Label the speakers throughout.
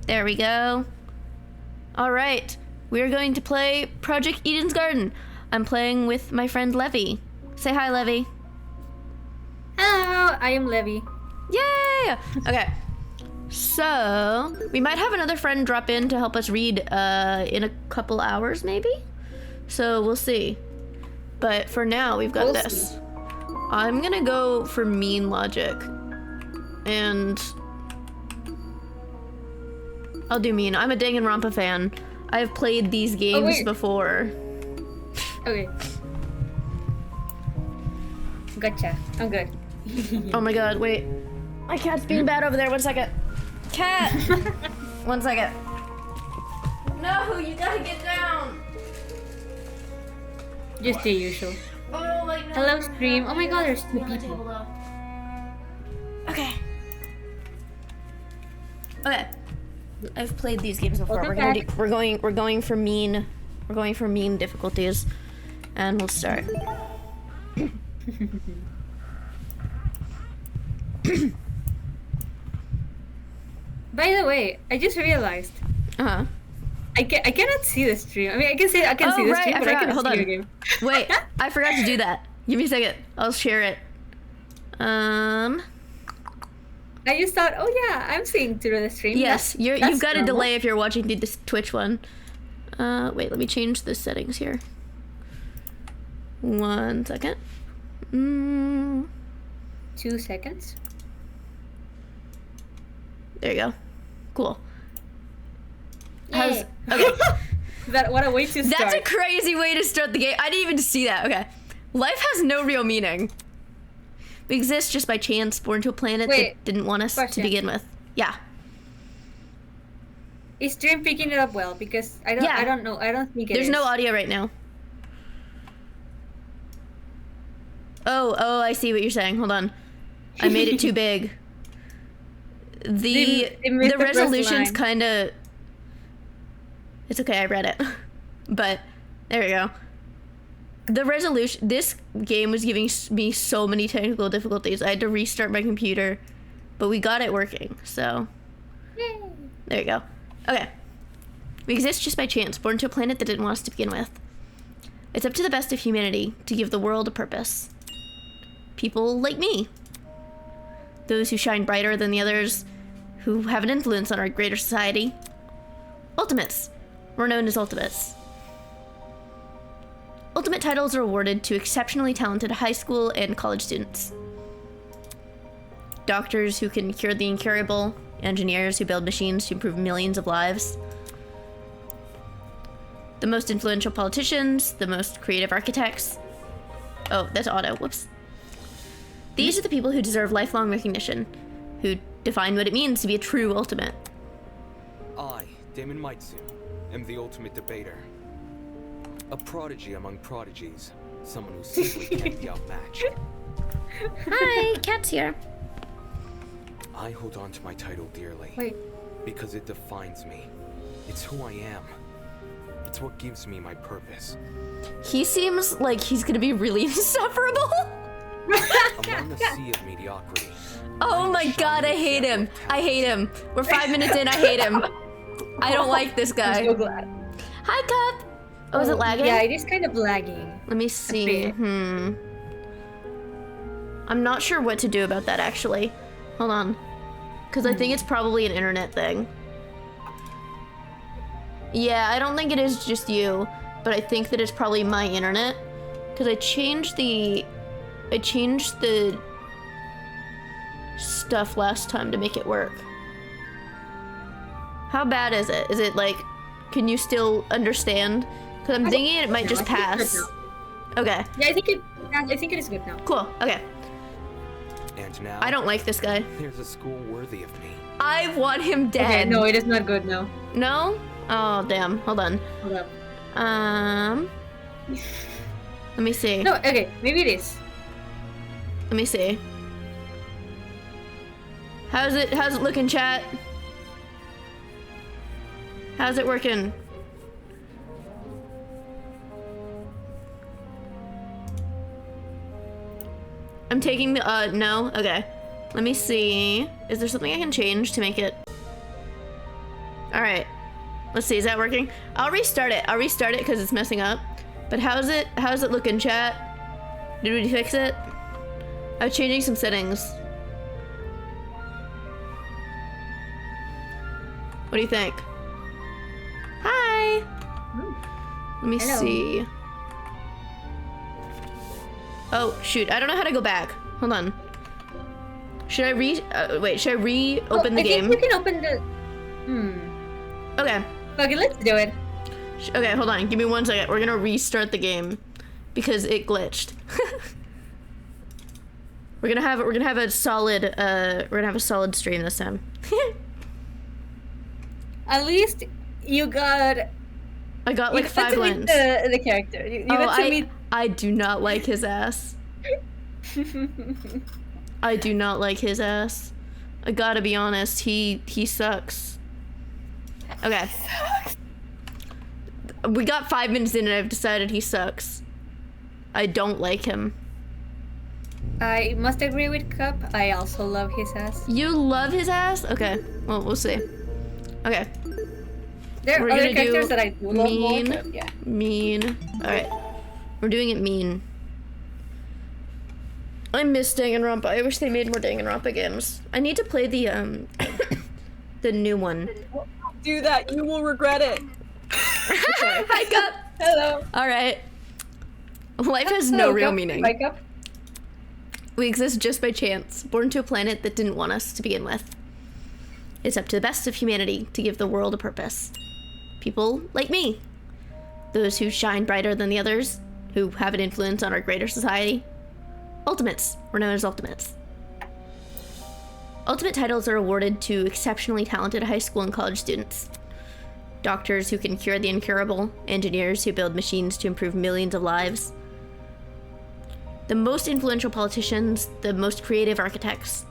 Speaker 1: There we go. All right, we're going to play Project Eden's Garden. I'm playing with my friend Levy. Say hi, Levy.
Speaker 2: Hello, I am Levy.
Speaker 1: Yay! Okay, so we might have another friend drop in to help us read in a couple hours, maybe? So we'll see. But for now, we've got this.
Speaker 2: See.
Speaker 1: I'm gonna go for mean logic. And I'll do mean. I'm a Danganronpa fan. I've played these games before.
Speaker 2: Okay. Gotcha. I'm good.
Speaker 1: Oh my god, wait. My cat's being bad over there. 1 second. Cat! 1 second. No, you gotta get down.
Speaker 2: Just the usual.
Speaker 1: Oh my god.
Speaker 2: Hello, stream. Oh my god, there's 2 people.
Speaker 1: Okay. Okay. I've played these games before.
Speaker 2: Welcome
Speaker 1: We're going for mean. We're going for mean difficulties, and we'll start.
Speaker 2: By the way, I just realized I cannot see the stream. I mean, I can see the stream, but I cannot
Speaker 1: Hold
Speaker 2: see
Speaker 1: on.
Speaker 2: your game.
Speaker 1: Wait, I forgot to do that. Give me a second. I'll share it.
Speaker 2: I just thought, oh yeah, I'm seeing through the stream.
Speaker 1: Yes, you've got a
Speaker 2: normal.
Speaker 1: delay if you're watching the Twitch one. Wait, let me change the settings here. 1 second.
Speaker 2: 2 seconds.
Speaker 1: There you go. Cool.
Speaker 2: Yay.
Speaker 1: Okay.
Speaker 2: What a way to start.
Speaker 1: That's a crazy way to start the game. I didn't even see that. Okay. Life has no real meaning. We exist just by chance, born to a planet that didn't want us to begin with. Yeah.
Speaker 2: Is stream picking it up well? Because I don't know. I don't think it
Speaker 1: There's
Speaker 2: is.
Speaker 1: no audio right now. Oh, I see what you're saying. Hold on. I made it too big. The resolution's kind of... It's okay, I read it. But, there we go. The resolution... This game was giving me so many technical difficulties. I had to restart my computer. But we got it working, so...
Speaker 2: Yay.
Speaker 1: There you go. Okay. We exist just by chance, born to a planet that didn't want us to begin with. It's up to the best of humanity to give the world a purpose. People like me. Those who shine brighter than the others, who have an influence on our greater society. Ultimates. We're known as Ultimates. Ultimate titles are awarded to exceptionally talented high school and college students. Doctors who can cure the incurable, engineers who build machines to improve millions of lives. The most influential politicians, the most creative architects. Oh, that's auto, whoops. These are the people who deserve lifelong recognition, who define what it means to be a true ultimate.
Speaker 3: I, Damon Maitsu, am the ultimate debater. A prodigy among prodigies, someone who simply can't be outmatched.
Speaker 1: Hi, Cat's here.
Speaker 3: I hold on to my title dearly.
Speaker 2: Wait.
Speaker 3: Because it defines me. It's who I am. It's what gives me my purpose.
Speaker 1: He seems like he's gonna be really insufferable.
Speaker 3: Among a sea of mediocrity.
Speaker 1: Oh my god, I hate him. I hate him. We're 5 minutes in, I hate him. I don't like this guy.
Speaker 2: I'm so glad.
Speaker 1: Hi, Cup. Oh, is it lagging?
Speaker 2: Yeah, it is kind of lagging.
Speaker 1: Let me see. I'm not sure what to do about that, actually. Hold on. Because I think it's probably an internet thing. Yeah, I don't think it is just you, but I think that it's probably my internet. Because I changed the stuff last time to make it work. How bad is it? Is it like, can you still understand? Because I'm thinking it might just pass. Okay.
Speaker 2: Yeah, I think it is good now.
Speaker 1: Cool. Okay.
Speaker 3: And now
Speaker 1: I don't like this guy.
Speaker 3: there's a school worthy of me.
Speaker 1: I want him dead.
Speaker 2: Okay, no, it is not good now.
Speaker 1: No? Oh, damn. Hold on.
Speaker 2: Hold up.
Speaker 1: Let me see.
Speaker 2: No, okay, maybe it is.
Speaker 1: Let me see. How's it looking, chat? How's it working? I'm taking the, no? Okay. Let me see. Is there something I can change to make it? Alright. Let's see, is that working? I'll restart it because it's messing up. But how's it looking, chat? Did we fix it? I was changing some settings. What do you think? Hi! Let me see. Oh, shoot. I don't know how to go back. Hold on. Should I reopen the game?
Speaker 2: I think you can open the...
Speaker 1: Okay.
Speaker 2: Okay, let's do it.
Speaker 1: Okay, hold on. Give me 1 second. We're gonna restart the game because it glitched. we're gonna have a solid stream this time.
Speaker 2: At least you got...
Speaker 1: I got like 5 lines.
Speaker 2: The character. You got to meet...
Speaker 1: I do not like his ass. I do not like his ass. I gotta be honest, he sucks. Okay. We got 5 minutes in and I've decided he sucks. I don't like him.
Speaker 2: I must agree with Cup. I also love his ass.
Speaker 1: You love his ass? Okay. Well, we'll see. Okay.
Speaker 2: There are other characters that I do love more, but yeah.
Speaker 1: Mean. Alright. We're doing it mean. I miss Danganronpa. I wish they made more Danganronpa games. I need to play the the new one.
Speaker 4: Do that. You will regret it.
Speaker 1: Hi, Cup.
Speaker 2: Hello.
Speaker 1: Alright. Life has no real meaning.
Speaker 2: Hi, Cup.
Speaker 1: We exist just by chance, born to a planet that didn't want us to begin with. It's up to the best of humanity to give the world a purpose. People like me. Those who shine brighter than the others, who have an influence on our greater society. Ultimates. We're known as Ultimates. Ultimate titles are awarded to exceptionally talented high school and college students. Doctors who can cure the incurable, engineers who build machines to improve millions of lives. The most influential politicians, the most creative architects.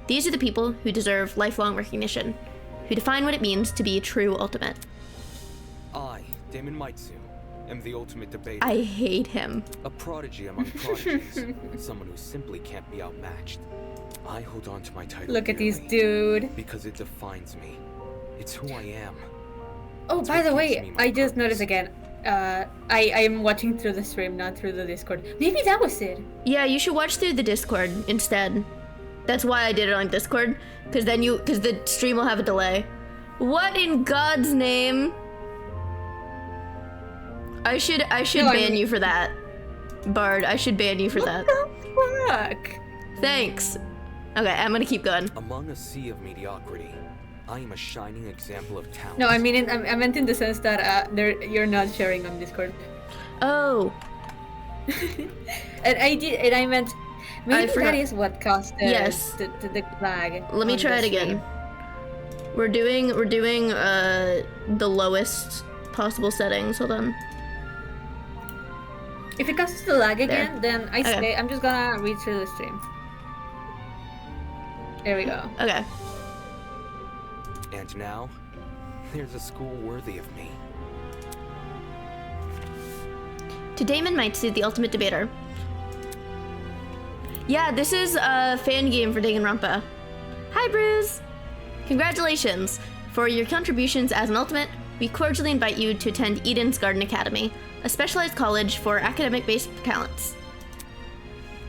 Speaker 1: These are the people who deserve lifelong recognition, who define what it means to be a true ultimate.
Speaker 3: I, Damon Maitsu, am the ultimate debater.
Speaker 1: I hate him.
Speaker 3: A prodigy among prodigies, someone who simply can't be outmatched. I hold on to my title.
Speaker 2: Look at this
Speaker 3: dearly
Speaker 2: dude.
Speaker 3: because it defines me. It's who I am.
Speaker 2: Oh,
Speaker 3: It's
Speaker 2: by
Speaker 3: what
Speaker 2: the
Speaker 3: gives
Speaker 2: way,
Speaker 3: me my
Speaker 2: I just
Speaker 3: purpose.
Speaker 2: noticed again. I am watching through the stream, not through the Discord. Maybe that was it.
Speaker 1: Yeah, you should watch through the Discord instead. That's why I did it on Discord, because the stream will have a delay. What in God's name? I should ban you for that. Bard, I should ban you for that.
Speaker 2: What the fuck?
Speaker 1: Thanks. Okay, I'm gonna keep going.
Speaker 3: Among a sea of mediocrity, I am a shining example of talent.
Speaker 2: No, I mean, I meant in the sense that you're not sharing on Discord.
Speaker 1: Oh.
Speaker 2: And I meant maybe
Speaker 1: forgot.
Speaker 2: that is what caused the flag.
Speaker 1: Let me
Speaker 2: on
Speaker 1: try
Speaker 2: the
Speaker 1: it again.
Speaker 2: stream.
Speaker 1: We're doing the lowest possible settings. Hold on.
Speaker 2: If it causes the lag
Speaker 1: There.
Speaker 2: again, then I
Speaker 1: Okay.
Speaker 2: say I'm just gonna read through the stream. There we go.
Speaker 1: Okay.
Speaker 3: And now, there's a school worthy of me.
Speaker 1: To Damon Maitsu, the ultimate debater. Yeah, this is a fan game for Danganronpa. Hi, Bruce! Congratulations! For your contributions as an ultimate, we cordially invite you to attend Eden's Garden Academy, a specialized college for academic-based talents.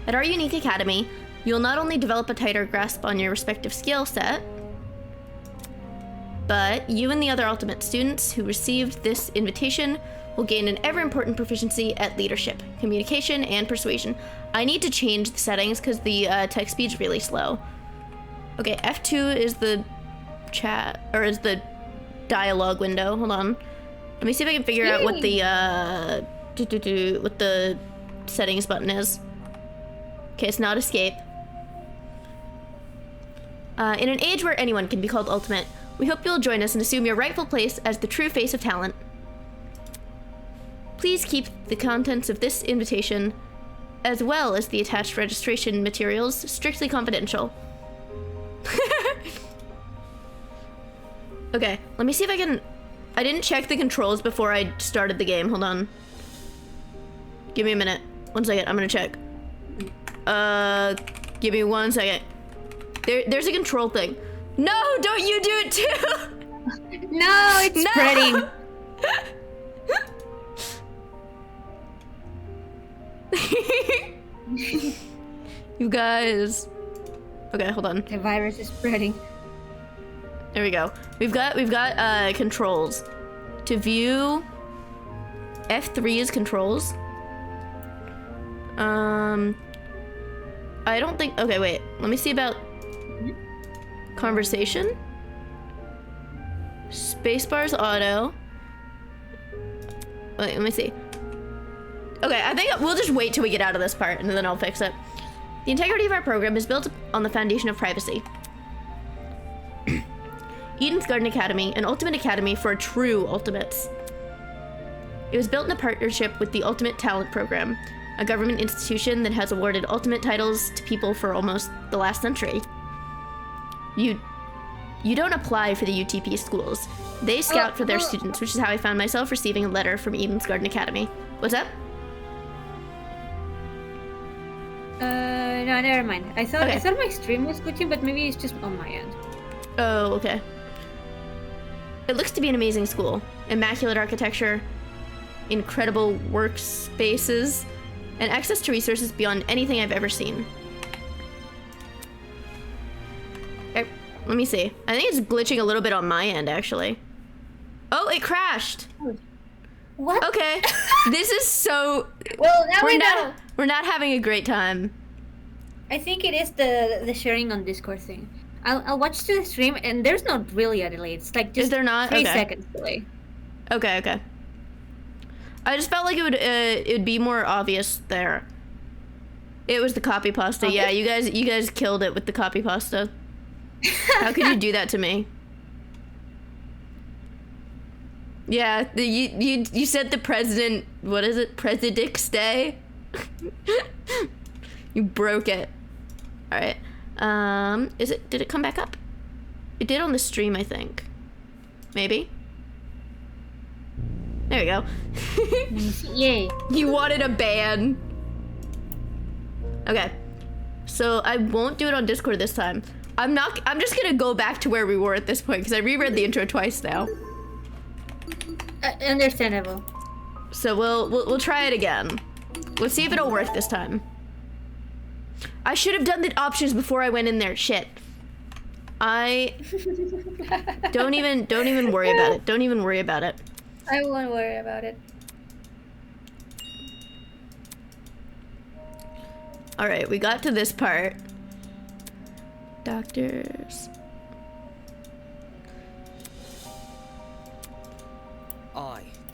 Speaker 1: At our unique academy, you'll not only develop a tighter grasp on your respective skill set, but you and the other ultimate students who received this invitation will gain an ever-important proficiency at leadership, communication, and persuasion. I need to change the settings because the text speed's really slow. Okay, F2 is the chat, or is the dialogue window. Hold on. Let me see if I can figure out what the what the settings button is. Okay, it's not escape. In an age where anyone can be called ultimate, we hope you'll join us and assume your rightful place as the true face of talent. Please keep the contents of this invitation, as well as the attached registration materials, strictly confidential. Okay, let me see if I can... I didn't check the controls before I started the game. Hold on. Give me a minute. 1 second, I'm gonna check. Give me 1 second. There's a control thing. No, don't you do it too!
Speaker 2: No, it's spreading.
Speaker 1: You guys. Okay, hold on.
Speaker 2: The virus is spreading.
Speaker 1: There we go. We've got controls. To view F3 is controls. I don't think, okay, wait. Let me see about conversation. Spacebar's auto. Wait, let me see. Okay, I think we'll just wait till we get out of this part and then I'll fix it. The integrity of our program is built on the foundation of privacy. Eden's Garden Academy, an ultimate academy for true ultimates. It was built in a partnership with the Ultimate Talent Program, a government institution that has awarded ultimate titles to people for almost the last century. You don't apply for the UTP schools. They scout for their students, which is how I found myself receiving a letter from Eden's Garden Academy. What's up?
Speaker 2: No, never mind. I thought my stream was glitching, but maybe it's just on my end.
Speaker 1: Oh, okay. It looks to be an amazing school. Immaculate architecture, incredible workspaces, and access to resources beyond anything I've ever seen. Let me see. I think it's glitching a little bit on my end, actually. Oh, it crashed.
Speaker 2: What?
Speaker 1: Okay. This is so...
Speaker 2: Well, now we know.
Speaker 1: We're not having a great time.
Speaker 2: I think it is the sharing on Discord thing. I'll watch the stream, and there's not really a delay. It's like just
Speaker 1: is there not?
Speaker 2: 3
Speaker 1: okay.
Speaker 2: seconds delay.
Speaker 1: Okay. I just felt like it would be more obvious there. It was the copy pasta. Okay. Yeah, you guys killed it with the copy pasta. How could you do that to me? Yeah, you said the president. What is it? President's Day. You broke it. All right. Did it come back up? It did on the stream, I think. Maybe. There we go.
Speaker 2: Yay.
Speaker 1: You wanted a ban. Okay. So I won't do it on Discord this time. I'm just gonna go back to where we were at this point because I reread the intro twice now.
Speaker 2: Understandable.
Speaker 1: So we'll try it again. Let's see if it'll work this time. I should have done the options before I went in there. Shit. Don't even worry about it. Don't even worry about it.
Speaker 2: I won't worry about it.
Speaker 1: All right, we got to this part. Doctors.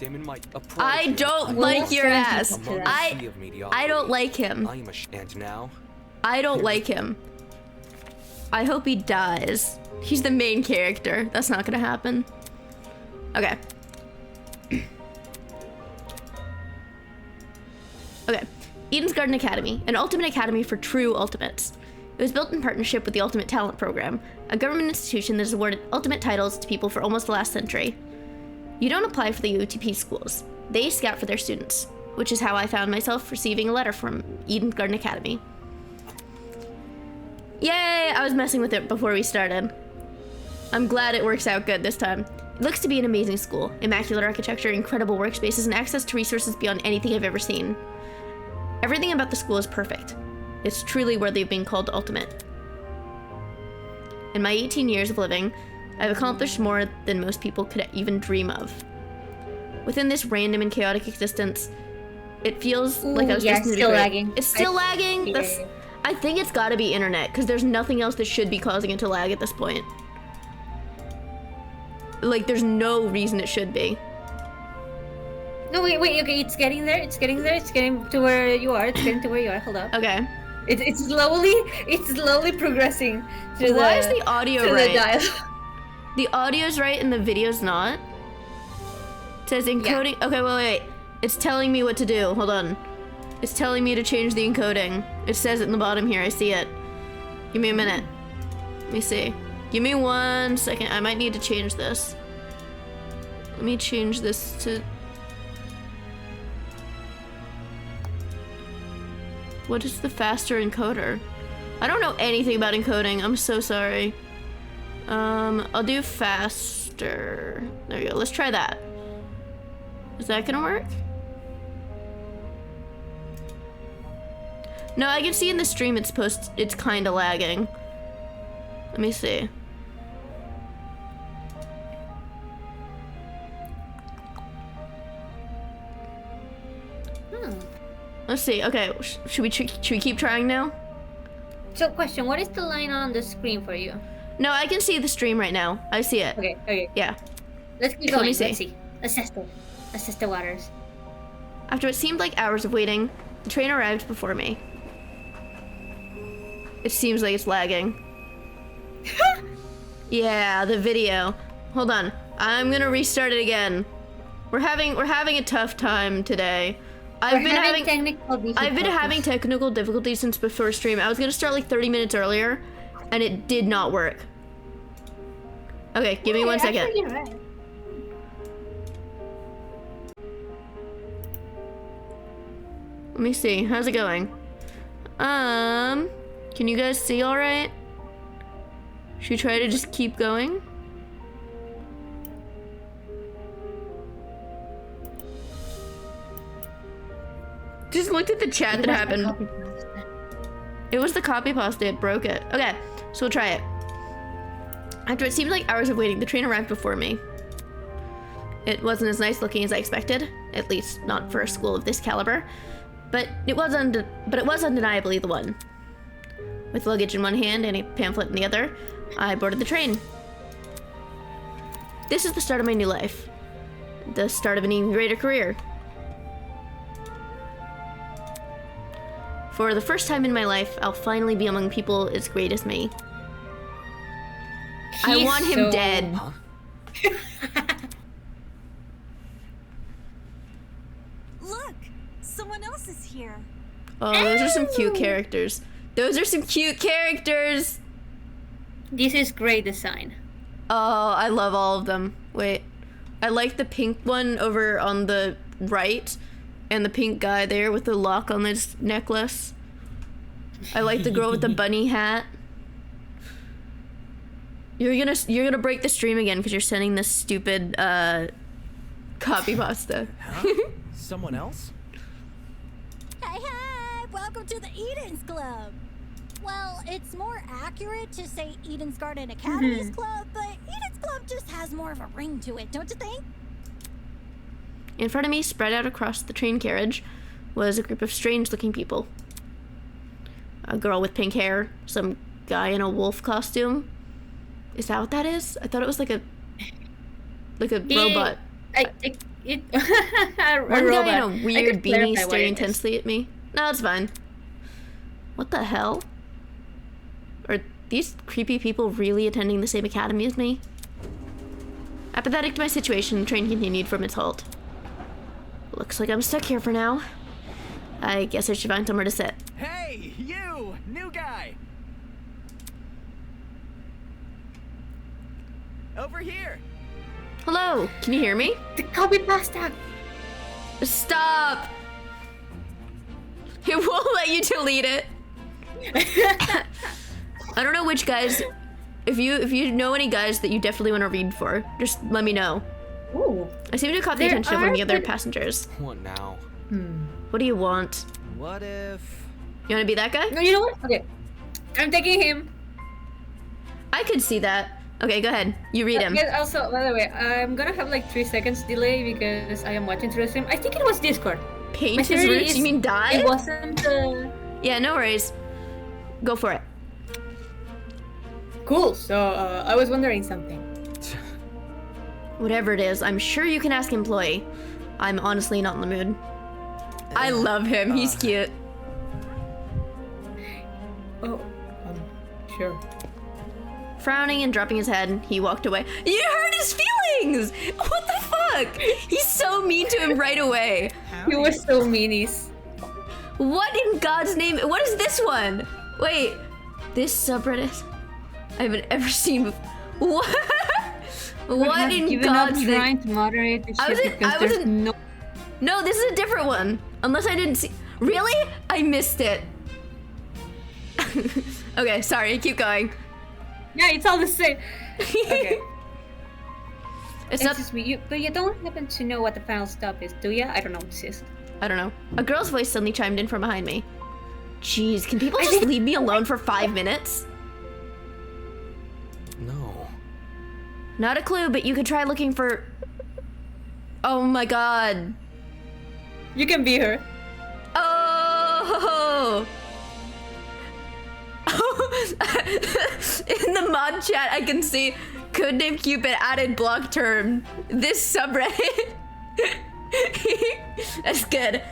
Speaker 3: Damon Might.
Speaker 1: I don't like your ass. I don't like him.
Speaker 3: And now?
Speaker 1: I don't like him. I hope he dies. He's the main character. That's not gonna happen. Okay. Okay. Eden's Garden Academy, an ultimate academy for true ultimates. It was built in partnership with the Ultimate Talent Program, a government institution that has awarded ultimate titles to people for almost the last century. You don't apply for the UTP schools. They scout for their students, which is how I found myself receiving a letter from Eden's Garden Academy. Yay! I was messing with it before we started. I'm glad it works out good this time. It looks to be an amazing school. Immaculate architecture, incredible workspaces, and access to resources beyond anything I've ever seen. Everything about the school is perfect. It's truly worthy of being called ultimate. In my 18 years of living, I've accomplished more than most people could even dream of. Within this random and chaotic existence, it feels like I was just
Speaker 2: still lagging.
Speaker 1: It's still lagging?
Speaker 2: Yeah.
Speaker 1: I think it's gotta be internet, because there's nothing else that should be causing it to lag at this point. Like, there's no reason it should be.
Speaker 2: No, wait, okay, it's getting there, it's getting to where you are, hold up.
Speaker 1: Okay.
Speaker 2: It's slowly progressing through
Speaker 1: Why is the audio right?
Speaker 2: The dial.
Speaker 1: The audio's right and the video's not? It says encoding. Yeah. Okay, wait. It's telling me what to do. Hold on. It's telling me to change the encoding. It says it in the bottom here. I see it. Give me a minute. Let me see. Give me 1 second. I might need to change this. Let me change this to... What is the faster encoder? I don't know anything about encoding. I'm so sorry. I'll do fast. faster. There we go. Let's try that. Is that gonna work? No, I can see in the stream it's kind of lagging. Let me see. Let's see. Okay, should we keep trying now?
Speaker 2: So, question: what is the line on the screen for you?
Speaker 1: No, I can see the stream right now. I see it.
Speaker 2: Okay.
Speaker 1: Yeah.
Speaker 2: Let's keep going.
Speaker 1: Let me see.
Speaker 2: Let's see. Assess the waters.
Speaker 1: After what seemed like hours of waiting, the train arrived before me. It seems like it's lagging. Yeah, the video. Hold on. I'm gonna restart it again. We're having a tough time today. I've been having technical difficulties since before stream. I was gonna start like 30 minutes earlier, and it did not work. Okay, give me 1 second.
Speaker 2: You're right.
Speaker 1: Let me see. How's it going? Can you guys see all right? Should we try to just keep going? Just looked at the chat that happened. It was the copy pasta, it broke it. Okay, so we'll try it. After it seemed like hours of waiting, the train arrived before me. It wasn't as nice looking as I expected, at least not for a school of this caliber, but it was undeniably the one. With luggage in one hand and a pamphlet in the other, I boarded the train. This is the start of my new life. The start of an even greater career. For the first time in my life, I'll finally be among people as great as me. I want him dead.
Speaker 3: Huh?
Speaker 5: Look, someone else is here.
Speaker 1: Oh, those are some cute characters. Those are some cute characters.
Speaker 2: This is great design.
Speaker 1: Oh, I love all of them. Wait, I like the pink one over on the right, and the pink guy there with the lock on his necklace. I like the girl with the bunny hat. You're gonna break the stream again because you're sending this stupid copy pasta.
Speaker 6: Huh? Someone else?
Speaker 5: Hey, welcome to the Eden's Club. Well, it's more accurate to say Eden's Garden Academy's Club, but Eden's Club just has more of a ring to it, don't you think?
Speaker 1: In front of me, spread out across the train carriage, was a group of strange-looking people. A girl with pink hair, some guy in a wolf costume. Is that what that is? I thought it was like a robot. One guy in a weird beanie staring intensely at me. No, it's fine. What the hell? Are these creepy people really attending the same academy as me? Apathetic to my situation, the train continued from its halt. Looks like I'm stuck here for now. I guess I should find somewhere to sit.
Speaker 6: Hey, you! New guy! Over here!
Speaker 1: Hello, can you hear me?
Speaker 2: The copy pasta!
Speaker 1: Stop! It won't let you delete it. I don't know which guys. If you know any guys that you definitely want to read for, just let me know.
Speaker 2: Ooh.
Speaker 1: I seem to have caught the attention of one of the other passengers.
Speaker 3: What now?
Speaker 1: What do you want?
Speaker 6: What if...
Speaker 1: You want to be that guy?
Speaker 2: No, you know what? Okay. I'm taking him.
Speaker 1: I could see that. Okay, go ahead. You read him.
Speaker 2: Yes, also, by the way, I'm gonna have like 3 seconds delay because I am watching through the stream. I think it was Discord.
Speaker 1: Paint his roots? You mean die?
Speaker 2: It wasn't
Speaker 1: Yeah, no worries. Go for it.
Speaker 2: Cool, so I was wondering something.
Speaker 1: Whatever it is, I'm sure you can ask employee. I'm honestly not in the mood. I love him. He's cute.
Speaker 2: Oh, sure.
Speaker 1: Frowning and dropping his head, he walked away. You hurt his feelings! What the fuck? He's so mean to him right away.
Speaker 2: You were so meanies.
Speaker 1: What in God's name? What is this one? Wait, this subreddit I haven't ever seen before. What? What in God's name?
Speaker 2: Trying to moderate the shit because there's no.
Speaker 1: No, this is a different one. Unless I didn't see. Really? I missed it. Okay, sorry. Keep going.
Speaker 2: Yeah, it's all the same. Okay.
Speaker 1: It's not.
Speaker 2: Excuse me, but you don't happen to know what the final stop is, do you? I don't know what this is.
Speaker 1: I don't know. A girl's voice suddenly chimed in from behind me. Jeez, can people just leave me alone for 5 minutes?
Speaker 3: No.
Speaker 1: Not a clue, but you could try looking for... Oh my god.
Speaker 2: You can be her.
Speaker 1: Oh! In the mod chat, I can see Codename Cupid added block term. This subreddit. That's good.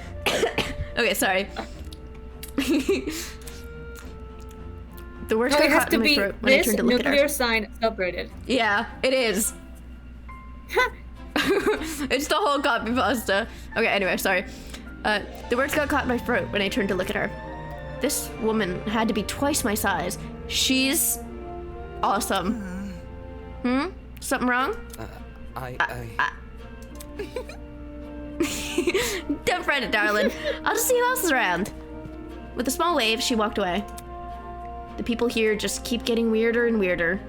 Speaker 1: Okay, sorry. The words got caught in my throat when I turned to look at her.
Speaker 2: Nuclear sign subreddit.
Speaker 1: Yeah, it is. It's the whole copy pasta. Okay, anyway, sorry. The words got caught in my throat when I turned to look at her. This woman had to be twice my size. She's awesome. Something wrong? Don't fret it, darling. I'll just see who else is around. With a small wave, she walked away. The people here just keep getting weirder and weirder.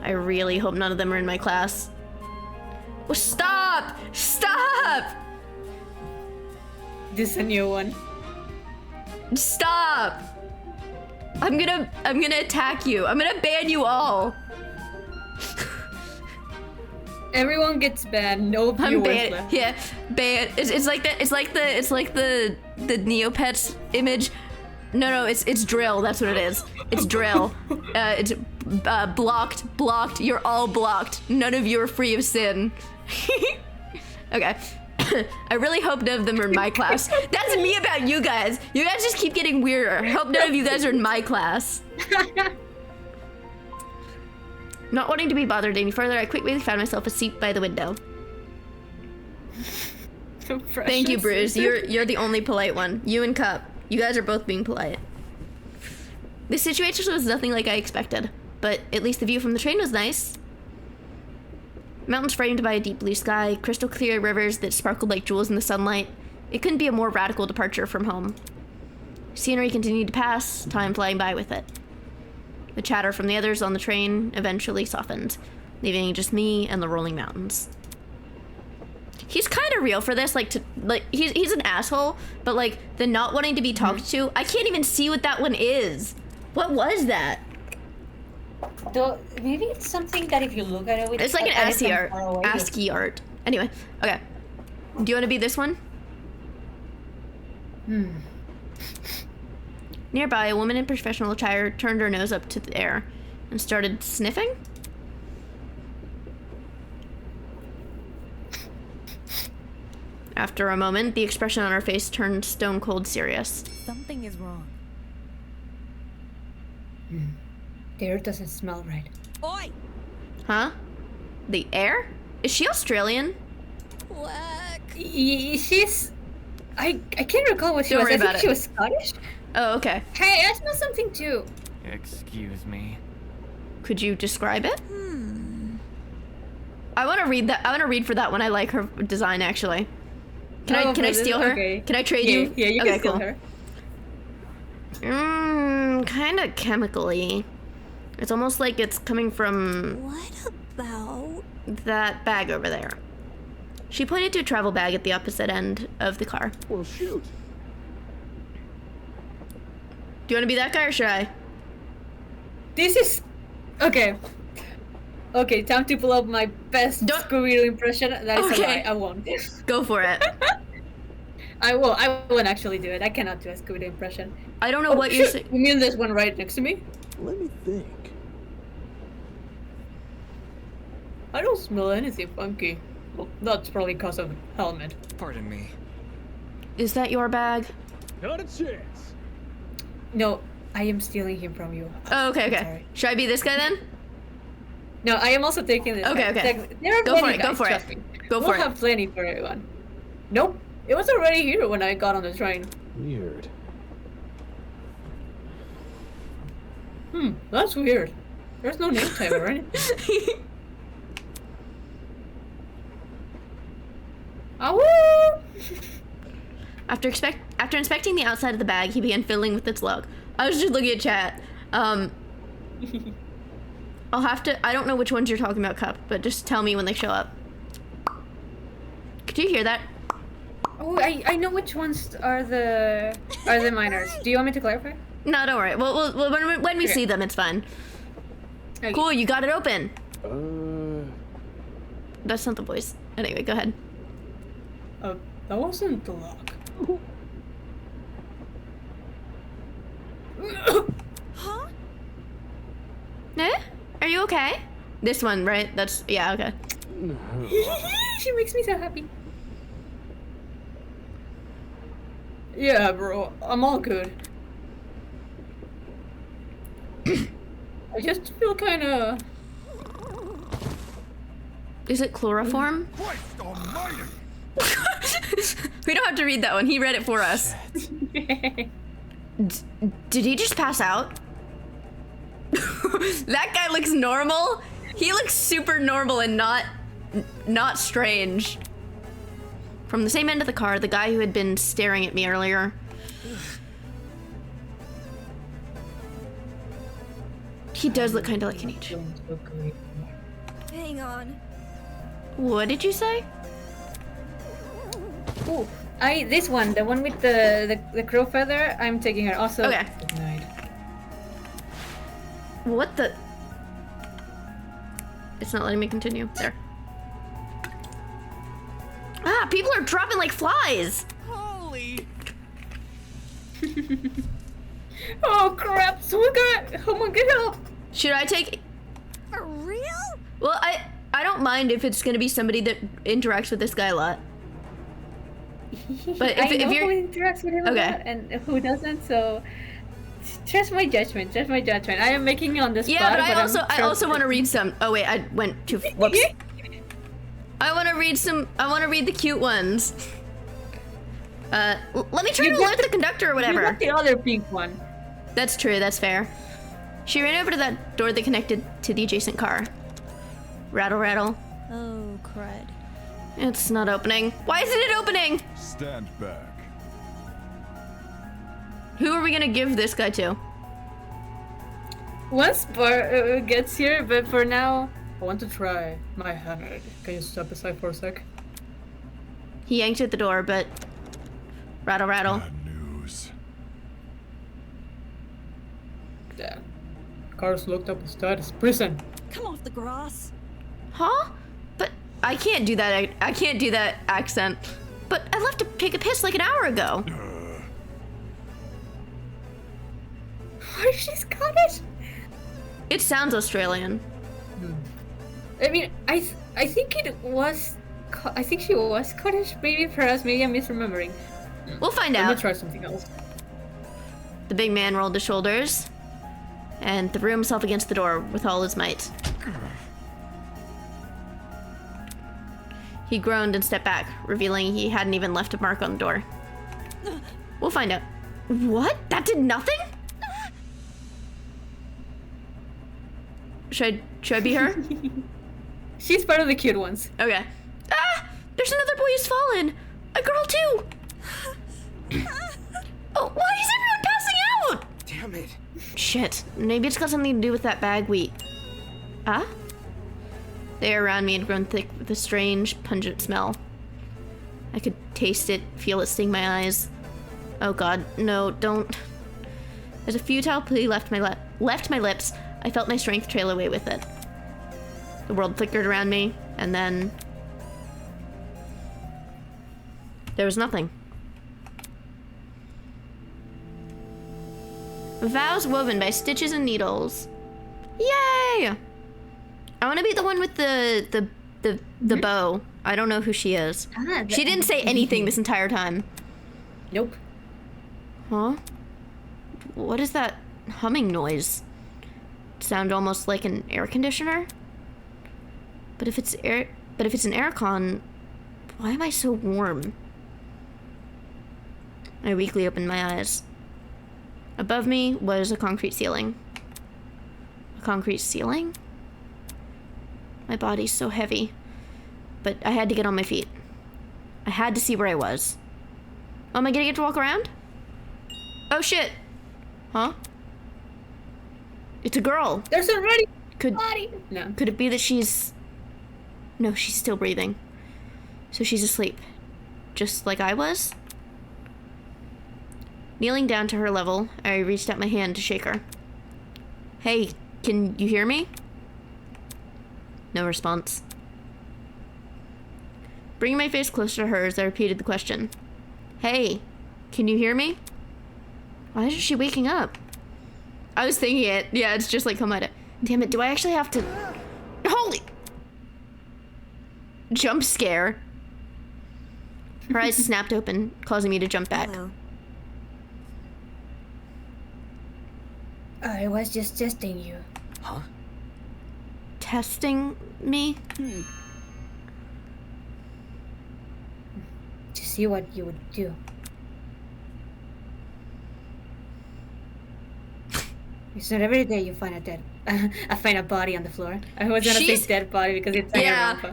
Speaker 1: I really hope none of them are in my class. Oh, stop! Stop!
Speaker 2: This is a new one.
Speaker 1: Stop! I'm gonna attack you. I'm gonna ban you all.
Speaker 2: Everyone gets banned. No
Speaker 1: I'm
Speaker 2: viewers
Speaker 1: banned.
Speaker 2: left.
Speaker 1: Yeah, banned. It's like that. It's like the Neopets image. No, it's drill. That's what it is. It's drill. It's blocked. You're all blocked. None of you are free of sin. Okay. I really hope none of them are in my class. That's me about you guys. You guys just keep getting weirder. I hope none of you guys are in my class. Not wanting to be bothered any further, I quickly found myself a seat by the window. Thank you, Bruce. You're the only polite one. You and Cup. You guys are both being polite. This situation was nothing like I expected, but at least the view from the train was nice. Mountains framed by a deep blue sky, crystal clear rivers that sparkled like jewels in the sunlight. It couldn't be a more radical departure from home. Scenery continued to pass, time flying by with it. The chatter from the others on the train eventually softened, leaving just me and the rolling mountains. He's kind of real for this, he's an asshole, but like the not wanting to be talked to, I can't even see what that one is. What was that?
Speaker 2: Though maybe it's something that if you look at it,
Speaker 1: it's like an ASCII art. Anyway, okay. Do you want to be this one? Nearby, a woman in professional attire turned her nose up to the air and started sniffing. After a moment, the expression on her face turned stone cold serious.
Speaker 5: Something is wrong.
Speaker 2: The air doesn't smell right.
Speaker 5: Oi!
Speaker 1: Huh? The air? Is she Australian?
Speaker 5: Quack.
Speaker 2: She's... I can't recall what she
Speaker 1: Don't
Speaker 2: was.
Speaker 1: worry
Speaker 2: I think
Speaker 1: about
Speaker 2: she
Speaker 1: it.
Speaker 2: was Scottish.
Speaker 1: Oh, okay.
Speaker 2: Hey, I smell something too.
Speaker 6: Excuse me.
Speaker 1: Could you describe it? I want to read that. I want to read for that one. I like her design, actually. Can I steal her?
Speaker 2: Okay.
Speaker 1: Can I trade you?
Speaker 2: Yeah, you can steal her.
Speaker 1: Kind of chemically. It's almost like it's coming from
Speaker 5: What about...
Speaker 1: that bag over there. She pointed to a travel bag at the opposite end of the car.
Speaker 3: Well, shoot.
Speaker 1: Do you want to be that guy or should I?
Speaker 2: This is... Okay. Okay, time to pull up my best Scooby-Doo impression. That is a lie. I won't.
Speaker 1: Go for it.
Speaker 2: I won't actually do it. I cannot do a Scooby-Doo impression.
Speaker 1: I don't know what you're saying.
Speaker 2: You mean there's one right next to me?
Speaker 3: Let me think.
Speaker 2: I don't smell anything funky. Well, that's probably because of helmet.
Speaker 6: Pardon me.
Speaker 1: Is that your bag?
Speaker 3: Not a chance.
Speaker 2: No, I am stealing him from you.
Speaker 1: Oh, okay, okay.
Speaker 2: Sorry.
Speaker 1: Should I be this guy then?
Speaker 2: No, I am also taking this.
Speaker 1: Okay,
Speaker 2: guy.
Speaker 1: okay.
Speaker 2: Like, there are
Speaker 1: Go for
Speaker 2: many
Speaker 1: it, go
Speaker 2: guys,
Speaker 1: for it.
Speaker 2: trust me.
Speaker 1: Go for
Speaker 2: We'll
Speaker 1: it.
Speaker 2: have plenty for everyone. Nope, it was already here when I got on the train.
Speaker 3: Weird.
Speaker 2: That's weird. There's no name tag or anything. Awoo!
Speaker 1: After inspecting the outside of the bag, he began fiddling with its lug. I was just looking at chat. I'll have to. I don't know which ones you're talking about, Cup, but just tell me when they show up. Could you hear that?
Speaker 2: Oh, I know which ones are the miners. Do you want me to clarify?
Speaker 1: No, don't worry. Well when we see them, it's fine.
Speaker 2: Okay.
Speaker 1: Cool, you got it open. That's not the voice. Anyway, go ahead.
Speaker 2: That wasn't the lock.
Speaker 5: Huh?
Speaker 1: Eh? Are you okay? This one, right? That's, yeah, okay.
Speaker 2: She makes me so happy. Yeah, bro, I'm all good. I just feel kinda...
Speaker 1: Is it chloroform?
Speaker 7: Christ almighty!
Speaker 1: We don't have to read that one. He read it for us. Did he just pass out? That guy looks normal. He looks super normal and not strange. From the same end of the car, the guy who had been staring at me earlier. He does look kind of like an H.
Speaker 5: Hang on.
Speaker 1: What did you say?
Speaker 2: Ooh, this one, the one with the crow feather, I'm taking her. Also,
Speaker 1: Okay.
Speaker 2: good night.
Speaker 1: What the? It's not letting me continue. There. Ah, people are dropping like flies.
Speaker 7: Holy!
Speaker 2: Oh crap! Someone get help!
Speaker 1: Should I take?
Speaker 5: For real?
Speaker 1: Well, I don't mind if it's gonna be somebody that interacts with this guy a lot. But
Speaker 2: I
Speaker 1: if
Speaker 2: know
Speaker 1: you're
Speaker 2: who interacts with him a
Speaker 1: Okay.
Speaker 2: lot and who doesn't, so trust my judgment. Trust my judgment. I am making you on the spot.
Speaker 1: yeah, but I
Speaker 2: I'm
Speaker 1: also want to read some. Oh wait, I went too. Whoops. I want to read some. I want to read the cute ones. Let me try to alert the conductor or
Speaker 2: You
Speaker 1: whatever.
Speaker 2: got the other pink one.
Speaker 1: That's true. That's fair. She ran over to that door that connected to the adjacent car. Rattle, rattle.
Speaker 5: Oh, crud.
Speaker 1: It's not opening. Why isn't it opening?
Speaker 7: Stand back.
Speaker 1: Who are we gonna give this guy to?
Speaker 2: Once Bar gets here, but for now, I want to try my hammer. Can you step aside for a sec?
Speaker 1: He yanked at the door, but rattle, rattle.
Speaker 7: Bad news.
Speaker 2: Yeah. Car's looked up his status. Prison.
Speaker 5: Come off the grass.
Speaker 1: Huh? But I can't do that. I can't do that accent. But I left to take a piss like an hour ago.
Speaker 2: Why is she Scottish?
Speaker 1: It sounds Australian.
Speaker 2: I mean, I think it was. I think she was Scottish. Maybe perhaps. Maybe I'm misremembering.
Speaker 1: We'll find
Speaker 2: Let me
Speaker 1: out.
Speaker 2: try something else.
Speaker 1: The big man rolled his shoulders and threw himself against the door with all his might. He groaned and stepped back, revealing he hadn't even left a mark on the door. We'll find out. What? That did nothing? Should I be her?
Speaker 2: She's part of the cute ones.
Speaker 1: Okay. Ah! There's another boy who's fallen! A girl too! Oh, why is everyone passing out?
Speaker 3: Damn it.
Speaker 1: Shit. Maybe it's got something to do with that bag wheat. Ah? The air around me had grown thick with a strange, pungent smell. I could taste it, feel it sting my eyes. Oh god, no, don't. As a futile plea left my lips, I felt my strength trail away with it. The world flickered around me, and then... there was nothing. Vows woven by stitches and needles. Yay! I want to be the one with the bow. I don't know who she is. She didn't say anything this entire time.
Speaker 2: Nope.
Speaker 1: Huh? What is that humming noise? Sound almost like an air conditioner? But if it's an aircon, why am I so warm? I weakly opened my eyes. Above me was a concrete ceiling. A concrete ceiling? My body's so heavy. But I had to get on my feet. I had to see where I was. Oh, am I gonna get to walk around? Oh shit. Huh? It's a girl.
Speaker 2: There's already
Speaker 1: Could
Speaker 2: body. No.
Speaker 1: could it be that she's... No, she's still breathing. So she's asleep, just like I was? Kneeling down to her level, I reached out my hand to shake her. Hey, can you hear me? No response. Bringing my face closer to hers, I repeated the question. Hey, can you hear me? Why isn't she waking up? I was thinking it. Yeah, it's just like, come at it. Damn it, do I actually have to... Holy... Jump scare. Her eyes snapped open, causing me to jump back.
Speaker 5: Hello.
Speaker 2: I was just testing you.
Speaker 3: Huh?
Speaker 1: Testing me?
Speaker 2: To see what you would do. It's not every day you find a dead... I find a body on the floor. I was gonna say dead body because it's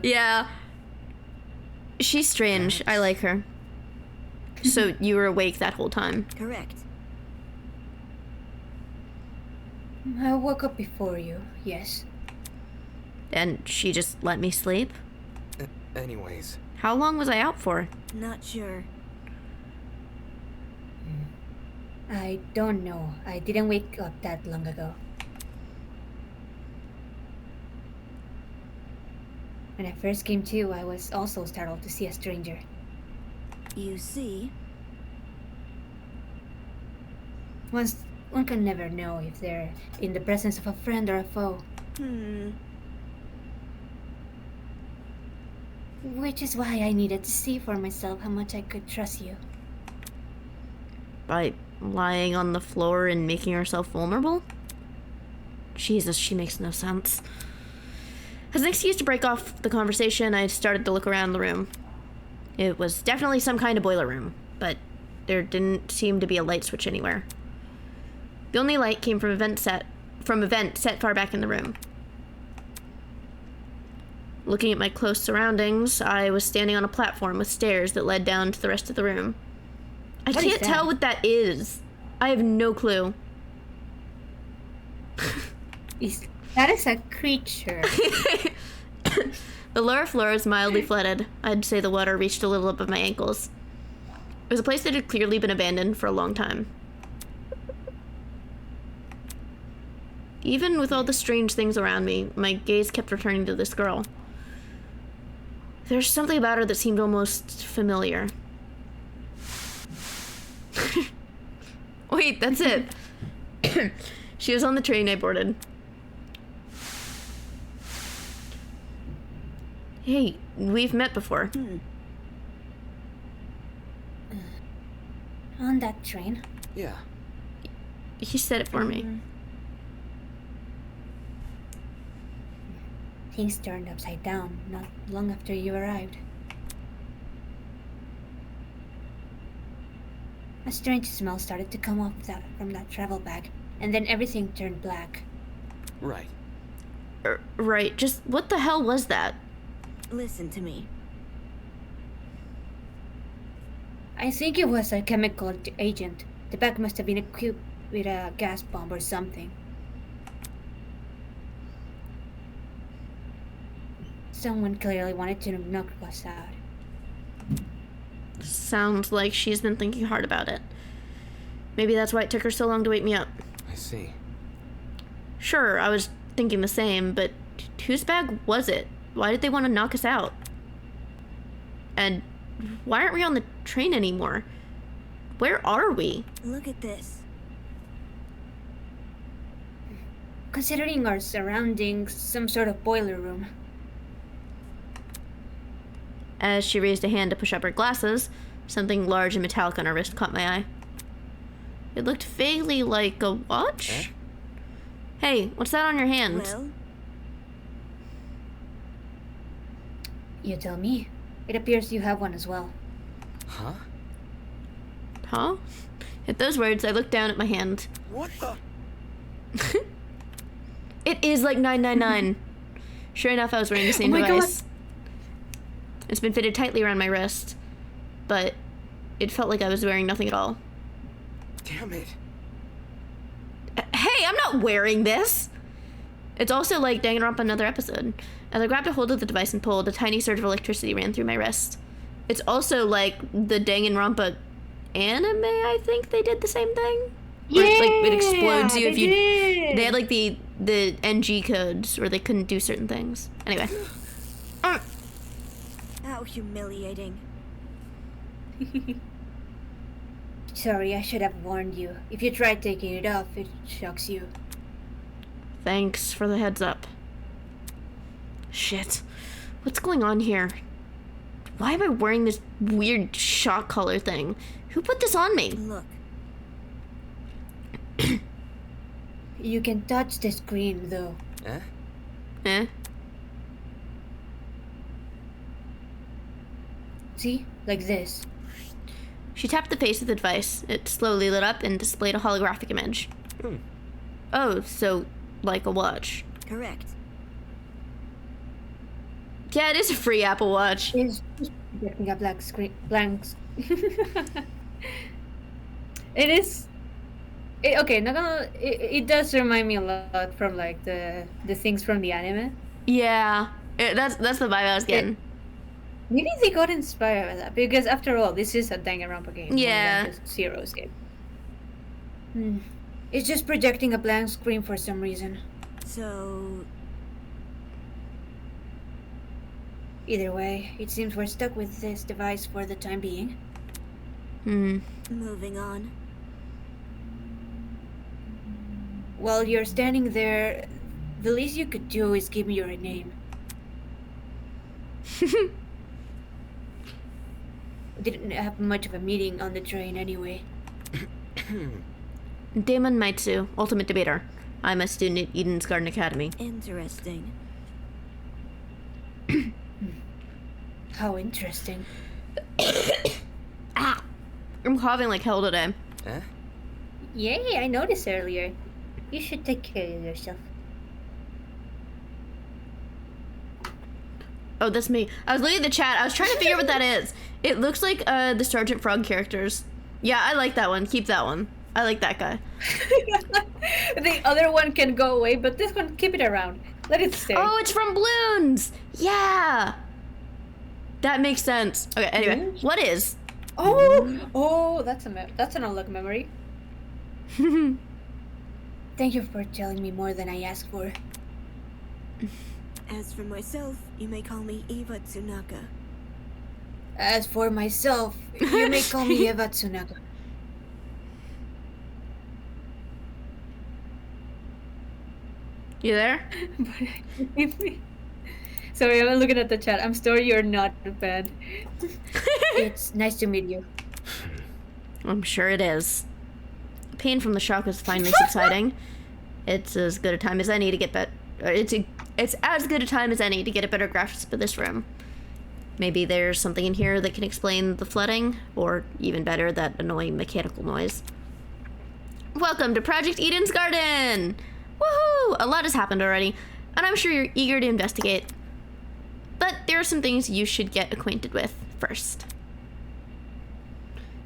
Speaker 1: Yeah. She's strange. I like her. So you were awake that whole time?
Speaker 5: Correct.
Speaker 2: I woke up before you, yes.
Speaker 1: And she just let me sleep?
Speaker 3: Anyways.
Speaker 1: How long was I out for?
Speaker 5: Not sure.
Speaker 2: I don't know. I didn't wake up that long ago. When I first came to, I was also startled to see a stranger.
Speaker 5: You see?
Speaker 2: One can never know if they're in the presence of a friend or a foe. Which is why I needed to see for myself how much I could trust you.
Speaker 1: By lying on the floor and making herself vulnerable? Jesus, she makes no sense. As an excuse to break off the conversation, I started to look around the room. It was definitely some kind of boiler room, but there didn't seem to be a light switch anywhere. The only light came from a vent set far back in the room. Looking at my close surroundings, I was standing on a platform with stairs that led down to the rest of the room. I can't tell what that is. I have no clue.
Speaker 2: That is a creature.
Speaker 1: The lower floor was mildly flooded. I'd say the water reached a little above my ankles. It was a place that had clearly been abandoned for a long time. Even with all the strange things around me, my gaze kept returning to this girl. There's something about her that seemed almost familiar. Wait, that's it. She was on the train I boarded. Hey, we've met before.
Speaker 2: On that train?
Speaker 3: Yeah.
Speaker 1: He said it for me.
Speaker 2: Things turned upside down not long after you arrived. A strange smell started to come off from that travel bag, and then everything turned black.
Speaker 3: Right.
Speaker 1: Right, just what the hell was that?
Speaker 5: Listen to me.
Speaker 2: I think it was a chemical agent. The bag must have been equipped with a gas bomb or something. Someone clearly wanted to knock us out.
Speaker 1: Sounds like she's been thinking hard about it. Maybe that's why it took her so long to wake me up.
Speaker 3: I see.
Speaker 1: Sure, I was thinking the same, but whose bag was it? Why did they want to knock us out? And why aren't we on the train anymore? Where are we?
Speaker 5: Look at this.
Speaker 2: Considering our surroundings, some sort of boiler room.
Speaker 1: As she raised a hand to push up her glasses, something large and metallic on her wrist caught my eye. It looked vaguely like a watch?
Speaker 3: Eh?
Speaker 1: Hey, what's that on your hand?
Speaker 5: Well,
Speaker 2: You tell me. It appears you have one as well.
Speaker 3: Huh?
Speaker 1: Huh? At those words, I looked down at my hand.
Speaker 3: What the?
Speaker 1: It is like 999. Sure enough, I was wearing the same device. It's been fitted tightly around my wrist, but it felt like I was wearing nothing at all.
Speaker 3: Damn it.
Speaker 1: Hey, I'm not wearing this! It's also like Danganronpa another episode. As I grabbed a hold of the device and pulled, a tiny surge of electricity ran through my wrist. It's also like the Danganronpa anime, I think they did the same thing.
Speaker 2: Yeah,
Speaker 1: it explodes you if you...
Speaker 2: did.
Speaker 1: They had like the NG codes where they couldn't do certain things. Anyway.
Speaker 8: How humiliating.
Speaker 2: Sorry, I should have warned you. If you try taking it off, it shocks you.
Speaker 1: Thanks for the heads up. Shit. What's going on here? Why am I wearing this weird shock collar thing? Who put this on me?
Speaker 8: Look.
Speaker 2: You can touch the screen, though.
Speaker 3: Eh?
Speaker 1: Eh?
Speaker 2: See? Like this.
Speaker 1: She tapped the face with the device. It slowly lit up and displayed a holographic image. Oh, so like a watch.
Speaker 8: Correct.
Speaker 1: Yeah, it is a free Apple Watch.
Speaker 2: It's just getting a black screen. Blanks. It is. Okay, not gonna. It does remind me a lot from like the things from the anime.
Speaker 1: Yeah, that's the vibe I was getting.
Speaker 2: Maybe they got inspired by that because after all, this is a Danganronpa game.
Speaker 1: Yeah.
Speaker 2: More than just Zero's game. It's just projecting a blank screen for some reason.
Speaker 8: So,
Speaker 2: Either way, it seems we're stuck with this device for the time being.
Speaker 8: moving on.
Speaker 2: While you're standing there, the least you could do is give me your name. Didn't have much of a meeting on the train anyway.
Speaker 1: Damon Maitsu, Ultimate Debater. I'm a student at Eden's Garden Academy.
Speaker 8: Interesting.
Speaker 2: How interesting.
Speaker 1: I'm coughing like hell today.
Speaker 3: Eh?
Speaker 2: Yay, I noticed earlier. You should take care of yourself.
Speaker 1: Oh, that's me. I was looking at the chat. I was trying to figure out what that is. It looks like the Sergeant Frog characters. Yeah, I like that one. Keep that one. I like that guy.
Speaker 2: The other one can go away, but this one, keep it around. Let it stay.
Speaker 1: Oh, it's from Bloons! Yeah! That makes sense. Okay, anyway. What is?
Speaker 2: Oh, that's an unlock memory. Thank you for telling me more than I asked for.
Speaker 8: As for myself, you may call me Eva Tsunaka.
Speaker 2: As for myself, you may call me Eva Tsunaka.
Speaker 1: You there?
Speaker 2: Sorry, I'm looking at the chat. I'm sorry you're not bad. It's nice to meet you.
Speaker 1: I'm sure it is. The pain from the shock is finally subsiding. It's as good a time as any to get better. It's as good a time as any to get a better grasp of this room. Maybe there's something in here that can explain the flooding, or even better, that annoying mechanical noise. Welcome to Project Eden's Garden! Woohoo! A lot has happened already, and I'm sure you're eager to investigate. But there are some things you should get acquainted with first.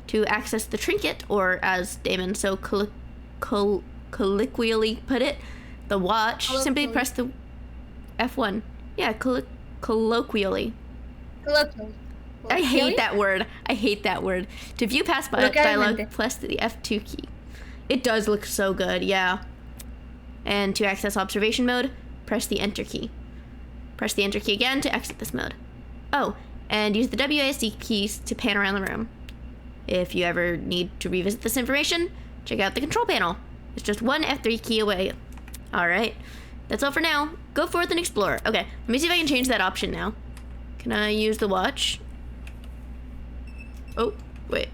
Speaker 1: To access the trinket, or as Damon so colloquially put it, the watch, simply press the F1. Yeah, colloquially. I hate that word. I hate that word. To view past dialogue, press the F2 key. It does look so good, yeah. And to access observation mode, press the Enter key. Press the Enter key again to exit this mode. Oh, and use the WASD keys to pan around the room. If you ever need to revisit this information, check out the control panel. It's just one F3 key away. Alright, that's all for now. Go forth and explore. Okay, let me see if I can change that option now. Can I use the watch? Oh, wait.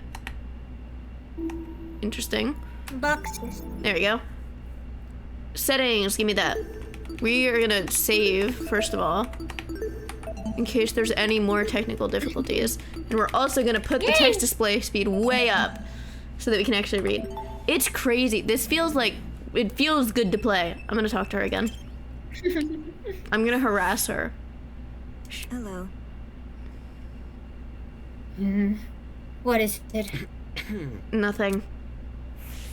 Speaker 1: Interesting.
Speaker 2: Boxes.
Speaker 1: There we go. Settings, give me that. We are gonna save, first of all, in case there's any more technical difficulties. And we're also gonna put the text display speed way up so that we can actually read. It's crazy. This feels like, it feels good to play. I'm gonna talk to her again. I'm gonna harass her.
Speaker 8: Hello.
Speaker 2: What is it?
Speaker 1: Nothing.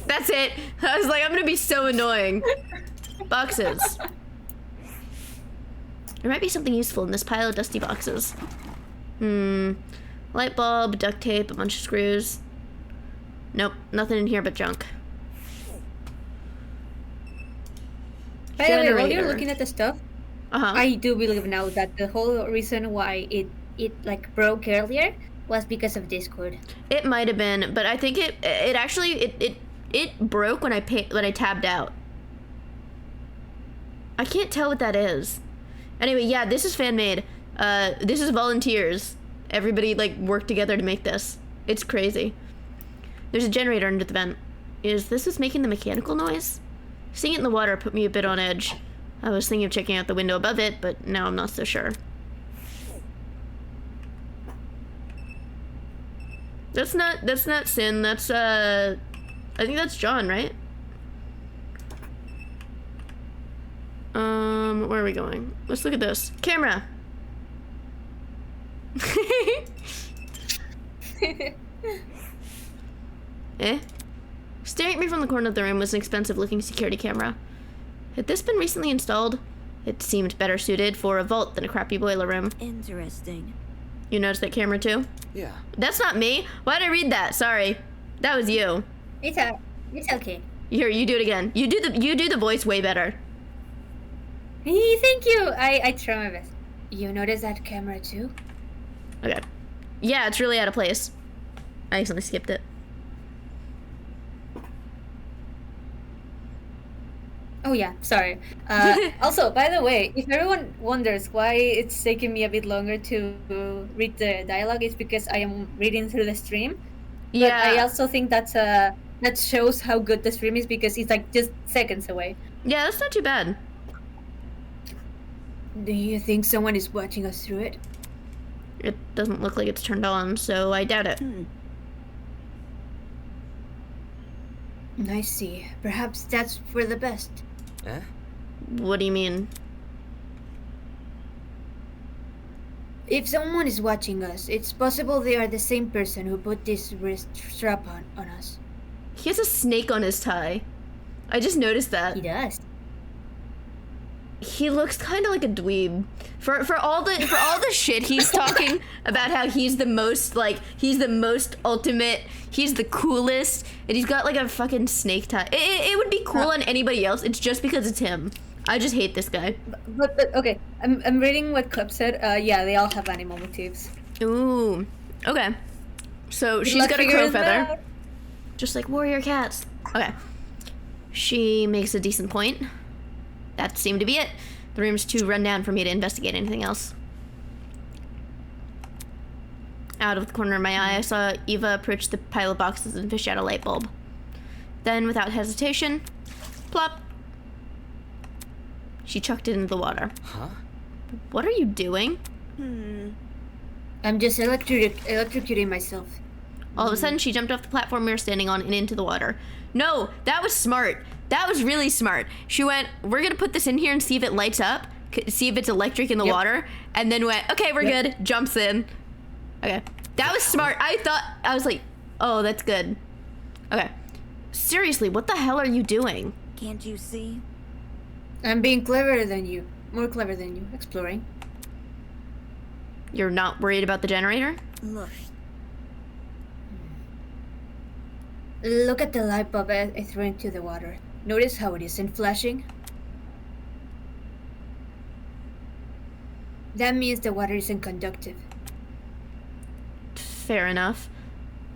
Speaker 1: That's it. I was like, I'm gonna be so annoying. Boxes. There might be something useful in this pile of dusty boxes. Light bulb, duct tape, a bunch of screws. Nope, nothing in here but junk.
Speaker 2: By the way, while
Speaker 1: Generator.
Speaker 2: you're looking at the stuff, I do believe now that the whole reason why it like broke earlier was because of Discord.
Speaker 1: It might have been, but I think it actually it broke when I tabbed out. I can't tell what that is. Anyway, yeah, this is fan made. This is volunteers. Everybody like worked together to make this. It's crazy. There's a generator under the vent. Is this what's making the mechanical noise? Seeing it in the water put me a bit on edge. I was thinking of checking out the window above it, but now I'm not so sure. That's not Sin, that's I think that's John, right? Where are we going? Let's look at this. Camera. Eh? Staring at me from the corner of the room was an expensive-looking security camera. Had this been recently installed? It seemed better suited for a vault than a crappy boiler room.
Speaker 8: Interesting.
Speaker 1: You noticed that camera too?
Speaker 3: Yeah.
Speaker 1: That's not me. Why'd I read that? Sorry. That was you.
Speaker 2: It's okay.
Speaker 1: Here, you do it again. You do the voice way better.
Speaker 2: Hey, thank you. I try my best. You notice that camera too?
Speaker 1: Okay. Yeah, it's really out of place. I accidentally skipped it.
Speaker 2: Oh yeah, sorry. Also, by the way, if everyone wonders why it's taking me a bit longer to read the dialogue, it's because I am reading through the stream. But
Speaker 1: Yeah.
Speaker 2: I also think that shows how good the stream is because it's like just seconds away.
Speaker 1: Yeah, that's not too bad.
Speaker 2: Do you think someone is watching us through it?
Speaker 1: It doesn't look like it's turned on, so I doubt it.
Speaker 2: I see. Perhaps that's for the best.
Speaker 3: Eh?
Speaker 1: What do you mean?
Speaker 2: If someone is watching us, it's possible they are the same person who put this wrist strap on us.
Speaker 1: He has a snake on his tie. I just noticed that.
Speaker 2: He does.
Speaker 1: He looks kind of like a dweeb. For all the shit he's talking about how he's the most ultimate, he's the coolest, and he's got like a fucking snake tie. It would be cool on anybody else. It's just because it's him. I just hate this guy.
Speaker 2: But okay, I'm reading what Club said. Yeah, they all have animal motifs.
Speaker 1: Ooh. Okay. So
Speaker 2: Good
Speaker 1: she's
Speaker 2: luck
Speaker 1: got a crow
Speaker 2: figuring that
Speaker 1: feather.
Speaker 2: out.
Speaker 1: Just like warrior cats. Okay. She makes a decent point. That seemed to be it. The room's too run down for me to investigate anything else. Out of the corner of my eye, I saw Eva approach the pile of boxes and fish out a light bulb. Then, without hesitation, plop, she chucked it into the water.
Speaker 3: Huh?
Speaker 1: What are you doing?
Speaker 2: I'm just electrocuting myself.
Speaker 1: All of a sudden, she jumped off the platform we were standing on and into the water. No, that was smart. That was really smart. She went, we're gonna put this in here and see if it lights up, see if it's electric in the water, and then went, okay, we're good, jumps in. Okay, that was smart. I was like, oh, that's good. Okay, seriously, what the hell are you doing?
Speaker 8: Can't you see?
Speaker 2: I'm being cleverer than you. More clever than you. Exploring.
Speaker 1: You're not worried about the generator?
Speaker 8: Look.
Speaker 2: Look at the light bulb I threw into the water. Notice how it isn't flashing? That means the water isn't conductive.
Speaker 1: Fair enough.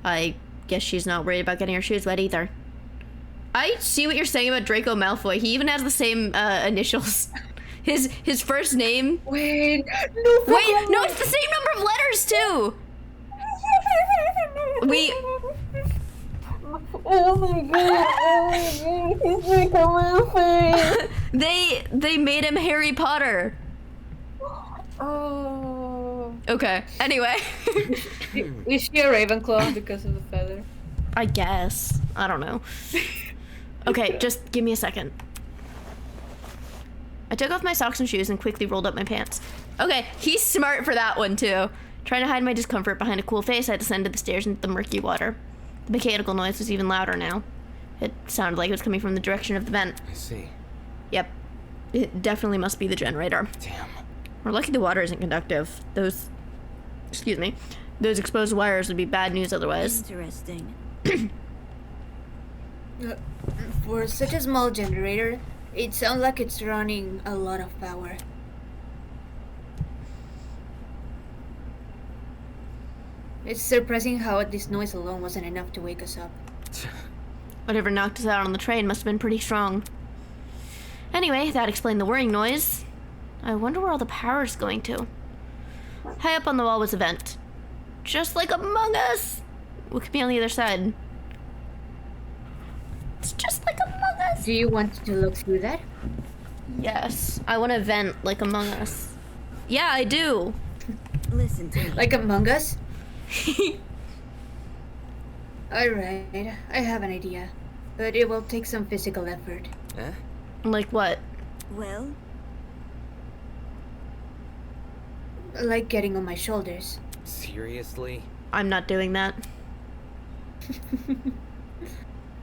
Speaker 1: I guess she's not worried about getting her shoes wet either. I see what you're saying about Draco Malfoy. He even has the same initials. His first name.
Speaker 2: Wait,
Speaker 1: no, it's the same number of letters too.
Speaker 4: Oh my god, he's Draco Malfoy.
Speaker 1: They made him Harry Potter.
Speaker 2: Oh.
Speaker 1: Okay. Anyway.
Speaker 2: Is she a Ravenclaw because of the feather?
Speaker 1: I guess. I don't know. Okay, just give me a second. I took off my socks and shoes and quickly rolled up my pants. Okay, he's smart for that one too. Trying to hide my discomfort behind a cool face, I descended the stairs into the murky water. The mechanical noise was even louder now. It sounded like it was coming from the direction of the vent.
Speaker 3: I see.
Speaker 1: Yep. It definitely must be the generator.
Speaker 3: Damn.
Speaker 1: We're lucky the water isn't conductive. Those exposed wires would be bad news otherwise.
Speaker 8: Interesting.
Speaker 2: For such a small generator, it sounds like it's running a lot of power. It's surprising how this noise alone wasn't enough to wake us up.
Speaker 1: Whatever knocked us out on the train must have been pretty strong. Anyway, that explained the whirring noise. I wonder where all the power's going to. High up on the wall was a vent. Just like Among Us! What could be on the other side? It's just like Among Us!
Speaker 2: Do you want to look through that?
Speaker 1: Yes, I want to vent like Among Us. Yeah, I do!
Speaker 8: Listen to me.
Speaker 2: Like Among Us? Alright, I have an idea. But it will take some physical effort.
Speaker 3: Eh?
Speaker 1: Like what?
Speaker 8: Well,
Speaker 2: Like getting on my shoulders.
Speaker 3: Seriously?
Speaker 1: I'm not doing that.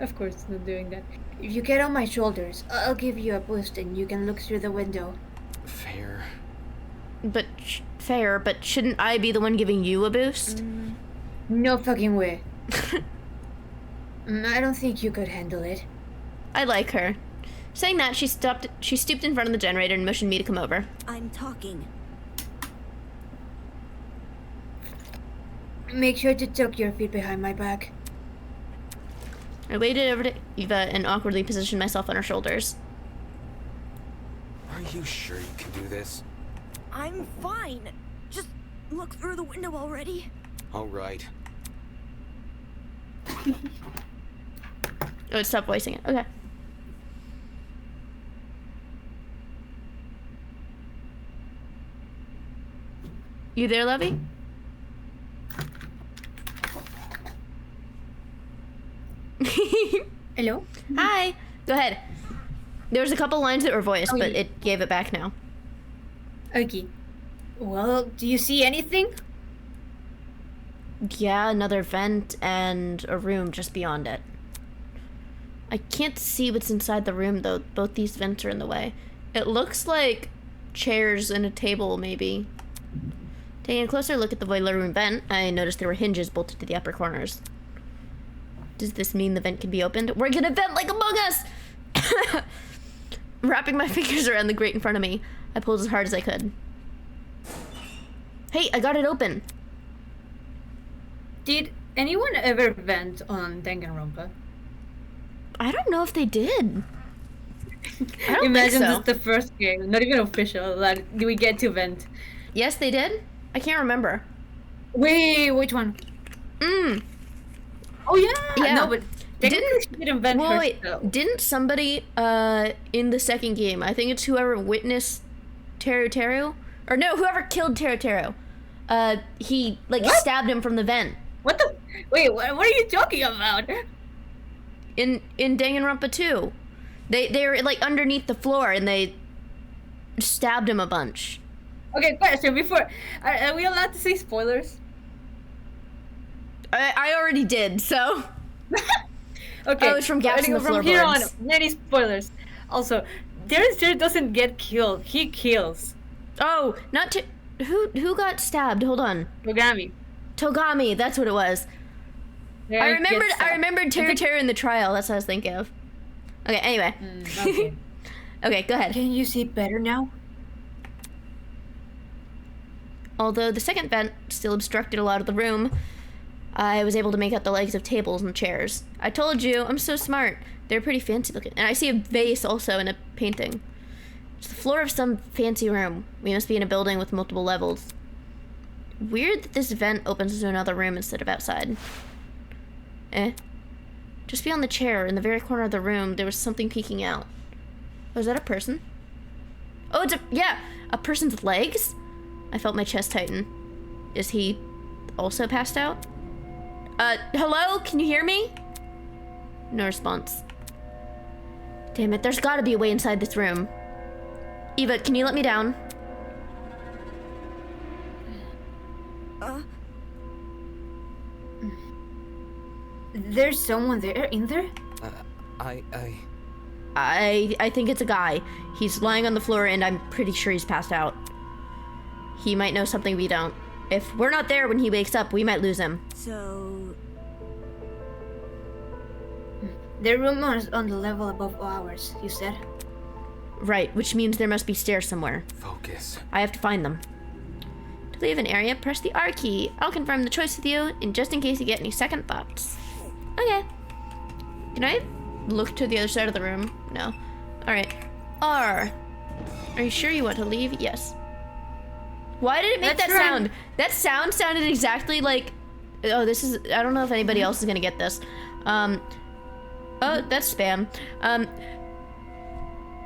Speaker 2: Of course, not doing that. If you get on my shoulders, I'll give you a boost and you can look through the window.
Speaker 3: Fair.
Speaker 1: But fair, but shouldn't I be the one giving you a boost?
Speaker 2: No fucking way. I don't think you could handle it.
Speaker 1: I like her. Saying that, she stooped in front of the generator and motioned me to come over.
Speaker 8: I'm talking.
Speaker 2: Make sure to tuck your feet behind my back.
Speaker 1: I waded over to Eva and awkwardly positioned myself on her shoulders.
Speaker 3: Are you sure you can do this?
Speaker 8: I'm fine. Just look through the window already.
Speaker 3: Alright.
Speaker 1: Oh, stop voicing it. Okay. You there, Lovey?
Speaker 2: Hello?
Speaker 1: Hi. Go ahead. There was a couple lines that were voiced,
Speaker 2: Oh,
Speaker 1: but
Speaker 2: yeah.
Speaker 1: it gave it back now.
Speaker 2: Okay. Well, do you see anything?
Speaker 1: Yeah, another vent and a room just beyond it. I can't see what's inside the room, though. Both these vents are in the way. It looks like chairs and a table, maybe. Taking a closer look at the boiler room vent, I noticed there were hinges bolted to the upper corners. Does this mean the vent can be opened? We're gonna vent like Among Us! Wrapping my fingers around the grate in front of me, I pulled as hard as I could. Hey, I got it open!
Speaker 2: Did anyone ever vent on Danganronpa?
Speaker 1: I don't know if they did. I don't
Speaker 2: Imagine
Speaker 1: think so.
Speaker 2: this is the first game, not even official, like we get to vent.
Speaker 1: Yes, they did? I can't remember.
Speaker 2: Wait, which one? Oh yeah!
Speaker 1: Yeah.
Speaker 2: No, but technically she didn't vent
Speaker 1: Well, wait,
Speaker 2: herself.
Speaker 1: didn't somebody in the second game, I think it's whoever witnessed Teru Teru? Or no, whoever killed Teru Teru. He, like,
Speaker 2: What?
Speaker 1: stabbed him from the vent.
Speaker 2: What the? Wait, what are you talking about?
Speaker 1: In Danganronpa 2. They were, like, underneath the floor and they stabbed him a bunch.
Speaker 2: Okay, question before. Are we allowed to say spoilers?
Speaker 1: I already did, so...
Speaker 2: Okay.
Speaker 1: Oh, it's from gaps in the
Speaker 2: From here on,
Speaker 1: floorboards.
Speaker 2: many spoilers. Also, Teru doesn't get killed. He kills
Speaker 1: Oh, not to... Who got stabbed? Hold on.
Speaker 2: Mogami.
Speaker 1: Togami, that's what it was.
Speaker 2: There
Speaker 1: I
Speaker 2: it gets
Speaker 1: remembered
Speaker 2: stabbed.
Speaker 1: Teru Teru in the trial, that's what I was thinking of. Okay, anyway.
Speaker 2: Okay.
Speaker 1: Okay, go ahead.
Speaker 2: Can you see better now?
Speaker 1: Although the second vent still obstructed a lot of the room, I was able to make out the legs of tables and chairs. I told you, I'm so smart. They're pretty fancy looking. And I see a vase also in a painting. It's the floor of some fancy room. We must be in a building with multiple levels. Weird that this vent opens to another room instead of outside. Just beyond the chair, in the very corner of the room, there was something peeking out. Oh, is that a person? Oh, yeah, a person's legs? I felt my chest tighten. Is he also passed out? Hello? Can you hear me? No response. Damn it, there's gotta be a way inside this room. Eva, can you let me down?
Speaker 2: There's someone there in there?
Speaker 1: I think it's a guy. He's lying on the floor and I'm pretty sure he's passed out. He might know something we don't. If we're not there when he wakes up, we might lose him.
Speaker 8: So,
Speaker 2: The room is on the level above ours, you said?
Speaker 1: Right, which means there must be stairs somewhere.
Speaker 3: Focus.
Speaker 1: I have to find them. To leave an area, press the R key. I'll confirm the choice with you, and just in case you get any second thoughts. Okay. Can I look to the other side of the room? No. Alright. R. Are you sure you want to leave? Yes. Why did it make
Speaker 2: That's
Speaker 1: that
Speaker 2: right.
Speaker 1: sound? That sound sounded exactly like... Oh, this is... I don't know if anybody else is gonna get this. Oh, that's spam.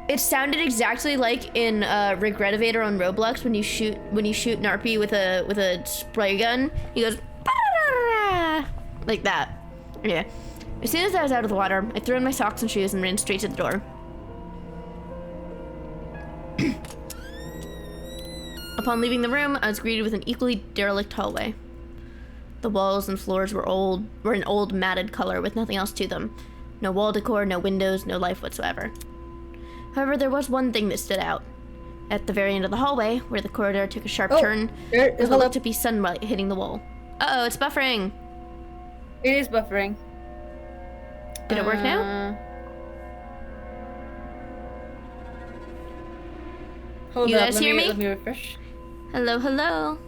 Speaker 1: It sounded exactly like in Regretivator on Roblox when you shoot Narpy with a spray gun. He goes "Ba-da-da-da-da," like that. Yeah. As soon as I was out of the water, I threw in my socks and shoes and ran straight to the door. Upon leaving the room, I was greeted with an equally derelict hallway. The walls and floors were an old matted color with nothing else to them. No wall decor, no windows, no life whatsoever. However, there was one thing that stood out. At the very end of the hallway, where the corridor took a sharp turn, there was what looked to be sunlight hitting the wall. Uh-oh, it's buffering.
Speaker 2: It is buffering.
Speaker 1: Did it work now?
Speaker 2: Hold
Speaker 1: You
Speaker 2: up,
Speaker 1: guys hear me?
Speaker 2: Let me refresh.
Speaker 1: Hello, hello.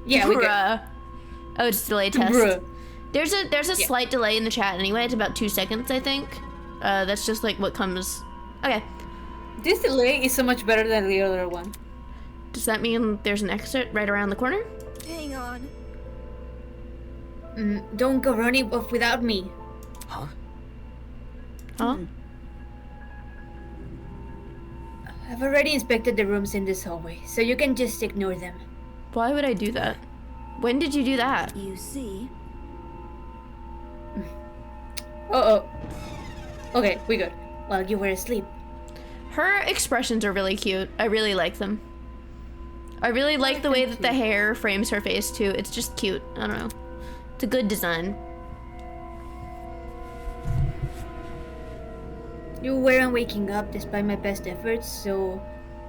Speaker 2: Yeah, we good.
Speaker 1: Bruh. Oh, it's a delay test.
Speaker 2: Bruh.
Speaker 1: There's a slight delay in the chat anyway. It's about 2 seconds, I think. That's just like what comes. Okay.
Speaker 2: This delay is so much better than the other one.
Speaker 1: Does that mean there's an exit right around the corner?
Speaker 8: hang on.
Speaker 2: Don't go running off without me.
Speaker 3: Huh?
Speaker 1: Huh?
Speaker 2: I've already inspected the rooms in this hallway, so you can just ignore them.
Speaker 1: Why would I do that? When did you do that?
Speaker 8: You see?
Speaker 2: Uh-oh. Okay, we good. While you were asleep.
Speaker 1: Her expressions are really cute. I really like them. I really like the way that the hair frames her face too. It's just cute. I don't know. It's a good design.
Speaker 2: You weren't waking up despite my best efforts, so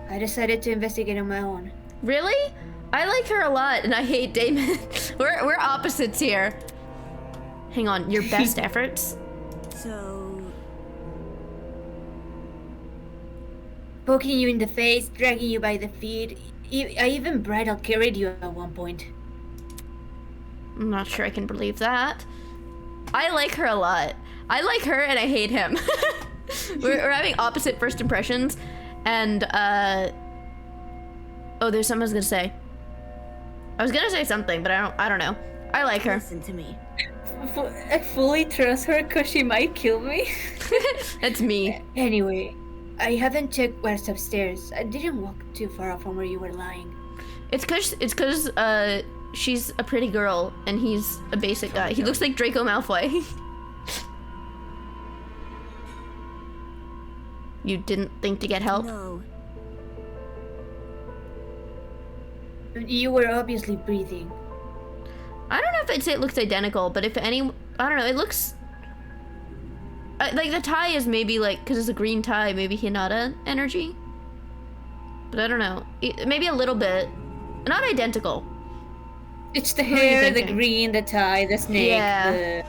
Speaker 2: I decided to investigate on my own.
Speaker 1: Really? I like her a lot and I hate Damon. We're opposites here. Hang on, your best efforts?
Speaker 8: So,
Speaker 2: Poking you in the face, dragging you by the feet. I even bridal carried you at one point.
Speaker 1: I'm not sure I can believe that. I like her a lot. I like her and I hate him. we're having opposite first impressions, and oh, there's something I was gonna say. I was gonna say something, but I don't know. I like her.
Speaker 8: listen to me.
Speaker 2: I fully trust her because she might kill me.
Speaker 1: That's me.
Speaker 2: Anyway, I haven't checked what's upstairs. I didn't walk too far from where you were lying.
Speaker 1: It's cause she's a pretty girl and he's a basic guy. He looks like Draco Malfoy. You didn't think to get help?
Speaker 8: No.
Speaker 2: You were obviously breathing.
Speaker 1: I don't know if I'd say it looks identical, but if any, I don't know, it looks... like the tie is maybe like, because it's a green tie, maybe Hinata energy? But I don't know. Maybe a little bit. Not identical.
Speaker 2: It's the
Speaker 1: Who are you
Speaker 2: hair, the
Speaker 1: thinking?
Speaker 2: green, the tie, the snake,
Speaker 1: Yeah.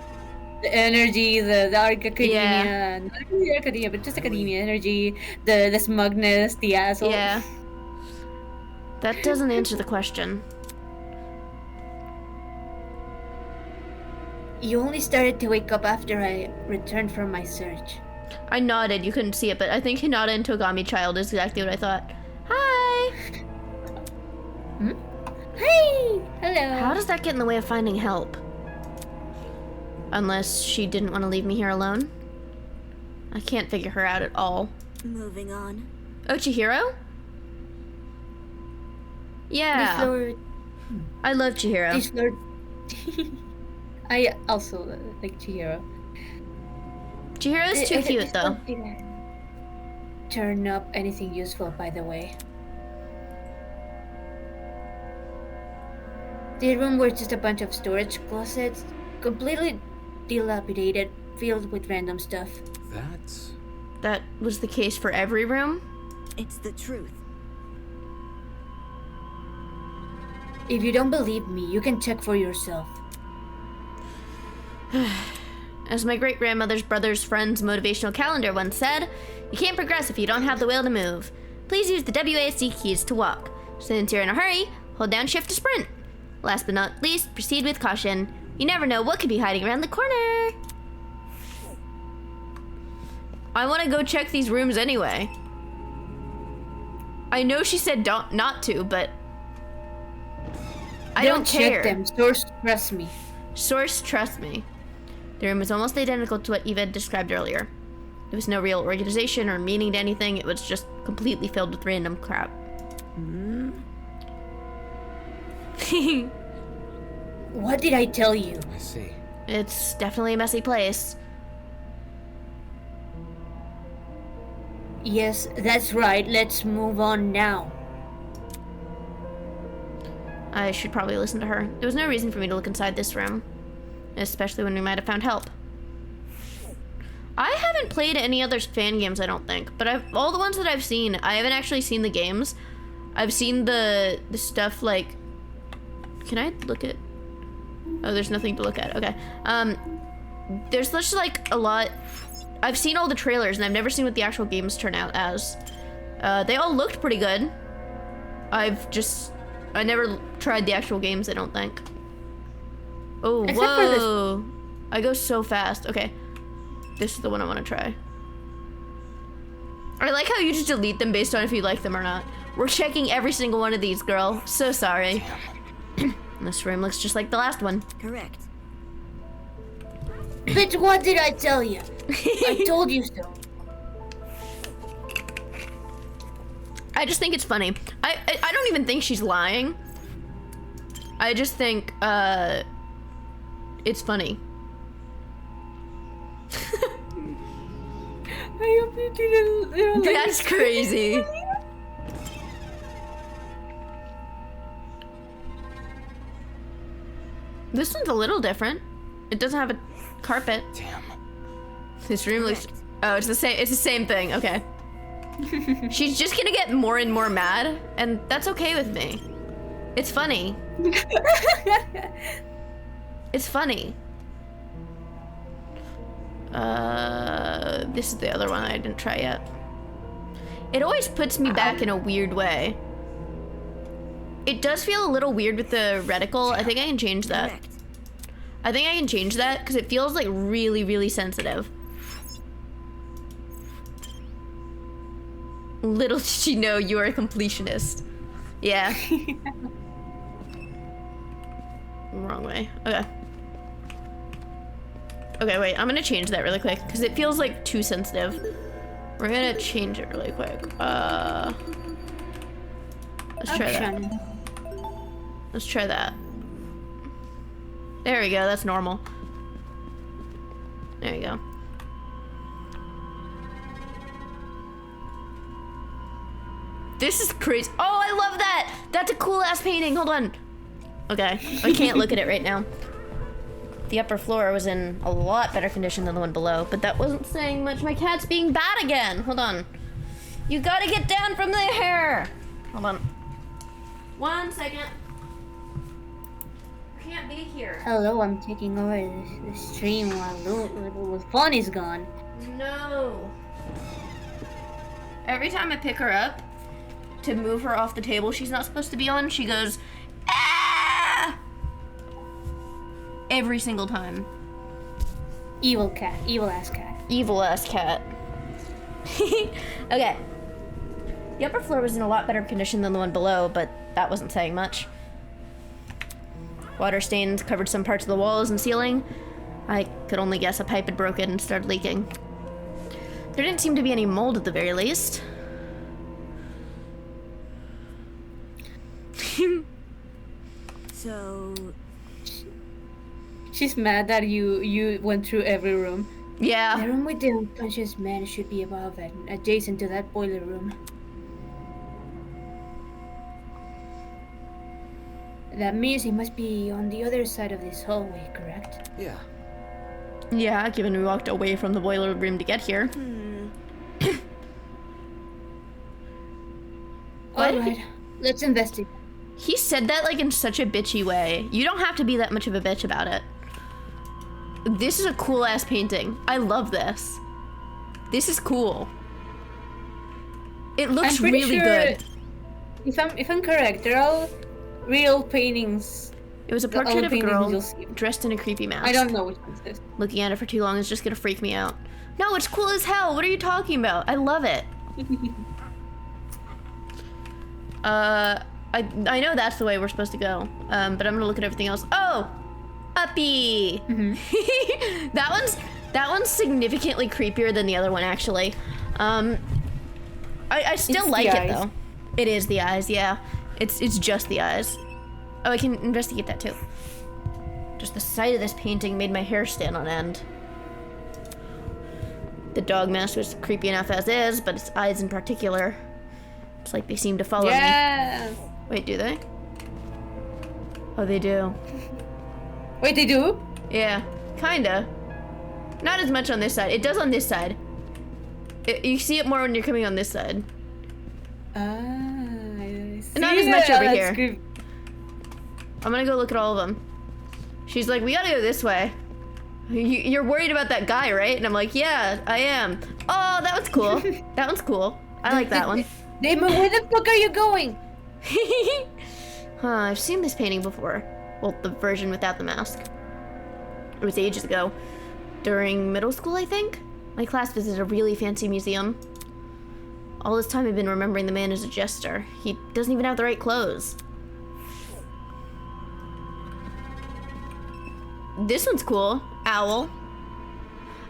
Speaker 2: the energy, the dark academia. Not really academia, but just academia energy. The smugness, the asshole.
Speaker 1: Yeah. That doesn't answer the question.
Speaker 2: You only started to wake up after I returned from my search.
Speaker 1: I nodded, you couldn't see it, but I think Hinata and Togami Child is exactly what I thought. Hi!
Speaker 2: Hey! Hello!
Speaker 1: How does that get in the way of finding help? Unless she didn't want to leave me here alone? I can't figure her out at all.
Speaker 8: Moving on.
Speaker 1: Oh, Chihiro? Yeah.
Speaker 2: This floor...
Speaker 1: I love Chihiro.
Speaker 2: This floor... I also like Chihiro.
Speaker 1: Chihiro's too cute, though.
Speaker 2: Turn up anything useful, by the way. The room was just a bunch of storage closets, completely dilapidated, filled with random stuff.
Speaker 3: That's...
Speaker 1: That was the case for every room?
Speaker 8: It's the truth.
Speaker 2: If you don't believe me, you can check for yourself.
Speaker 1: As my great-grandmother's brother's friend's motivational calendar once said, you can't progress if you don't have the will to move. Please use the WASD keys to walk. Since you're in a hurry, hold down shift to sprint. Last but not least, proceed with caution. You never know what could be hiding around the corner. I want to go check these rooms anyway. I know she said not to, but I don't care.
Speaker 2: Check them. Source, trust me.
Speaker 1: Source, trust me. The room was almost identical to what Eva described earlier. There was no real organization or meaning to anything. It was just completely filled with random crap.
Speaker 2: What did I tell you?
Speaker 3: I see.
Speaker 1: It's definitely a messy place.
Speaker 2: Yes, that's right. Let's move on now.
Speaker 1: I should probably listen to her. There was no reason for me to look inside this room. Especially when we might have found help. I haven't played any other fan games, I don't think. But all the ones that I've seen, I haven't actually seen the games. I've seen the stuff like... Can I look at... Oh, there's nothing to look at. Okay. There's just like a lot... I've seen all the trailers and I've never seen what the actual games turn out as. They all looked pretty good. I never tried the actual games, I don't think. Oh,
Speaker 2: Except
Speaker 1: whoa. I go so fast. Okay. This is the one I want to try. I like how you just delete them based on if you like them or not. We're checking every single one of these, girl. So sorry. This room looks just like the last one.
Speaker 8: Correct.
Speaker 2: But what did I tell you? I told you so.
Speaker 1: I just think it's funny. I don't even think she's lying. I just think it's funny.
Speaker 2: I hope you didn't.
Speaker 1: That's crazy. This one's a little different. It doesn't have a carpet.
Speaker 3: Damn.
Speaker 1: This room looks... Oh, it's the same thing. Okay. She's just gonna get more and more mad, and that's okay with me. It's funny. It's funny. This is the other one I didn't try yet. It always puts me back in a weird way. It does feel a little weird with the reticle. I think I can change that.
Speaker 8: Correct.
Speaker 1: I think I can change that because it feels like really, really sensitive. Little did she know you are a completionist. Yeah. Wrong way. Okay. Okay, wait. I'm gonna change that really quick because it feels like too sensitive. We're gonna change it really quick. Let's try that. Let's try that. There we go. That's normal. There you go. This is crazy. Oh, I love that. That's a cool ass painting. Hold on. Okay, I can't look at it right now. The upper floor was in a lot better condition than the one below, but that wasn't saying much. My cat's being bad again. Hold on. You gotta get down from there. Hold on. 1 second. Can't be here.
Speaker 2: Hello, I'm taking over the stream while the fun is gone.
Speaker 1: No. Every time I pick her up to move her off the table she's not supposed to be on, she goes, ah! Every single time.
Speaker 2: Evil cat. Evil ass cat.
Speaker 1: Evil ass cat. Okay. The upper floor was in a lot better condition than the one below, but that wasn't saying much. Water stains covered some parts of the walls and ceiling. I could only guess a pipe had broken and started leaking. There didn't seem to be any mold at the very least.
Speaker 8: So,
Speaker 2: She's mad that you went through every room. The
Speaker 1: Yeah.
Speaker 2: room with the unconscious man should be above it, adjacent to that boiler room. That means he must be on the other side of this hallway, correct?
Speaker 3: Yeah.
Speaker 1: Yeah, given we walked away from the boiler room to get here. Why did
Speaker 2: Alright, let's investigate.
Speaker 1: He said that like in such a bitchy way. You don't have to be that much of a bitch about it. This is a cool ass painting. I love this. This is cool. It looks really good.
Speaker 2: If I'm correct, they're all real paintings.
Speaker 1: It was a portrait of a girl dressed in a creepy mask.
Speaker 2: I don't know which one's this.
Speaker 1: Looking at it for too long is just gonna freak me out. No, it's cool as hell. What are you talking about? I love it. I know that's the way we're supposed to go. But I'm gonna look at everything else. Oh, Uppy. that one's significantly creepier than the other one actually. I still like it though. It is the eyes, yeah. It's just the eyes. Oh, I can investigate that too. Just the sight of this painting made my hair stand on end. The dog mask was creepy enough as is, but its eyes in particular. It's like they seem to follow me. Wait, do they? Oh, they do.
Speaker 2: Wait, they do?
Speaker 1: Yeah, kinda. Not as much on this side. It does on this side. You see it more when you're coming on this side.
Speaker 2: I see.
Speaker 1: Not as much over here.
Speaker 2: Creepy.
Speaker 1: I'm gonna go look at all of them. She's like, we gotta go this way. You're worried about that guy, right? And I'm like, yeah, I am. Oh, that one's cool. That one's cool. I like that one.
Speaker 2: Damon, where the fuck are you going?
Speaker 1: I've seen this painting before. Well, the version without the mask. It was ages ago. During middle school, I think? My class visited a really fancy museum. All this time I've been remembering the man as a jester. He doesn't even have the right clothes. This one's cool. Owl.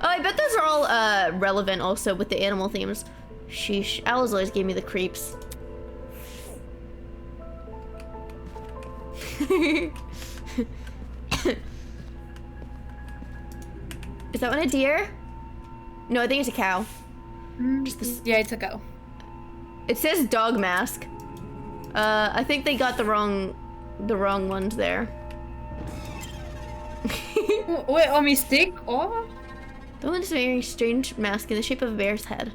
Speaker 1: Oh, I bet those are all relevant also with the animal themes. Sheesh. Owls always gave me the creeps. Is that one a deer? No, I think it's a cow.
Speaker 2: Yeah, it's a cow.
Speaker 1: It says dog mask. I think they got the wrong ones there.
Speaker 2: Wait, a mistake? Oh?
Speaker 1: The one's wearing a strange mask in the shape of a bear's head.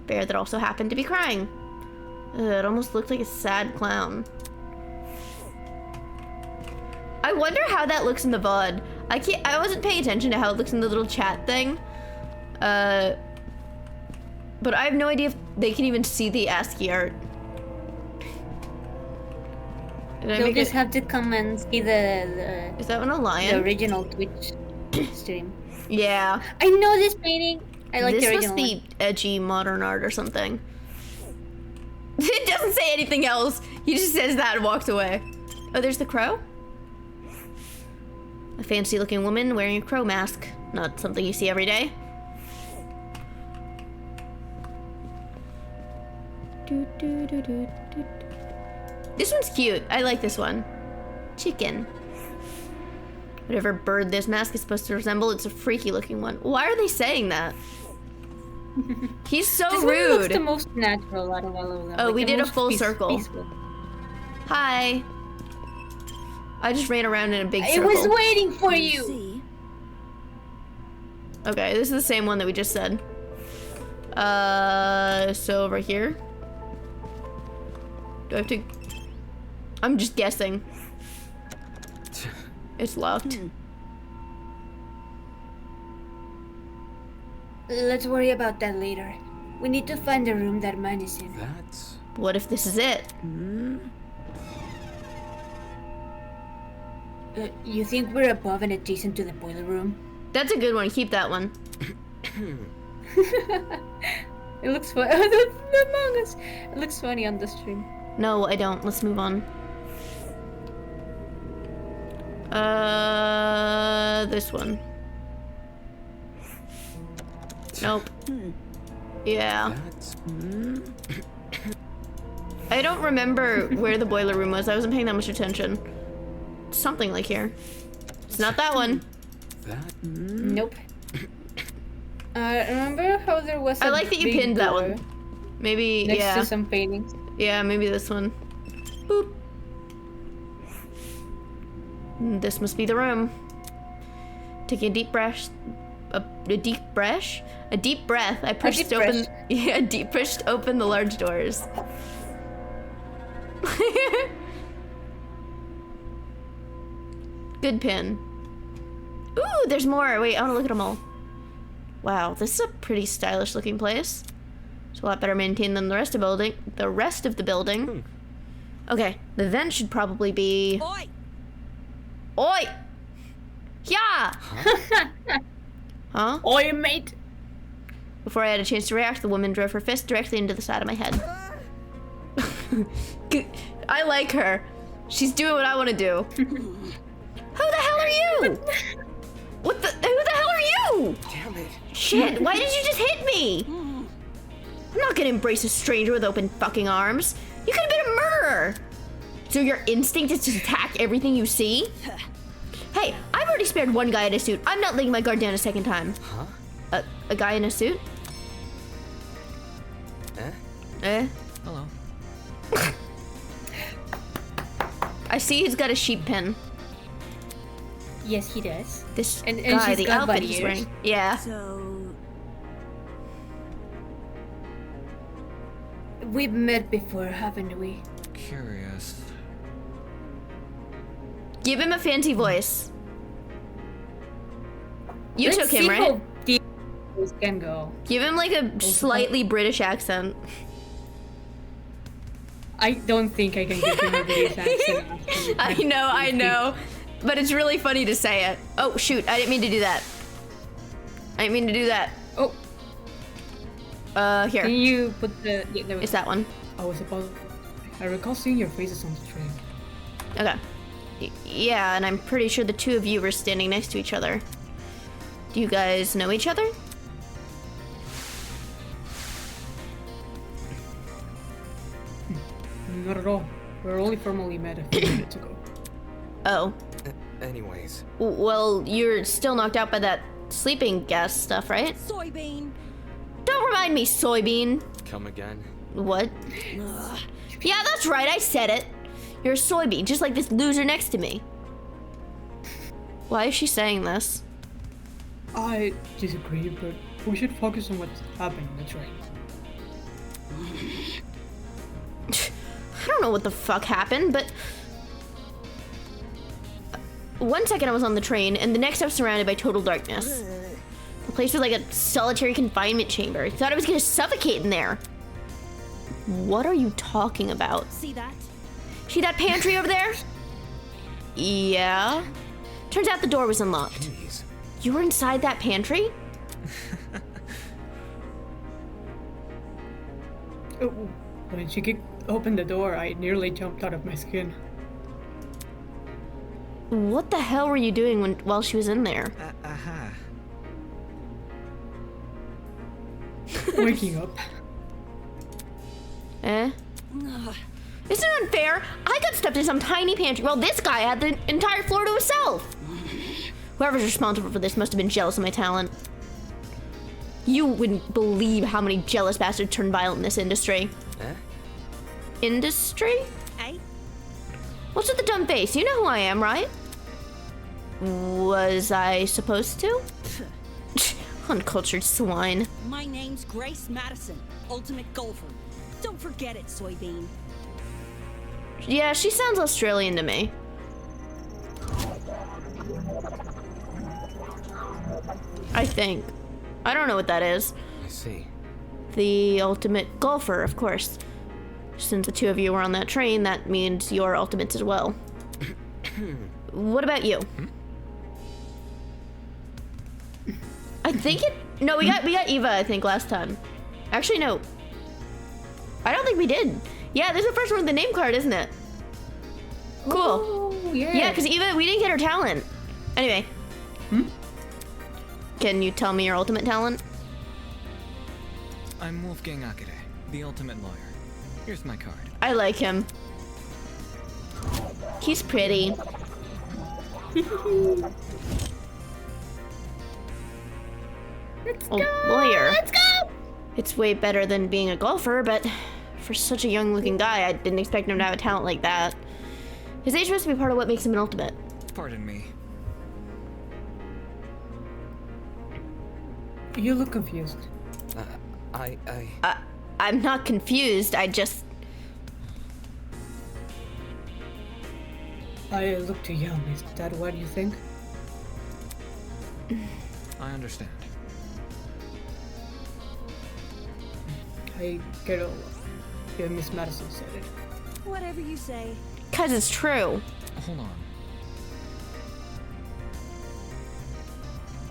Speaker 1: Bear that also happened to be crying. It almost looked like a sad clown. I wonder how that looks in the VOD. I wasn't paying attention to how it looks in the little chat thing. But I have no idea if they can even see the ASCII art.
Speaker 2: You'll just have to come and see the
Speaker 1: Is that one a lion?
Speaker 2: The original Twitch stream.
Speaker 1: Yeah.
Speaker 2: I know this painting. I like the original.
Speaker 1: This must be edgy modern art or something. It doesn't say anything else. He just says that and walks away. Oh, there's the crow? A fancy looking woman wearing a crow mask. Not something you see every day. This one's cute. I like this one. Chicken. Whatever bird this mask is supposed to resemble, it's a freaky looking one. Why are they saying that? He's so
Speaker 2: this
Speaker 1: rude.
Speaker 2: This one looks the most natural out of all of them.
Speaker 1: Oh,
Speaker 2: like
Speaker 1: we did a full circle.
Speaker 2: Peaceful.
Speaker 1: Hi. I just ran around in a big circle.
Speaker 2: I was waiting for you.
Speaker 1: Okay, this is the same one that we just said. So over here. Do I have to... I'm just guessing. It's locked.
Speaker 2: Let's worry about that later. We need to find the room that man is in.
Speaker 3: That's...
Speaker 1: What if this is it?
Speaker 2: You think we're above and adjacent to the boiler room?
Speaker 1: That's a good one. Keep that one.
Speaker 2: It looks fun. The Among Us. It looks funny on the stream.
Speaker 1: No, I don't. Let's move on. This one. Nope. Yeah. I don't remember where the boiler room was. I wasn't paying that much attention. Something like here. It's not that one.
Speaker 2: Nope. Remember how there was
Speaker 1: I like that you pinned that one. Maybe,
Speaker 2: next
Speaker 1: yeah.
Speaker 2: to some paintings.
Speaker 1: Yeah, maybe this one. Boop. This must be the room. Taking a deep breath. A deep breath? A deep breath. I pushed open. Pushed open the large doors. Good pin. Ooh, there's more. Wait, I want to look at them all. Wow, this is a pretty stylish looking place. It's a lot better maintained than the rest of the building. Okay, the vent should probably be.
Speaker 8: Oi!
Speaker 1: Oi! Yeah! Huh?
Speaker 2: Oi, mate!
Speaker 1: Before I had a chance to react, the woman drove her fist directly into the side of my head. I like her. She's doing what I want to do. Who the hell are you? Who the hell are you?
Speaker 3: Damn it.
Speaker 1: Shit, why did you just hit me? I'm not gonna embrace a stranger with open fucking arms. You could have been a murderer. So your instinct is to attack everything you see? Hey, I've already spared one guy in a suit. I'm not laying my guard down a second time.
Speaker 3: Huh?
Speaker 1: A guy in a suit? Eh?
Speaker 6: Hello.
Speaker 1: I see he's got a sheep pen.
Speaker 2: Yes, he does.
Speaker 1: This
Speaker 2: And
Speaker 1: guy,
Speaker 2: she's
Speaker 1: the
Speaker 2: got
Speaker 1: outfit
Speaker 2: bunny
Speaker 1: he's
Speaker 2: ears.
Speaker 1: wearing. Yeah.
Speaker 8: So,
Speaker 2: We've met before, haven't we?
Speaker 6: Curious.
Speaker 1: Give him a fancy voice. You
Speaker 2: Let's
Speaker 1: took him,
Speaker 2: see
Speaker 1: right?
Speaker 2: how deep this can go.
Speaker 1: Give him like a slightly British accent.
Speaker 2: I don't think I can give him a British accent.
Speaker 1: I know. But it's really funny to say it. Oh, shoot. I didn't mean to do that.
Speaker 2: Oh,
Speaker 1: Here.
Speaker 2: can you put the... Yeah, there we
Speaker 1: It's
Speaker 2: go.
Speaker 1: that one.
Speaker 2: I recall seeing your faces on the train.
Speaker 1: Okay. Yeah, and I'm pretty sure the two of you were standing next to each other. Do you guys know each other?
Speaker 9: Not at all. We're only formally met a few minutes ago.
Speaker 1: Oh.
Speaker 3: Anyways,
Speaker 1: Well, you're still knocked out by that sleeping gas stuff, right?
Speaker 8: soybean.
Speaker 1: Don't remind me, soybean.
Speaker 3: come again.
Speaker 1: What? Yeah, that's right, I said it. You're a soybean, just like this loser next to me. Why is she saying this?
Speaker 9: I disagree, but we should focus on what's happening on the train.
Speaker 1: I don't know what the fuck happened, but... One second I was on the train, and the next I was surrounded by total darkness. The place was like a solitary confinement chamber. I thought I was gonna suffocate in there. What are you talking about?
Speaker 8: See that?
Speaker 1: See that pantry over there? Yeah. Turns out the door was unlocked.
Speaker 3: Jeez.
Speaker 1: You were inside that pantry?
Speaker 9: Oh, when she kicked open the door, I nearly jumped out of my skin.
Speaker 1: What the hell were you doing while she was in there?
Speaker 6: Aha.
Speaker 9: Waking up.
Speaker 1: Eh? This is unfair. I got stuffed in some tiny pantry while this guy had the entire floor to himself. Whoever's responsible for this must have been jealous of my talent. You wouldn't believe how many jealous bastards turn violent in this industry.
Speaker 3: Eh?
Speaker 1: Industry?
Speaker 8: Hey,
Speaker 1: What's with the dumb face? You know who I am, right? Was I supposed to? Uncultured swine.
Speaker 8: my name's Grace Madison, Ultimate Golfer. Don't forget it, soybean.
Speaker 1: Yeah, she sounds Australian to me. I think. I don't know what that is.
Speaker 3: I see.
Speaker 1: The ultimate golfer, of course. Since the two of you were on that train, that means you're ultimates as well. What about you? I think it. No, we got Eva. I think last time. Actually, no. I don't think we did. Yeah, this is the first one with the name card, isn't it? Cool.
Speaker 2: Oh, yeah.
Speaker 1: Yeah, because Eva, we didn't get her talent. Anyway. Can you tell me your ultimate talent?
Speaker 6: I'm Wolfgang Akere, the ultimate lawyer. Here's my card.
Speaker 1: I like him. He's pretty. Lawyer.
Speaker 2: Let's go!
Speaker 1: It's way better than being a golfer, but for such a young-looking guy, I didn't expect him to have a talent like that. His age must be part of what makes him an ultimate.
Speaker 6: Pardon me.
Speaker 9: You look confused.
Speaker 1: I'm not confused, I just...
Speaker 9: I look too young. Is that what you think?
Speaker 6: I understand.
Speaker 9: I get a yeah, Miss Madison said it.
Speaker 8: Whatever you say.
Speaker 1: 'Cause it's true.
Speaker 6: Hold on.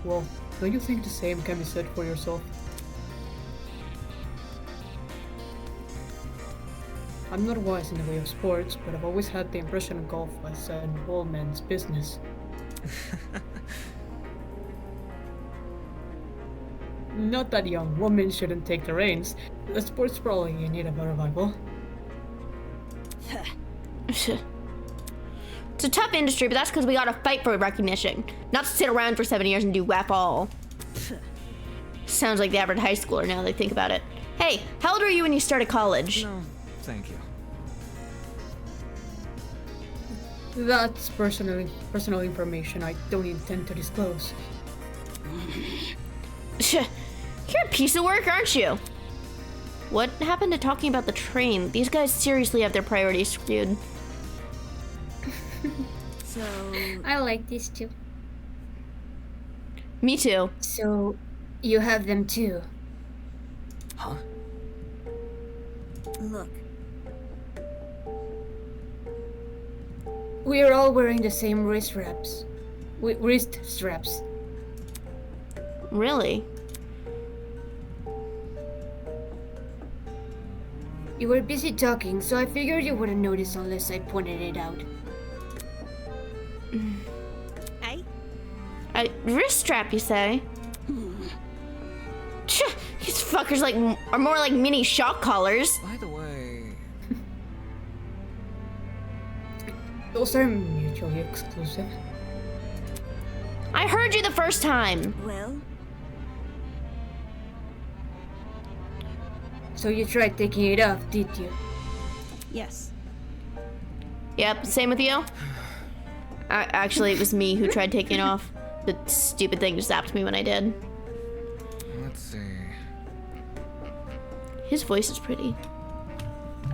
Speaker 9: Well, don't you think the same can be said for yourself? I'm not wise in the way of sports, but I've always had the impression of golf as an old man's business. Not that young women shouldn't take the reins. The sport's probably in need of a revival.
Speaker 1: It's a tough industry, but that's because we gotta fight for recognition. Not sit around for 7 years and do whack all. Sounds like the average high schooler now that I think about it. Hey, how old were you when you started college?
Speaker 6: No, thank you.
Speaker 9: That's personal information I don't intend to disclose.
Speaker 1: You're a piece of work, aren't you? What happened to talking about the train? These guys seriously have their priorities skewed.
Speaker 8: So,
Speaker 2: I like this too.
Speaker 1: Me too.
Speaker 2: So, you have them too.
Speaker 3: Huh?
Speaker 8: look.
Speaker 2: We are all wearing the same wrist straps. Wrist straps.
Speaker 1: Really?
Speaker 2: You were busy talking, so I figured you wouldn't notice unless I pointed it out.
Speaker 1: Wrist strap, you say? These fuckers are more like mini shock collars.
Speaker 6: By the way,
Speaker 9: Those are mutually exclusive.
Speaker 1: I heard you the first time.
Speaker 8: Well,
Speaker 2: So you tried taking it off, did you?
Speaker 8: yes.
Speaker 1: Yep, same with you? Actually, it was me who tried taking it off. The stupid thing just zapped me when I did.
Speaker 6: let's see.
Speaker 1: His voice is pretty.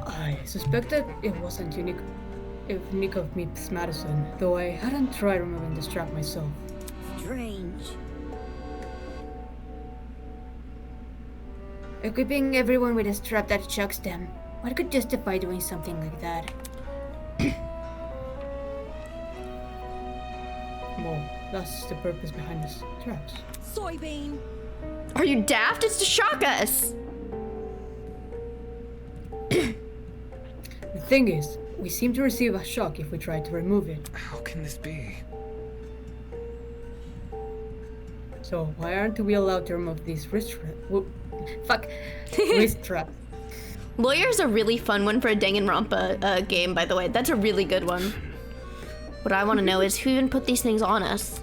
Speaker 9: I suspected it wasn't unique if Nick of Miss Madison, though I hadn't tried removing the strap myself.
Speaker 8: Strange.
Speaker 2: Equipping everyone with a strap that shocks them. What could justify doing something like that?
Speaker 9: Well, that's the purpose behind the straps.
Speaker 8: Soybean.
Speaker 1: Are you daft? It's to shock us.
Speaker 9: The thing is, we seem to receive a shock if we try to remove it.
Speaker 6: How can this be?
Speaker 9: So why aren't we allowed to remove these wrist straps?
Speaker 1: Lawyer's a really fun one for a Danganronpa game, by the way. That's a really good one. What I want to know is who even put these things on us?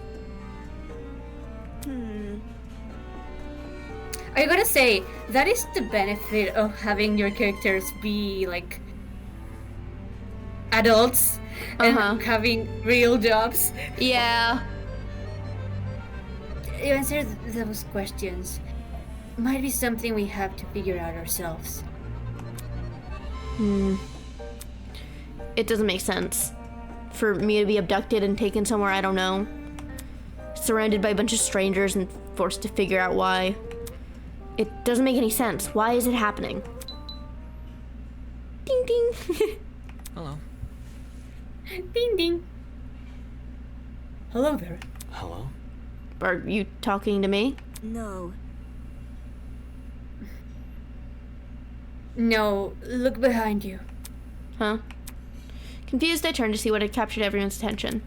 Speaker 2: I gotta say, that is the benefit of having your characters be like adults and having real jobs.
Speaker 1: Yeah.
Speaker 2: You answer those questions. Might be something we have to figure out ourselves.
Speaker 1: It doesn't make sense for me to be abducted and taken somewhere I don't know, surrounded by a bunch of strangers and forced to figure out why. It doesn't make any sense. Why is it happening? Ding ding.
Speaker 6: Hello.
Speaker 2: Ding ding.
Speaker 9: Hello there.
Speaker 3: Hello?
Speaker 1: Are you talking to me?
Speaker 8: No.
Speaker 2: No, look behind you.
Speaker 1: Huh? Confused, I turned to see what had captured everyone's attention.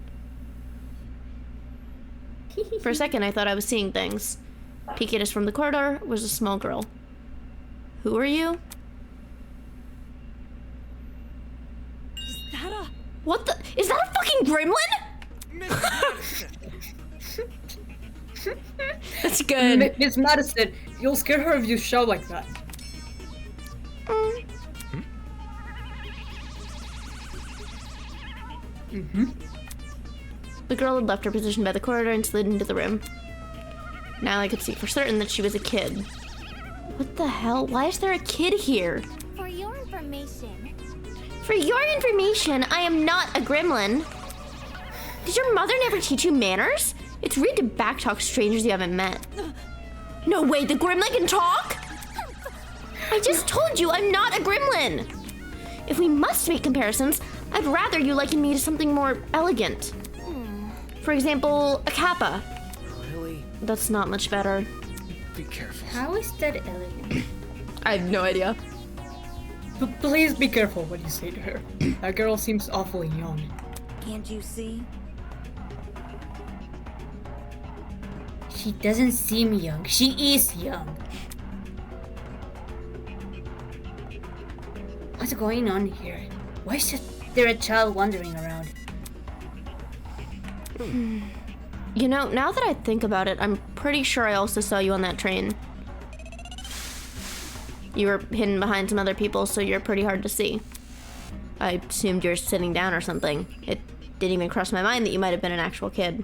Speaker 1: For a second, I thought I was seeing things. Peeking at us from the corridor was a small girl. Who are you?
Speaker 8: Is that a...
Speaker 1: What the? Is that a fucking gremlin? That's good.
Speaker 9: Miss Madison, you'll scare her if you shout like that.
Speaker 1: The girl had left her position by the corridor and slid into the room. Now I could see for certain that she was a kid. What the hell? Why is there a kid here?
Speaker 5: For your information,
Speaker 1: For your information, I am not a gremlin. Did your mother never teach you manners? It's rude to backtalk strangers you haven't met. No way, the gremlin can talk? I just told you I'm not a gremlin. If we must make comparisons, I'd rather you liken me to something more elegant. For example, a kappa.
Speaker 3: Really?
Speaker 1: That's not much better.
Speaker 6: Be careful.
Speaker 2: How is that elegant?
Speaker 1: I have no idea.
Speaker 9: But please be careful what you say to her. That girl seems awfully young.
Speaker 8: Can't you see?
Speaker 2: She doesn't seem young. She is young. What's going on here? Why is there a child wandering around?
Speaker 1: You know, now that I think about it, I'm pretty sure I also saw you on that train. You were hidden behind some other people, so you're pretty hard to see. I assumed you were sitting down or something. It didn't even cross my mind that you might have been an actual kid.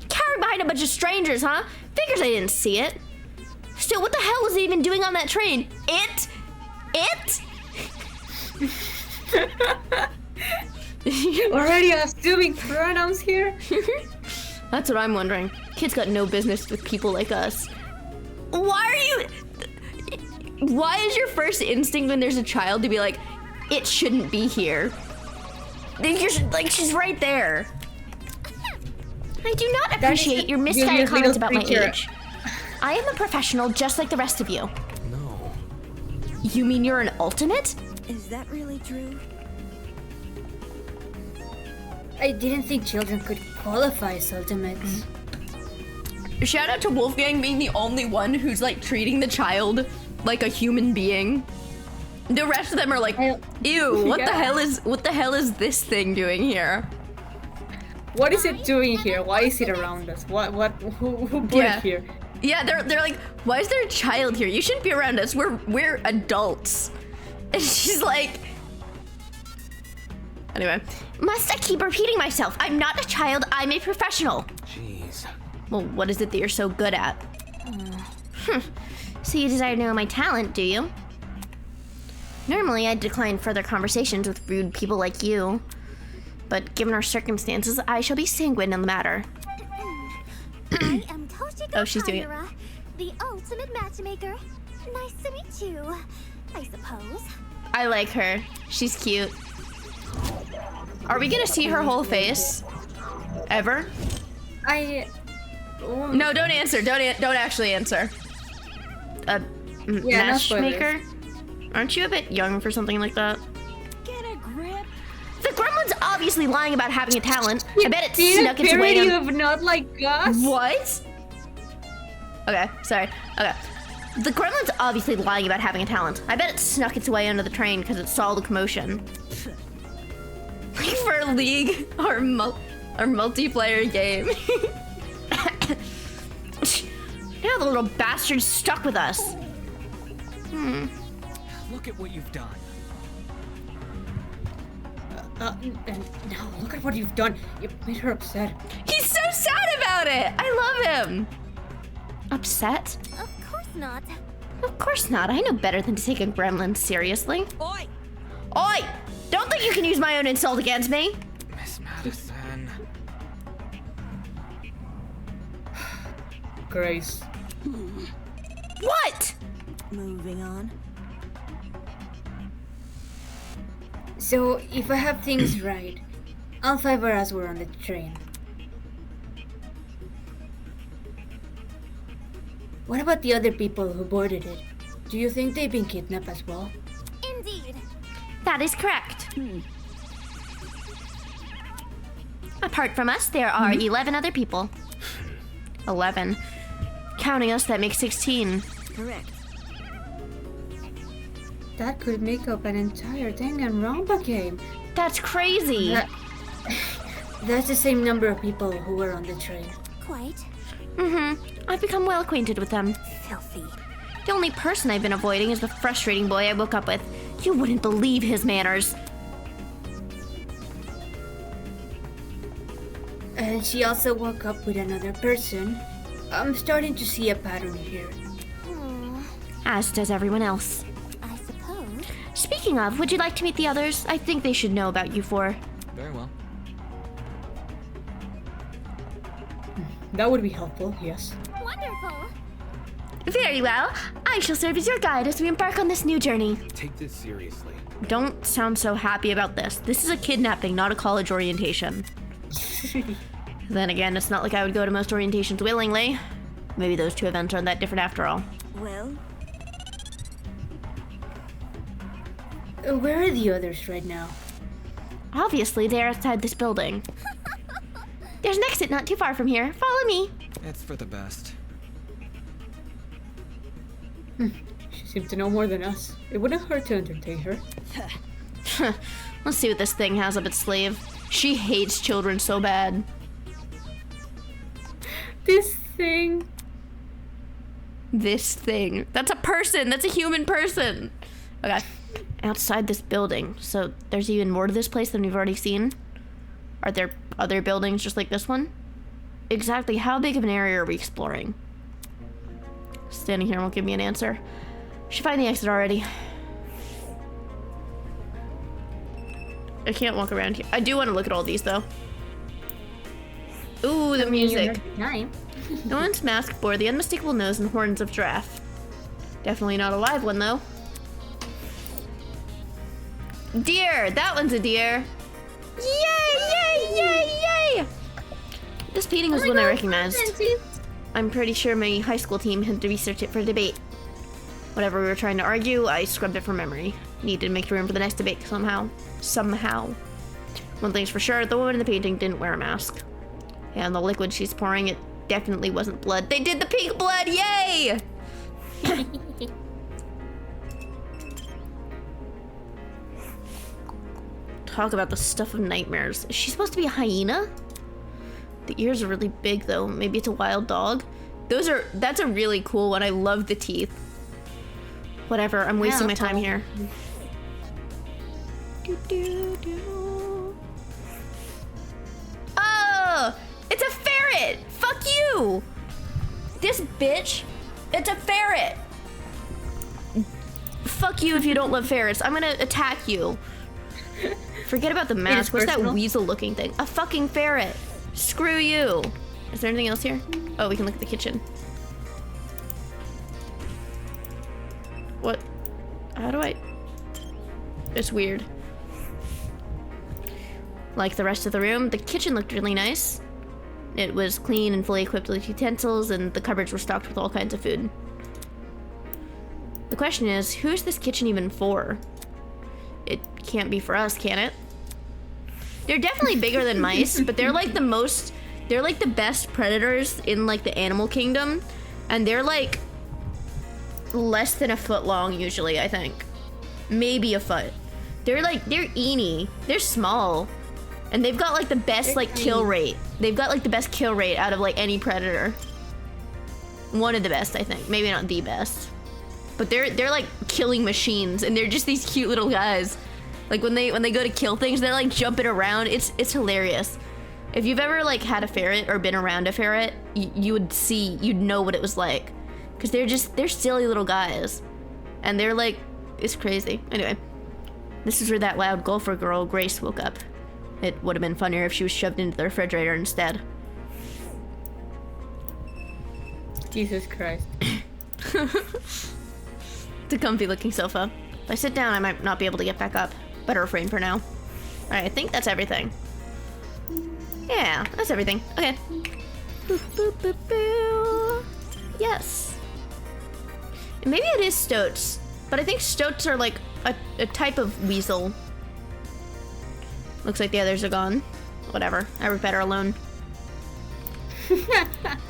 Speaker 1: Cowering behind a bunch of strangers, huh? Figures I didn't see it. Still, what the hell was it even doing on that train? It?
Speaker 9: Already assuming pronouns here?
Speaker 1: That's what I'm wondering. Kids got no business with people like us. Why is your first instinct when there's a child to be like, it shouldn't be here? Like, she's right there. I do not appreciate your misguided comments about my age. I am a professional just like the rest of you.
Speaker 3: No.
Speaker 1: You mean you're an ultimate?
Speaker 8: Is that really true?
Speaker 2: I didn't think children could qualify as ultimates.
Speaker 1: Shout out to Wolfgang being the only one who's like treating the child like a human being. The rest of them are like, ew, what the hell is this thing doing here?
Speaker 9: What is it doing here? Why is it around us? Who put it here?
Speaker 1: Yeah, they're like, why is there a child here? You shouldn't be around us. We're adults. And she's like, anyway, must I keep repeating myself? I'm not a child, I'm a professional.
Speaker 3: Jeez.
Speaker 1: Well, what is it that you're so good at? So you desire to know my talent, do you? Normally, I'd decline further conversations with rude people like you. But given our circumstances, I shall be sanguine in the matter.
Speaker 5: I am Toshiko
Speaker 1: Oh, she's doing it.
Speaker 5: Kaimura, the ultimate matchmaker. Nice to meet you, I suppose.
Speaker 1: I like her. She's cute. Are we gonna see her whole face? Ever? No, don't answer. Don't actually answer. Matchmaker? Aren't you a bit young for something like that?
Speaker 5: Get a grip.
Speaker 1: The gremlin's obviously lying about having a talent. I bet it snuck its way
Speaker 9: parody
Speaker 1: on...
Speaker 9: of Not Like Us?
Speaker 1: What? Okay, sorry. Okay. The gremlin's obviously lying about having a talent. I bet it snuck its way under the train because it saw the commotion. Like for League, our multiplayer game. Now the little bastard's stuck with us.
Speaker 6: Look at what you've done.
Speaker 9: And now look at what you've done. You made her upset.
Speaker 1: He's so sad about it. I love him. Upset?
Speaker 5: Of course not.
Speaker 1: Of course not. I know better than to take a gremlin seriously.
Speaker 8: Oi!
Speaker 1: Oi! Don't think you can use my own insult against me.
Speaker 6: Miss Madison.
Speaker 9: Grace.
Speaker 1: What?
Speaker 8: Moving on.
Speaker 2: So, if I have things right, all 5 of us were on the train. What about the other people who boarded it? Do you think they've been kidnapped as well?
Speaker 5: Indeed.
Speaker 1: That is correct. Apart from us, there are 11 other people. 11. Counting us, that makes 16.
Speaker 8: Correct.
Speaker 2: That could make up an entire Danganronpa game.
Speaker 1: That's crazy.
Speaker 2: That's the same number of people who were on the train.
Speaker 5: Quite.
Speaker 1: I've become well acquainted with them.
Speaker 5: Filthy.
Speaker 1: The only person I've been avoiding is the frustrating boy I woke up with. You wouldn't believe his manners.
Speaker 2: And she also woke up with another person. I'm starting to see a pattern here.
Speaker 1: As does everyone else.
Speaker 5: I suppose.
Speaker 1: Speaking of, would you like to meet the others? I think they should know about you four.
Speaker 6: Very well.
Speaker 9: That would be helpful, yes.
Speaker 5: Wonderful.
Speaker 1: Very well. I shall serve as your guide as we embark on this new journey.
Speaker 3: Take this seriously.
Speaker 1: Don't sound so happy about this. This is a kidnapping, not a college orientation. Then again, it's not like I would go to most orientations willingly. Maybe those two events aren't that different after all.
Speaker 8: Well,
Speaker 9: Where are the others right now?
Speaker 1: Obviously, they're outside this building. There's an exit not too far from here. Follow me.
Speaker 6: It's for the best.
Speaker 9: She seemed to know more than us. It wouldn't hurt to entertain her.
Speaker 1: Let's see what this thing has up its sleeve. She hates children so bad.
Speaker 9: This thing.
Speaker 1: This thing. That's a person. That's a human person. Okay. Outside this building. So there's even more to this place than we've already seen? Are there other buildings just like this one? Exactly how big of an area are we exploring? Standing here won't give me an answer. Should find the exit already. I can't walk around here. I do want to look at all these though. Ooh, the music. No one's mask bore the unmistakable nose and horns of giraffe. Definitely not a live one though. Deer! That one's a deer! Yay! Yay! Yay! Yay! This painting was one I recognized. I'm pretty sure my high school team had to research it for a debate. Whatever we were trying to argue, I scrubbed it from memory. Needed to make room for the next debate somehow. One thing's for sure, the woman in the painting didn't wear a mask. And the liquid she's pouring, it definitely wasn't blood. They did the pink blood! Yay! Talk about the stuff of nightmares. Is she supposed to be a hyena? The ears are really big though. Maybe it's a wild dog. That's a really cool one. I love the teeth. Whatever, I'm wasting my time here. Oh! It's a ferret! Fuck you! This bitch! It's a ferret! Fuck you if you don't love ferrets. I'm gonna attack you. Forget about the mask. What's that weasel looking thing? A fucking ferret. Screw you. Is there anything else here? Oh, we can look at the kitchen. What? How do I? It's weird. Like the rest of the room, the kitchen looked really nice. It was clean and fully equipped with utensils, and the cupboards were stocked with all kinds of food. The question is, who's this kitchen even for? It can't be for us, can it? They're definitely bigger than mice, but they're like the best predators in like the animal kingdom, and they're like less than a foot long usually, I think. Maybe a foot. They're eeny. They're small. And they've got like the best like kill rate. They've got like the best kill rate out of like any predator. One of the best, I think. Maybe not the best. But they're like killing machines, and they're just these cute little guys. Like when they go to kill things, they're like jumping around. It's hilarious. If you've ever like had a ferret or been around a ferret, you'd know what it was like. Cause they're silly little guys. And they're like, it's crazy. Anyway, this is where that loud golfer girl, Grace, woke up. It would have been funnier if she was shoved into the refrigerator instead.
Speaker 9: Jesus Christ.
Speaker 1: It's a comfy looking sofa. If I sit down, I might not be able to get back up. Better refrain for now. Alright, I think that's everything. Yeah, that's everything. Okay. Boop, boop, boop, boo. Yes. Maybe it is stoats, but I think stoats are like a type of weasel. Looks like the others are gone. Whatever, I work better alone.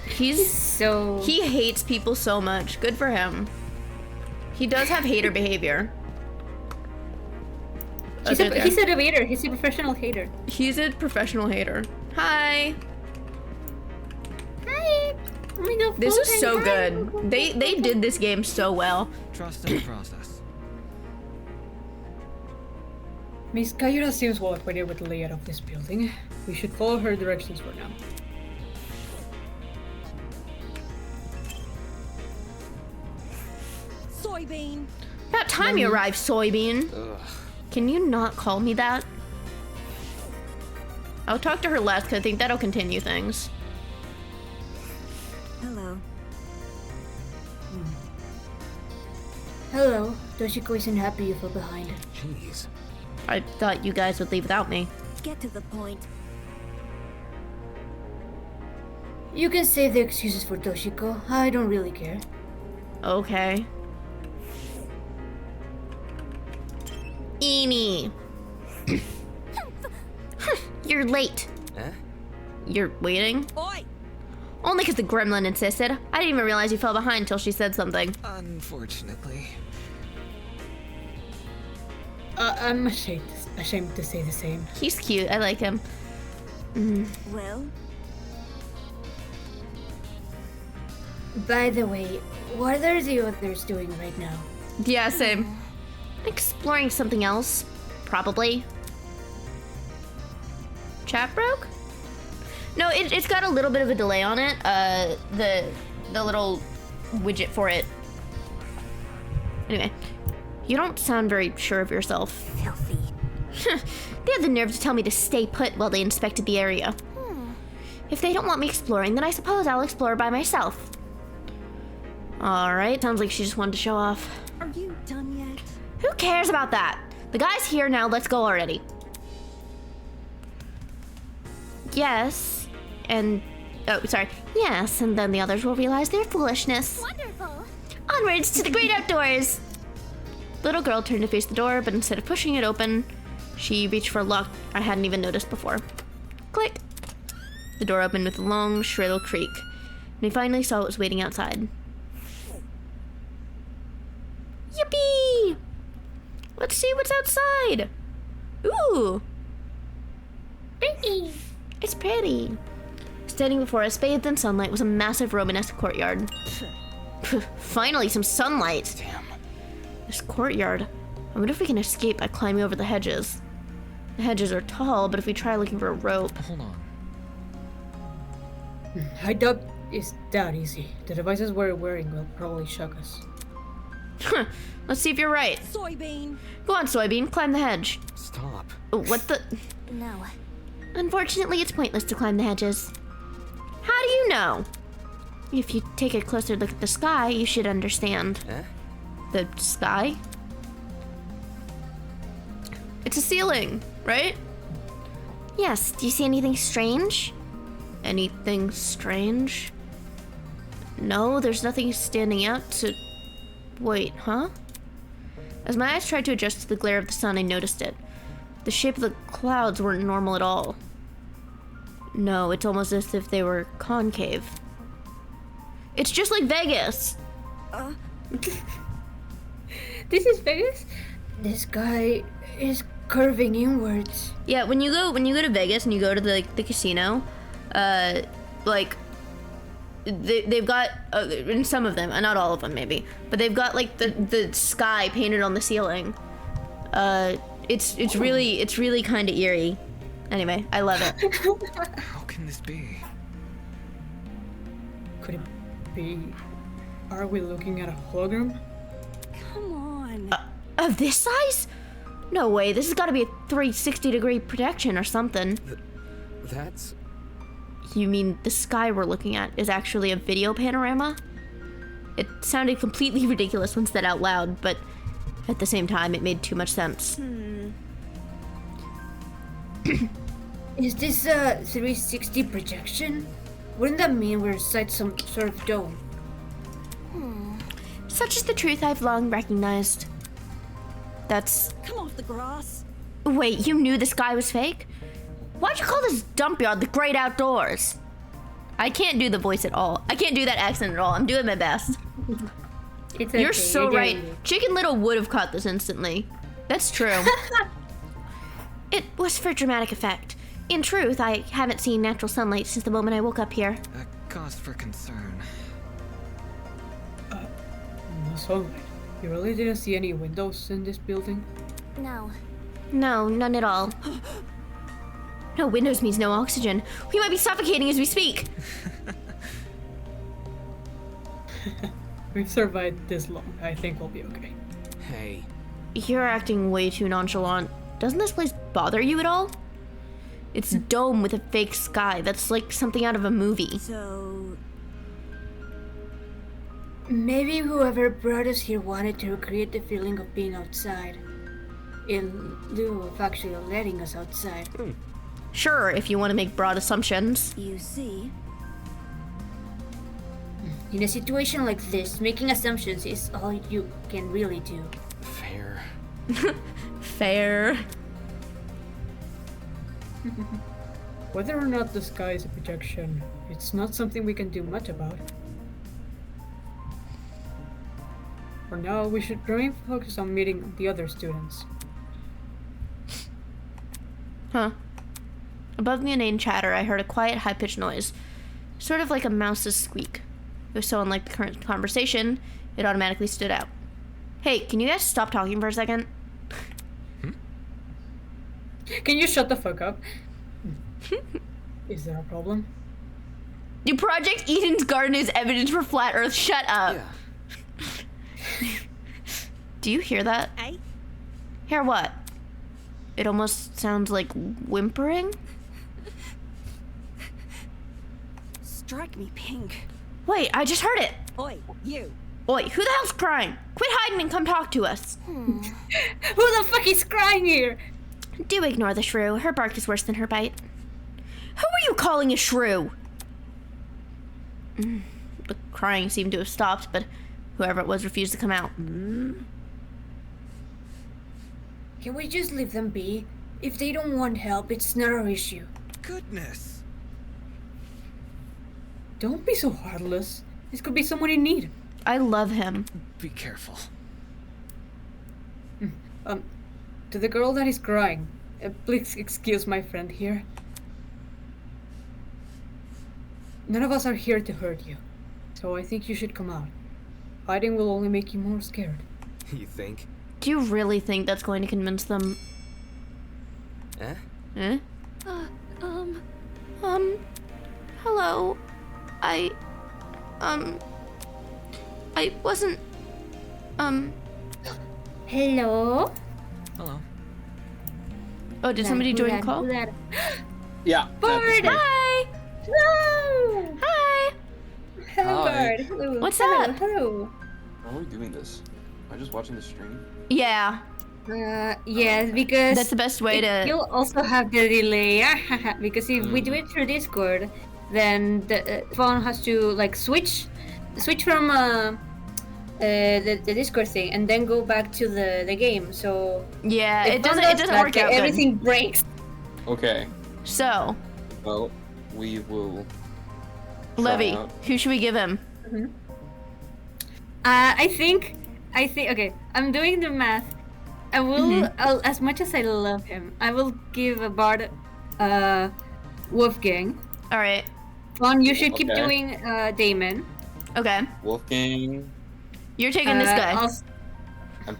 Speaker 1: He hates people so much. Good for him. He does have hater behavior.
Speaker 9: He's a hater. He's a professional hater.
Speaker 1: He's a professional hater. Hi.
Speaker 9: Hi. Oh my God,
Speaker 1: this is so good. They did this game so well.
Speaker 6: Trust in the process.
Speaker 9: Miss Kaira seems well acquainted with the layout of this building. We should follow her directions for now.
Speaker 8: Soybean.
Speaker 1: About time you arrived, Soybean.
Speaker 3: Ugh.
Speaker 1: Can you not call me that? I'll talk to her last because I think that'll continue things.
Speaker 8: Hello.
Speaker 9: Hello. Toshiko isn't happy you fell behind.
Speaker 3: Jeez.
Speaker 1: I thought you guys would leave without me.
Speaker 8: Get to the point.
Speaker 9: You can save the excuses for Toshiko. I don't really care.
Speaker 1: Okay. Eenie. You're late.
Speaker 3: Eh?
Speaker 1: You're waiting?
Speaker 8: Oi!
Speaker 1: Only because the gremlin insisted. I didn't even realize you fell behind until she said something.
Speaker 6: Unfortunately.
Speaker 9: I'm ashamed to say the same.
Speaker 1: He's cute. I like him.
Speaker 8: Well,
Speaker 9: By the way, what are the others doing right now?
Speaker 1: Yeah, same. Exploring something else. Probably. Chat broke? No, it's got a little bit of a delay on it. The little widget for it. Anyway, you don't sound very sure of yourself.
Speaker 8: filthy.
Speaker 1: They had the nerve to tell me to stay put while they inspected the area. If they don't want me exploring, then I suppose I'll explore by myself. Alright, sounds like she just wanted to show off.
Speaker 8: Are you done yet?
Speaker 1: Who cares about that? The guy's here now, let's go already. Yes, and... oh, sorry. Yes, and then the others will realize their foolishness.
Speaker 5: Wonderful.
Speaker 1: Onwards to the great outdoors! Little girl turned to face the door, but instead of pushing it open, she reached for a lock I hadn't even noticed before. Click! The door opened with a long, shrill creak, and we finally saw what was waiting outside. Yippee! Let's see what's outside! Ooh! Pretty! It's pretty. Standing before us, bathed in sunlight, was a massive Romanesque courtyard. Finally, some sunlight!
Speaker 3: Damn.
Speaker 1: This courtyard. I wonder if we can escape by climbing over the hedges. The hedges are tall, but if we try looking for a rope...
Speaker 6: Hold on.
Speaker 9: I doubt it's that easy. The devices we're wearing will probably shock us.
Speaker 1: Let's see if you're right.
Speaker 8: Soybean.
Speaker 1: Go on, Soybean, climb the hedge.
Speaker 3: Stop.
Speaker 1: Oh, what the...
Speaker 5: No.
Speaker 1: Unfortunately, it's pointless to climb the hedges. How do you know? If you take a closer look at the sky, you should understand.
Speaker 3: Eh?
Speaker 1: The sky? It's a ceiling, right? Yes, do you see anything strange? Anything strange? No, there's nothing standing out to... Wait, huh? As my eyes tried to adjust to the glare of the sun, I noticed it. The shape of the clouds weren't normal at all. No, it's almost as if they were concave. It's just like Vegas!
Speaker 9: This is Vegas? The sky is curving inwards.
Speaker 1: Yeah, when you go to Vegas and you go to the casino, like they've got in some of them, not all of them maybe, but they've got like the sky painted on the ceiling. It's really kind of eerie. Anyway, I love it.
Speaker 6: How can this be?
Speaker 9: Could it be... Are we looking at a hologram?
Speaker 8: Come on.
Speaker 1: Of this size? No way. This has got to be a 360-degree projection or something.
Speaker 3: That's...
Speaker 1: You mean the sky we're looking at is actually a video panorama? It sounded completely ridiculous when said out loud, but at the same time, it made too much sense.
Speaker 9: Is this a 360 projection? Wouldn't that mean we're inside some sort of dome?
Speaker 1: Such is the truth I've long recognized. That's...
Speaker 8: Come off the grass.
Speaker 1: Wait, you knew the sky was fake? Why'd you call this dump yard the great outdoors? I can't do the voice at all. I can't do that accent at all. I'm doing my best.
Speaker 9: It's
Speaker 1: You're
Speaker 9: okay,
Speaker 1: so
Speaker 9: you're
Speaker 1: right.
Speaker 9: doing it.
Speaker 1: Chicken Little would have caught this instantly. That's true. It was for dramatic effect. In truth, I haven't seen natural sunlight since the moment I woke up here.
Speaker 6: A cause for concern.
Speaker 9: No sunlight. You really didn't see any windows in this building?
Speaker 5: No.
Speaker 1: No, none at all. No windows means no oxygen. We might be suffocating as we speak.
Speaker 9: We've survived this long. I think we'll be okay.
Speaker 3: Hey,
Speaker 1: You're acting way too nonchalant. Doesn't this place bother you at all? It's a dome with a fake sky. That's like something out of a movie.
Speaker 8: So,
Speaker 9: Maybe whoever brought us here wanted to recreate the feeling of being outside, in lieu of actually letting us outside.
Speaker 1: Sure, if you want to make broad assumptions.
Speaker 8: you see,
Speaker 9: In a situation like this, making assumptions is all you can really do.
Speaker 3: fair.
Speaker 1: Fair.
Speaker 9: Whether or not the sky is a projection, it's not something we can do much about. For now, we should remain focused on meeting the other students.
Speaker 1: Huh. Above the inane chatter, I heard a quiet, high-pitched noise. Sort of like a mouse's squeak. It was so unlike the current conversation, it automatically stood out. Hey, can you guys stop talking for a second?
Speaker 9: Can you shut the fuck up? Is there a problem?
Speaker 1: Your Project Eden's Garden is evidence for flat Earth. Shut up.
Speaker 3: Yeah.
Speaker 1: Do you hear that?
Speaker 8: I
Speaker 1: Hear what? It almost sounds like whimpering.
Speaker 8: strike me pink.
Speaker 1: Wait, I just heard it.
Speaker 8: Oi, you.
Speaker 1: Oi, who the hell's crying? Quit hiding and come talk to us.
Speaker 9: Who the fuck is crying here?
Speaker 1: Do ignore the shrew. Her bark is worse than her bite. Who are you calling a shrew? The crying seemed to have stopped, but whoever it was refused to come out.
Speaker 9: Can we just leave them be? If they don't want help, it's not our issue.
Speaker 6: Goodness.
Speaker 9: Don't be so heartless. This could be someone in need.
Speaker 1: I love him.
Speaker 6: Be careful.
Speaker 9: To the girl that is crying, please excuse my friend here. None of us are here to hurt you, so I think you should come out. Hiding will only make you more scared.
Speaker 3: You think?
Speaker 1: Do you really think that's going to convince them?
Speaker 3: Eh?
Speaker 1: Eh? Hello. I wasn't,
Speaker 2: Hello?
Speaker 6: Hello.
Speaker 1: Oh, did somebody join the call?
Speaker 10: Yeah.
Speaker 2: Bird!
Speaker 1: Hi!
Speaker 2: No!
Speaker 1: Hi!
Speaker 2: Hello,
Speaker 10: Hi.
Speaker 2: Bird. Hello.
Speaker 1: What's
Speaker 2: hello,
Speaker 1: up?
Speaker 2: Hello.
Speaker 10: How are we doing this? Am I just watching the stream?
Speaker 1: Yeah,
Speaker 2: Yes, because
Speaker 1: that's the best way to...
Speaker 2: you'll also have the delay. Because if we do it through Discord, then the phone has to like switch from the Discord thing and then go back to the game. So
Speaker 1: Yeah,
Speaker 2: if
Speaker 1: it doesn't
Speaker 2: phone does that,
Speaker 1: work out good.
Speaker 2: Everything breaks.
Speaker 10: Okay.
Speaker 1: So,
Speaker 10: Well, we will.
Speaker 1: Levy,
Speaker 10: out.
Speaker 1: who should we give him?
Speaker 2: I think. Okay, I'm doing the math. I will, as much as I love him, I will give a Bard, Wolfgang.
Speaker 1: All right.
Speaker 2: Vaughn, you should keep
Speaker 10: Okay.
Speaker 2: doing Damon.
Speaker 1: Okay.
Speaker 10: Wolfgang.
Speaker 1: You're taking this guy,
Speaker 10: I'm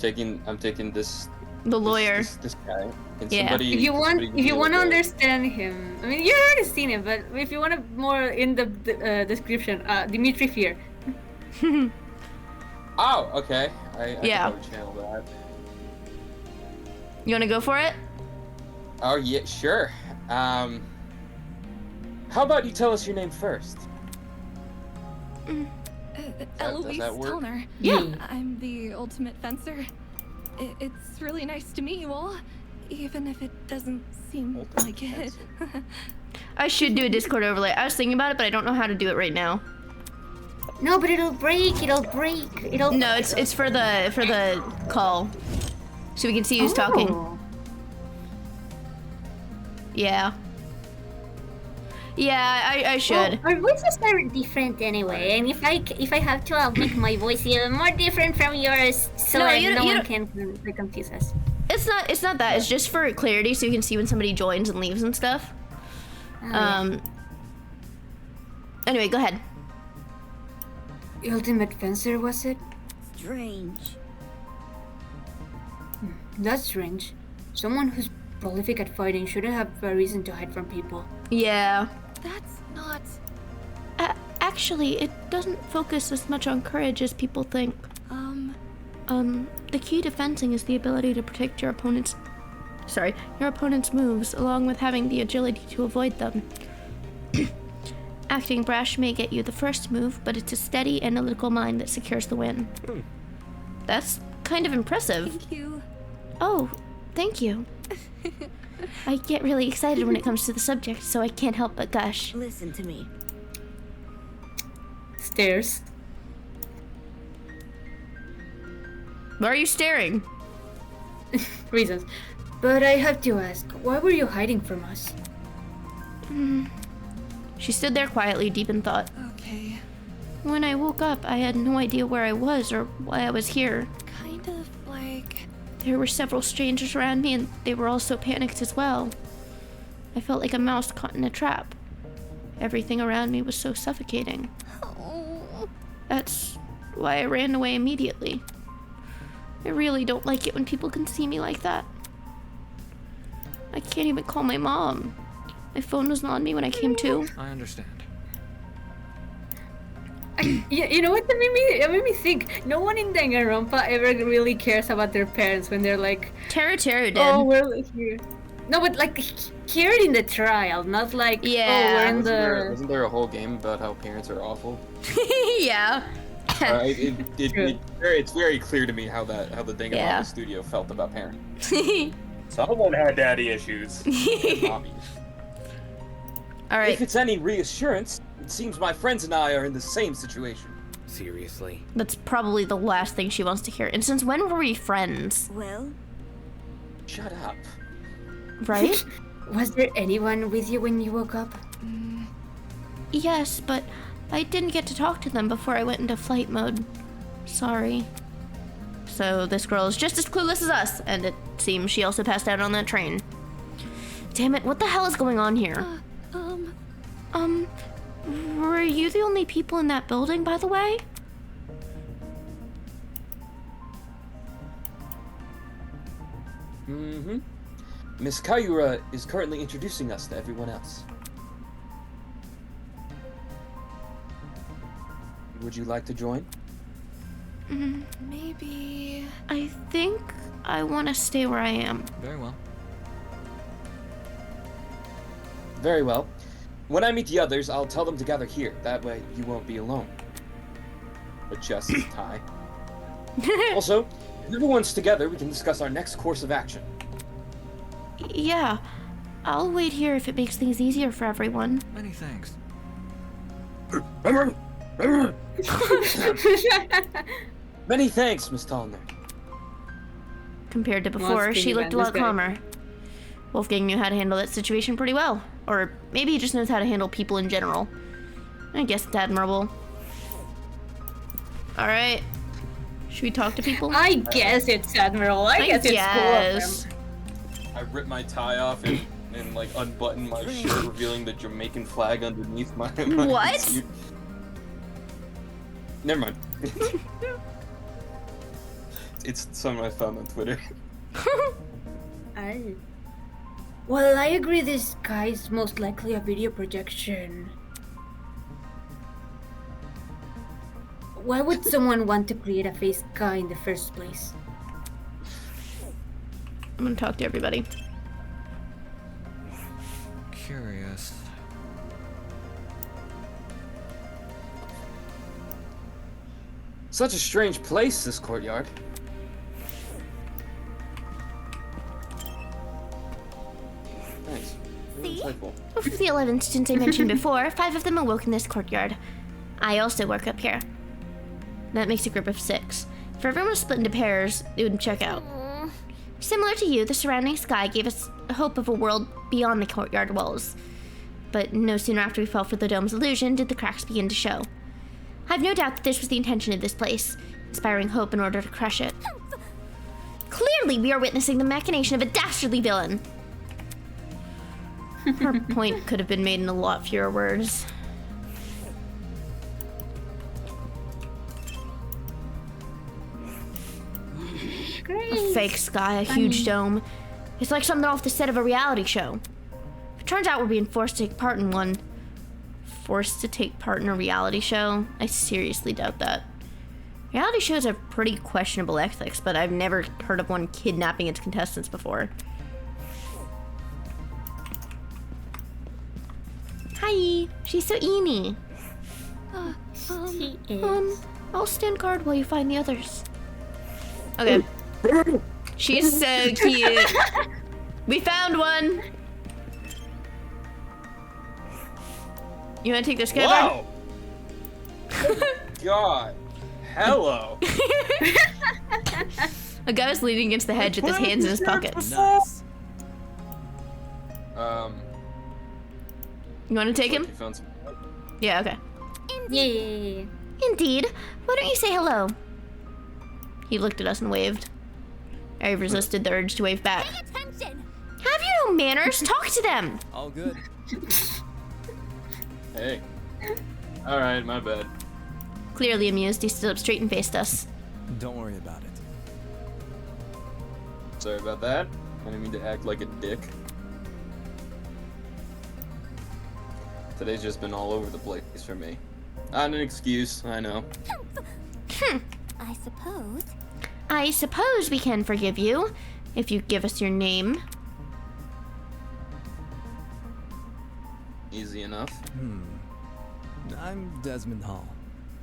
Speaker 10: taking this.
Speaker 1: the lawyer.
Speaker 10: This guy. Can
Speaker 1: Yeah.
Speaker 10: somebody?
Speaker 2: If you want,
Speaker 10: somebody
Speaker 2: if
Speaker 10: give
Speaker 2: you
Speaker 10: me,
Speaker 2: want to
Speaker 10: like, a-
Speaker 2: understand him, I mean, you already seen him, but if you want a more in-depth description, Dimitri Fear.
Speaker 10: Oh, okay. I
Speaker 1: Yeah.
Speaker 10: can probably channel that.
Speaker 1: You want to go for it?
Speaker 10: Oh yeah, sure. How about you tell us your name first?
Speaker 11: Eloise
Speaker 10: that work?
Speaker 11: Tellner.
Speaker 1: Yeah.
Speaker 11: I'm the ultimate fencer. It's really nice to meet you all, even if it doesn't seem
Speaker 10: Ultimate
Speaker 11: like it.
Speaker 10: fencer.
Speaker 1: I should do a Discord overlay. I was thinking about it, but I don't know how to do it right now.
Speaker 2: No, but it'll break. It'll break. It'll.
Speaker 1: No, it's for the call, so we can see who's talking.
Speaker 2: Oh.
Speaker 1: Yeah. Yeah, I should.
Speaker 2: Well, our voices are different anyway, and if I have to, I'll make my voice even more different from yours, so
Speaker 1: No,
Speaker 2: that
Speaker 1: you
Speaker 2: no
Speaker 1: don't-
Speaker 2: one can confuse us.
Speaker 1: It's not that. It's just for clarity, so you can see when somebody joins and leaves and stuff. Anyway, go ahead.
Speaker 9: Ultimate Fencer, was it?
Speaker 8: Strange.
Speaker 9: That's strange. Someone who's prolific at fighting shouldn't have a reason to hide from people.
Speaker 1: Yeah.
Speaker 11: That's not.
Speaker 1: Actually, it doesn't focus as much on courage as people think. The key to fencing is the ability to predict your opponent's moves, along with having the agility to avoid them. Acting brash may get you the first move, but it's a steady, analytical mind that secures the win. That's kind of impressive.
Speaker 11: Thank you.
Speaker 1: Oh, thank you. I get really excited when it comes to the subject, so I can't help but gush.
Speaker 8: Listen to me.
Speaker 2: Stares.
Speaker 1: Why are you staring?
Speaker 2: Reasons. But I have to ask, why were you hiding from us?
Speaker 1: She stood there quietly, deep in thought.
Speaker 11: Okay.
Speaker 1: When I woke up, I had no idea where I was or why I was here.
Speaker 11: Kind of like...
Speaker 1: There were several strangers around me, and they were all so panicked as well. I felt like a mouse caught in a trap. Everything around me was so suffocating.
Speaker 11: Oh.
Speaker 1: That's why I ran away immediately. I really don't like it when people can see me like that. I can't even call my mom. My phone was not on me when I came to.
Speaker 6: I understand.
Speaker 2: Yeah, you know what? That made me think. No one in Danganronpa ever really cares about their parents when they're like,
Speaker 1: Teru did.
Speaker 2: "Oh, we're here." No, but like cared in the trial, not like,
Speaker 1: Yeah.
Speaker 2: "Oh, we're in the."
Speaker 10: Wasn't there a whole game about how parents are awful?
Speaker 1: Yeah.
Speaker 10: It's very clear to me how the Danganronpa
Speaker 1: Yeah.
Speaker 10: studio felt about parents.
Speaker 12: Someone had daddy issues.
Speaker 10: And mommies.
Speaker 1: Alright.
Speaker 10: If it's any reassurance, it seems my friends and I are in the same situation.
Speaker 3: Seriously?
Speaker 1: That's probably the last thing she wants to hear. And since when were we friends?
Speaker 8: Well,
Speaker 10: Shut up.
Speaker 1: Right?
Speaker 2: Was there anyone with you when you woke up?
Speaker 1: Yes, but I didn't get to talk to them before I went into flight mode. Sorry. So this girl is just as clueless as us, and it seems she also passed out on that train. Damn it, what the hell is going on here? Were you the only people in that building, by the way?
Speaker 10: Mm-hmm. Miss Kayura is currently introducing us to everyone else. Would you like to join?
Speaker 11: Maybe...
Speaker 1: I think I want to stay where I am.
Speaker 6: Very well.
Speaker 10: Very well. When I meet the others, I'll tell them to gather here. That way, you won't be alone. Adjust tie. Also, if everyone's together, we can discuss our next course of action.
Speaker 1: Yeah, I'll wait here if it makes things easier for everyone.
Speaker 6: Many thanks.
Speaker 10: Many thanks, Miss Tallner.
Speaker 1: Compared to before, she looked a lot calmer. Wolfgang knew how to handle that situation pretty well. Or maybe he just knows how to handle people in general. I guess it's admirable. Alright. Should we talk to people?
Speaker 2: I guess it's admirable. I guess it's cool of them.
Speaker 10: I rip my tie off and like unbutton my shirt, revealing the Jamaican flag underneath my
Speaker 1: What?
Speaker 10: suit. Never mind. It's something I found on Twitter.
Speaker 2: Well, I agree this guy's most likely a video projection. Why would someone want to create a face guy in the first place?
Speaker 1: I'm gonna talk to everybody.
Speaker 6: Curious.
Speaker 10: Such a strange place, this courtyard. Nice. Really insightful.
Speaker 1: Of the 11 students I mentioned before, 5 of them awoke in this courtyard. I also work up here. That makes a group of 6. If everyone was split into pairs, it would check out. Similar to you, the surrounding sky gave us hope of a world beyond the courtyard walls. But no sooner after we fell for the dome's illusion did the cracks begin to show. I've no doubt that this was the intention of this place, inspiring hope in order to crush it. Clearly, we are witnessing the machination of a dastardly villain. Her point could have been made in a lot fewer words. A fake sky, a huge dome. It's like something off the set of a reality show. If it turns out we're being forced to take part in one. Forced to take part in a reality show? I seriously doubt that. Reality shows have pretty questionable ethics, but I've never heard of one kidnapping its contestants before. Hi, she's so eeny.
Speaker 2: She is.
Speaker 1: I'll stand guard while you find the others. Okay. She's so cute. We found one. You wanna take this guy back?
Speaker 10: Wow! God. Hello.
Speaker 1: A guy was leaning against the hedge with his hands in his pockets.
Speaker 6: Nice.
Speaker 1: You wanna take him?
Speaker 10: You found some...
Speaker 1: Yeah, okay.
Speaker 2: Yeah.
Speaker 1: Indeed. Why don't you say hello? He looked at us and waved. I resisted the urge to wave back.
Speaker 5: Pay attention.
Speaker 1: Have you no manners? Talk to them.
Speaker 6: All good.
Speaker 10: Hey. Alright, my bad.
Speaker 1: Clearly amused, he stood up straight and faced us.
Speaker 6: Don't worry about it.
Speaker 10: Sorry about that. I didn't mean to act like a dick. Today's just been all over the place for me. Not an excuse, I know.
Speaker 5: I
Speaker 1: suppose we can forgive you, if you give us your name.
Speaker 10: Easy enough.
Speaker 6: I'm Desmond Hall.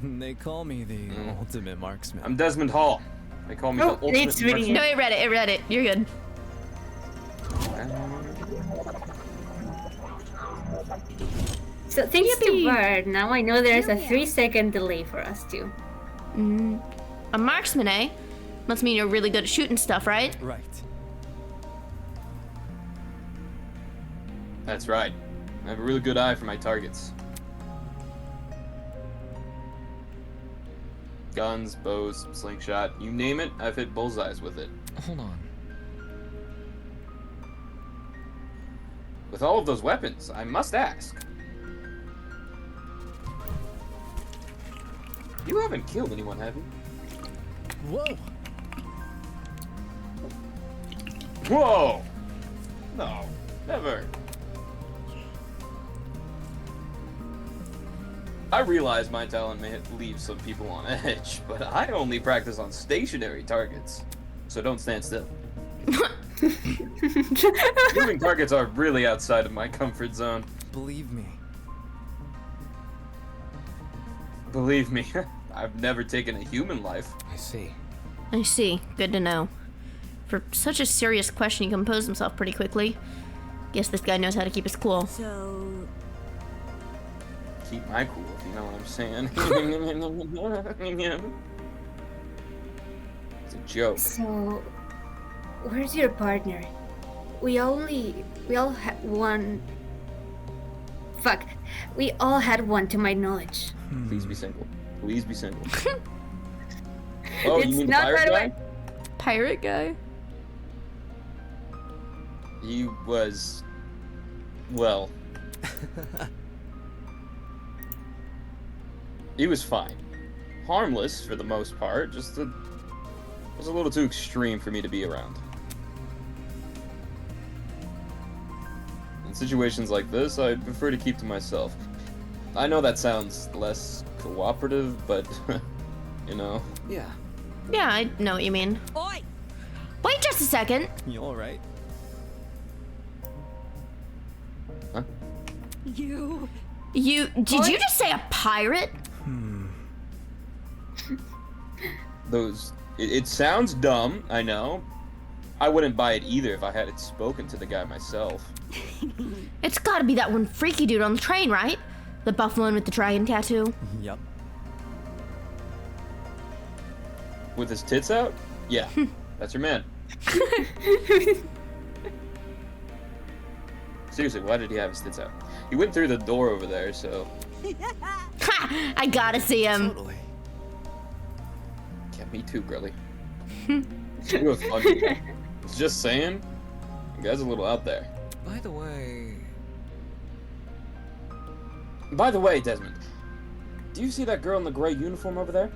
Speaker 6: They call me the ultimate marksman.
Speaker 10: I'm Desmond Hall. They call me the ultimate marksman.
Speaker 1: No, it read it. You're good.
Speaker 2: So thanks to Bard, now I know there's a 3-second delay for us too.
Speaker 1: A marksman, eh? Must mean you're really good at shooting stuff, right?
Speaker 6: Right.
Speaker 10: That's right. I have a really good eye for my targets. Guns, bows, slingshot, you name it, I've hit bullseyes with it.
Speaker 6: Hold on.
Speaker 10: With all of those weapons, I must ask. You haven't killed anyone, have you?
Speaker 6: Whoa!
Speaker 10: Whoa! No, never. I realize my talent may leave some people on edge, but I only practice on stationary targets, so don't stand still. Moving targets are really outside of my comfort zone.
Speaker 6: Believe me.
Speaker 10: Believe me, I've never taken a human life.
Speaker 3: I see.
Speaker 1: I see. Good to know. For such a serious question, he composed himself pretty quickly. Guess this guy knows how to keep his cool.
Speaker 8: So,
Speaker 10: Keep my cool, if you know what I'm saying. It's a joke.
Speaker 2: So, where's your partner? We all had one. Fuck. We all had one to my knowledge.
Speaker 10: Please be single. Please be single. Oh,
Speaker 2: It's
Speaker 10: you mean the
Speaker 2: not
Speaker 10: pirate
Speaker 2: that
Speaker 10: guy?
Speaker 2: way.
Speaker 1: Pirate guy?
Speaker 10: He was... well... he was fine. Harmless, for the most part, just was a little too extreme for me to be around. In situations like this, I prefer to keep to myself. I know that sounds less cooperative, but, you know.
Speaker 3: Yeah.
Speaker 1: Yeah, I know what you mean.
Speaker 8: oi!
Speaker 1: Wait just a second.
Speaker 6: You alright?
Speaker 10: Huh?
Speaker 8: You.
Speaker 1: Did you just say a pirate?
Speaker 10: Those... It sounds dumb, I know. I wouldn't buy it either if I had it spoken to the guy myself.
Speaker 1: It's gotta be that one freaky dude on the train, right? The buff one with the dragon tattoo.
Speaker 6: Yup.
Speaker 10: With his tits out? Yeah, that's your man. Seriously, why did he have his tits out? He went through the door over there, so...
Speaker 1: Ha! I gotta see him.
Speaker 6: Totally.
Speaker 10: Yeah, me too, girly. It was funny. It's just saying, the guy's a little out there.
Speaker 6: By the way,
Speaker 10: Desmond, do you see that girl in the gray uniform over there?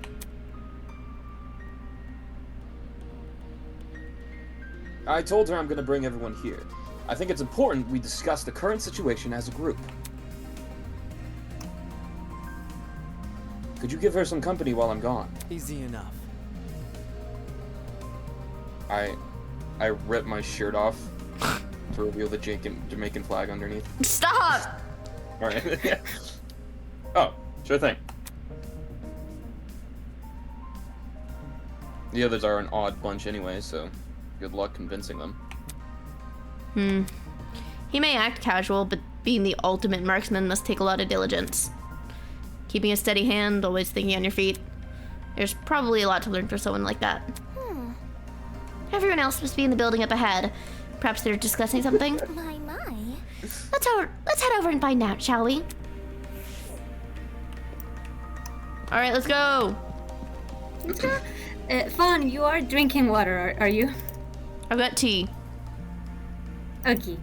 Speaker 10: I told her I'm gonna bring everyone here. I think it's important we discuss the current situation as a group. Could you give her some company while I'm gone?
Speaker 6: Easy enough.
Speaker 10: I rip my shirt off to reveal the Jamaican flag underneath.
Speaker 1: Stop!
Speaker 10: Alright. Oh, sure thing. The others are an odd bunch anyway, so good luck convincing them.
Speaker 1: He may act casual, but being the ultimate marksman must take a lot of diligence. Keeping a steady hand, always thinking on your feet. There's probably a lot to learn for someone like that. Everyone else must be in the building up ahead. Perhaps they're discussing something.
Speaker 5: My.
Speaker 1: Let's head over and find out, shall we? All right, let's go.
Speaker 2: Fawn, you are drinking water, are you?
Speaker 1: I've got tea.
Speaker 2: Okay.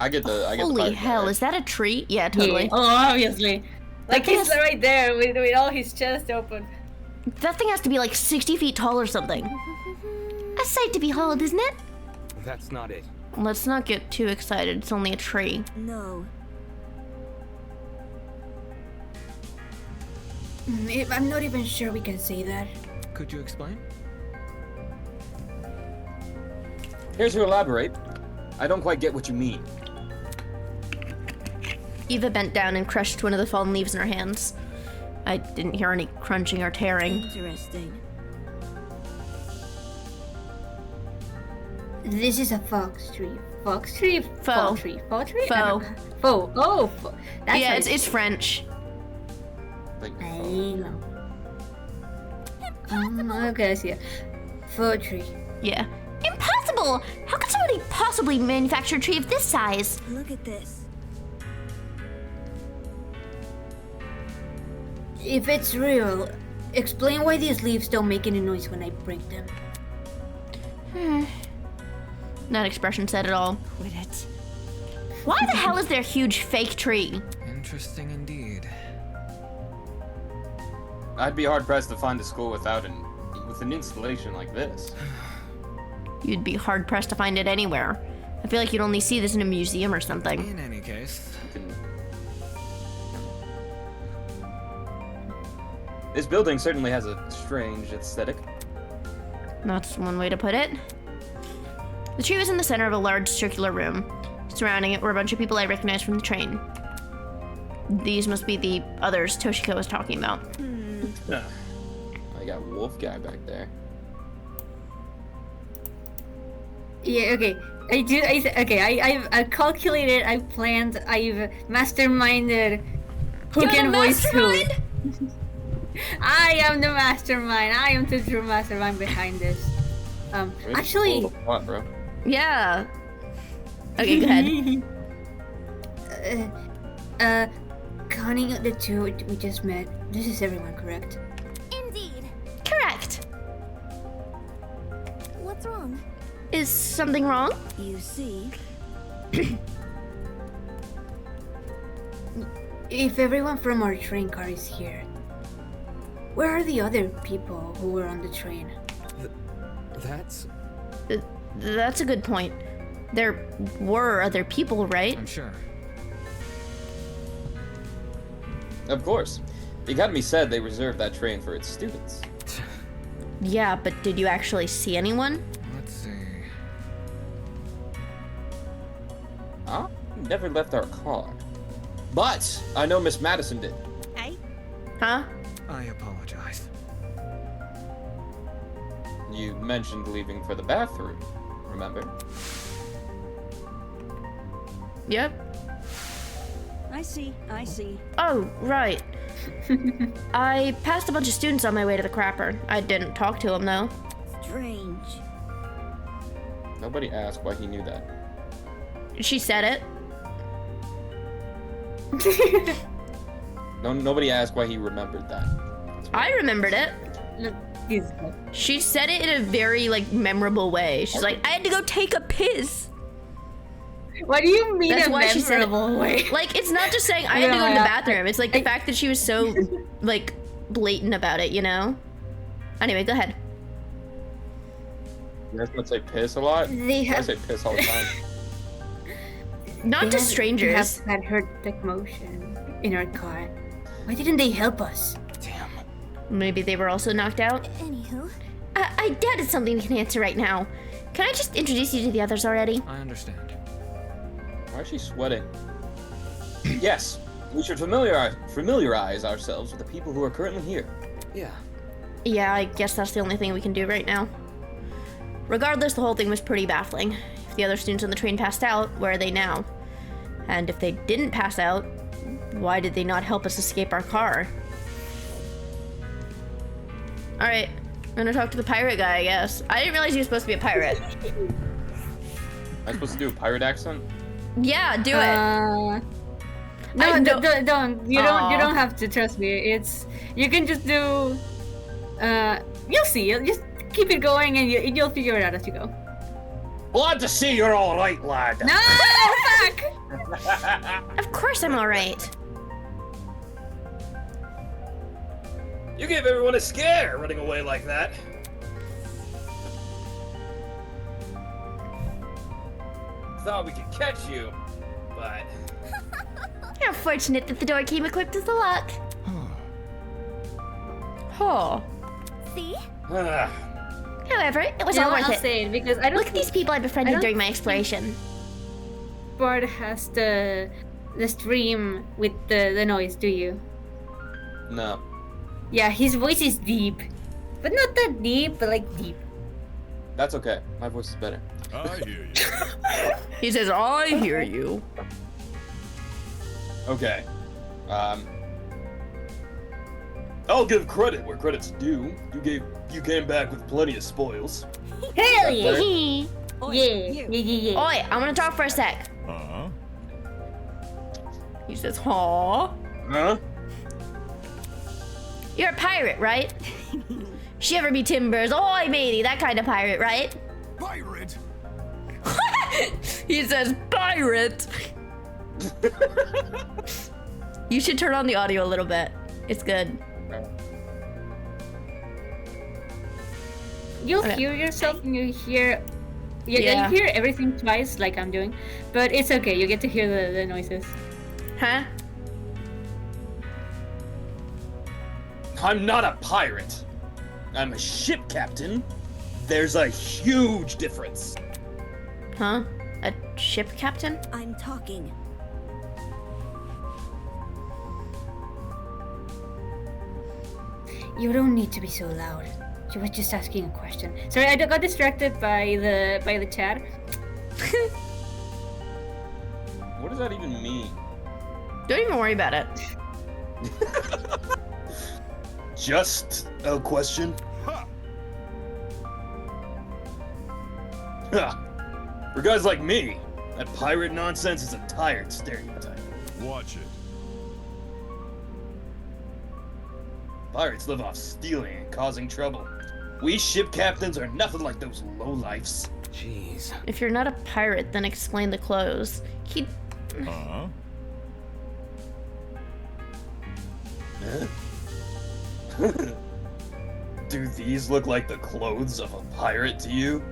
Speaker 10: I get the
Speaker 1: Holy hell, is that a tree? Yeah, totally.
Speaker 2: Yeah. Oh, obviously. Like he's right there with all his chest open.
Speaker 1: That thing has to be like 60 feet tall or something. A sight to behold, isn't it?
Speaker 3: That's not it.
Speaker 1: Let's not get too excited. It's only a tree.
Speaker 8: No.
Speaker 9: I'm not even sure we can say that.
Speaker 6: Could you explain?
Speaker 10: Here's to elaborate. I don't quite get what you mean.
Speaker 1: Eva bent down and crushed one of the fallen leaves in her hands. I didn't hear any crunching or tearing.
Speaker 8: Interesting.
Speaker 2: This is a fox tree. Fox tree? Fall tree. Fall tree?
Speaker 1: Faux.
Speaker 2: Faux. Oh, that's
Speaker 1: yeah,
Speaker 2: right.
Speaker 1: it's French.
Speaker 10: Like,
Speaker 2: I know. Okay, I see it. Faux tree.
Speaker 1: Yeah. Impossible! How could somebody possibly manufacture a tree of this size?
Speaker 8: Look at this.
Speaker 9: If it's real, explain why these leaves don't make any noise when I break them.
Speaker 1: Not expression said at all.
Speaker 8: Quit it.
Speaker 1: Why the hell is there a huge fake tree?
Speaker 6: Interesting indeed.
Speaker 10: I'd be hard pressed to find a school with an installation like this.
Speaker 1: You'd be hard pressed to find it anywhere. I feel like you'd only see this in a museum or something.
Speaker 6: In any case,
Speaker 10: This building certainly has a strange aesthetic.
Speaker 1: That's one way to put it. The tree was in the center of a large circular room. Surrounding it were a bunch of people I recognized from the train. These must be the others Toshiko was talking about.
Speaker 10: I got Wolf Guy back there.
Speaker 2: Yeah, okay. I've calculated, I've planned, I've masterminded who can voice who. I am the mastermind. I am the true mastermind behind this. Actually,
Speaker 10: What, bro?
Speaker 1: Yeah. Okay, go ahead.
Speaker 9: Counting the two we just met, this is everyone, correct?
Speaker 5: Indeed.
Speaker 1: Correct.
Speaker 5: What's wrong?
Speaker 1: Is something wrong?
Speaker 8: You see?
Speaker 9: If everyone from our train car is here, where are the other people who were on the train?
Speaker 1: That's a good point. There were other people, right?
Speaker 6: I'm sure.
Speaker 10: Of course. The Academy said they reserved that train for its students.
Speaker 1: Yeah, but did you actually see anyone?
Speaker 6: Let's see.
Speaker 10: Huh? Never left our car. But I know Miss Madison did.
Speaker 5: Hey?
Speaker 1: Huh?
Speaker 6: I apologize.
Speaker 10: You mentioned leaving for the bathroom, remember?
Speaker 1: Yep.
Speaker 8: I see.
Speaker 1: Oh, right. I passed a bunch of students on my way to the crapper. I didn't talk to them, though.
Speaker 8: Strange.
Speaker 10: Nobody asked why he knew that.
Speaker 1: She said it.
Speaker 10: Nobody asked why he remembered that.
Speaker 1: I remembered it. She said it in a very, memorable way. She's like, I had to go take a piss.
Speaker 2: what do you mean
Speaker 1: That's
Speaker 2: a
Speaker 1: why she said it.
Speaker 2: memorable way?
Speaker 1: It's not just saying I had to go to the bathroom. It's the fact that she was so, blatant about it, you know? Anyway, go ahead.
Speaker 10: You guys want to say piss a lot? I say piss all the time.
Speaker 1: Not to strangers.
Speaker 2: Have heard the commotion.
Speaker 9: in our car. Why didn't they help us?
Speaker 3: Damn.
Speaker 1: Maybe they were also knocked out?
Speaker 5: Anywho.
Speaker 1: I doubt it's something we can answer right now. Can I just introduce you to the others already?
Speaker 6: I understand.
Speaker 10: Why is she sweating? Yes, we should familiarize ourselves with the people who are currently here.
Speaker 3: Yeah.
Speaker 1: Yeah, I guess that's the only thing we can do right now. Regardless, the whole thing was pretty baffling. If the other students on the train passed out, where are they now? And if they didn't pass out, why did they not help us escape our car? Alright, I'm gonna talk to the pirate guy, I guess. I didn't realize he was supposed to be a pirate.
Speaker 10: Am I supposed to do a pirate accent?
Speaker 1: Yeah, do it.
Speaker 2: No, don't. You don't have to, trust me. You can just do. You'll see. You'll just keep it going, and you'll figure it out as you go.
Speaker 12: Glad to see you're all right, lad.
Speaker 2: No, fuck.
Speaker 1: Of course I'm all right.
Speaker 12: You gave everyone a scare running away like that. Thought we could catch you, but...
Speaker 1: How fortunate that the door came equipped with a lock. Oh.
Speaker 5: See?
Speaker 1: However, it was
Speaker 2: You know
Speaker 1: all
Speaker 2: what,
Speaker 1: worth
Speaker 2: I'll
Speaker 1: it.
Speaker 2: say it, because I don't
Speaker 1: Look at these people I befriended during my exploration.
Speaker 2: Bard has the stream with the noise, do you?
Speaker 10: No.
Speaker 2: Yeah, his voice is deep. But not that deep, but like deep.
Speaker 10: That's okay. My voice is better.
Speaker 7: I hear you.
Speaker 1: He says, I hear you.
Speaker 10: Okay. I'll give credit where credit's due. You came back with plenty of spoils.
Speaker 2: Hell yeah!
Speaker 10: Right?
Speaker 2: Yeah.
Speaker 1: Oi, I want to talk for a sec.
Speaker 7: Uh-huh.
Speaker 1: He says, Aw.
Speaker 10: Huh?
Speaker 1: You're a pirate, right? Shiver me timbers, oi matey, that kind of pirate, right?
Speaker 7: Pirate?
Speaker 1: He says, pirate. You should turn on the audio a little bit. It's good.
Speaker 2: You'll
Speaker 1: Okay.
Speaker 2: hear yourself and you hear... Yeah, you hear everything twice, like I'm doing. But it's okay, you get to hear the noises.
Speaker 1: Huh?
Speaker 10: I'm not a pirate. I'm a ship captain. There's a huge difference.
Speaker 1: Huh? A ship captain?
Speaker 8: I'm talking.
Speaker 9: You don't need to be so loud. She was just asking a question. Sorry, I got distracted by the chat.
Speaker 10: What does that even mean?
Speaker 1: Don't even worry about it.
Speaker 10: Just a question? Ha! For guys like me, that pirate nonsense is a tired stereotype.
Speaker 7: Watch it.
Speaker 10: Pirates live off stealing and causing trouble. We ship captains are nothing like those lowlifes.
Speaker 3: Jeez.
Speaker 1: If you're not a pirate, then explain the clothes. He...
Speaker 7: Uh-huh.
Speaker 10: Do these look like the clothes of a pirate to you?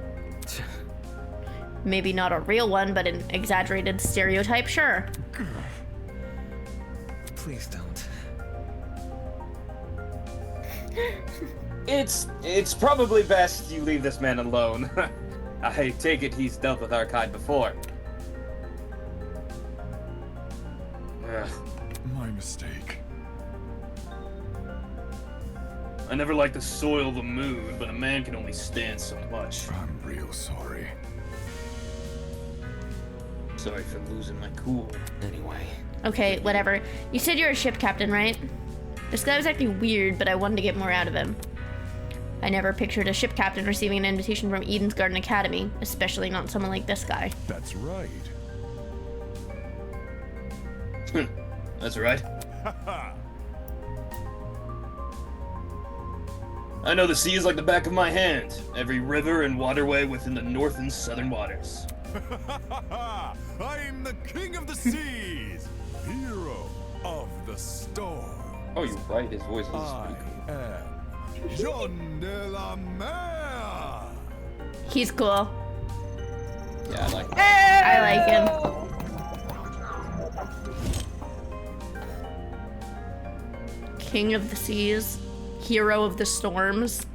Speaker 1: Maybe not a real one, but an exaggerated stereotype, sure.
Speaker 6: Please don't.
Speaker 10: It's probably best you leave this man alone. I take it he's dealt with our kind before. Ugh.
Speaker 7: My mistake.
Speaker 10: I never like to soil the mood, but a man can only stand so much.
Speaker 7: I'm real sorry.
Speaker 10: Sorry for losing my cool.
Speaker 3: Anyway.
Speaker 1: Okay, whatever. You said you're a ship captain, right? This guy was acting weird, but I wanted to get more out of him. I never pictured a ship captain receiving an invitation from Eden's Garden Academy, especially not someone like this guy.
Speaker 7: That's right.
Speaker 10: That's right. I know the sea is like the back of my hand. Every river and waterway within the north and southern waters.
Speaker 7: I'm the king of the seas, hero of the storm.
Speaker 10: Oh, you're right. His voice is
Speaker 7: I am John de la Mer.
Speaker 1: He's cool.
Speaker 10: Yeah, I like him.
Speaker 1: I like him. King of the Seas, Hero of the Storms.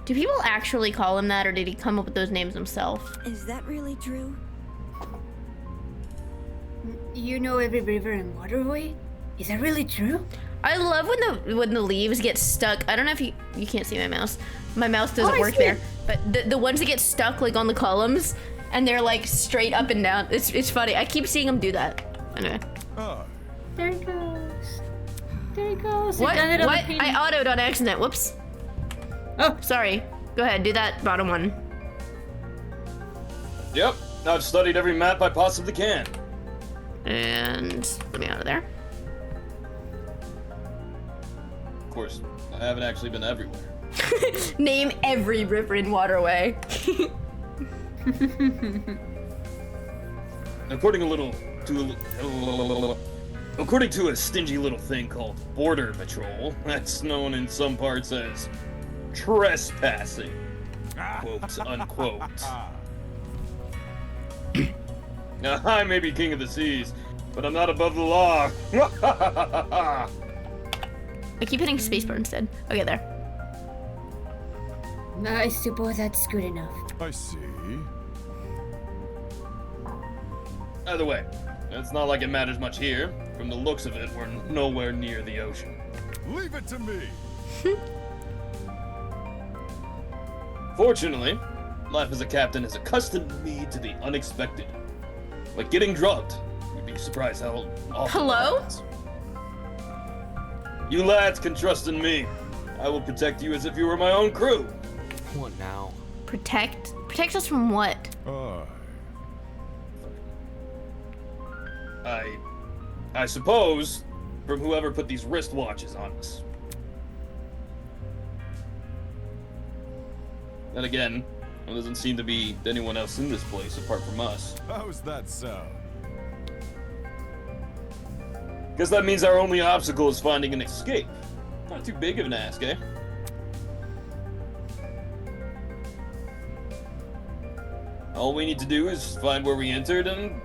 Speaker 1: Do people actually call him that, or did he come up with those names himself?
Speaker 8: Is that really true?
Speaker 9: You know every river and waterway? Is that really true?
Speaker 1: I love when the leaves get stuck. I don't know if you can't see my mouse. My mouse doesn't
Speaker 9: I
Speaker 1: work
Speaker 9: see
Speaker 1: there.
Speaker 9: it.
Speaker 1: But the ones that get stuck like on the columns and they're like straight up and down. It's funny. I keep seeing them do that. Anyway.
Speaker 9: There it goes. There it goes.
Speaker 1: What?
Speaker 9: I've done it on
Speaker 1: What?
Speaker 9: the
Speaker 1: I autoed on accident. Whoops.
Speaker 9: Oh,
Speaker 1: sorry. Go ahead. Do that bottom one.
Speaker 10: Yep, I've studied every map I possibly can.
Speaker 1: And let me out of there.
Speaker 10: Of course, I haven't actually been everywhere.
Speaker 1: Name every river and waterway.
Speaker 10: According to a stingy little thing called Border Patrol, that's known in some parts as trespassing, quote unquote. Now, I may be king of the seas, but I'm not above the law.
Speaker 1: I keep hitting spacebar instead. Okay, there.
Speaker 9: I suppose that's good enough.
Speaker 7: I see.
Speaker 10: Either way, it's not like it matters much here. From the looks of it, we're nowhere near the ocean.
Speaker 7: Leave it to me.
Speaker 10: Fortunately, life as a captain has accustomed me to the unexpected. Like getting drugged. You'd be surprised how often that
Speaker 1: Hello?
Speaker 10: happens. You lads can trust in me. I will protect you as if you were my own crew.
Speaker 3: What now?
Speaker 1: Protect us from what?
Speaker 10: I suppose from whoever put these wristwatches on us. Then again, there doesn't seem to be anyone else in this place apart from us.
Speaker 7: How's that sound?
Speaker 10: Guess that means our only obstacle is finding an escape. Not too big of an ask, eh? All we need to do is find where we entered and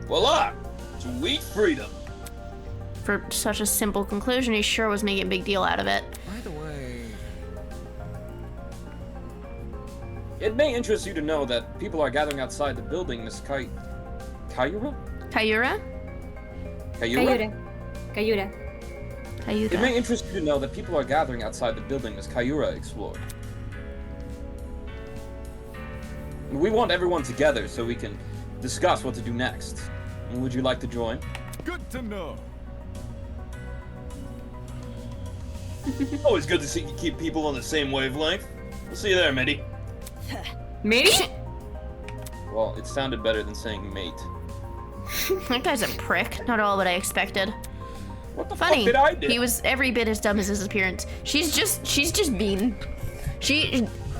Speaker 10: voila! Sweet freedom!
Speaker 1: For such a simple conclusion, he sure was making a big deal out of it.
Speaker 6: By the way...
Speaker 10: It may interest you to know that people are gathering outside the building Miss Kayura?
Speaker 1: Kayura?
Speaker 10: Kayura?
Speaker 9: Kayura.
Speaker 10: It may interest you to know that people are gathering outside the building Miss Kayura explored. We want everyone together so we can discuss what to do next. Would you like to join?
Speaker 7: Good to know.
Speaker 10: Always good to see you keep people on the same wavelength. We'll see you there, matey.
Speaker 9: Matey?
Speaker 10: Well, it sounded better than saying mate.
Speaker 1: That guy's a prick. Not all what I expected.
Speaker 10: What the
Speaker 1: Funny.
Speaker 10: fuck did I do?
Speaker 1: He was every bit as dumb as his appearance. She's just mean.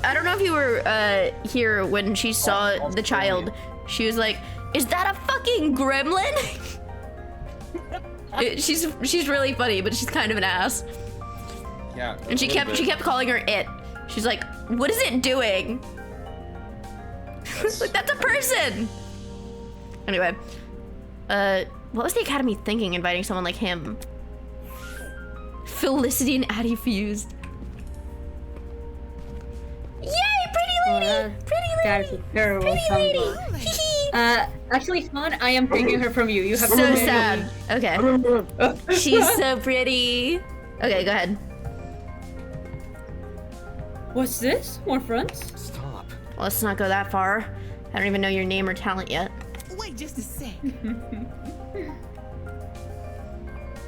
Speaker 1: I don't know if you were here when she saw the child. She was like, "Is that a fucking gremlin?" She's really funny, but she's kind of an ass.
Speaker 10: Yeah.
Speaker 1: And she kept calling her it. She's like, "What is it doing?" Like, that's a person. Anyway, what was the Academy thinking inviting someone like him? Felicity and Addie fused. Yay, pretty lady! Pretty lady!
Speaker 9: That is a terrible soundboard. Actually, Fawn, I am taking her from you. You have
Speaker 1: So
Speaker 9: to
Speaker 1: sad. Okay. She's so pretty. Okay, go ahead.
Speaker 2: What's this? More fronts?
Speaker 3: Stop.
Speaker 1: Well, let's not go that far. I don't even know your name or talent yet.
Speaker 13: Wait just a sec.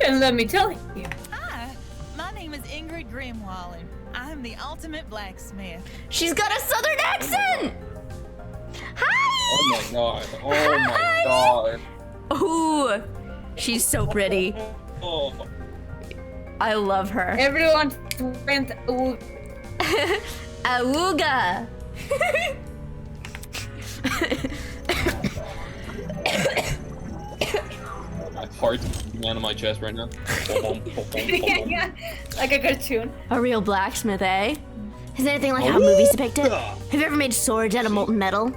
Speaker 2: And let me tell you.
Speaker 13: Hi, my name is Ingrid Grimwall, and I'm the ultimate blacksmith.
Speaker 1: She's got a southern accent! Hi!
Speaker 10: Oh my god. Oh my god.
Speaker 1: Ooh, she's so pretty.
Speaker 10: Oh.
Speaker 1: I love her.
Speaker 2: Everyone went
Speaker 1: Awooga!
Speaker 10: My heart's beating out of my chest right now.
Speaker 2: yeah, like a cartoon.
Speaker 1: A real blacksmith, eh? Is anything like how movies depict it? Have you ever made swords out of molten metal?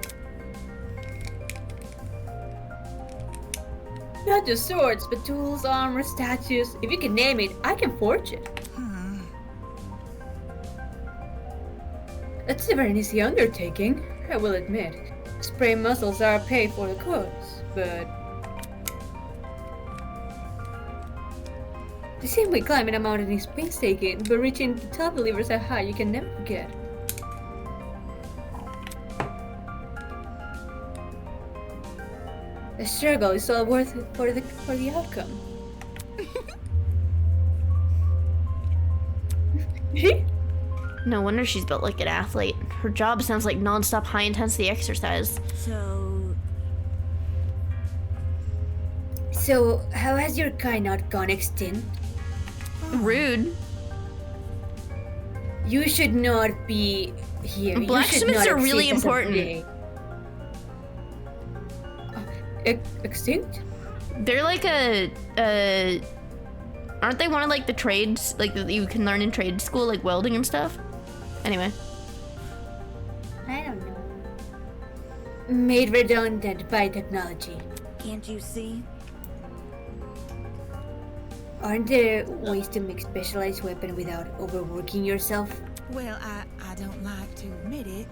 Speaker 2: Not just swords, but tools, armor, statues. If you can name it, I can forge it. That's never an easy undertaking, I will admit. Sprained muscles are paid for the cause, but... The same way climbing a mountain is painstaking, but reaching the top delivers a high you can never forget. The struggle is all worth it for the outcome.
Speaker 1: No wonder she's built like an athlete. Her job sounds like non-stop high-intensity exercise.
Speaker 2: So, how has your kind not gone extinct?
Speaker 1: Rude.
Speaker 2: You should not be here.
Speaker 1: Blacksmiths are really important.
Speaker 2: Extinct?
Speaker 1: They're like aren't they one of like the trades like that you can learn in trade school, like welding and stuff? Anyway.
Speaker 2: I don't know. Made redundant by technology.
Speaker 8: Can't you see?
Speaker 2: Aren't there ways to make specialized weapon without overworking yourself?
Speaker 13: Well, I don't like to admit it.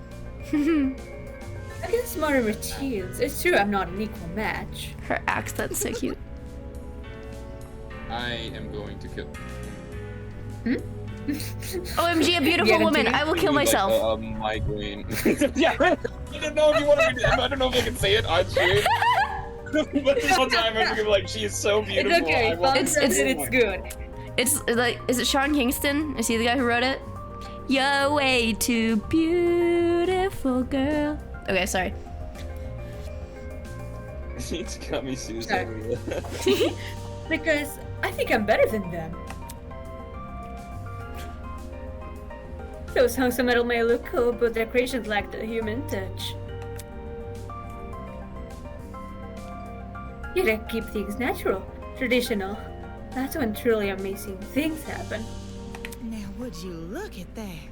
Speaker 2: I get smarter routines. It's true I'm not an equal match.
Speaker 1: Her accent's so cute.
Speaker 10: I am going to kill.
Speaker 1: OMG, a beautiful woman. I will kill myself.
Speaker 10: Like a migraine. Yeah, I don't know if you want to. I don't know if I can say it on stream. But this one time I'm gonna be like, she is so beautiful.
Speaker 2: It's okay. It's good.
Speaker 1: It's like, is it Sean Kingston? Is he the guy who wrote it? You're way too beautiful, girl. Okay, sorry.
Speaker 10: It's got me Susan.
Speaker 2: Because I think I'm better than them. Those hunks of metal may look cool, but their creations lack the human touch. Yet I keep things natural, traditional. That's when truly amazing things happen.
Speaker 13: Now would you look at that?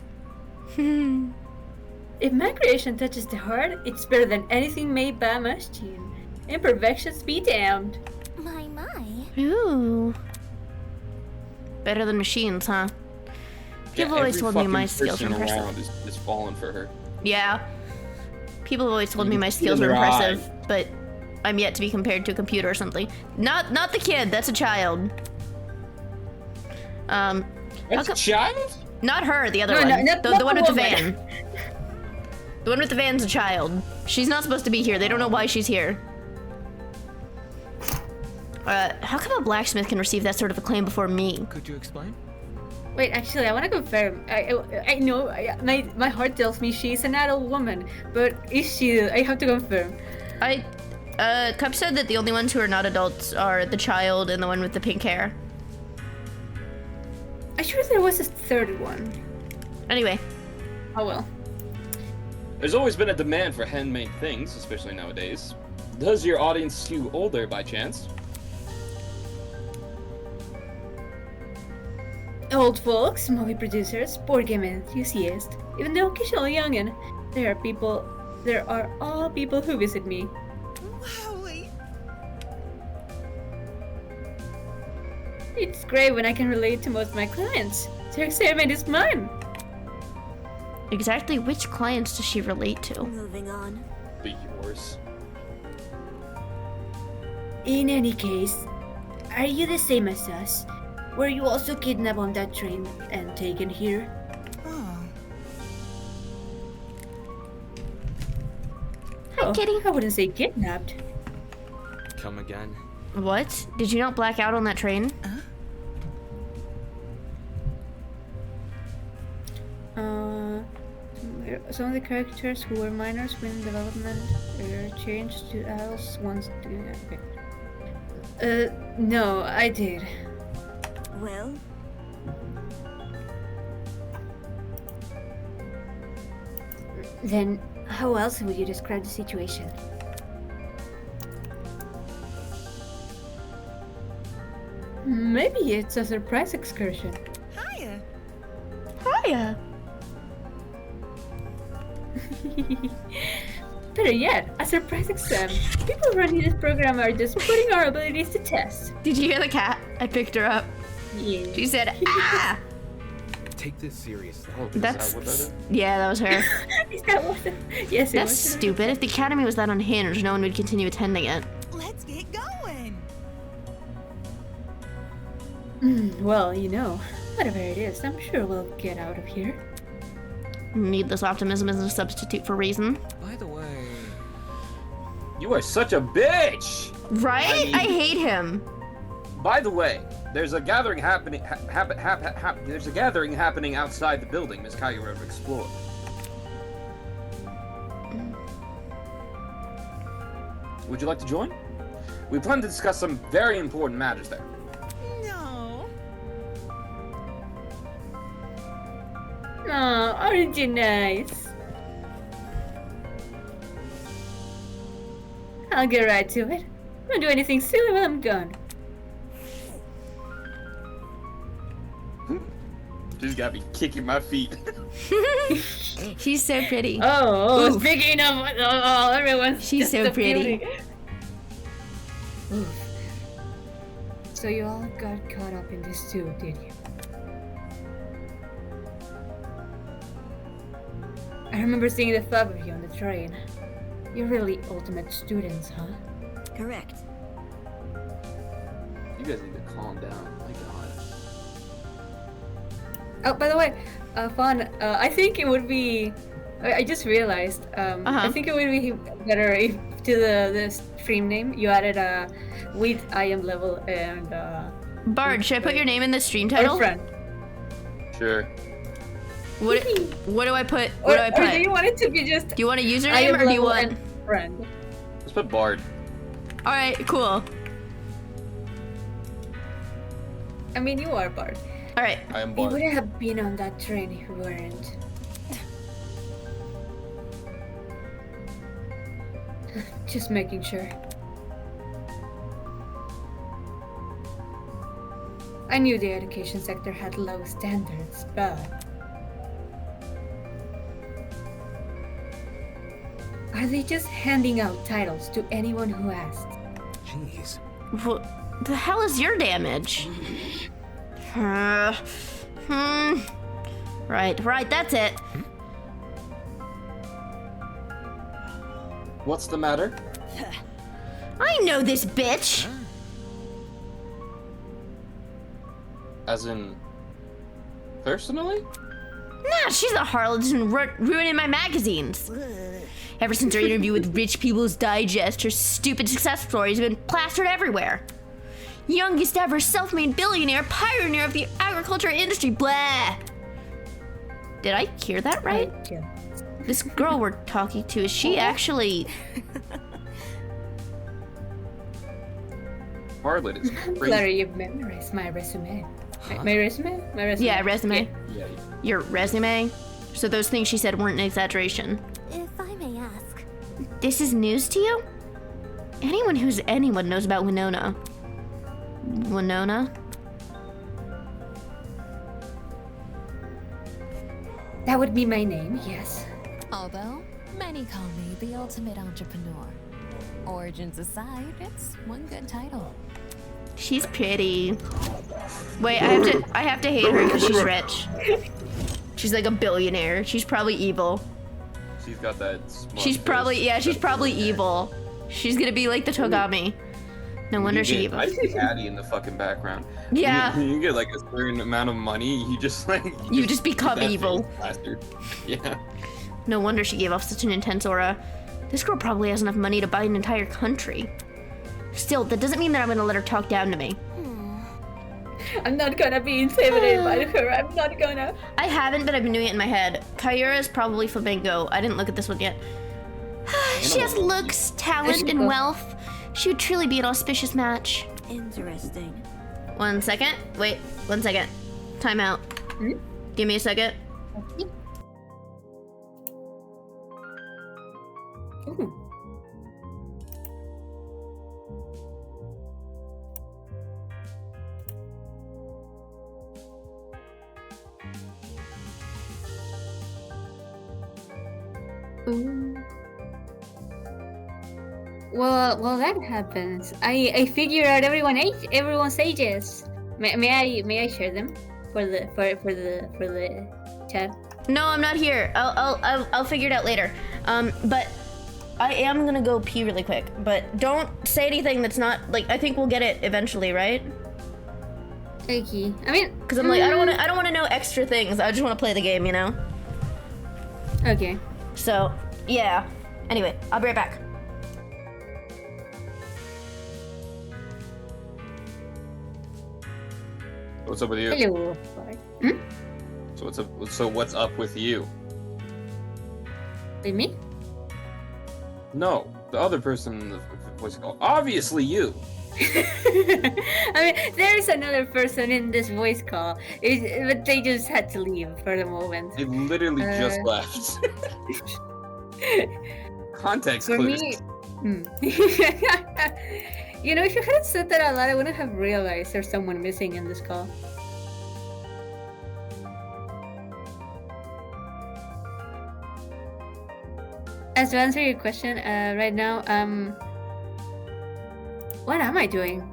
Speaker 2: If my creation touches the heart, it's better than anything made by a machine. Imperfections be damned.
Speaker 5: My.
Speaker 1: Ooh. Better than machines, huh? People always told me my skills were impressive.
Speaker 10: Is falling for her.
Speaker 1: Yeah. People have always told me my skills were impressive, but I'm yet to be compared to a computer or something. Not the kid, that's a child.
Speaker 10: That's a child?
Speaker 1: Not her, the other one. The one with the van. The one with the van's a child. She's not supposed to be here. They don't know why she's here. How come a blacksmith can receive that sort of acclaim before me?
Speaker 6: Could you explain?
Speaker 2: Wait, actually, I want to confirm. I know, my heart tells me she's an adult woman, but is she? I have to confirm.
Speaker 1: Cup said that the only ones who are not adults are the child and the one with the pink hair.
Speaker 2: I'm sure there was a third one.
Speaker 1: Anyway.
Speaker 2: Oh well.
Speaker 10: There's always been a demand for handmade things, especially nowadays. Does your audience skew older by chance?
Speaker 2: Old folks, movie producers, board game enthusiasts, even the occasional youngin'. There are all people who visit me.
Speaker 13: Wowie.
Speaker 2: It's great when I can relate to most of my clients. Their excitement is mine.
Speaker 1: Exactly which clients does she relate to?
Speaker 8: Moving on.
Speaker 10: Be yours.
Speaker 2: In any case, are you the same as us? Were you also kidnapped on that train and taken here?
Speaker 1: Hi, kitty.
Speaker 2: I wouldn't say kidnapped.
Speaker 3: Come again?
Speaker 1: What? Did you not black out on that train?
Speaker 2: Some of the characters who were minors when development changed to adults once. Okay. No, I did.
Speaker 8: Well?
Speaker 2: Then, how else would you describe the situation? Maybe it's a surprise excursion.
Speaker 13: Hiya.
Speaker 1: Hiya.
Speaker 2: Better yet, a surprise exam. People running this program are just putting our abilities to test.
Speaker 1: Did you hear the cat? I picked her up.
Speaker 2: Yeah.
Speaker 1: She said, ah!
Speaker 3: Take this seriously.
Speaker 10: Oh,
Speaker 1: That's
Speaker 10: what that is?
Speaker 1: yeah, that was her.
Speaker 2: Is that what? Yes, it
Speaker 1: That's
Speaker 2: was.
Speaker 1: stupid. If the academy was that unhinged, no one would continue attending it.
Speaker 13: Let's get going.
Speaker 2: Well, you know, whatever it is, I'm sure we'll get out of here.
Speaker 1: Needless optimism is a substitute for reason.
Speaker 6: By the way,
Speaker 10: You are such a bitch!
Speaker 1: Right? I hate him.
Speaker 10: By the way, there's a gathering happening. There's a gathering happening outside the building. Miss Kaira explored. Would you like to join? We plan to discuss some very important matters there.
Speaker 13: No.
Speaker 2: Oh, aren't you nice? I'll get right to it. Don't do anything silly while I'm gone.
Speaker 10: She's got me kicking my feet.
Speaker 1: She's so pretty.
Speaker 2: Oh, speaking of everyone,
Speaker 1: she's so pretty.
Speaker 2: So you all got caught up in this too, did you? I remember seeing the five of you on the train. You're really ultimate students, huh?
Speaker 8: Correct.
Speaker 10: You guys need to calm down. My God.
Speaker 2: Oh, by the way, Fawn, I think it would be. I just realized. I think it would be better if to the stream name you added a with IM level and.
Speaker 1: Bard, should I put your name in the stream title?
Speaker 2: Or friend.
Speaker 10: Sure.
Speaker 1: What do I put?
Speaker 2: Or do you want it to be just?
Speaker 1: Do you want a username or do you want
Speaker 2: friend?
Speaker 10: Let's put Bard.
Speaker 1: All right, cool.
Speaker 2: I mean, you are Bard.
Speaker 1: All right.
Speaker 10: I am
Speaker 2: You
Speaker 10: Bard.
Speaker 2: wouldn't have been on that train if you weren't. Just making sure. I knew the education sector had low standards, but are they just handing out titles to anyone who asks?
Speaker 3: Jeez.
Speaker 1: What the hell is your damage? Right, that's it.
Speaker 10: What's the matter?
Speaker 1: I know this bitch.
Speaker 10: As in, personally?
Speaker 1: Nah, she's a harlot who's been ruining my magazines. Ever since her interview with Rich People's Digest, her stupid success stories have been plastered everywhere. Youngest ever self-made billionaire, pioneer of the agriculture industry, blah. Did I hear that right? This girl we're talking to, is she actually...
Speaker 10: Harlot is
Speaker 2: I'm
Speaker 10: crazy.
Speaker 2: glad you've memorized my resume. My resume? My resume.
Speaker 1: Yeah, resume.
Speaker 10: Yeah.
Speaker 1: Your resume? So those things she said weren't an exaggeration.
Speaker 5: If I may ask.
Speaker 1: This is news to you? Anyone who's anyone knows about Winona. Winona?
Speaker 2: That would be my name, yes.
Speaker 14: Although, many call me the ultimate entrepreneur. Origins aside, it's one good title.
Speaker 1: She's pretty. Wait, I have to hate her because she's rich. She's like a billionaire. She's probably evil.
Speaker 10: She's got that smart
Speaker 1: She's probably evil. She's gonna be like the Togami. No wonder she evil.
Speaker 10: I see Addie in the fucking background.
Speaker 1: Yeah.
Speaker 10: You get like a certain amount of money, you just like
Speaker 1: You just become
Speaker 10: that
Speaker 1: evil.
Speaker 10: face bastard. Yeah.
Speaker 1: No wonder she gave off such an intense aura. This girl probably has enough money to buy an entire country. Still, that doesn't mean that I'm gonna let her talk down to me.
Speaker 2: I'm not gonna be intimidated by her. I'm not gonna.
Speaker 1: I haven't, but I've been doing it in my head. Kaira is probably Flamingo. I didn't look at this one yet. She has looks, talent, and wealth. She would truly be an auspicious match.
Speaker 8: Interesting.
Speaker 1: 1 second. Wait, 1 second. Time out. Give me a second.
Speaker 2: Well, that happens. I figure out everyone's ages. May I share them? for the chat?
Speaker 1: No, I'm not here. I'll figure it out later. But I am gonna go pee really quick. But don't say anything that's not like. I think we'll get it eventually, right?
Speaker 2: Okay. I mean,
Speaker 1: because I'm like I don't want to know extra things. I just want to play the game, you know.
Speaker 2: Okay.
Speaker 1: So yeah. Anyway, I'll be right back.
Speaker 10: What's up with you?
Speaker 2: Hello.
Speaker 10: So what's up? So what's up with you?
Speaker 2: With me?
Speaker 10: No, the other person in the voice call. Obviously you.
Speaker 2: I mean, there is another person in this voice call, but they just had to leave for the moment.
Speaker 10: They literally just left. Context
Speaker 2: For
Speaker 10: clues.
Speaker 2: me, you know, if you hadn't said that out loud, I wouldn't have realized there's someone missing in this call. As to answer your question, right now, what am I doing?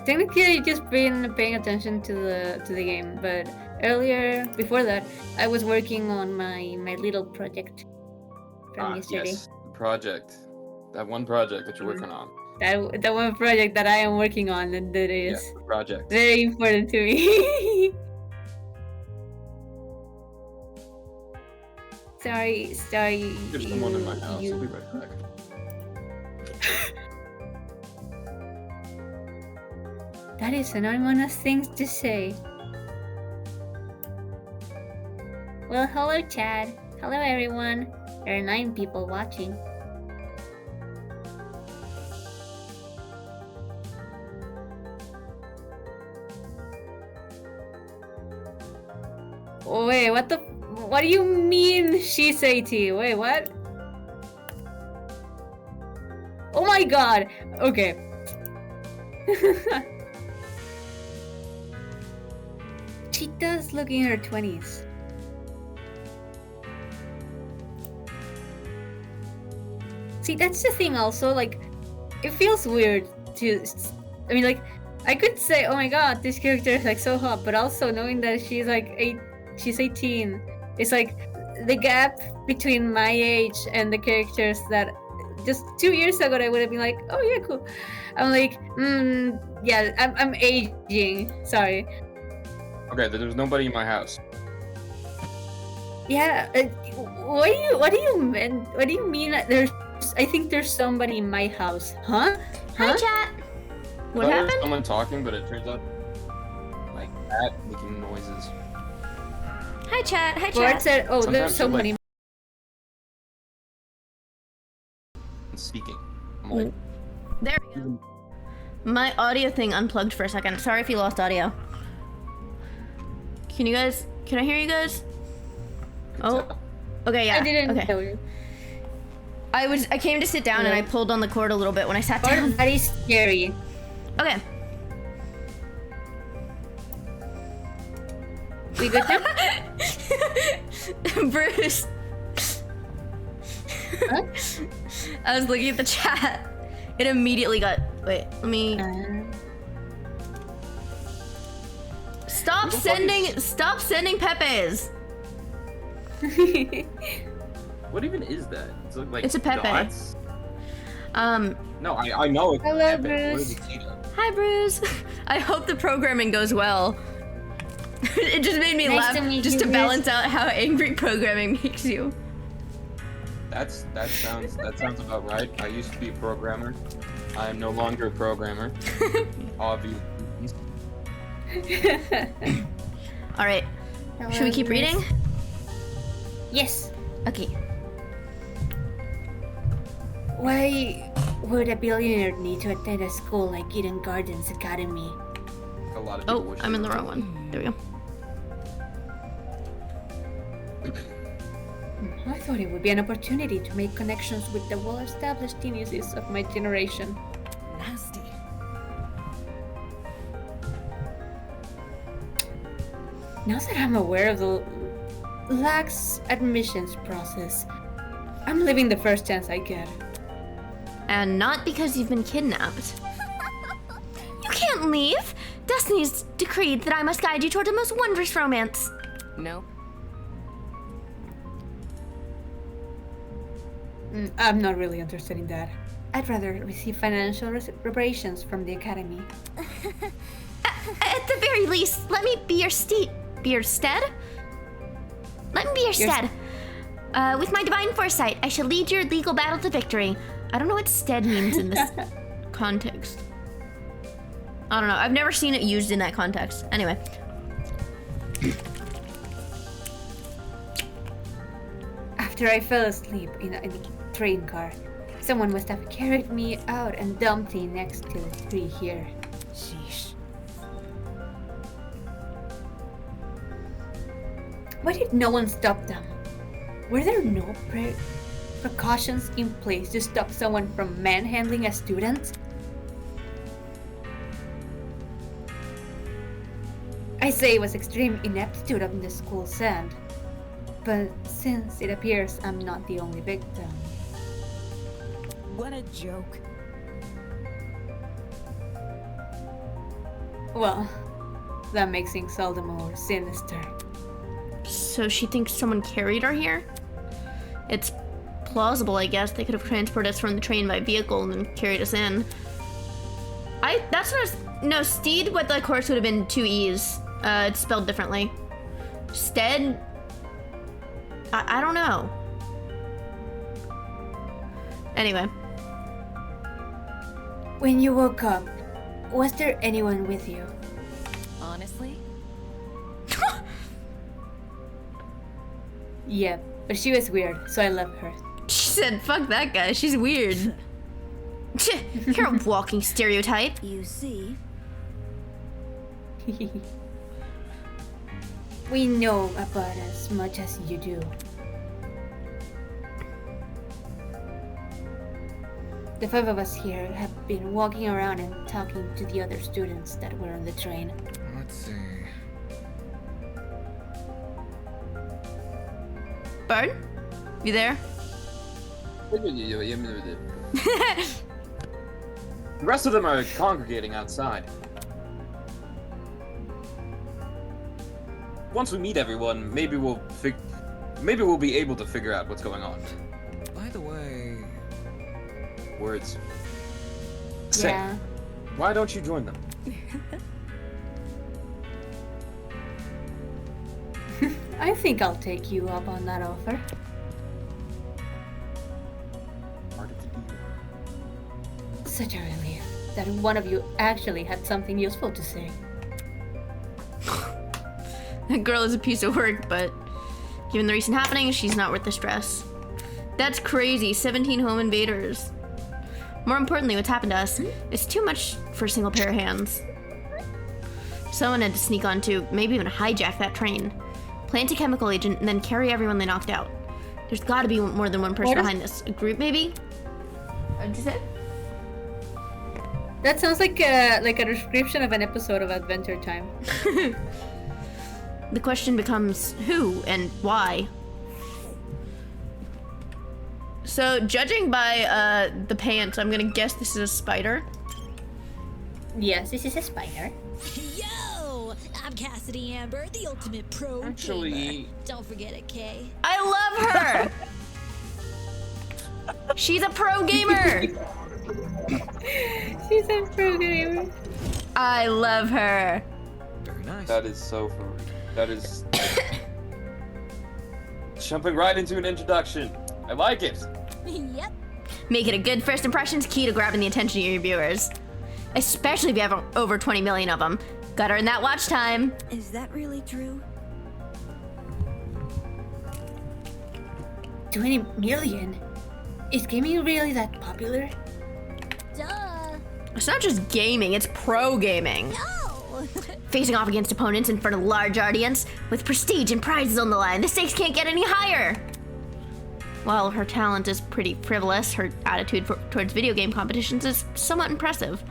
Speaker 2: Technically, I've just been paying attention to the game, but earlier, before that, I was working on my little project from yesterday.
Speaker 10: Yes, the project. That one project that you're working on.
Speaker 2: That one project that I am working on, and that is
Speaker 10: project.
Speaker 2: very important to me. Sorry.
Speaker 10: There's someone in my house. I'll be right back.
Speaker 2: That is anonymous things to say. Well, hello, Chad. Hello, everyone. There are 9 people watching. Oh, wait, what do you mean she's 18? Wait, what? Oh my god! Okay. She does look in her 20s. See, that's the thing also, like, it feels weird to... I mean, like, I could say, oh my god, this character is, like, so hot, but also knowing that she's, like, she's 18. It's like the gap between my age and the characters that just 2 years ago I would have been like, oh yeah, cool. I'm like, yeah, I'm aging. Sorry.
Speaker 10: Okay, there's nobody in my house.
Speaker 2: Yeah. What do you mean? I think there's somebody in my house. Huh?
Speaker 1: Hi, chat. What
Speaker 10: There
Speaker 1: happened?
Speaker 10: was someone talking, but it turns out like that making noises.
Speaker 1: Hi, chat. Hi,
Speaker 2: Bart
Speaker 1: chat.
Speaker 2: said, oh, there's
Speaker 10: Sometimes
Speaker 2: somebody.
Speaker 10: Speaking. I'm like,
Speaker 1: There we go. My audio thing unplugged for a second. Sorry if you lost audio. Can I hear you guys? Oh. Okay, yeah.
Speaker 2: I didn't
Speaker 1: okay.
Speaker 2: tell you.
Speaker 1: I came to sit down and I pulled on the cord a little bit when I sat down.
Speaker 2: That is scary.
Speaker 1: Okay.
Speaker 2: We good now?
Speaker 1: Bruce.
Speaker 2: Huh?
Speaker 1: I was looking at the chat. It immediately got. Wait, let me. Stop sending Pepes.
Speaker 10: what even is that? Like
Speaker 1: It's a Pepe.
Speaker 10: dots? No, I know it's
Speaker 2: Hello,
Speaker 10: a Pepe.
Speaker 2: Bruce.
Speaker 10: Where's the Tito?
Speaker 1: Hi, Bruce. I hope the programming goes well. It just made me
Speaker 2: Nice
Speaker 1: laugh
Speaker 2: to meet
Speaker 1: just
Speaker 2: you,
Speaker 1: to
Speaker 2: Bruce.
Speaker 1: balance out how angry programming makes you.
Speaker 10: That sounds about right. I used to be a programmer. I am no longer a programmer. Obviously.
Speaker 1: All right. Should we keep reading?
Speaker 2: Yes.
Speaker 1: Okay.
Speaker 2: Why would a billionaire need to attend a school like Eden Gardens Academy?
Speaker 10: A lot of people
Speaker 1: Oh,
Speaker 10: wish
Speaker 1: I'm
Speaker 10: they
Speaker 1: in the
Speaker 10: were.
Speaker 1: wrong one. There we go.
Speaker 2: I thought it would be an opportunity to make connections with the well-established geniuses of my generation.
Speaker 13: Nasty.
Speaker 2: Now that I'm aware of the lax admissions process, I'm living the first chance I get.
Speaker 1: And not because you've been kidnapped. You can't leave. Destiny's decreed that I must guide you toward the most wondrous romance.
Speaker 14: Nope.
Speaker 2: I'm not really interested in that. I'd rather receive financial reparations from the Academy.
Speaker 1: At the very least, let me be your steed. Be your stead? Let me be your stead. With my divine foresight, I shall lead your legal battle to victory. I don't know what stead means in this context. I don't know. I've never seen it used in that context. Anyway.
Speaker 2: After I fell asleep in a train car, someone must have carried me out and dumped me next to the tree here. Sheesh. Why did no one stop them? Were there no precautions in place to stop someone from manhandling a student? I say it was extreme ineptitude on the school's end, but since it appears I'm not the only victim.
Speaker 8: What a joke.
Speaker 2: Well, that makes things all the more sinister.
Speaker 1: So she thinks someone carried her here? It's plausible, I guess. They could have transported us from the train by vehicle and then carried us in. That's not no, steed with the horse would have been 2 E's. It's spelled differently. Stead, I don't know. Anyway.
Speaker 2: When you woke up, was there anyone with you?
Speaker 14: Honestly?
Speaker 2: Yep, but she was weird, so I left her.
Speaker 1: She said, fuck that guy, she's weird. You're a walking stereotype.
Speaker 8: You see?
Speaker 2: We know about as much as you do. The 5 of us here have been walking around and talking to the other students that were on the train.
Speaker 6: Let's see.
Speaker 1: Bird? You there?
Speaker 10: The rest of them are congregating outside. Once we meet everyone, maybe we'll be able to figure out what's going on.
Speaker 6: By the way...
Speaker 10: Words. Say,
Speaker 2: Yeah.
Speaker 10: why don't you join them?
Speaker 2: I think I'll take you up on that offer. Such a relief that one of you actually had something useful to say.
Speaker 1: That girl is a piece of work, but given the recent happenings, she's not worth the stress. That's crazy. 17 home invaders. More importantly, what's happened to us is too much for a single pair of hands. Someone had to sneak onto, maybe even hijack that train, plant a chemical agent, and then carry everyone they knocked out. There's got to be more than one person behind this. A group, maybe? What'd you say?
Speaker 2: That sounds like a description of an episode of Adventure Time.
Speaker 1: The question becomes who and why. So, judging by the pants, I'm gonna guess this is a spider.
Speaker 2: Yes, this is a spider.
Speaker 5: Yo! I'm Cassidy Amber, the ultimate pro
Speaker 10: Actually...
Speaker 5: gamer. Don't forget it, Kay.
Speaker 1: I love her! She's a pro gamer!
Speaker 2: She's a pro gamer.
Speaker 1: I love her.
Speaker 6: Very nice.
Speaker 10: That is so for... That is... Jumping right into an introduction. I like it.
Speaker 5: Yep.
Speaker 1: Make it a good first impression's key to grabbing the attention of your viewers. Especially if you have over 20 million of them. Gotta earn that watch time.
Speaker 8: Is that really true?
Speaker 2: 20 million? Is gaming really that popular?
Speaker 5: Duh.
Speaker 1: It's not just gaming, it's pro gaming.
Speaker 5: No.
Speaker 1: Facing off against opponents in front of a large audience, with prestige and prizes on the line, the stakes can't get any higher. While her talent is pretty frivolous, her attitude towards video game competitions is somewhat impressive.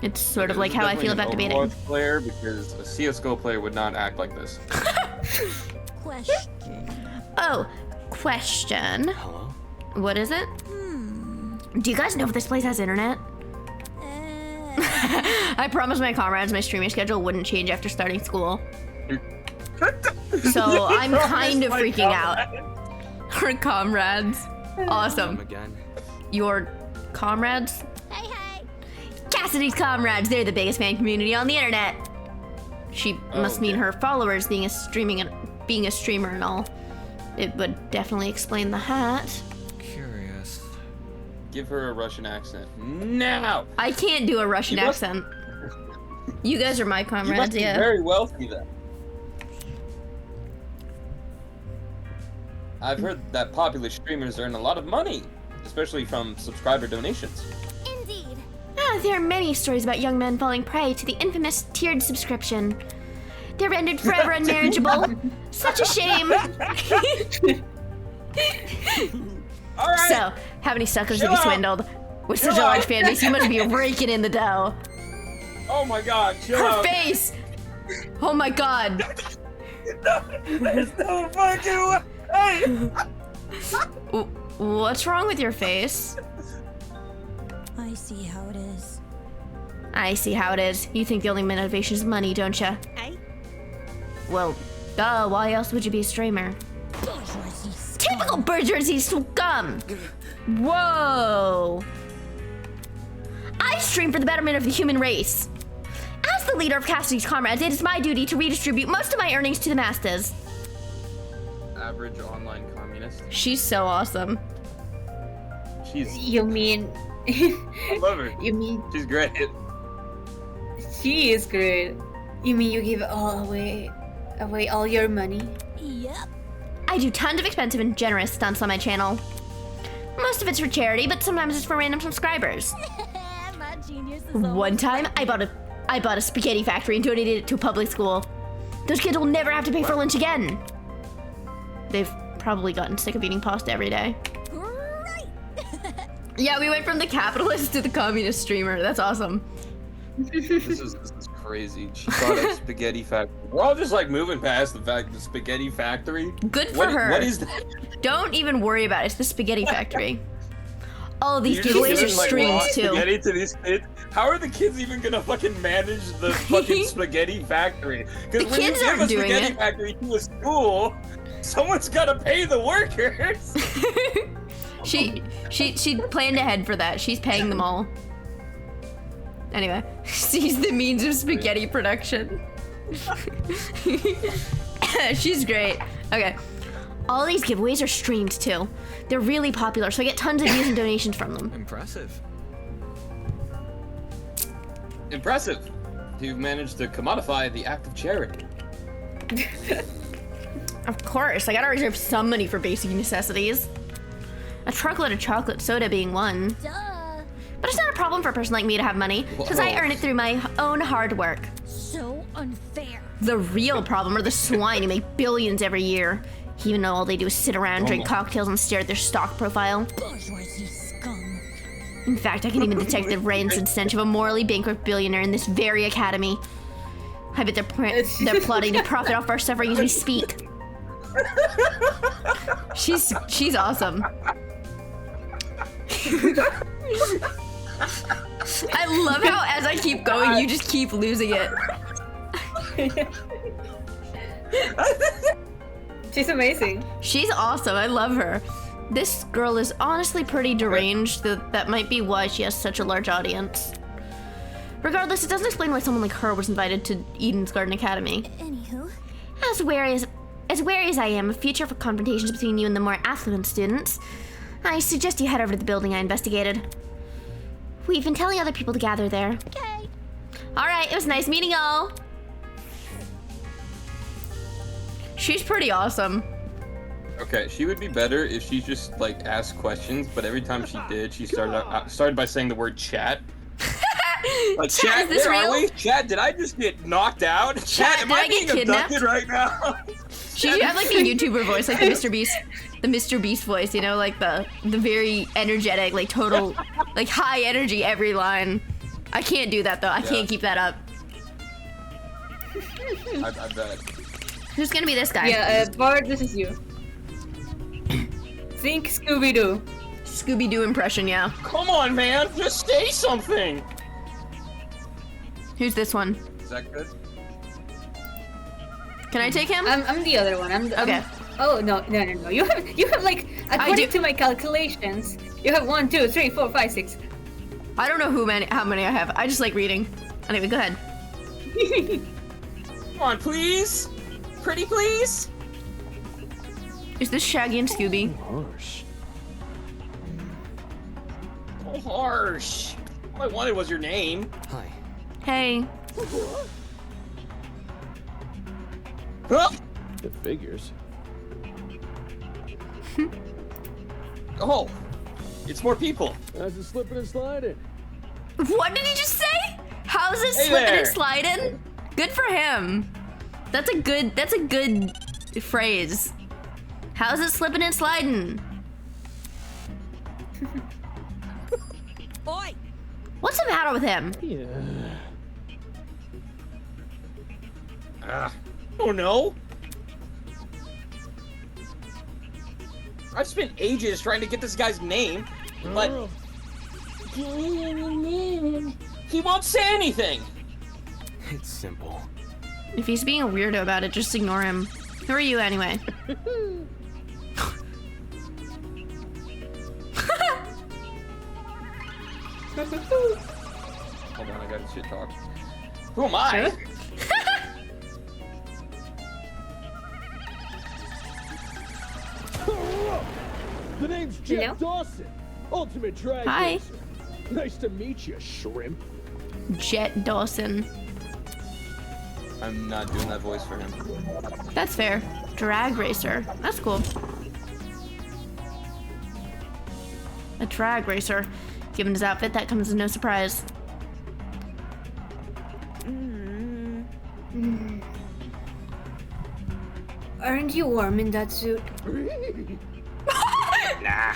Speaker 1: It's sort of like how I feel about debating.
Speaker 10: Overwatch player, because a CS:GO player would not act like this.
Speaker 5: Question.
Speaker 1: Oh, question.
Speaker 3: Hello?
Speaker 1: What is it? Do you guys know if this place has internet? I promised my comrades my streaming schedule wouldn't change after starting school. So I'm kind of freaking out. Her comrades. Awesome.
Speaker 3: Again.
Speaker 1: Your comrades?
Speaker 5: Hey, hey.
Speaker 1: Cassidy's comrades. They're the biggest fan community on the internet. She must mean her followers being a streamer and all. It would definitely explain the hat.
Speaker 6: Curious.
Speaker 10: Give her a Russian accent. Now!
Speaker 1: I can't do a Russian accent. You guys are my
Speaker 10: You
Speaker 1: comrades,
Speaker 10: must be
Speaker 1: yeah.
Speaker 10: very wealthy then. I've heard that popular streamers earn a lot of money, especially from subscriber donations.
Speaker 5: Indeed.
Speaker 1: There are many stories about young men falling prey to the infamous tiered subscription. They're rendered forever unmarriageable. Such a shame.
Speaker 10: All right.
Speaker 1: So, how many suckers have
Speaker 10: Chill
Speaker 1: you
Speaker 10: out.
Speaker 1: swindled? With such a
Speaker 10: Chill
Speaker 1: large
Speaker 10: out.
Speaker 1: fan base, you must be raking in the dough.
Speaker 10: Oh my god, chill
Speaker 1: Her
Speaker 10: out.
Speaker 1: face! Oh my god.
Speaker 10: There's no fucking way. Hey.
Speaker 1: What's wrong with your face?
Speaker 5: I see how it is.
Speaker 1: I see how it is. You think the only motivation is money, don't you?
Speaker 5: Hey.
Speaker 1: Well, duh, why else would you be a streamer? Typical bourgeoisie scum! Whoa! I stream for the betterment of the human race. As the leader of Cassidy's comrades, it is my duty to redistribute most of my earnings to the masses.
Speaker 10: Average online communist.
Speaker 1: She's so awesome.
Speaker 10: She's.
Speaker 2: You mean?
Speaker 10: I love her.
Speaker 2: You mean?
Speaker 10: She's great.
Speaker 2: She is great. You mean you give away all your money?
Speaker 5: Yep.
Speaker 1: I do tons of expensive and generous stunts on my channel. Most of it's for charity, but sometimes it's for random subscribers.
Speaker 5: My genius is
Speaker 1: One time, I bought a spaghetti factory and donated it to a public school. Those kids will never have to pay for lunch again. They've probably gotten sick of eating pasta every day.
Speaker 5: Right.
Speaker 1: Yeah, we went from the capitalist to the communist streamer. That's awesome.
Speaker 10: This is crazy. She bought a spaghetti factory. We're all just like moving past the fact the spaghetti factory.
Speaker 1: Good for her.
Speaker 10: What is that?
Speaker 1: Don't even worry about it. It's the spaghetti factory. All these
Speaker 10: You just
Speaker 1: giveaways are
Speaker 10: giving, like,
Speaker 1: streamed
Speaker 10: raw
Speaker 1: too.
Speaker 10: Spaghetti to these kids. How are the kids even gonna fucking manage the fucking spaghetti factory? Because
Speaker 1: The
Speaker 10: when you
Speaker 1: kids
Speaker 10: give
Speaker 1: aren't
Speaker 10: a
Speaker 1: doing
Speaker 10: spaghetti
Speaker 1: it.
Speaker 10: factory to a school, someone's gotta pay the workers.
Speaker 1: She planned ahead for that. She's paying them all. Anyway, sees the means of spaghetti production. She's great. Okay. All these giveaways are streamed too. They're really popular, so I get tons of views and donations from them.
Speaker 6: Impressive.
Speaker 10: Impressive. You've managed to commodify the act of charity.
Speaker 1: Of course, I gotta reserve some money for basic necessities. A truckload of chocolate soda being one.
Speaker 5: Duh.
Speaker 1: But it's not a problem for a person like me to have money, because I earn it through my own hard work.
Speaker 5: So unfair.
Speaker 1: The real problem are the swine who make billions every year, even though all they do is sit around, drink cocktails, and stare at their stock profile.
Speaker 5: Bourgeoisie scum.
Speaker 1: In fact, I can even detect the rancid stench of a morally bankrupt billionaire in this very academy. I bet they're plotting to profit off our suffering as we speak. She's awesome. I love how as I keep going, you just keep losing it.
Speaker 2: She's amazing.
Speaker 1: She's awesome. I love her. This girl is honestly pretty deranged. That might be why she has such a large audience. Regardless, it doesn't explain why someone like her was invited to Eden's Garden Academy.
Speaker 5: Anywho.
Speaker 1: As wary as I am of future confrontations between you and the more affluent students, I suggest you head over to the building I investigated. We've been telling other people to gather there.
Speaker 5: Okay.
Speaker 1: Alright, it was nice meeting y'all. She's pretty awesome.
Speaker 10: Okay, she would be better if she just like asked questions, but every time she did, she started by saying the word chat. Like,
Speaker 1: Chat, is this
Speaker 10: where
Speaker 1: real?
Speaker 10: are we? Chat, did I just get knocked out?
Speaker 1: Chat,
Speaker 10: am
Speaker 1: did I
Speaker 10: being
Speaker 1: get kidnapped?
Speaker 10: abducted right now?
Speaker 1: She should have like the YouTuber voice, like the Mr. Beast voice, you know, like the very energetic, like total, like high energy every line. I can't do that though. I can't keep that up.
Speaker 10: I bet.
Speaker 1: Who's gonna be this guy?
Speaker 2: Yeah, Bard, this is you. Think Scooby-Doo.
Speaker 1: Scooby-Doo impression, yeah.
Speaker 10: Come on, man, just say something.
Speaker 1: Who's this one?
Speaker 10: Is that good?
Speaker 1: Can I take him?
Speaker 2: I'm the other one.
Speaker 1: Okay.
Speaker 2: Oh no. You have like, according to my calculations, you have 1, 2, 3, 4, 5, 6.
Speaker 1: I don't know how many I have. I just like reading. Anyway, go ahead.
Speaker 10: Come on, please. Pretty please.
Speaker 1: Is this Shaggy and Scooby?
Speaker 12: Harsh.
Speaker 10: Oh, harsh. All I wanted was your name.
Speaker 3: Hi.
Speaker 1: Hey.
Speaker 10: Huh?
Speaker 12: It figures.
Speaker 10: Oh, it's more people.
Speaker 12: How's it slipping and sliding?
Speaker 1: What did he just say? How's it
Speaker 10: Hey
Speaker 1: slipping
Speaker 10: there.
Speaker 1: and sliding? Good for him. That's a good phrase. How's it slipping and sliding?
Speaker 8: Oi!
Speaker 1: What's the matter with him?
Speaker 12: Yeah.
Speaker 10: Oh no. I've spent ages trying to get this guy's name, but he won't say anything.
Speaker 3: It's simple.
Speaker 1: If he's being a weirdo about it, just ignore him. Who are you anyway?
Speaker 10: Hold on, I gotta shit talk. Who am I?
Speaker 12: The name's Jeff Dawson, Ultimate Drag
Speaker 1: Hi.
Speaker 12: Racer. Nice to meet you, shrimp.
Speaker 1: Jet Dawson.
Speaker 10: I'm not doing that voice for him.
Speaker 1: That's fair. Drag racer. That's cool. A drag racer. Given his outfit, that comes as no surprise.
Speaker 9: Aren't you warm in that suit?
Speaker 10: Nah.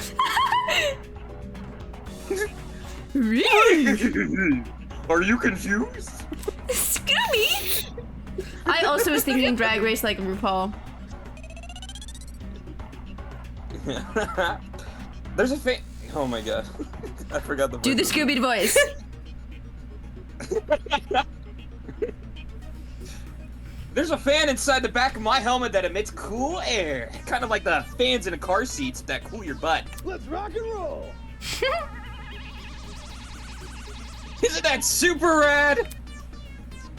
Speaker 10: Are you confused?
Speaker 1: Scooby! I also was thinking drag race like RuPaul.
Speaker 10: There's a fan. Oh my god. I forgot the
Speaker 1: Do the
Speaker 10: voice.
Speaker 1: Scooby voice.
Speaker 10: There's a fan inside the back of my helmet that emits cool air. Kind of like the fans in a car seats that cool your butt.
Speaker 12: Let's rock and roll.
Speaker 10: Isn't that super rad?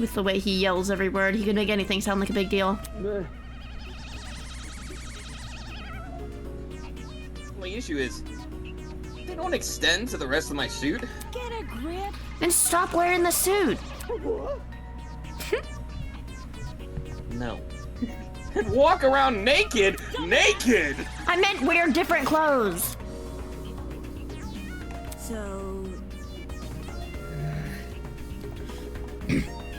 Speaker 1: With the way he yells every word, he could make anything sound like a big deal.
Speaker 10: My issue is, they don't extend to the rest of my suit.
Speaker 5: Get a grip.
Speaker 1: Then stop wearing the suit.
Speaker 10: No. And walk around naked? Naked!
Speaker 1: I meant wear different clothes.
Speaker 8: So,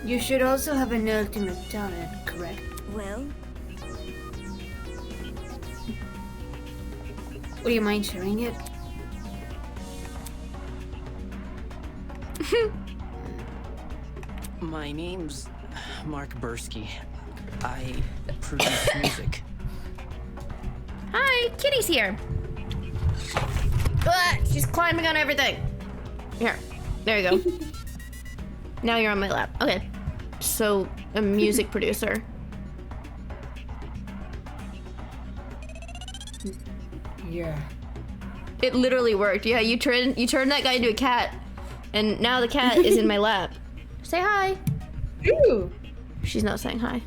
Speaker 9: You should also have an ultimate talent, correct?
Speaker 8: well,
Speaker 9: Would you mind sharing it?
Speaker 15: My name's Mark Bursky. I produce music.
Speaker 1: Hi, Kitty's here. She's climbing on everything. Here, there you go. Now you're on my lap. Okay, so a music producer.
Speaker 9: Yeah.
Speaker 1: It literally worked. Yeah, you turned that guy into a cat, and now the cat is in my lap. Say hi.
Speaker 2: Ooh.
Speaker 1: She's not saying hi.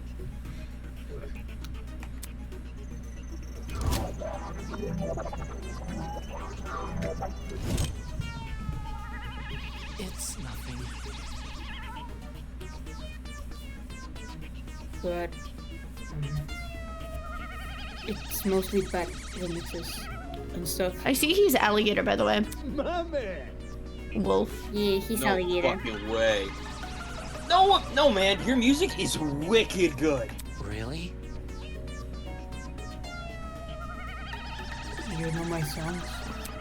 Speaker 15: It's nothing.
Speaker 2: But it's mostly bad remixes and stuff.
Speaker 1: I see he's alligator, by the way.
Speaker 12: My man.
Speaker 1: Wolf.
Speaker 2: Yeah, he's
Speaker 10: No
Speaker 2: alligator.
Speaker 10: fucking way. No, man, your music is wicked good.
Speaker 15: Really?
Speaker 2: You know my songs?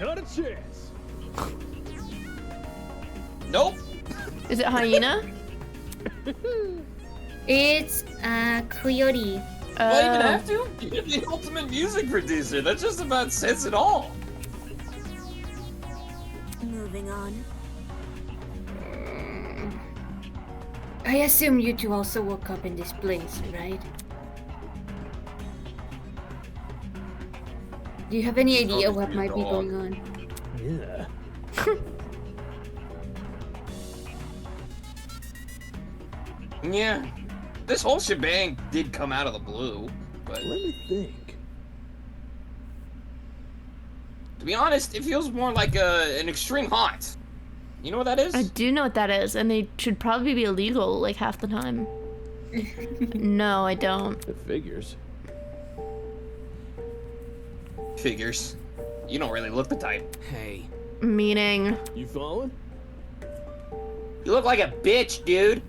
Speaker 12: Not a chance.
Speaker 10: Nope.
Speaker 1: Is it hyena?
Speaker 2: It's Coyote.
Speaker 10: Why even have to? You're the ultimate music producer. That just about says it all.
Speaker 8: moving on.
Speaker 9: I assume you two also woke up in this place, right? Do you have any idea what might be going on?
Speaker 16: Yeah.
Speaker 10: Yeah. This whole shebang did come out of the blue, but...
Speaker 16: Let me think.
Speaker 10: To be honest, it feels more like an extreme haunt. You know what that is?
Speaker 1: I do know what that is, and they should probably be illegal like half the time. No, I don't.
Speaker 16: It figures.
Speaker 10: Figures. You don't really look the type.
Speaker 3: Hey.
Speaker 1: Meaning?
Speaker 16: You following?
Speaker 10: You look like a bitch, dude.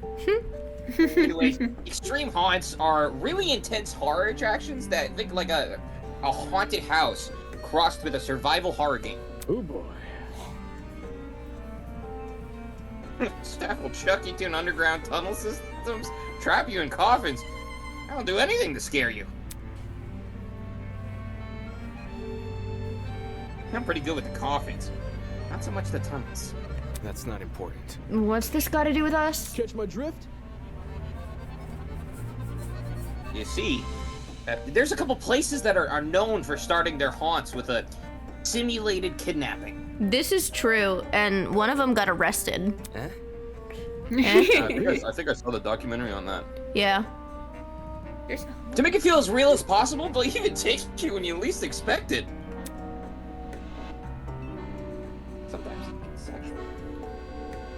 Speaker 10: Anyways, extreme haunts are really intense horror attractions that think like a haunted house crossed with a survival horror game.
Speaker 16: Oh boy.
Speaker 10: Staff will chuck you to an underground tunnel systems, trap you in coffins. I'll do anything to scare you. I'm pretty good with the coffins. Not so much the tunnels.
Speaker 3: That's not important.
Speaker 1: What's this got to do with us?
Speaker 16: Catch my drift?
Speaker 10: You see, there's a couple places that are known for starting their haunts with a simulated kidnapping.
Speaker 1: This is true, and one of them got arrested.
Speaker 3: Eh?
Speaker 10: I think I saw the documentary on that.
Speaker 1: Yeah.
Speaker 10: To make it feel as real as possible, but even takes you when you least expect it. Sometimes it's sexual.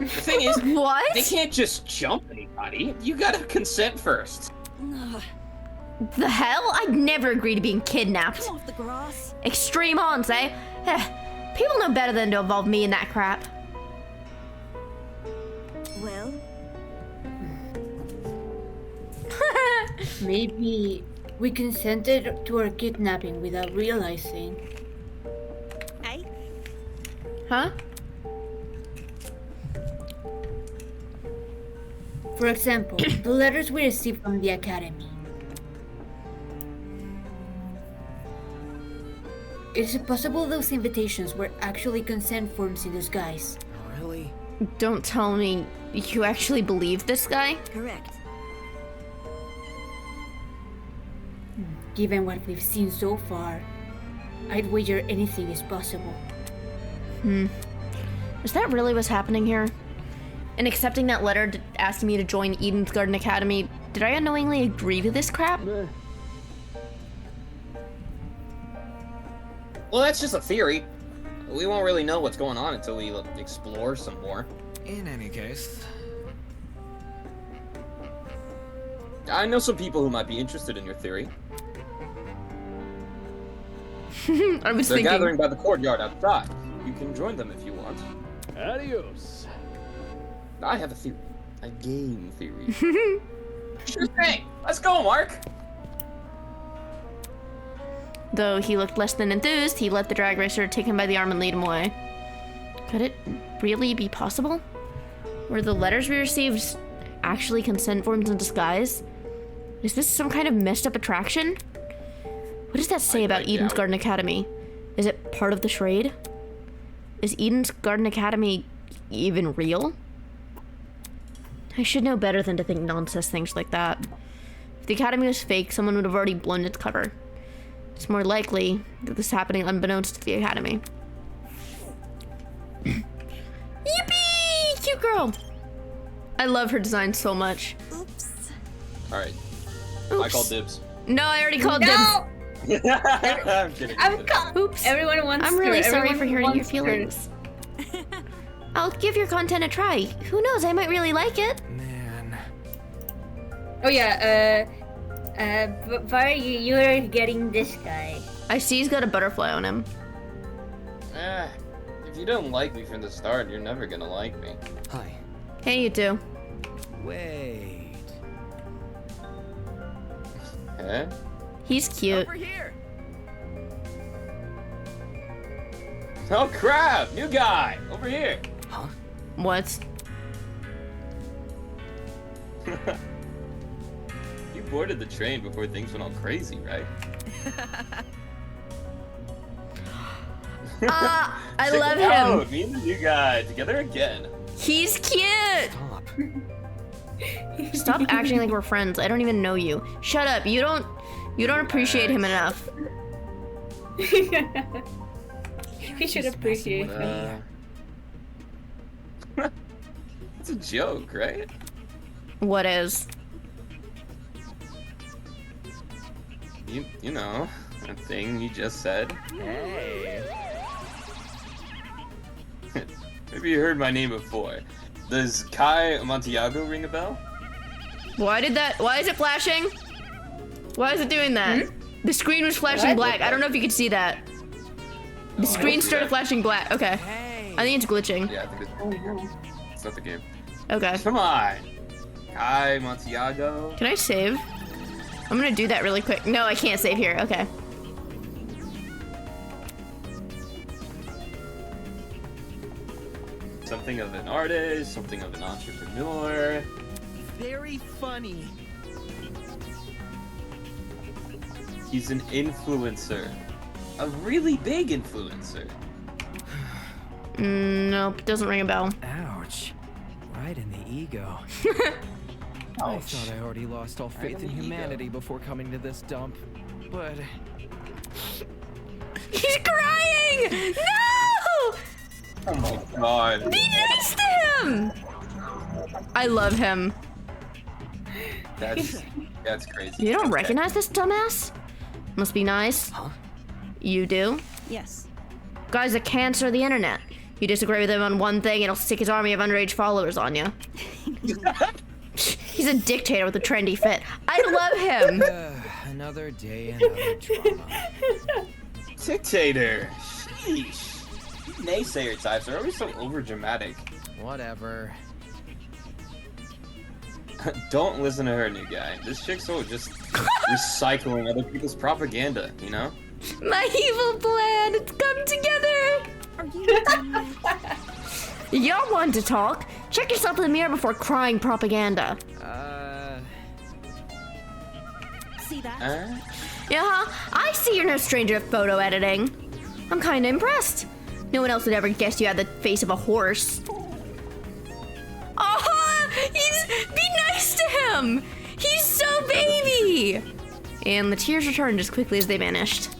Speaker 10: The thing is,
Speaker 1: what?
Speaker 10: They can't just jump anybody. You gotta consent first.
Speaker 1: The hell? I'd never agree to being kidnapped.
Speaker 5: Come off the grass.
Speaker 1: Extreme haunts, eh? People know better than to involve me in that crap.
Speaker 5: Well,
Speaker 9: maybe we consented to our kidnapping without realizing.
Speaker 5: hey,
Speaker 1: Huh?
Speaker 9: For example, the letters we received from the academy. Is it possible those invitations were actually consent forms in disguise?
Speaker 3: Really?
Speaker 1: Don't tell me you actually believe this guy?
Speaker 5: correct.
Speaker 9: Given what we've seen so far, I'd wager anything is possible.
Speaker 1: Is that really what's happening here? In accepting that letter asking me to join Eden's Garden Academy, did I unknowingly agree to this crap?
Speaker 10: Well, that's just a theory. We won't really know what's going on until we explore some more.
Speaker 6: In any case,
Speaker 10: I know some people who might be interested in your theory.
Speaker 1: I was
Speaker 10: They're
Speaker 1: thinking.
Speaker 10: gathering by the courtyard outside. You can join them if you want.
Speaker 16: Adios.
Speaker 10: I have a theory. A game theory. Sure thing. Let's go, Mark.
Speaker 1: Though he looked less than enthused, he let the drag racer take him by the arm and lead him away. Could it really be possible? Were the letters we received actually consent forms in disguise? Is this some kind of messed up attraction? What does that say about Eden's Garden Academy? Is it part of the charade? Is Eden's Garden Academy even real? I should know better than to think nonsense things like that. If the Academy was fake, someone would have already blown its cover. It's more likely that this is happening unbeknownst to the Academy. Yippee! Cute girl! I love her design so much.
Speaker 5: Oops.
Speaker 10: Alright.
Speaker 1: Oops.
Speaker 10: I call dibs.
Speaker 1: No, I already called
Speaker 9: No!
Speaker 10: I'm kidding.
Speaker 1: Oops.
Speaker 9: Everyone wants
Speaker 1: I'm really
Speaker 9: to.
Speaker 1: sorry
Speaker 9: Everyone
Speaker 1: for hurting your
Speaker 9: wants to.
Speaker 1: feelings. I'll give your content a try. Who knows, I might really like it.
Speaker 3: Man.
Speaker 9: Oh yeah, Var, you're getting this guy.
Speaker 1: I see he's got a butterfly on him.
Speaker 10: If you don't like me from the start, you're never gonna like me.
Speaker 3: Hi.
Speaker 1: Hey, you two.
Speaker 3: Wait.
Speaker 10: Eh?
Speaker 1: He's cute.
Speaker 13: Over here.
Speaker 10: Oh crap! New guy! Over here!
Speaker 3: Huh?
Speaker 1: What?
Speaker 10: You boarded the train before things went all crazy, right?
Speaker 1: I
Speaker 10: Check
Speaker 1: love
Speaker 10: it out,
Speaker 1: him.
Speaker 10: Me and the new guy together again.
Speaker 1: He's cute.
Speaker 3: Stop.
Speaker 1: Stop acting like we're friends. I don't even know you. Shut up. You don't appreciate him enough.
Speaker 2: He should appreciate him.
Speaker 10: It's a joke, right?
Speaker 1: What is?
Speaker 10: You know, that thing you just said.
Speaker 15: Hey.
Speaker 10: Maybe you heard my name before. Does Kai Montiago ring a bell?
Speaker 1: Why is it flashing? Why is it doing that? The screen was flashing black. I don't know if you could see that. The screen started flashing black. Okay. I think it's glitching.
Speaker 10: Yeah, I think it's not the game.
Speaker 1: Okay.
Speaker 10: Come on. Kai Montiago.
Speaker 1: Can I save? I'm gonna do that really quick. No, I can't save here. Okay.
Speaker 10: Something of an artist, something of an entrepreneur.
Speaker 15: Very funny.
Speaker 10: He's an influencer. A really big influencer.
Speaker 1: Nope, doesn't ring a bell.
Speaker 15: Ouch. Right in the ego. I thought I already lost all faith in humanity before coming to this dump, but...
Speaker 1: He's crying! No!
Speaker 10: Oh my god.
Speaker 1: Be nice to him! I love him.
Speaker 10: That's crazy.
Speaker 1: You don't recognize this dumbass? Must be nice.
Speaker 15: Huh?
Speaker 1: You do?
Speaker 8: Yes.
Speaker 1: Guy's a cancer of the internet. You disagree with him on one thing, and he'll stick his army of underage followers on you. He's a dictator with a trendy fit. I love him.
Speaker 15: Another day, another drama.
Speaker 10: Dictator. Sheesh. Naysayer types are always so overdramatic.
Speaker 15: Whatever.
Speaker 10: Don't listen to her, new guy. This chick's so just recycling other people's propaganda, you know?
Speaker 1: My evil plan, it's come together!
Speaker 8: Are you done yet?
Speaker 1: Y'all want to talk? Check yourself in the mirror before crying propaganda.
Speaker 8: See that?
Speaker 1: Yeah, I see you're no stranger to photo editing. I'm kinda impressed. No one else would ever guess you had the face of a horse. Oh, be nice to him! He's so baby! And the tears returned as quickly as they vanished.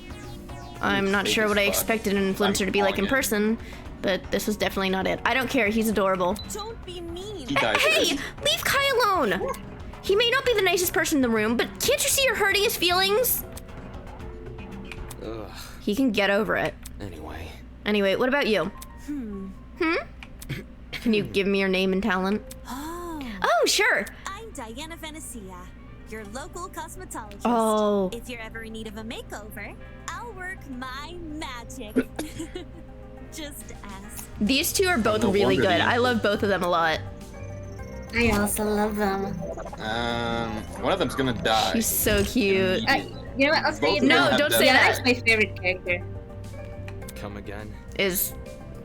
Speaker 1: I'm not sure what I expected an influencer to be like in person, but this was definitely not it. I don't care, he's adorable.
Speaker 8: Don't be mean.
Speaker 1: Hey, leave Kai alone! He may not be the nicest person in the room, but can't you see you're hurting his feelings?
Speaker 3: Ugh.
Speaker 1: He can get over it. Anyway, what about you? Can you give me your name and talent? Oh, sure.
Speaker 5: I'm Diana Venecia, your local cosmetologist.
Speaker 1: Oh.
Speaker 5: If you're ever in need of a makeover, I'll work my magic. Just ask.
Speaker 1: These two are both really good. I love both of them a lot.
Speaker 2: I also love them.
Speaker 10: One of them's gonna die.
Speaker 1: She's so cute.
Speaker 2: You know what? I'll say it.
Speaker 1: No, don't say that.
Speaker 2: That's my favorite character.
Speaker 3: Come again?
Speaker 1: Is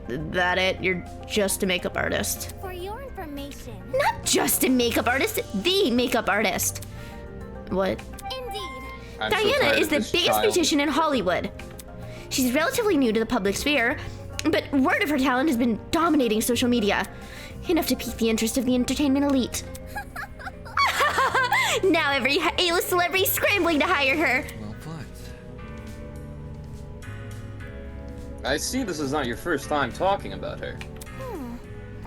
Speaker 1: that it? You're just a makeup artist.
Speaker 5: For your information.
Speaker 1: Not just a makeup artist, the makeup artist. What?
Speaker 5: Indeed.
Speaker 1: Diana is the biggest beautician in Hollywood. She's relatively new to the public sphere, but word of her talent has been dominating social media. Enough to pique the interest of the entertainment elite. Now every A-list celebrity is scrambling to hire her.
Speaker 6: Well put.
Speaker 10: I see this is not your first time talking about her.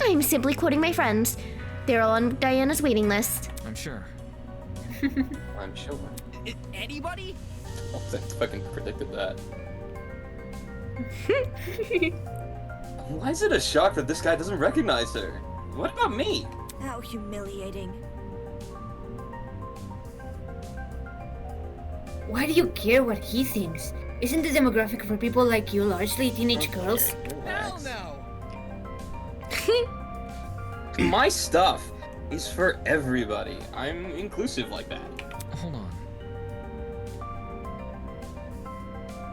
Speaker 1: I'm simply quoting my friends. They're all on Diana's waiting list.
Speaker 6: I'm sure.
Speaker 10: I'm sure.
Speaker 15: Anybody?
Speaker 10: I fucking predicted that. Why is it a shock that this guy doesn't recognize her? What about me?
Speaker 8: How humiliating.
Speaker 2: Why do you care what he thinks? Isn't the demographic for people like you largely teenage girls?
Speaker 15: Hell no!
Speaker 10: My stuff is for everybody. I'm inclusive like that.
Speaker 6: Hold on.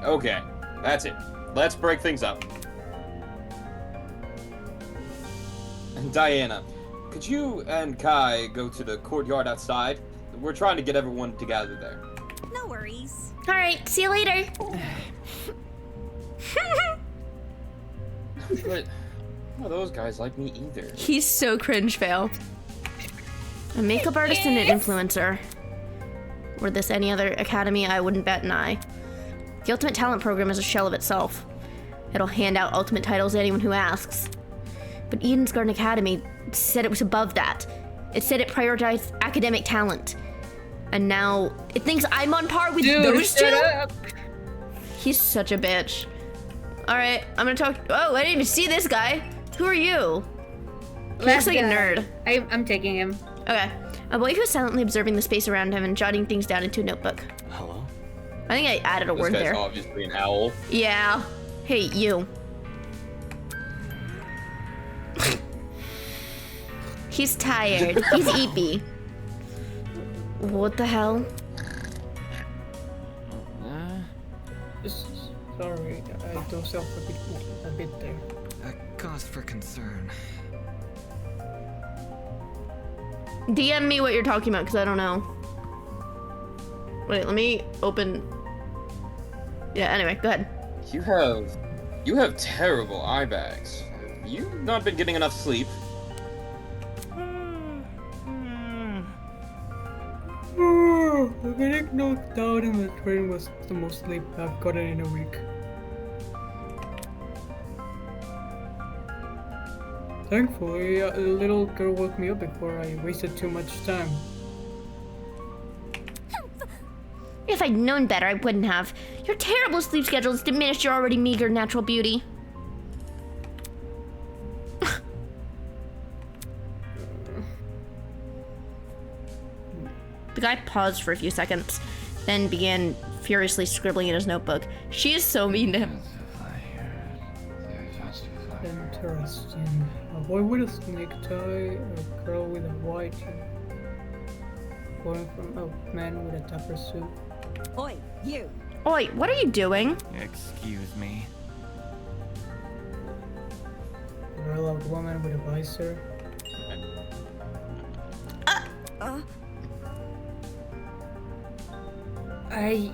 Speaker 10: Okay, that's it. Let's break things up. Diana, could you and Kai go to the courtyard outside? We're trying to get everyone together there.
Speaker 5: No worries.
Speaker 1: All right, see you later.
Speaker 10: But none of those guys like me either.
Speaker 1: He's so cringe, fail. A makeup artist and an influencer. Were this any other academy, I wouldn't bat an eye. The Ultimate Talent Program is a shell of itself. It'll hand out ultimate titles to anyone who asks. But Eden's Garden Academy said it was above that. It said it prioritized academic talent. And now it thinks I'm on par with those two?
Speaker 2: Up.
Speaker 1: He's such a bitch. Alright, I'm gonna talk. Oh, I didn't even see this guy. Who are you? He looks like a nerd.
Speaker 2: I'm taking him.
Speaker 1: Okay. A boy who is silently observing the space around him and jotting things down into a notebook.
Speaker 3: Hello?
Speaker 1: I think I added a word
Speaker 10: This guy's
Speaker 1: there.
Speaker 10: obviously an owl.
Speaker 1: Yeah. Hey, you. He's tired. He's eepy. What the hell?
Speaker 9: Sorry, I dozed off a bit there.
Speaker 6: A cause for concern.
Speaker 1: DM me what you're talking about, because I don't know. Wait, let me open... Yeah, anyway, go ahead.
Speaker 10: You have terrible eye bags. Have you not been getting enough sleep?
Speaker 9: Getting knocked out in the train was the most sleep I've gotten in a week. Thankfully, a little girl woke me up before I wasted too much time.
Speaker 1: If I'd known better, I wouldn't have. Your terrible sleep schedule has diminished your already meager natural beauty. The guy paused for a few seconds, then began furiously scribbling in his notebook. She is so mean to him.
Speaker 9: Interesting. A boy with a snake tie, a girl with a white, going from a man with a tougher suit.
Speaker 5: Oi, you!
Speaker 1: Oi, what are you doing?
Speaker 6: Excuse me.
Speaker 9: A girl, a woman with a visor.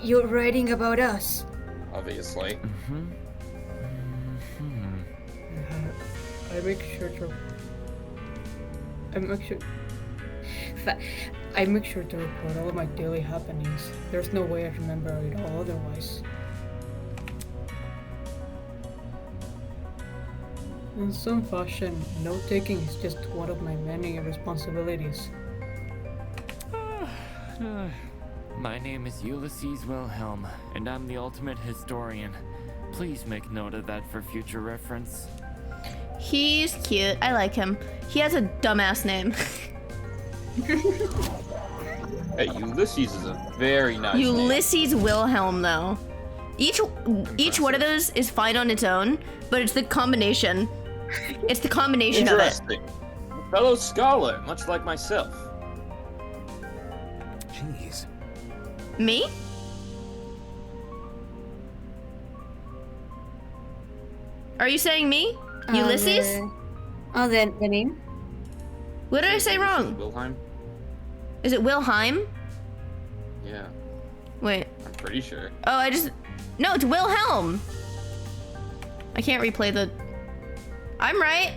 Speaker 2: You're writing about us.
Speaker 10: Obviously.
Speaker 9: I make sure to report all of my daily happenings. There's no way I remember it all otherwise. In some fashion, note-taking is just one of my many responsibilities.
Speaker 17: My name is Ulysses Wilhelm, and I'm the ultimate historian. Please make note of that for future reference.
Speaker 1: He's cute. I like him. He has a dumbass name.
Speaker 10: Hey, Ulysses is a very nice
Speaker 1: Ulysses Wilhelm, though. Each one of those is fine on its own, but it's the combination. It's the combination of it.
Speaker 10: Interesting. A fellow scholar, much like myself.
Speaker 3: Jeez.
Speaker 1: Me? Are you saying me? Ulysses?
Speaker 2: The name?
Speaker 1: What did I say wrong?
Speaker 10: Wilhelm?
Speaker 1: Is it Wilhelm?
Speaker 10: Yeah.
Speaker 1: Wait.
Speaker 10: I'm pretty sure.
Speaker 1: Oh, no, it's Wilhelm. I can't replay the... I'm right.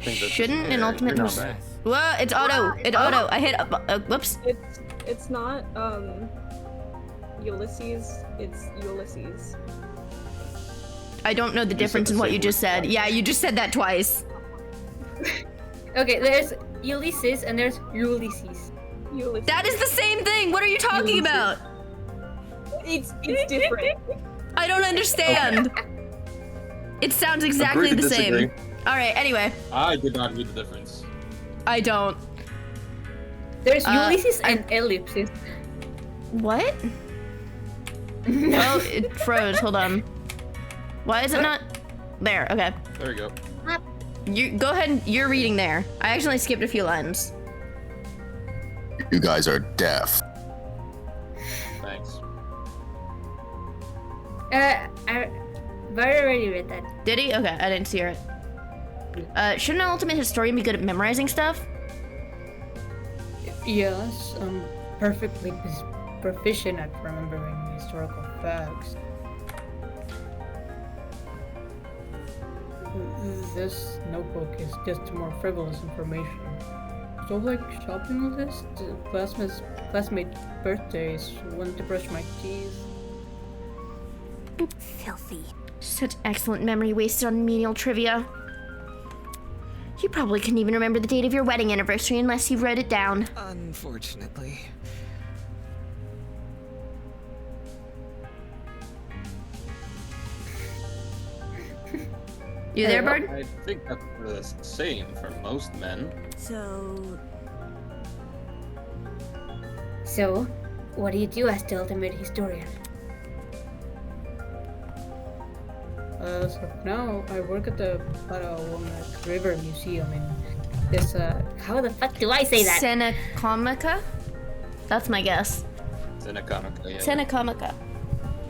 Speaker 1: Shouldn't an ultimate... Well, it's auto. It's auto. I hit... whoops.
Speaker 4: It's not, Ulysses. It's Ulysses.
Speaker 1: I don't know the difference in what you just said. Yeah, you just said that twice.
Speaker 2: Okay, there's Ulysses and there's Ulysses.
Speaker 1: That is the same thing. What are you talking about?
Speaker 4: It's different.
Speaker 1: I don't understand. It sounds exactly the same. All right. Anyway.
Speaker 10: I did not hear the difference.
Speaker 1: I don't.
Speaker 2: There's Ulysses and ellipses.
Speaker 1: What? Oh, it froze. Hold on. Why is it not there? Okay.
Speaker 10: There we go.
Speaker 1: You go ahead and you're reading there. I actually skipped a few lines.
Speaker 18: You guys are deaf.
Speaker 10: Thanks.
Speaker 2: Barry already read that.
Speaker 1: Did he? Okay, I didn't see it. Shouldn't an ultimate historian be good at memorizing stuff?
Speaker 9: Yes, I'm perfectly proficient at remembering historical facts.
Speaker 2: This notebook is just more frivolous information. So like shopping list, classmate's birthdays, wanted to brush my teeth.
Speaker 5: Filthy.
Speaker 1: Such excellent memory wasted on menial trivia. You probably couldn't even remember the date of your wedding anniversary unless you wrote it down.
Speaker 15: Unfortunately.
Speaker 1: You there, Bard?
Speaker 10: I think that's the same for most men.
Speaker 9: So, what do you do as the ultimate historian?
Speaker 2: As of now, I work at the Parawomack River Museum in this,
Speaker 9: How the fuck do I say that?
Speaker 1: Senecomica? That's my guess.
Speaker 10: Senecomica, yeah.
Speaker 1: Senecomica.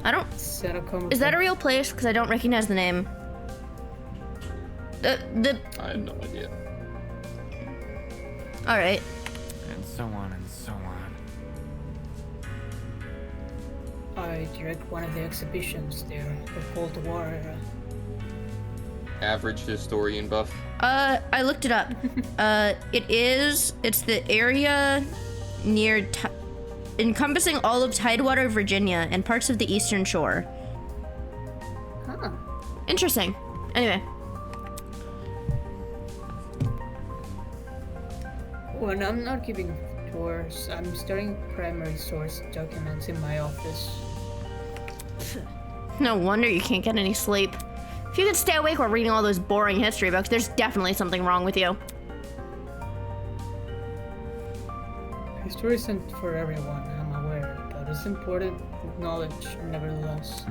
Speaker 1: I don't...
Speaker 2: Senecomica.
Speaker 1: Is that a real place? Because I don't recognize the name.
Speaker 10: I have no idea.
Speaker 1: Alright.
Speaker 17: And so on and so on.
Speaker 2: I direct one of the exhibitions there, the Cold War era.
Speaker 10: Average historian buff.
Speaker 1: I looked it up. It's the area near, encompassing all of Tidewater, Virginia, and parts of the Eastern Shore.
Speaker 9: Huh.
Speaker 1: Interesting. Anyway.
Speaker 2: When I'm not giving tours, I'm studying primary source documents in my office.
Speaker 1: No wonder you can't get any sleep. If you could stay awake while reading all those boring history books, there's definitely something wrong with you.
Speaker 2: History isn't for everyone, I'm aware, but it's important knowledge nevertheless.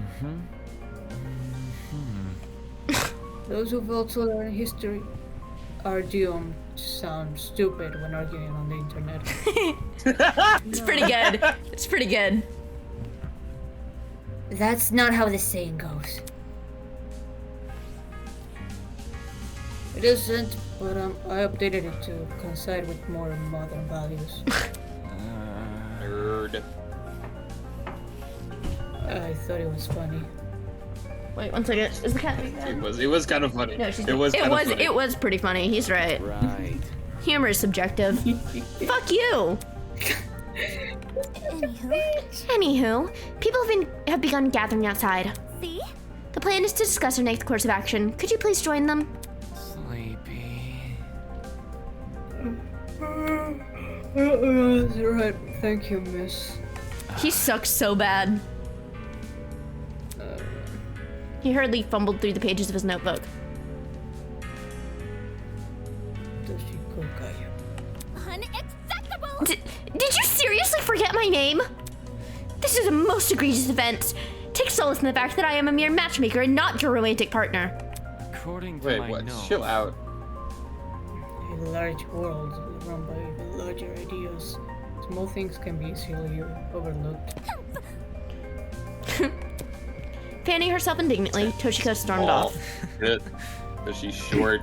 Speaker 2: Those who fail to learn history are doomed to sound stupid when arguing on the internet.
Speaker 1: It's pretty good. It's pretty good.
Speaker 9: That's not how the saying goes.
Speaker 2: It isn't, but I updated it to coincide with more modern values.
Speaker 10: Nerd.
Speaker 2: I thought it was funny.
Speaker 1: Wait, one second. Is the cat?
Speaker 10: It was kind of funny.
Speaker 1: No, she's
Speaker 10: it was funny.
Speaker 1: It was pretty funny. He's right.
Speaker 3: Right.
Speaker 1: Humor is subjective. Fuck you. Anywho, people have begun gathering outside.
Speaker 5: See?
Speaker 1: The plan is to discuss our next course of action. Could you please join them?
Speaker 17: Sleepy.
Speaker 2: Right, thank you, miss.
Speaker 1: He sucks so bad. He hurriedly fumbled through the pages of his notebook.
Speaker 5: Unacceptable!
Speaker 1: Did you seriously forget my name? This is a most egregious offense. Take solace in the fact that I am a mere matchmaker and not your romantic partner.
Speaker 17: According to
Speaker 10: Wait,
Speaker 17: my
Speaker 10: what?
Speaker 17: notes,
Speaker 10: Chill out.
Speaker 2: A large world run by larger ideas. Small things can be easily overlooked.
Speaker 1: Fanning herself indignantly, Toshiko stormed off.
Speaker 10: Shit. Is she short?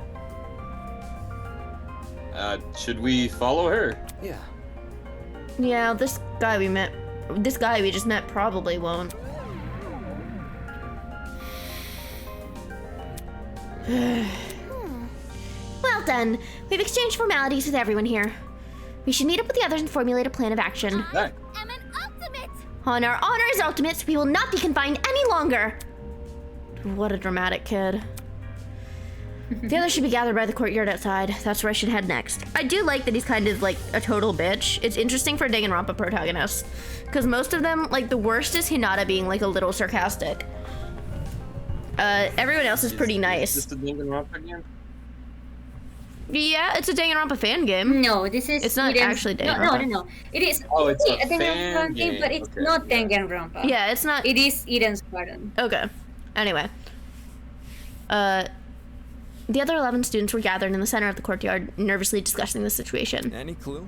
Speaker 10: Should we follow her?
Speaker 3: Yeah.
Speaker 1: Yeah, this guy we just met probably won't. Well done. We've exchanged formalities with everyone here. We should meet up with the others and formulate a plan of action.
Speaker 10: Right.
Speaker 5: I'm an ultimate!
Speaker 1: On our honor as ultimates, we will not be confined any longer. What a dramatic kid. The others should be gathered by the courtyard outside. That's where I should head next. I do like that he's kind of like a total bitch. It's interesting for a Danganronpa protagonist. Because most of them, like the worst is Hinata being like a little sarcastic. Everyone else is pretty nice.
Speaker 10: Is this the Danganronpa game?
Speaker 1: Yeah, it's a Danganronpa fan game.
Speaker 9: No, this is...
Speaker 1: It's not actually Danganronpa.
Speaker 9: No. It is
Speaker 10: Oh, it's a
Speaker 9: Danganronpa game, but it's
Speaker 10: okay,
Speaker 9: not
Speaker 10: yeah.
Speaker 9: Danganronpa.
Speaker 1: Yeah, it's not...
Speaker 9: It is Eden's Garden.
Speaker 1: Okay. Anyway. The other 11 students were gathered in the center of the courtyard, nervously discussing the situation.
Speaker 6: Any clue?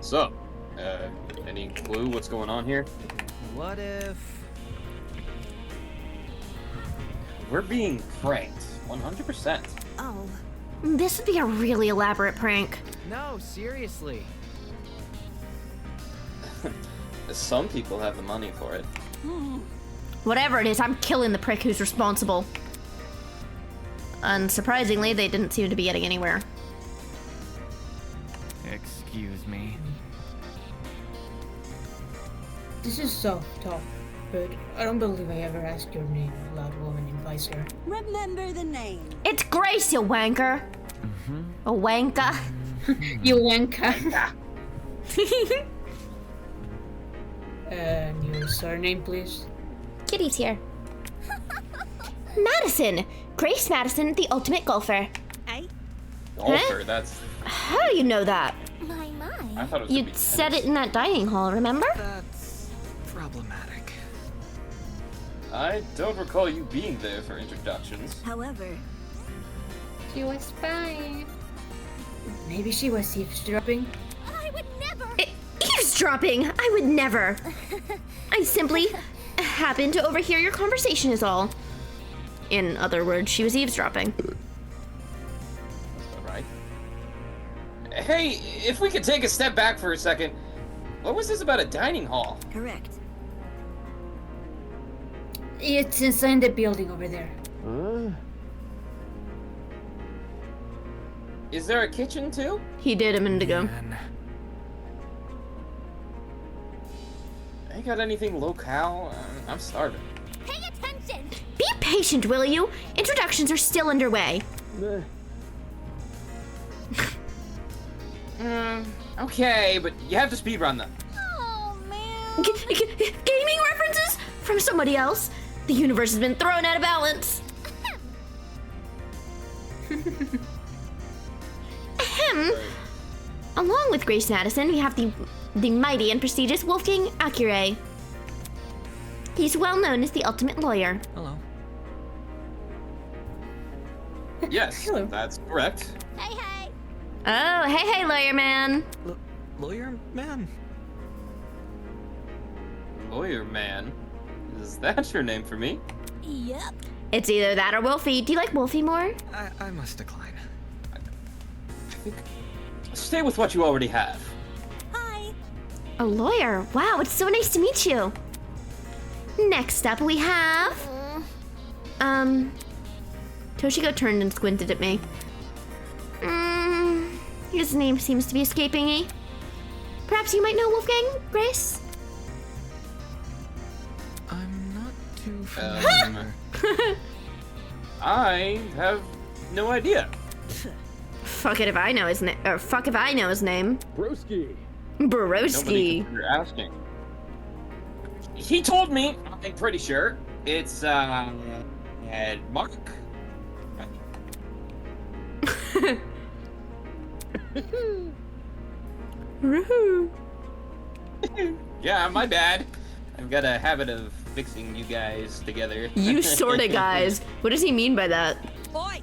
Speaker 10: So, any clue what's going on here?
Speaker 15: What if...
Speaker 10: We're being pranked, 100%.
Speaker 5: Oh.
Speaker 1: This would be a really elaborate prank.
Speaker 15: No, seriously.
Speaker 10: Some people have the money for it.
Speaker 1: Whatever it is, I'm killing the prick who's responsible. Unsurprisingly, they didn't seem to be getting anywhere.
Speaker 17: Excuse me.
Speaker 2: This is so tough, but I don't believe I ever asked your name, loud woman in visor.
Speaker 5: Remember the name.
Speaker 1: It's Grace, you wanker. A wanker.
Speaker 2: You wanker. And your surname, please?
Speaker 1: Kitty's here. Madison! Grace Madison, the ultimate golfer.
Speaker 10: Golfer, that's...
Speaker 1: How do you know that?
Speaker 5: My.
Speaker 10: I thought it was
Speaker 1: You
Speaker 10: gonna be
Speaker 1: said it in that dining hall, remember?
Speaker 15: That's problematic.
Speaker 10: I don't recall you being there for introductions.
Speaker 5: However,
Speaker 2: She was fine. Maybe she was eavesdropping.
Speaker 5: I would never.
Speaker 1: Eavesdropping! I would never. I simply happened to overhear your conversation is all. In other words, she was eavesdropping.
Speaker 10: That's about right. Hey, if we could take a step back for a second, what was this about a dining hall?
Speaker 5: Correct.
Speaker 2: It's inside the building over there.
Speaker 10: Is there a kitchen too?
Speaker 1: He did a minute ago.
Speaker 10: Ain't got anything locale? I'm starving.
Speaker 5: Pay attention.
Speaker 1: Be patient, will you? Introductions are still underway.
Speaker 10: Okay, but you have to speedrun them.
Speaker 5: Oh man.
Speaker 1: Gaming references from somebody else. The universe has been thrown out of balance. Ahem. Along with Grace Madison, we have the mighty and prestigious Wolfgang Acure. He's well known as the ultimate lawyer.
Speaker 15: Hello.
Speaker 10: Yes, that's correct.
Speaker 5: Hey, hey.
Speaker 1: Oh, hey, lawyer man.
Speaker 15: Lawyer man?
Speaker 10: Lawyer man? Is that your name for me?
Speaker 5: Yep.
Speaker 1: It's either that or Wolfie. Do you like Wolfie more?
Speaker 15: I must decline.
Speaker 10: Stay with what you already have.
Speaker 5: Hi.
Speaker 1: A lawyer? Wow, it's so nice to meet you. Next up we have... Toshiko turned and squinted at me. His name seems to be escaping me. Perhaps you might know Wolfgang, Grace?
Speaker 15: I'm not too familiar.
Speaker 10: I have no idea.
Speaker 1: Fuck it if I know his name. Or fuck if I know his name.
Speaker 16: Broski.
Speaker 1: Broski.
Speaker 10: You're asking. He told me, I'm pretty sure, it's, Mark. Yeah, my bad. I've got a habit of fixing you guys together.
Speaker 1: You sorta guys. What does he mean by that?
Speaker 5: Boy.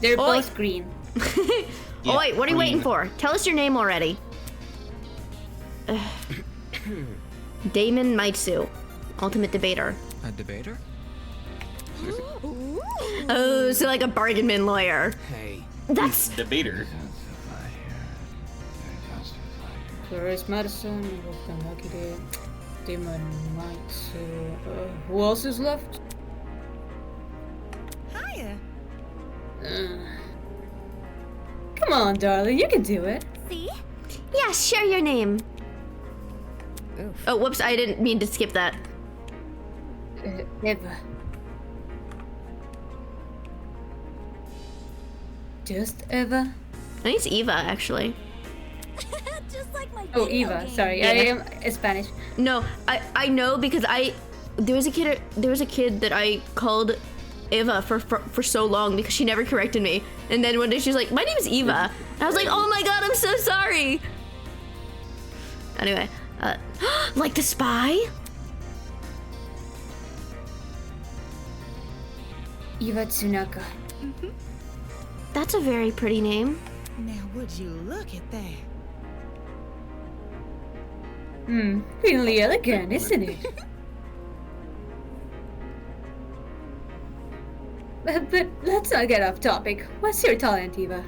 Speaker 2: They're
Speaker 1: Oi.
Speaker 2: both green.
Speaker 1: Oh wait, what are you waiting for? Tell us your name already. Damon Maitsu, ultimate debater.
Speaker 15: A debater?
Speaker 1: Oh, so like a bargain bin lawyer.
Speaker 10: Hey.
Speaker 1: That's
Speaker 10: debater.
Speaker 2: Grace Madison, Wolfgang Acure, Damon Maitsu. Who else is left?
Speaker 13: Hiya.
Speaker 2: Come on, darling, you can do it.
Speaker 5: See?
Speaker 1: yeah. Share your name. Oh, whoops! I didn't mean to skip that.
Speaker 2: Eva. Just Eva?
Speaker 1: I think it's Eva actually.
Speaker 5: Just like my
Speaker 2: Oh,
Speaker 5: video
Speaker 2: Eva.
Speaker 5: game.
Speaker 2: Sorry, I am Spanish.
Speaker 1: No, I know because there was a kid that I called Eva for so long because she never corrected me, and then one day she's like, "My name is Eva," and I was like, "Oh my god, I'm so sorry." Anyway, like the spy.
Speaker 2: Eva Tsunaka.
Speaker 1: That's a very pretty name.
Speaker 13: Now would you look at that?
Speaker 2: Really elegant, isn't it? But let's not get off topic. What's your talent, Eva?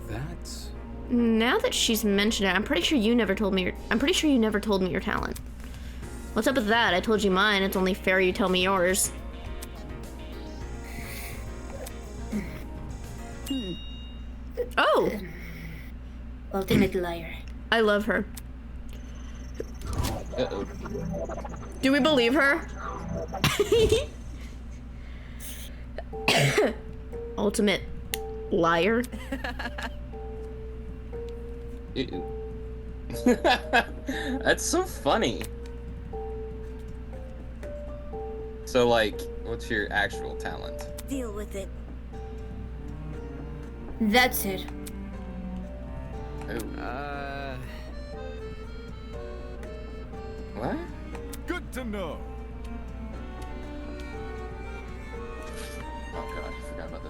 Speaker 3: That's...
Speaker 1: Now that she's mentioned it, I'm pretty sure you never told me your talent. What's up with that? I told you mine. It's only fair you tell me yours. Oh!
Speaker 2: Ultimate liar.
Speaker 1: I love her.
Speaker 10: Uh-oh.
Speaker 1: Do we believe her? Ultimate liar.
Speaker 10: That's so funny. So, like, what's your actual talent?
Speaker 8: Deal with it.
Speaker 2: That's it.
Speaker 10: Oh. What?
Speaker 7: Good to know.
Speaker 10: Oh god, I forgot about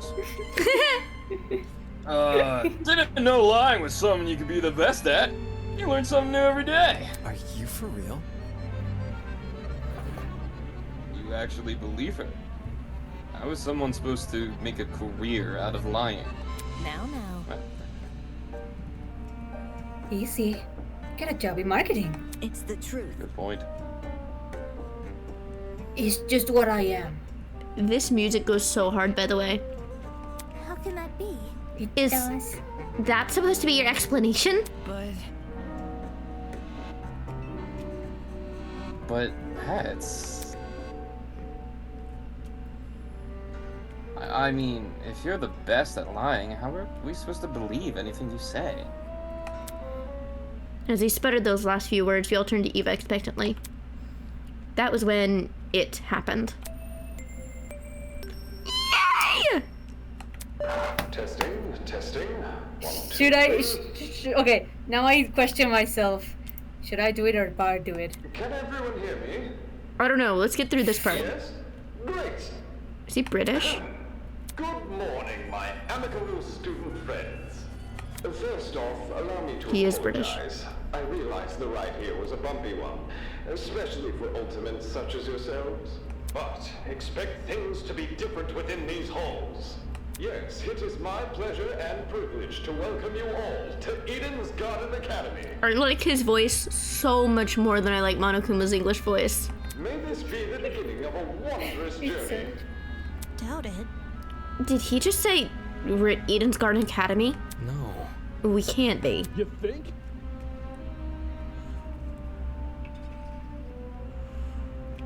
Speaker 10: this. Didn't know lying was something you could be the best at. You learn something new every day.
Speaker 15: Are you for real?
Speaker 10: You actually believe her? How is someone supposed to make a career out of lying?
Speaker 14: Now.
Speaker 2: Easy. Get a job in marketing.
Speaker 8: It's the truth.
Speaker 10: Good point.
Speaker 2: It's just what I am.
Speaker 1: This music goes so hard, by the way.
Speaker 5: How can that be?
Speaker 2: It
Speaker 1: Is
Speaker 2: does.
Speaker 1: that supposed to be your explanation?
Speaker 10: But pets. I mean, if you're the best at lying, how are we supposed to believe anything you say?
Speaker 1: As he sputtered those last few words, we all turned to Eva expectantly. That was when it happened. Yay!
Speaker 7: Testing.
Speaker 2: Should I? Okay, now I question myself. Should I do it or Bard do it?
Speaker 7: Can everyone hear me?
Speaker 1: I don't know. Let's get through this part.
Speaker 7: Yes? Great.
Speaker 1: Is he British?
Speaker 7: Good morning, my amicable student friends. First off, allow me to
Speaker 1: He is British.
Speaker 7: apologize. I realize the ride here was a bumpy one, especially for ultimates such as yourselves. But expect things to be different within these halls. Yes, it is my pleasure and privilege to welcome you all to Eden's Garden Academy.
Speaker 1: I like his voice so much more than I like Monokuma's English voice.
Speaker 7: May this be the beginning of a wondrous journey.
Speaker 5: Doubt it.
Speaker 1: Did he just say we're at Eden's Garden Academy?
Speaker 6: No.
Speaker 1: We can't be.
Speaker 16: You think?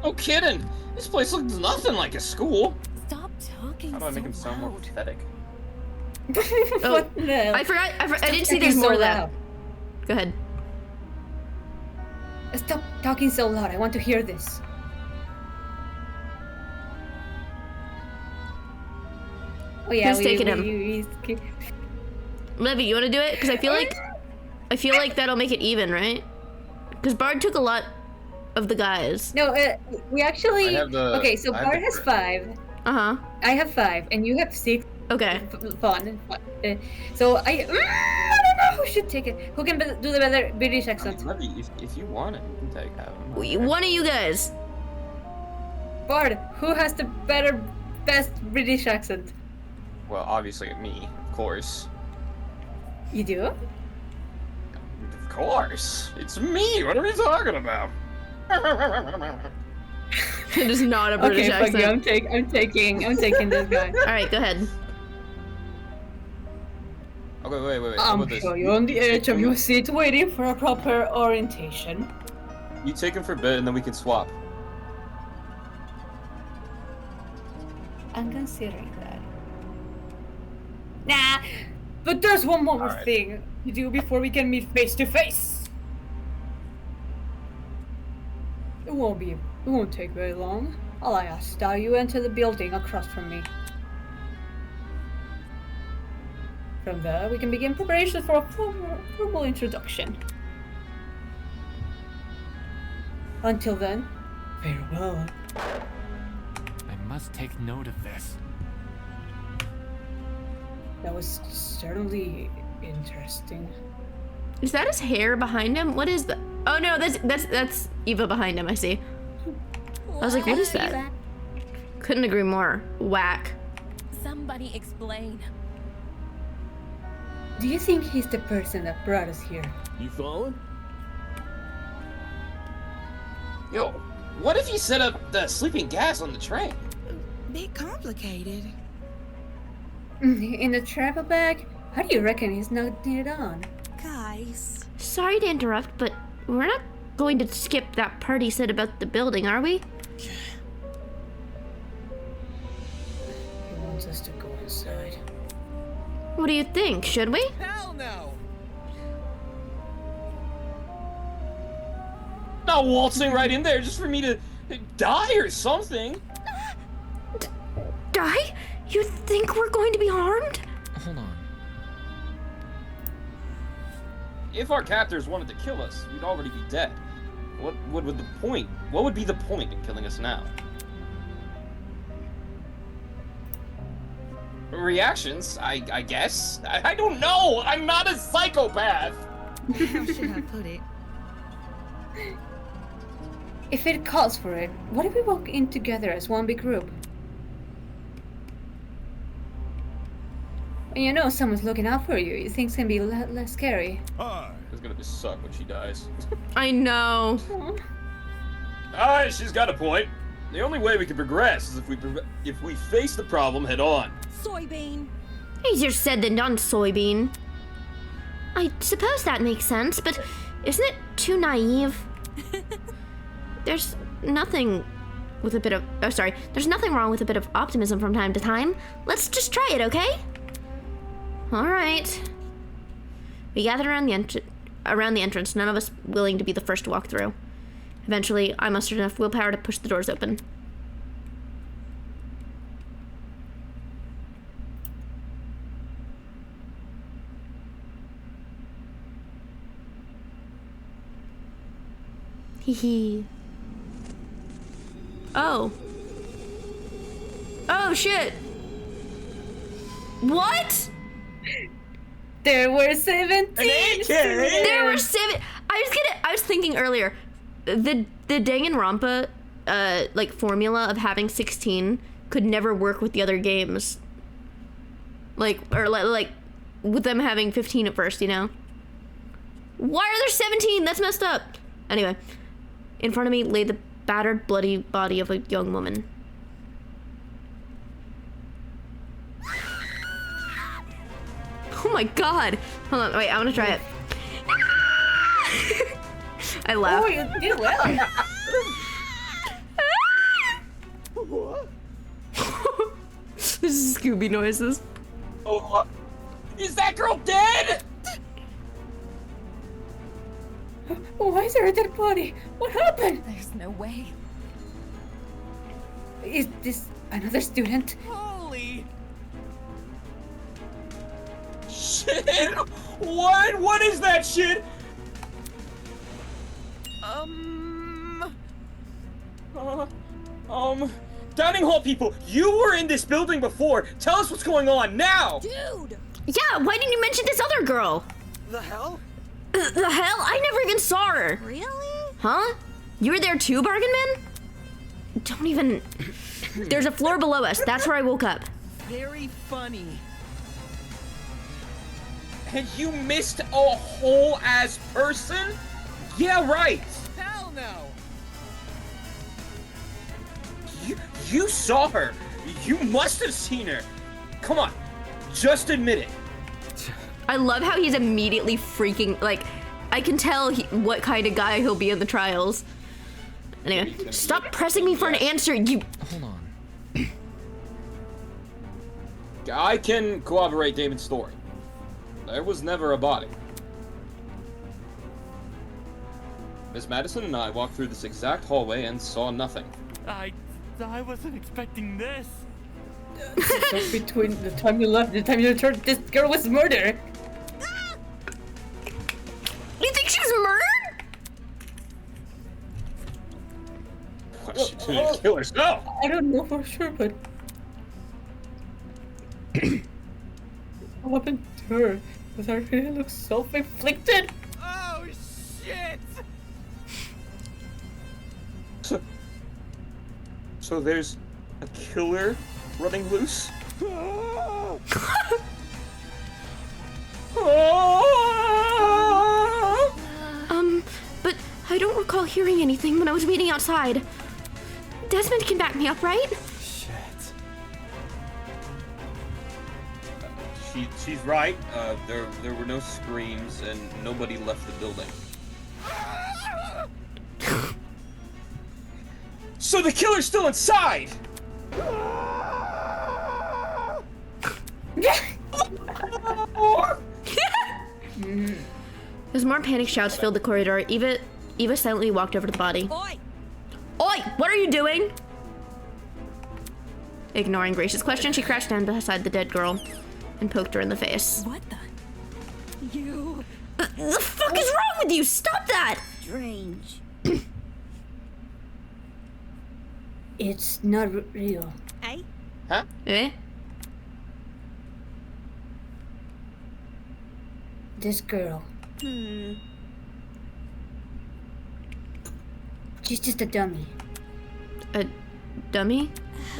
Speaker 10: Oh, kidding! This place looks nothing like a school.
Speaker 14: Stop talking
Speaker 10: How do I make
Speaker 14: so
Speaker 10: him sound more
Speaker 14: loud.
Speaker 10: pathetic?
Speaker 1: Oh,
Speaker 2: What the?
Speaker 1: I forgot. I didn't see
Speaker 2: talking
Speaker 1: there's more
Speaker 2: so
Speaker 1: of that.
Speaker 2: loud.
Speaker 1: Go ahead.
Speaker 2: Stop talking so loud. I want to hear this. Oh yeah,
Speaker 1: Who's taking him? Levy, you want to do it? Because I feel like that'll make it even, right? Because Bard took a lot of the guys.
Speaker 2: No, we actually.
Speaker 10: I have the-
Speaker 2: Okay, so
Speaker 10: I have
Speaker 2: Bard
Speaker 10: the
Speaker 2: has
Speaker 10: group.
Speaker 2: 5.
Speaker 1: Uh-huh.
Speaker 2: I have 5, and you have 6.
Speaker 1: Okay.
Speaker 2: Fun. So I don't know who should take it. Who can do the better British
Speaker 10: I
Speaker 2: accent?
Speaker 10: mean, Levy, if you want it, you can take him.
Speaker 1: One of you guys.
Speaker 2: Bard, who has the best British accent?
Speaker 10: Well, obviously me, of course.
Speaker 2: You do?
Speaker 10: Of course. It's me. What are we talking about?
Speaker 1: It is not a British
Speaker 2: Okay, fuck you.
Speaker 1: accent.
Speaker 2: I'm taking this guy.
Speaker 1: All right, go ahead.
Speaker 10: Okay, wait. How
Speaker 2: I'm
Speaker 10: about this?
Speaker 2: sure you're on the edge of your seat waiting for a proper orientation.
Speaker 10: You take him for a bit, and then we can swap.
Speaker 2: I'm considering that. Nah, but there's one more
Speaker 10: Alright.
Speaker 2: thing to do before we can meet face to face. It won't take very long. All I ask is you enter the building across from me. From there, we can begin preparation for a formal introduction. Until then, farewell.
Speaker 17: I must take note of this.
Speaker 2: That was certainly interesting.
Speaker 1: Is that his hair behind him? What is that? Oh no, that's Eva behind him. I see. I was like, what is that? Couldn't agree more. Whack.
Speaker 14: Somebody explain.
Speaker 2: Do you think he's the person that brought us here?
Speaker 16: You following?
Speaker 10: Yo, What if you set up the sleeping gas on the train?
Speaker 13: Bit complicated.
Speaker 2: In the travel bag? How do you reckon he's not it on?
Speaker 13: Guys.
Speaker 1: Sorry to interrupt, but we're not going to skip that part he said about the building, are we?
Speaker 2: He wants us to go inside.
Speaker 1: What do you think? Should we?
Speaker 12: Hell no!
Speaker 10: Not waltzing right in there just for me to die or something.
Speaker 1: Die? You think we're going to be harmed?
Speaker 6: Hold on.
Speaker 10: If our captors wanted to kill us, we'd already be dead. What would the point? What would be the point in killing us now? Reactions, I guess. I don't know. I'm not a psychopath.
Speaker 13: How should I put it?
Speaker 2: If it calls for it, what if we walk in together as one big group? When you know someone's looking out for you, things can be less scary.
Speaker 10: It's gonna be suck when she dies.
Speaker 1: I know.
Speaker 12: She's got a point. The only way we can progress is if we face the problem head on.
Speaker 5: Soybean.
Speaker 1: Easier said than done, Soybean. I suppose that makes sense, but isn't it too naive? There's nothing with a bit of... Oh, sorry. There's nothing wrong with a bit of optimism from time to time. Let's just try it, okay? All right. We gathered around the entrance, none of us willing to be the first to walk through. Eventually, I mustered enough willpower to push the doors open. Hee hee. Oh. Oh, shit. What?
Speaker 2: There were 17.
Speaker 1: There were 7. I was thinking earlier, the Danganronpa like formula of having 16 could never work with the other games. Like with them having 15 at first, you know. Why are there 17? That's messed up. Anyway, in front of me lay the battered, bloody body of a young woman. Oh my god! Hold on, wait, I want to try it. I laughed.
Speaker 2: Oh, you did well.
Speaker 1: This is Scooby noises.
Speaker 12: Oh, is that girl dead?
Speaker 2: Why is there a dead body? What happened?
Speaker 14: There's no way.
Speaker 2: Is this another student?
Speaker 12: Holy shit! What is that shit? Dining hall people, you were in this building before. Tell us what's going on now.
Speaker 5: Dude.
Speaker 1: Yeah, why didn't you mention this other girl?
Speaker 12: The hell?
Speaker 1: The hell? I never even saw her.
Speaker 5: Really?
Speaker 1: Huh? You were there too, Bargain Man? Don't even... There's a floor below us. That's where I woke up.
Speaker 12: Very funny. And you missed a whole ass person? Yeah, right. Hell no. You saw her. You must have seen her. Come on, just admit it.
Speaker 1: I love how he's immediately freaking, like, I can tell what kind of guy he'll be in the trials. Anyway, stop pressing me for an answer, you...
Speaker 6: Hold on.
Speaker 10: I can corroborate Damon's story. There was never a body. Miss Madison and I walked through this exact hallway and saw nothing.
Speaker 17: I wasn't expecting this.
Speaker 2: So between the time you left and the time you returned, this girl was murdered.
Speaker 1: You think she was murdered?
Speaker 12: She didn't kill herself.
Speaker 2: I don't know for sure, but what happened to her? Does her really look self-inflicted?
Speaker 12: Oh shit! So there's a killer running loose?
Speaker 1: But I don't recall hearing anything when I was waiting outside. Desmond can back me up, right?
Speaker 16: Shit.
Speaker 12: She's right. There were no screams and nobody left the building. So the killer's still inside.
Speaker 1: As more panic shouts filled the corridor, Eva silently walked over to the body.
Speaker 8: Oi!
Speaker 1: Oi! What are you doing? Ignoring Grace's question, she crouched down beside the dead girl and poked her in the face.
Speaker 8: What the? You.
Speaker 1: The fuck is wrong with you? Stop that!
Speaker 8: Strange.
Speaker 9: It's not real.
Speaker 8: Eh?
Speaker 12: Huh?
Speaker 1: Eh?
Speaker 9: This girl. She's just a dummy.
Speaker 1: A dummy?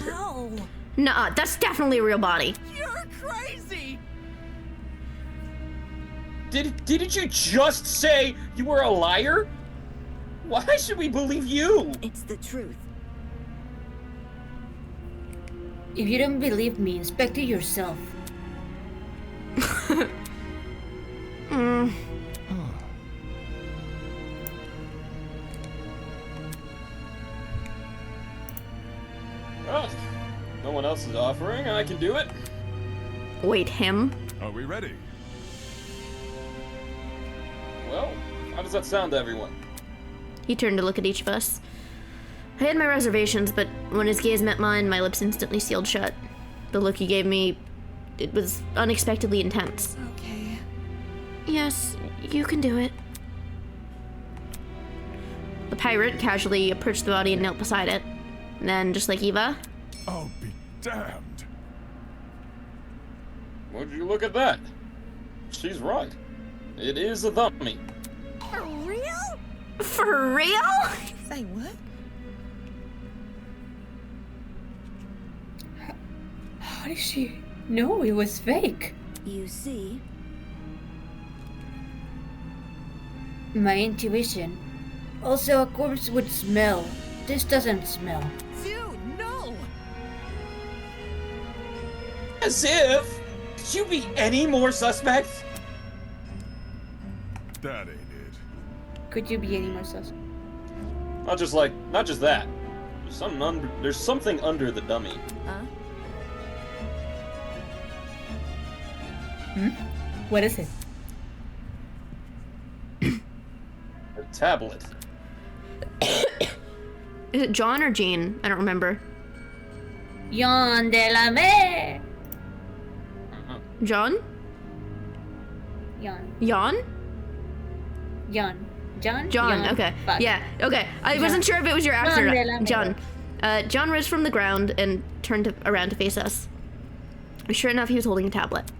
Speaker 8: How?
Speaker 1: Nuh-uh, that's definitely a real body.
Speaker 13: You're crazy!
Speaker 12: Didn't you just say you were a liar? Why should we believe you?
Speaker 8: It's the truth.
Speaker 9: If you don't believe me, inspect it yourself.
Speaker 12: Well, no one else is offering. I can do it.
Speaker 1: Wait, him?
Speaker 19: Are we ready?
Speaker 12: Well, how does that sound to everyone?
Speaker 1: He turned to look at each of us. I had my reservations, but when his gaze met mine, my lips instantly sealed shut. The look he gave me, it was unexpectedly intense.
Speaker 11: Okay.
Speaker 1: Yes, you can do it. The pirate casually approached the body and knelt beside it. And then, just like Eva...
Speaker 19: I'll be damned.
Speaker 12: Would you look at that? She's right. It is a dummy.
Speaker 8: For real?
Speaker 1: For real?
Speaker 13: Say what?
Speaker 9: How did she know it was fake?
Speaker 8: You see?
Speaker 9: My intuition. Also, a corpse would smell. This doesn't smell.
Speaker 13: Dude, no!
Speaker 12: As if! Could you be any more suspect?
Speaker 19: That ain't it.
Speaker 9: Could you be any more suspect?
Speaker 12: Not just that. There's something under the dummy.
Speaker 8: Huh?
Speaker 9: What is it?
Speaker 12: A tablet.
Speaker 1: Is it John or Jean? I don't remember.
Speaker 9: Yon de la mer.
Speaker 1: John?
Speaker 9: Yon.
Speaker 1: Jan?
Speaker 9: Yon. John?
Speaker 1: John,
Speaker 9: Yon.
Speaker 1: okay.
Speaker 9: Fuck.
Speaker 1: Yeah, okay. I
Speaker 9: John.
Speaker 1: wasn't sure if it was your
Speaker 9: John
Speaker 1: actor.
Speaker 9: de la Mer.
Speaker 1: John. John rose from the ground and turned around to face us. Sure enough, he was holding a tablet.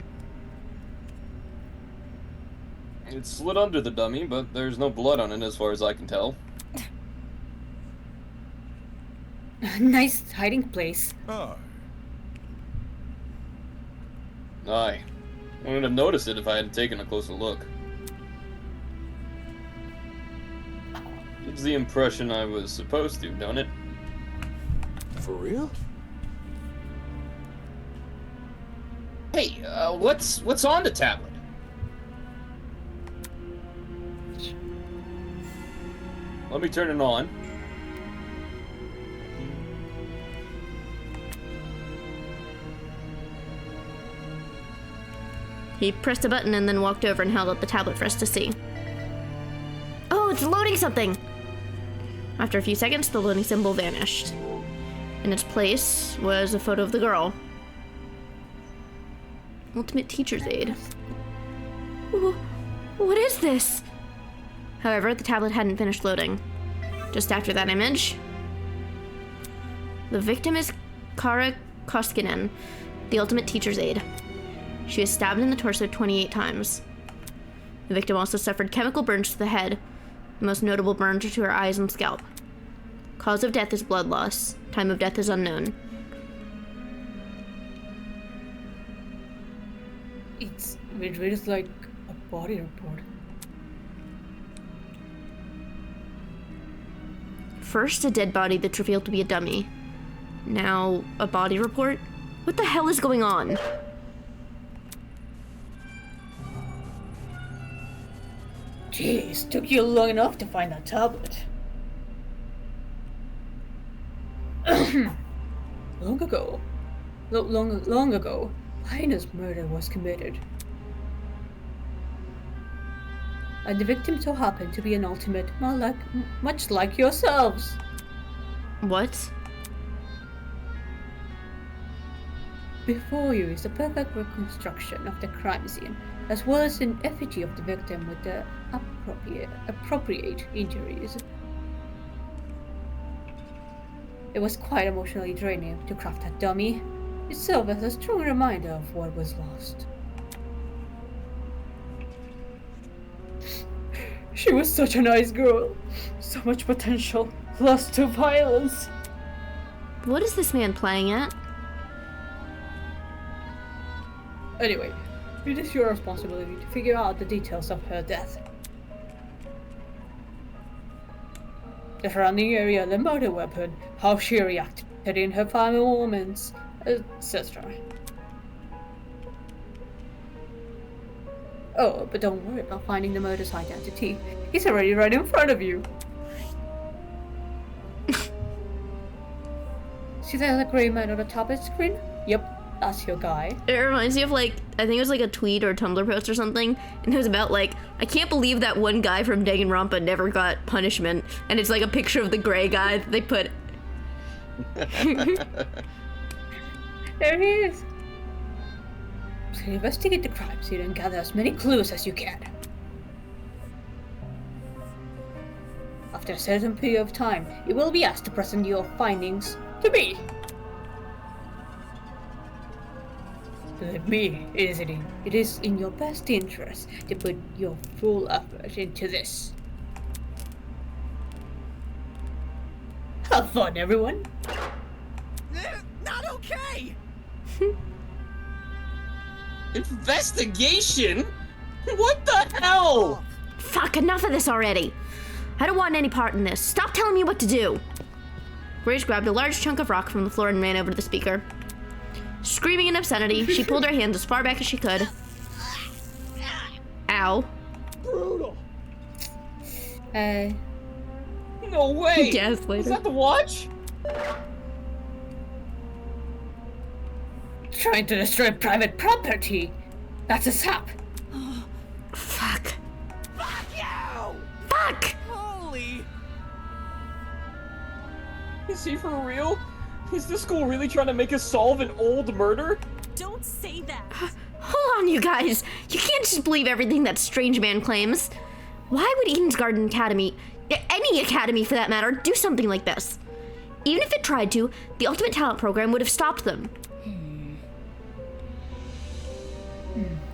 Speaker 12: It slid under the dummy, but there's no blood on it as far as I can tell.
Speaker 9: Nice hiding place.
Speaker 19: Oh.
Speaker 12: Aye. I wouldn't have noticed it if I hadn't taken a closer look. Gives the impression I was supposed to, don't it?
Speaker 16: For real?
Speaker 12: Hey, what's on the tablet? Let me turn it on.
Speaker 1: He pressed a button and then walked over and held up the tablet for us to see. Oh, it's loading something! After a few seconds, the loading symbol vanished. In its place was a photo of the girl. Ultimate Teacher's Aid. What is this? However, the tablet hadn't finished loading. Just after that image, the victim is Kara Koskinen, the Ultimate Teacher's Aid. She was stabbed in the torso 28 times. The victim also suffered chemical burns to the head. The most notable burns are to her eyes and scalp. Cause of death is blood loss. Time of death is unknown.
Speaker 9: It reads like a body report.
Speaker 1: First, a dead body that's revealed to be a dummy. Now, a body report? What the hell is going on?
Speaker 2: Jeez, took you long enough to find that tablet. Long ago, heinous murder was committed. And the victim so happened to be an ultimate, much like yourselves.
Speaker 1: What?
Speaker 2: Before you is a perfect reconstruction of the crime scene, as well as an effigy of the victim with the appropriate injuries. It was quite emotionally draining to craft that dummy. It served as a strong reminder of what was lost. She was such a nice girl. So much potential, lost to violence.
Speaker 1: What is this man playing at?
Speaker 2: Anyway, it is your responsibility to figure out the details of her death. The surrounding area, the murder weapon, how she reacted in her final moments, etc. Oh, but don't worry about finding the murder's identity. He's already right in front of you. See that gray man on the top of the screen? Yep, that's your guy.
Speaker 1: It reminds me of, like, I think it was like a tweet or a Tumblr post or something, and it was about, like, I can't believe that one guy from Danganronpa never got punishment, and it's like a picture of the gray guy that they put.
Speaker 2: There he is. So investigate the crime scene and gather as many clues as you can. After a certain period of time, you will be asked to present your findings to me. Believe me, it is in your best interest to put your full effort into this. Have fun, everyone!
Speaker 12: Not okay! Investigation? What the hell?
Speaker 1: Fuck, enough of this already. I don't want any part in this. Stop telling me what to do. Grace grabbed a large chunk of rock from the floor and ran over to the speaker. Screaming in obscenity, she pulled her hands as far back as she could. Ow.
Speaker 12: Brutal. No way!
Speaker 1: Yes, later.
Speaker 12: Is that the watch?
Speaker 2: Trying to destroy private property. That's a sap.
Speaker 1: Fuck.
Speaker 12: Fuck you!
Speaker 1: Fuck!
Speaker 12: Holy! Is he for real? Is this school really trying to make us solve an old murder?
Speaker 8: Don't say that.
Speaker 1: Hold on, you guys. You can't just believe everything that strange man claims. Why would Eden's Garden Academy, any academy for that matter, do something like this? Even if it tried to, the Ultimate Talent Program would have stopped them.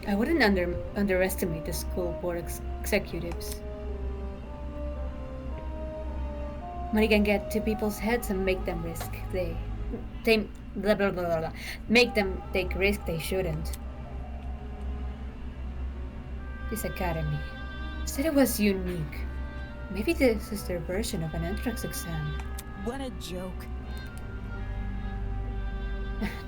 Speaker 2: I wouldn't underestimate the school board executives. Money can get to people's heads and make them risk. They blah blah blah blah. Make them take risk they shouldn't. This academy said it was unique. Maybe this is their version of an entrance exam.
Speaker 8: What a joke.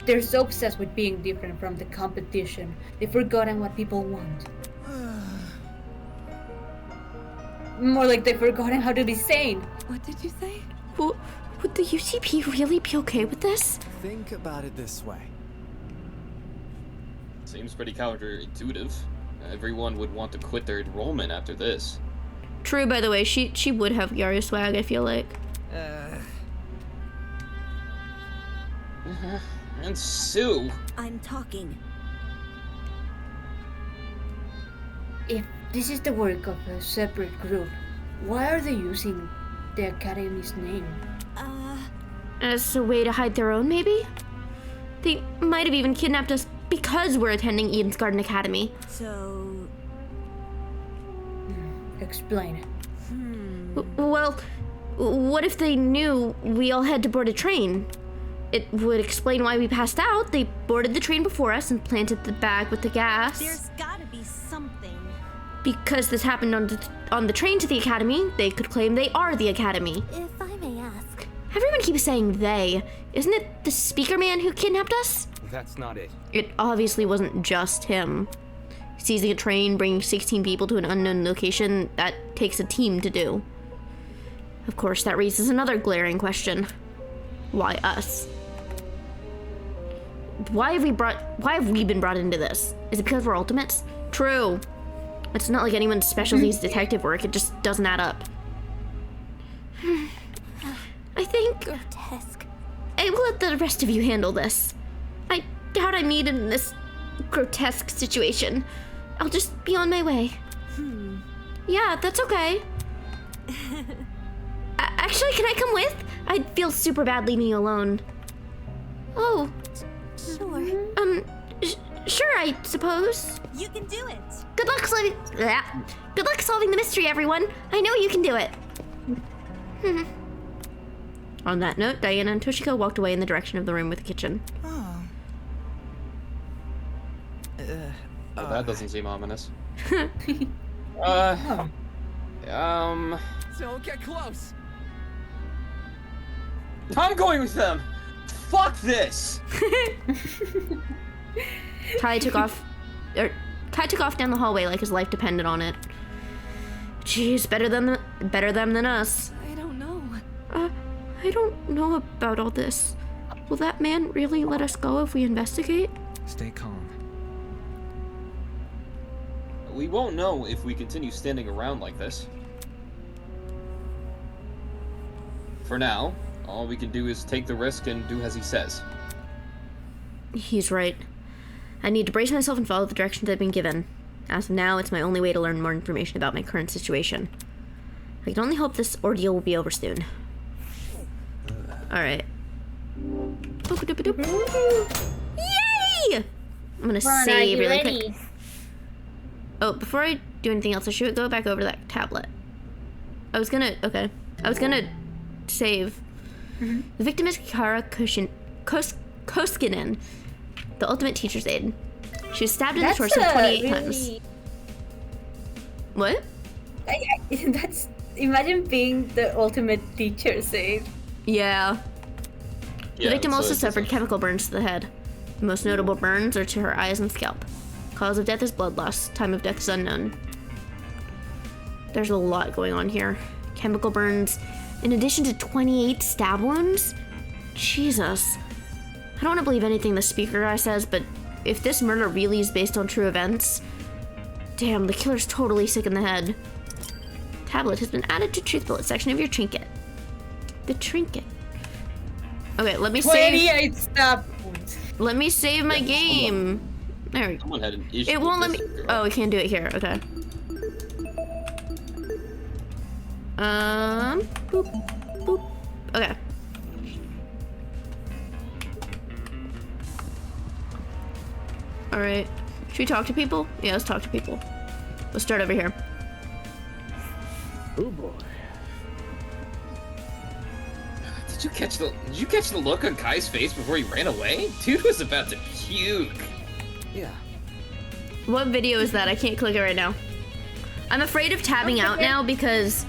Speaker 2: They're so obsessed with being different from the competition, they've forgotten what people want. More like they've forgotten how to be sane.
Speaker 11: What did you say?
Speaker 1: Would the UCP really be okay with this?
Speaker 16: Think about it this way.
Speaker 10: Seems pretty counterintuitive. Everyone would want to quit their enrollment after this.
Speaker 1: True, by the way, she would have Yaru swag, I feel like.
Speaker 10: And Sue.
Speaker 8: I'm talking.
Speaker 2: If this is the work of a separate group, why are they using the academy's name?
Speaker 1: As a way to hide their own, maybe? They might have even kidnapped us because we're attending Eden's Garden Academy.
Speaker 8: So...
Speaker 2: Explain.
Speaker 1: Well, what if they knew we all had to board a train? It would explain why we passed out. They boarded the train before us and planted the bag with the gas.
Speaker 8: There's gotta be something.
Speaker 1: Because this happened on the train to the academy, they could claim they are the academy.
Speaker 5: If I may
Speaker 1: Everyone keeps saying they. Isn't it the speaker man who kidnapped us?
Speaker 3: That's not it.
Speaker 1: It obviously wasn't just him. Seizing a train, bringing 16 people to an unknown location, that takes a team to do. Of course, that raises another glaring question. Why us? Why have we been brought into this? Is it because we're ultimates? True. It's not like anyone's specialty is detective work, it just doesn't add up. I think
Speaker 5: Grotesque.
Speaker 1: I will let the rest of you handle this. I doubt I'm needed in this grotesque situation. I'll just be on my way. Yeah, that's okay. Actually, can I come with? I'd feel super bad leaving you alone. Oh.
Speaker 5: Sure.
Speaker 1: Sure, I suppose.
Speaker 5: You can do it.
Speaker 1: Good luck solving the mystery, everyone. I know you can do it. On that note, Diana and Toshiko walked away in the direction of the room with the kitchen.
Speaker 10: Well, that doesn't seem ominous.
Speaker 15: Don't get close.
Speaker 12: I'm going with them. Fuck this.
Speaker 1: Ty took off down the hallway like his life depended on it. Jeez, better them than us.
Speaker 11: I don't know.
Speaker 1: I don't know about all this. Will that man really let us go if we investigate?
Speaker 6: Stay calm.
Speaker 10: We won't know if we continue standing around like this. For now, all we can do is take the risk and do as he says.
Speaker 1: He's right. I need to brace myself and follow the directions I've been given. As of now, it's my only way to learn more information about my current situation. I can only hope this ordeal will be over soon. Alright. Yay! I'm gonna save really quick. Oh, before I do anything else, I should go back over to that tablet. I was gonna save. The victim is Kara Koskinen, the ultimate teacher's aide. She was stabbed in the torso 28 times. What?
Speaker 2: That's imagine being the ultimate teacher's aide.
Speaker 1: Yeah. The victim also suffered chemical burns to the head. The most notable burns are to her eyes and scalp. Cause of death is blood loss. Time of death is unknown. There's a lot going on here. Chemical burns, in addition to 28 stab wounds? Jesus. I don't want to believe anything the speaker guy says, but if this murder really is based on true events, damn, the killer's totally sick in the head. Tablet has been added to truth bullet section of your trinket. The trinket. Okay, let me save.
Speaker 2: 28 stab wounds.
Speaker 1: Let me save my game. There we go.
Speaker 10: Someone had an issue.
Speaker 1: It won't let me. Oh, we can't do it here. Okay. Boop, boop. Okay. All right. Should we talk to people? Yeah, let's talk to people. Let's start over here.
Speaker 10: Oh boy. Did you catch the look on Kai's face before he ran away? Dude was about to puke.
Speaker 15: Yeah.
Speaker 1: What video is that? I can't click it right now. I'm afraid of tabbing out now because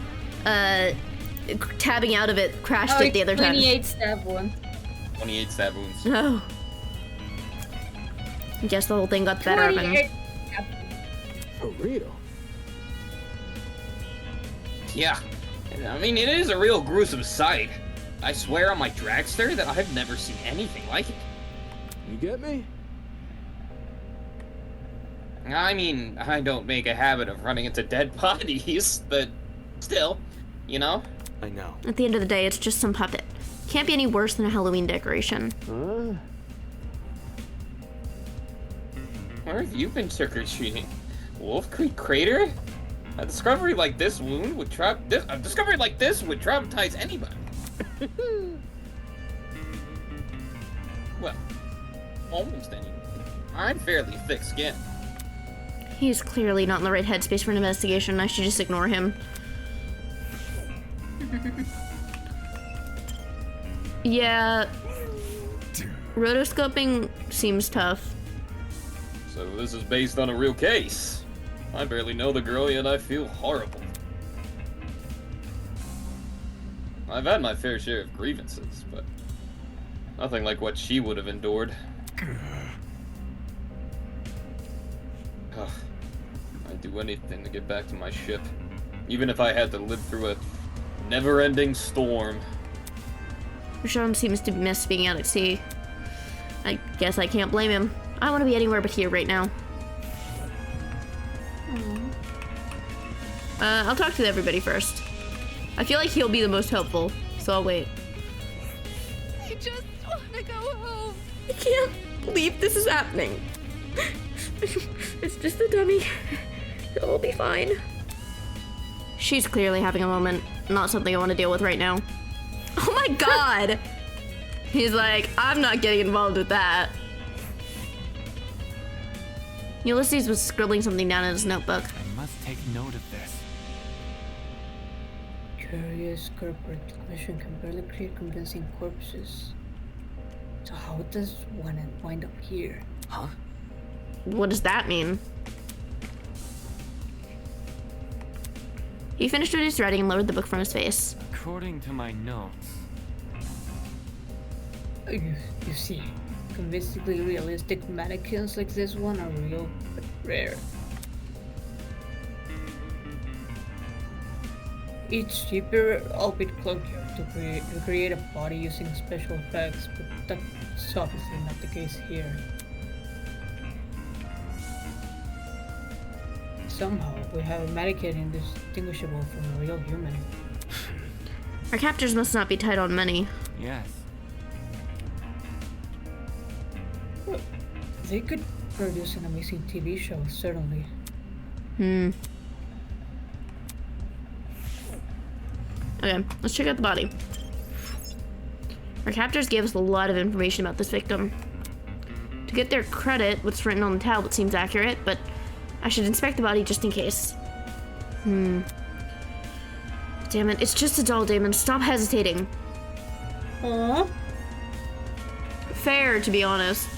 Speaker 1: tabbing out of it crashed it the other time.
Speaker 2: 28 stab wounds.
Speaker 10: 28 stab wounds.
Speaker 1: No. I guess the whole thing got better of him.
Speaker 15: For real?
Speaker 12: Yeah. I mean, it is a real gruesome sight. I swear on my dragster that I've never seen anything like it.
Speaker 15: You get me?
Speaker 12: I mean, I don't make a habit of running into dead bodies, but still, you know?
Speaker 3: I know.
Speaker 1: At the end of the day, it's just some puppet. Can't be any worse than a Halloween decoration.
Speaker 12: Where have you been trick-or-treating? Wolf Creek Crater? A discovery like this would traumatize anybody. Well, almost anyone. I'm fairly thick-skinned.
Speaker 1: He's clearly not in the right headspace for an investigation. I should just ignore him. Yeah. Rotoscoping seems tough.
Speaker 10: So this is based on a real case. I barely know the girl, yet I feel horrible. I've had my fair share of grievances, but nothing like what she would have endured. Ugh. I'd do anything to get back to my ship, even if I had to live through a never-ending storm.
Speaker 1: Jean seems to miss being out at sea. I guess I can't blame him. I want to be anywhere but here right now. I'll talk to everybody first. I feel like he'll be the most helpful, so I'll wait.
Speaker 11: I just want to go home.
Speaker 1: I can't believe this is happening. It's just a dummy. It'll be fine. She's clearly having a moment. Not something I want to deal with right now. Oh my god! He's like, I'm not getting involved with that. Ulysses was scribbling something down in his notebook.
Speaker 17: I must take note of this.
Speaker 9: Curious corporate mission can barely create convincing corpses. So how does one wind up here?
Speaker 10: Huh?
Speaker 1: What does that mean? He finished what he was writing and lowered the book from his face.
Speaker 17: According to my notes.
Speaker 9: You see, convincingly realistic mannequins like this one are real, but rare. It's cheaper, albeit clunkier, to create a body using special effects, but that's obviously not the case here. Somehow, we have a mannequin indistinguishable from a real human.
Speaker 1: Our captors must not be tight on money.
Speaker 17: Yes.
Speaker 9: Well, they could produce an amazing TV show, certainly.
Speaker 1: Okay, let's check out the body. Our captors gave us a lot of information about this victim. To get their credit, what's written on the tablet seems accurate, but I should inspect the body just in case. Damn it, it's just a doll, Damon. Stop hesitating.
Speaker 9: Aww.
Speaker 1: Fair, to be honest.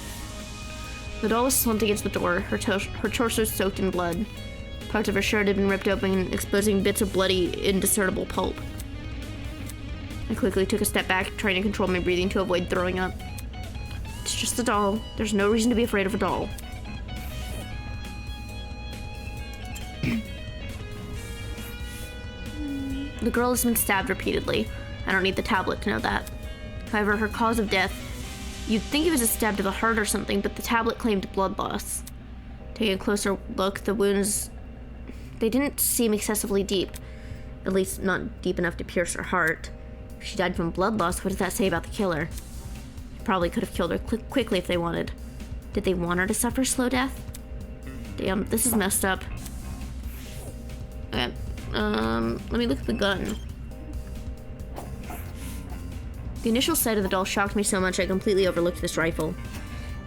Speaker 1: The doll was slumped against the door, her torso soaked in blood. Parts of her shirt had been ripped open, exposing bits of bloody, indiscernible pulp. I quickly took a step back, trying to control my breathing to avoid throwing up. It's just a doll. There's no reason to be afraid of a doll. The girl has been stabbed repeatedly. I don't need the tablet to know that. However, her cause of death, you'd think it was a stab to the heart or something, but the tablet claimed blood loss. Taking a closer look, the wounds, they didn't seem excessively deep. At least not deep enough to pierce her heart. If she died from blood loss, what does that say about the killer? They probably could have killed her quickly if they wanted. Did they want her to suffer slow death? Damn, this is messed up. Okay, let me look at the gun. The initial sight of the doll shocked me so much I completely overlooked this rifle.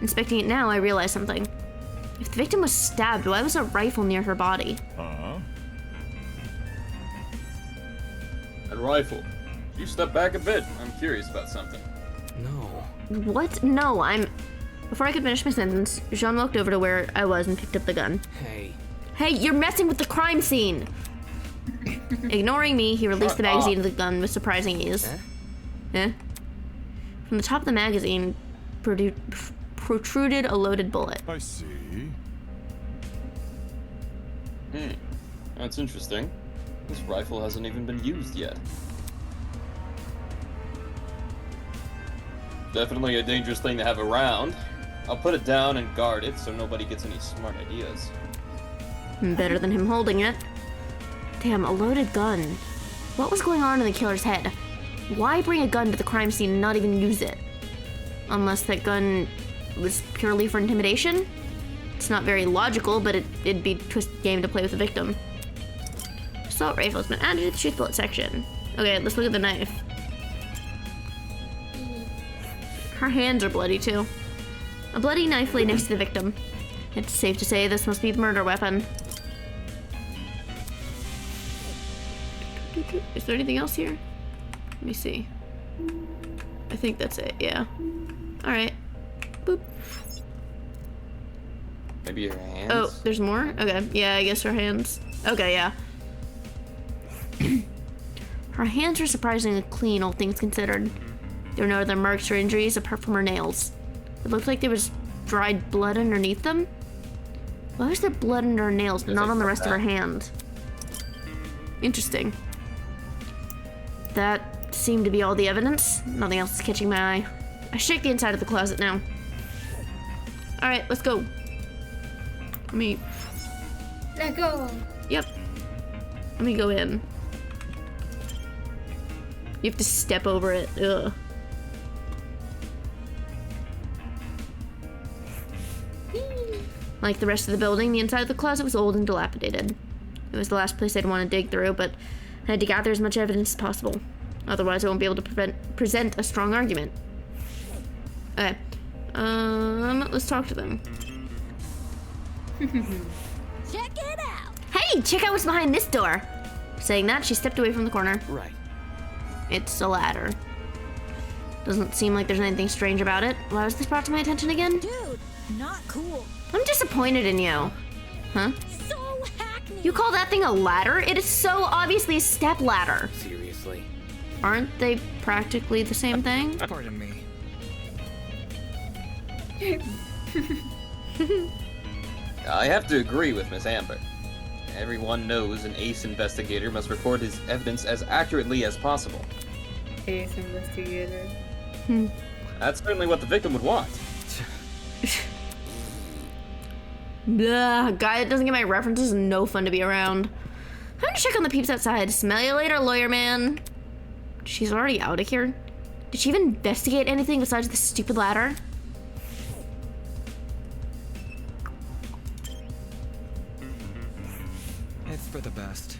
Speaker 1: Inspecting it now, I realized something. If the victim was stabbed, why was a rifle near her body?
Speaker 10: That rifle. You step back a bit. I'm curious about something.
Speaker 3: No.
Speaker 1: What? No, Before I could finish my sentence, Jean walked over to where I was and picked up the gun.
Speaker 3: Hey.
Speaker 1: Hey, you're messing with the crime scene! Ignoring me, he released the magazine of the gun with surprising ease. From the top of the magazine protruded a loaded bullet.
Speaker 19: I see.
Speaker 10: That's interesting. This rifle hasn't even been used yet. Definitely a dangerous thing to have around. I'll put it down and guard it so nobody gets any smart ideas.
Speaker 1: Better than him holding it. Damn, a loaded gun. What was going on in the killer's head? Why bring a gun to the crime scene and not even use it? Unless that gun was purely for intimidation? It's not very logical, but it'd be a twisted game to play with the victim. Assault rifle has been added to the truth bullet section. Okay, let's look at the knife. Her hands are bloody too. A bloody knife lay next to the victim. It's safe to say this must be the murder weapon. Is there anything else here? Let me see. I think that's it, yeah. Alright. Boop.
Speaker 10: Maybe her hands?
Speaker 1: Oh, there's more? Okay, yeah, I guess her hands. Okay, yeah. Her hands were surprisingly clean, all things considered. There were no other marks or injuries apart from her nails. It looked like there was dried blood underneath them. Why was there blood under her nails, but not on the rest of her hand? Interesting. That seemed to be all the evidence. Nothing else is catching my eye. I shake the inside of the closet now. Alright, let's go. Let me...
Speaker 2: Let's go!
Speaker 1: Yep. Let me go in. You have to step over it. Ugh. Like the rest of the building, the inside of the closet was old and dilapidated. It was the last place I'd want to dig through, but I had to gather as much evidence as possible. Otherwise, I won't be able to present a strong argument. Okay. Let's talk to them.
Speaker 5: Check it out!
Speaker 1: Hey, check out what's behind this door! Saying that, she stepped away from the corner.
Speaker 3: Right.
Speaker 1: It's a ladder. Doesn't seem like there's anything strange about it. Why was this brought to my attention again?
Speaker 5: Dude, not cool.
Speaker 1: I'm disappointed in you. Huh?
Speaker 5: So hackneyed.
Speaker 1: You call that thing a ladder? It is so obviously a step ladder.
Speaker 3: Seriously?
Speaker 1: Aren't they practically the same thing?
Speaker 6: Pardon me.
Speaker 10: I have to agree with Miss Amber. Everyone knows an ace investigator must record his evidence as accurately as possible.
Speaker 2: Ace investigator.
Speaker 10: That's certainly what the victim would want.
Speaker 1: Blah, guy that doesn't get my references is no fun to be around. I'm gonna check on the peeps outside. Smell you later, lawyer man. She's already out of here. Did she even investigate anything besides the stupid ladder?
Speaker 6: It's for the best.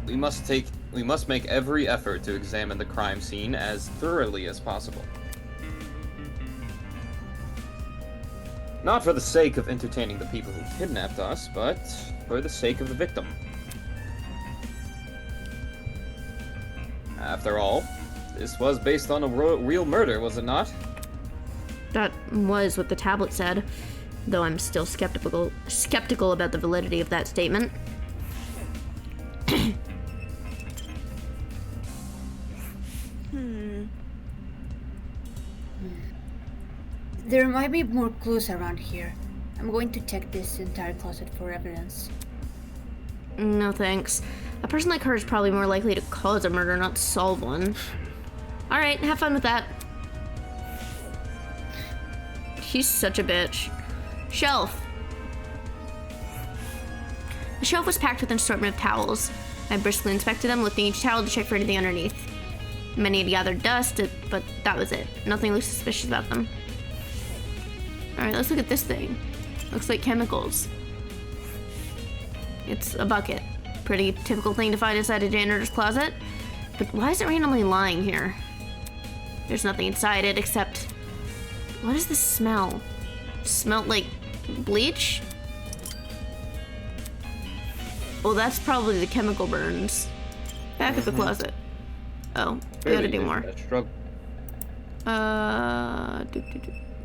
Speaker 10: We must make every effort to examine the crime scene as thoroughly as possible. Not for the sake of entertaining the people who kidnapped us, but for the sake of the victim. After all, this was based on a real murder, was it not?
Speaker 1: That was what the tablet said, though I'm still skeptical about the validity of that statement.
Speaker 2: There might be more clues around here. I'm going to check this entire closet for evidence.
Speaker 1: No thanks. A person like her is probably more likely to cause a murder, not solve one. Alright, have fun with that. She's such a bitch. Shelf. The shelf was packed with an assortment of towels. I briskly inspected them, lifting each towel to check for anything underneath. Many had gathered dust, but that was it. Nothing looked suspicious about them. Alright, let's look at this thing. Looks like chemicals. It's a bucket. Pretty typical thing to find inside a janitor's closet. But why is it randomly lying here? There's nothing inside it except... What does this smell? Smelled like bleach? Oh, that's probably the chemical burns. Back at the closet. Oh, we gotta do more.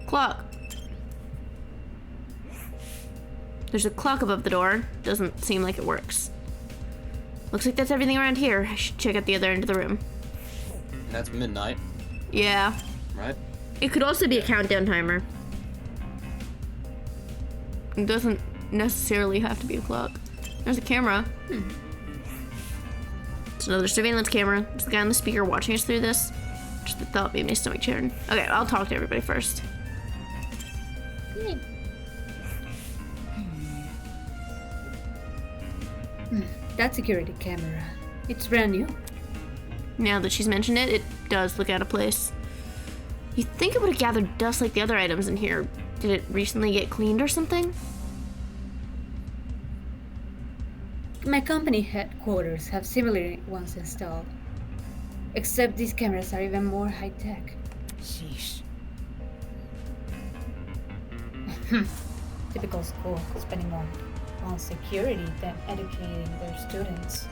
Speaker 1: Clock. There's a clock above the door. Doesn't seem like it works. Looks like that's everything around here. I should check out the other end of the room.
Speaker 10: That's midnight.
Speaker 1: Yeah.
Speaker 10: Right?
Speaker 1: It could also be a countdown timer. It doesn't necessarily have to be a clock. There's a camera. It's another surveillance camera. Is the guy on the speaker watching us through this? Just the thought made my stomach churn. Okay, I'll talk to everybody first.
Speaker 2: That security camera. It's brand new.
Speaker 1: Now that she's mentioned it, it does look out of place. You'd think it would have gathered dust like the other items in here. Did it recently get cleaned or something?
Speaker 2: My company headquarters have similar ones installed. Except these cameras are even more high-tech.
Speaker 13: Sheesh.
Speaker 2: Typical school, spending more on security than educating their students.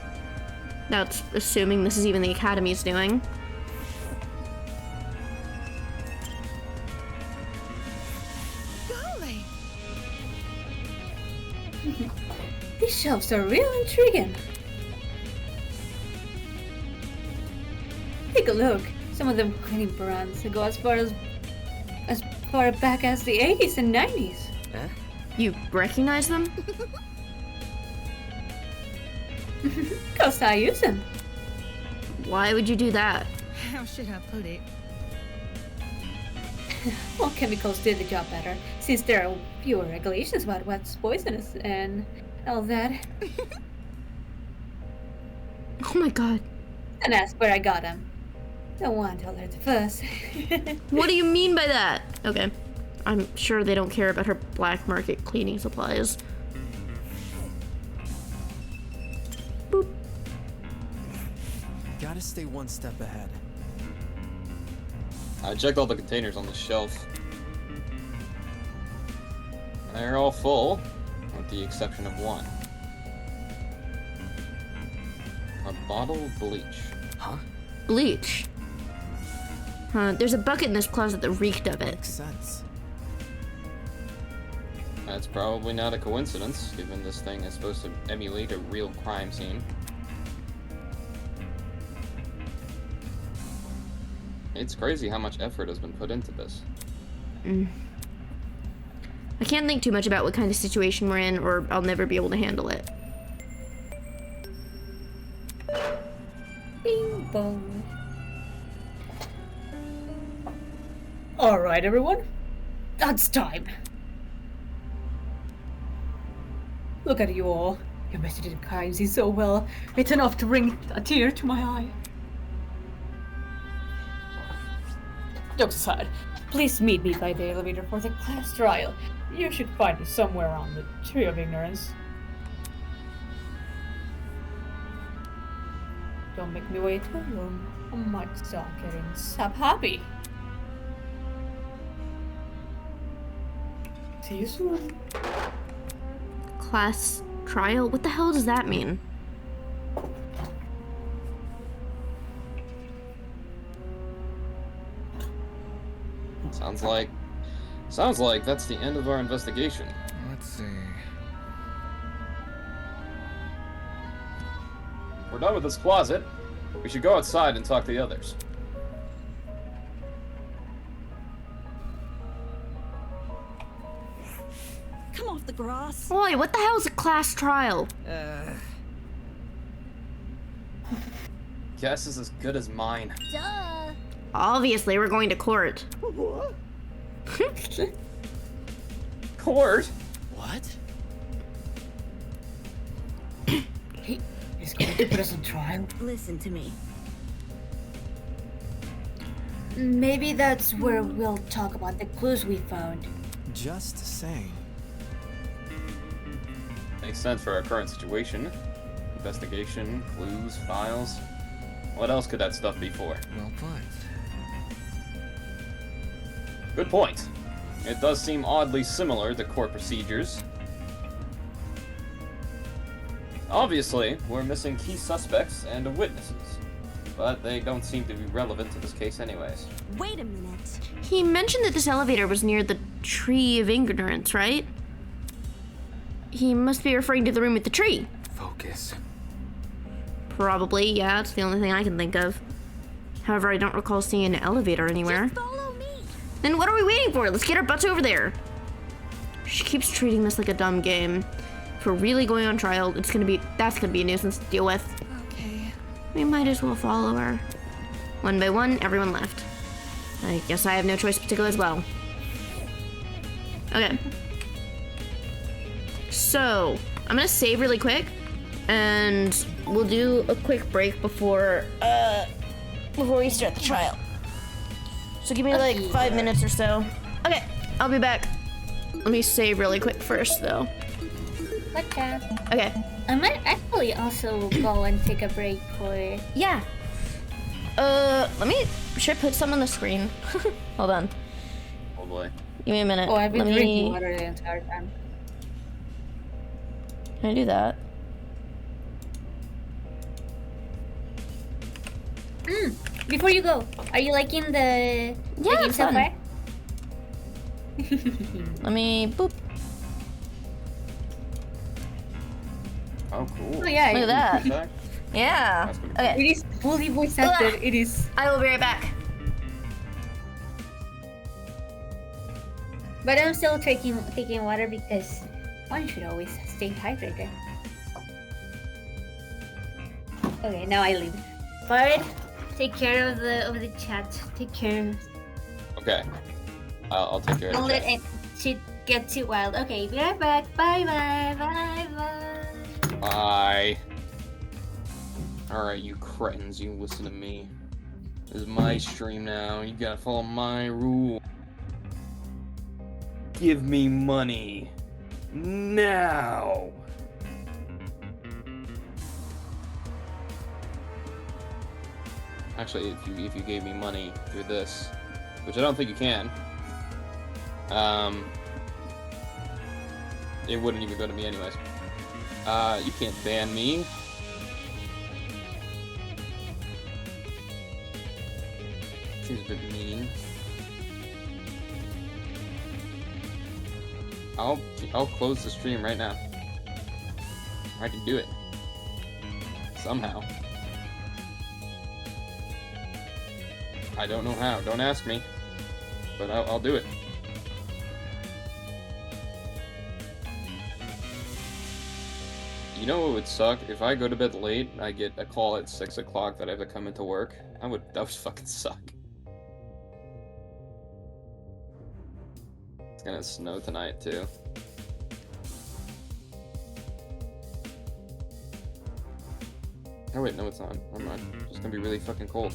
Speaker 1: That's assuming this is even the Academy's doing.
Speaker 13: Golly!
Speaker 2: These shelves are real intriguing. take a look. Some of them cleaning brands go as far back as the 80s and 90s.
Speaker 3: Eh?
Speaker 1: You recognize them?
Speaker 2: Cause I use them.
Speaker 1: Why would you do that?
Speaker 13: How should I put it?
Speaker 2: Well, chemicals do the job better, since there are fewer regulations about what's poisonous and all that.
Speaker 1: Oh my god.
Speaker 2: And that's where I got them. Don't want to alert the fuss.
Speaker 1: What do you mean by that? Okay. I'm sure they don't care about her black market cleaning supplies. Boop.
Speaker 16: Gotta stay one step ahead.
Speaker 10: I checked all the containers on the shelf. They're all full, with the exception of one. A bottle of bleach.
Speaker 3: Huh?
Speaker 1: Bleach? Huh, there's a bucket in this closet that reeked of it.
Speaker 16: Makes sense.
Speaker 10: That's probably not a coincidence, given this thing is supposed to emulate a real crime scene. It's crazy how much effort has been put into this.
Speaker 1: I can't think too much about what kind of situation we're in, or I'll never be able to handle it.
Speaker 2: Bing bong. Alright, everyone. That's time. Look at you all. You mastered the crime scene so well. It's enough to bring a tear to my eye. Jokes aside, please meet me by the elevator for the class trial. You should find it somewhere on the Tree of Ignorance. Don't make me wait too long. I might start getting sap happy. See you soon.
Speaker 1: Class trial? What the hell does that mean?
Speaker 10: Sounds like that's the end of our investigation.
Speaker 6: Let's see.
Speaker 10: We're done with this closet. We should go outside and talk to the others.
Speaker 8: Come off the grass.
Speaker 1: Oi, what the hell is a class trial?
Speaker 10: Guess is as good as mine.
Speaker 5: Duh.
Speaker 1: Obviously, we're going to court.
Speaker 10: Court?
Speaker 16: What?
Speaker 2: He's going to put us on trial.
Speaker 8: Listen to me.
Speaker 9: Maybe that's where we'll talk about the clues we found.
Speaker 16: Just saying.
Speaker 10: Makes sense for our current situation. Investigation, clues, files. What else could that stuff be for?
Speaker 6: Well put.
Speaker 10: Good point. It does seem oddly similar to court procedures. Obviously, we're missing key suspects and witnesses, but they don't seem to be relevant to this case anyways.
Speaker 8: Wait a minute.
Speaker 1: He mentioned that this elevator was near the Tree of Ignorance, right? He must be referring to the room with the tree.
Speaker 3: Focus.
Speaker 1: Probably, yeah, it's the only thing I can think of. However, I don't recall seeing an elevator anywhere.
Speaker 5: Just follow me.
Speaker 1: Then what are we waiting for? Let's get our butts over there. She keeps treating this like a dumb game. If we're really going on trial, that's gonna be a nuisance to deal with.
Speaker 11: Okay.
Speaker 1: We might as well follow her. One by one, everyone left. I guess I have no choice but to go as well. Okay. So, I'm gonna save really quick, and we'll do a quick break before we start the trial. So give me like 5 minutes or so. Okay, I'll be back. Let me save really quick first, though.
Speaker 2: Okay.
Speaker 1: Okay.
Speaker 2: I might actually also go and take a break for...
Speaker 1: Yeah. Should I put some on the screen? Hold on.
Speaker 10: Oh boy.
Speaker 1: Give me a minute.
Speaker 2: Oh, I've been
Speaker 1: Let
Speaker 2: drinking
Speaker 1: me...
Speaker 2: water the entire time.
Speaker 1: Can I do that?
Speaker 2: Before you go, are you liking the game
Speaker 1: it's
Speaker 2: so
Speaker 1: fun.
Speaker 2: far?
Speaker 1: Let me boop.
Speaker 10: Oh, cool.
Speaker 2: Oh yeah.
Speaker 1: Look at that. Yeah. Okay.
Speaker 2: It is fully voice acted. It is.
Speaker 1: I will be right back.
Speaker 2: But I'm still taking water because one should always stay hydrated. Okay, now I leave. But take care of the chat. Take care.
Speaker 10: Okay. I'll take care of
Speaker 2: Don't
Speaker 10: the
Speaker 2: let
Speaker 10: chat.
Speaker 2: shit get too wild. Okay, be right back. Bye bye. Bye bye.
Speaker 10: Bye. Alright, you cretins, you listen to me. This is my stream now. You gotta follow my rule. Give me money. Now. Actually, if you gave me money through this, which I don't think you can, it wouldn't even go to me anyways. You can't ban me. Seems a bit mean. I'll close the stream right now. I can do it. Somehow. I don't know how. Don't ask me. But I'll do it. You know what would suck? If I go to bed late, I get a call at 6 o'clock that I have to come into work. That would fucking suck. It's gonna snow tonight too. Oh wait, no it's not. Never mind. It's just gonna be really fucking cold.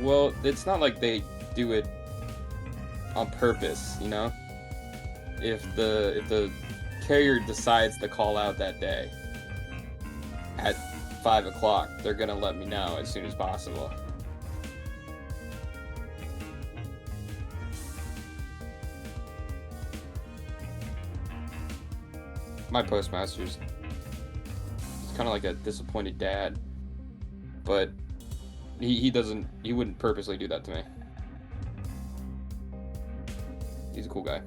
Speaker 10: Well, it's not like they do it on purpose, you know? If the carrier decides to call out that day at 5 o'clock, they're gonna let me know as soon as possible. My postmaster's kind of like a disappointed dad, but he wouldn't purposely do that to me. He's a cool guy.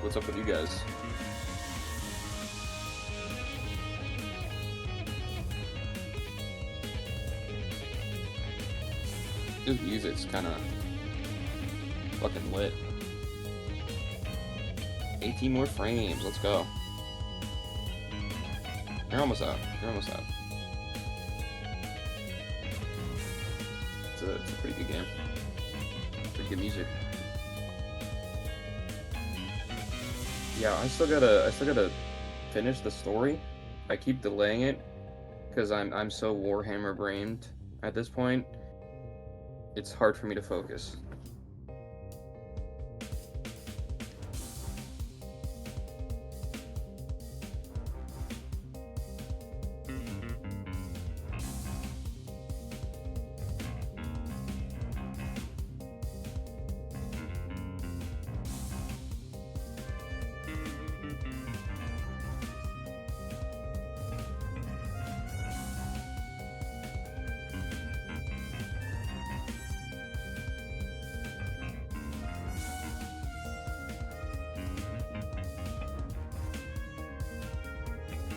Speaker 10: What's up with you guys? This music's kind of fucking lit. 18 more frames, let's go. You're almost out. You're almost out. It's a pretty good game. Pretty good music. Yeah, I still gotta finish the story. I keep delaying it because I'm so Warhammer brained at this point. It's hard for me to focus.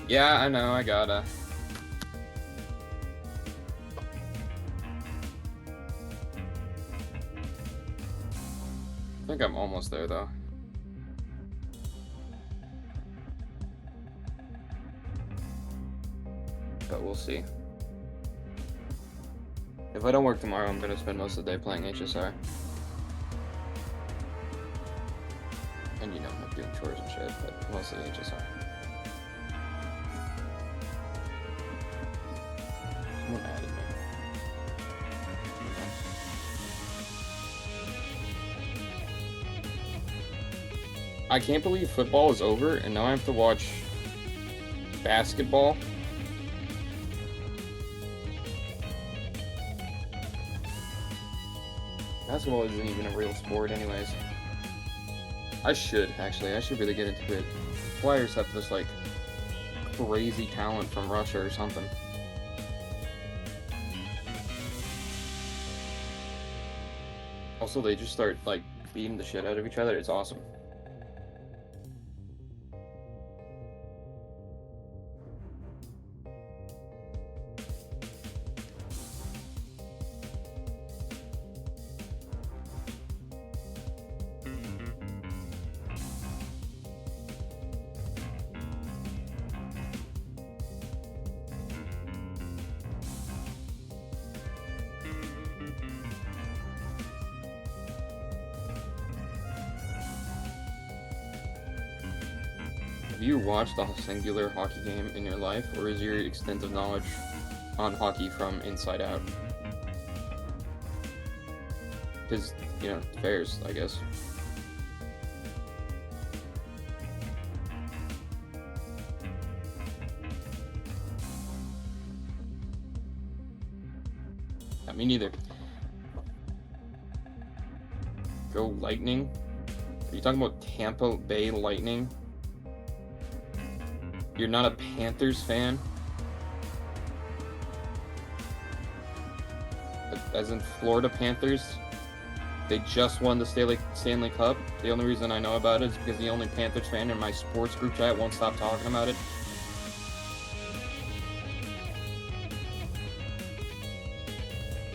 Speaker 10: Yeah, I know, I gotta. I think I'm almost there, though. But we'll see. If I don't work tomorrow, I'm gonna spend most of the day playing HSR. And you know, I'm doing chores and shit, but mostly HSR. Someone added me. I can't believe football is over and now I have to watch basketball. basketball isn't even a real sport anyways. I should really get into it. Flyers have this like crazy talent from Russia or something. Also, they just start like beating the shit out of each other. It's awesome. Have you watched a singular hockey game in your life, or is your extensive knowledge on hockey from inside out? Because, you know, fairs, I guess. Yeah, me neither. Go Lightning? Are you talking about Tampa Bay Lightning? You're not a Panthers fan? As in Florida Panthers? They just won the Stanley Cup. The only reason I know about it is because the only Panthers fan in my sports group chat won't stop talking about it.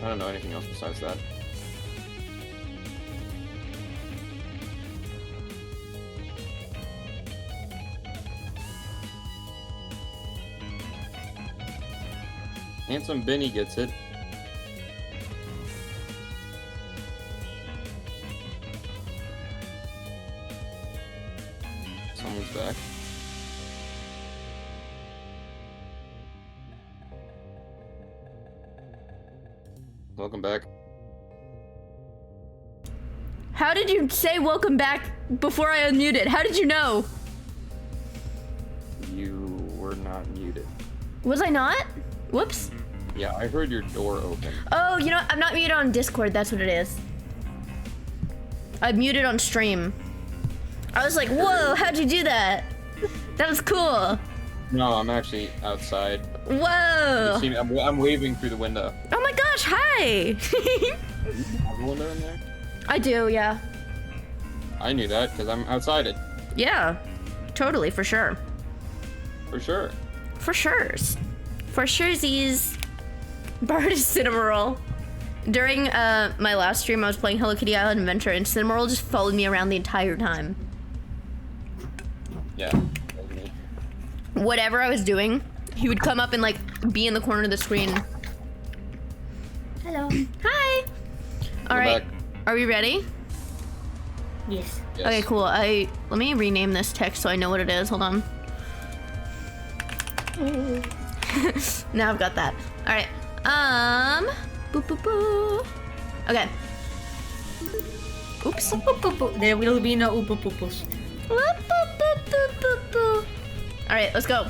Speaker 10: I don't know anything else besides that. Handsome Benny gets it. Someone's back. Welcome back.
Speaker 1: How did you say welcome back before I unmuted? How did you know?
Speaker 10: You were not muted.
Speaker 1: Was I not? Whoops.
Speaker 10: Yeah, I heard your door open.
Speaker 1: Oh, you know what? I'm not muted on Discord. That's what it is. I'm muted on stream. I was like, whoa, how'd you do that? That was cool.
Speaker 10: No, I'm actually outside.
Speaker 1: Whoa.
Speaker 10: You see me? I'm waving through the window.
Speaker 1: Oh my gosh, hi.
Speaker 10: Have a window in there?
Speaker 1: I do, yeah.
Speaker 10: I knew that because I'm outside it.
Speaker 1: Yeah, totally, for sure.
Speaker 10: For sure.
Speaker 1: For sure's. For surezies. Bard is Cinnamoroll. During my last stream, I was playing Hello Kitty Island Adventure, and Cinnamoroll just followed me around the entire time.
Speaker 10: Yeah.
Speaker 1: Whatever I was doing, he would come up and like be in the corner of the screen.
Speaker 2: Hello.
Speaker 1: Hi. All right.
Speaker 10: back.
Speaker 1: Are we ready?
Speaker 2: Yes.
Speaker 1: Okay, cool. Let me rename this text so I know what it is. Hold on. Now I've got that. All right. Boop, boop, boop. Okay. Oops.
Speaker 2: There will be no oop-oop-oopos.
Speaker 1: All right, let's go.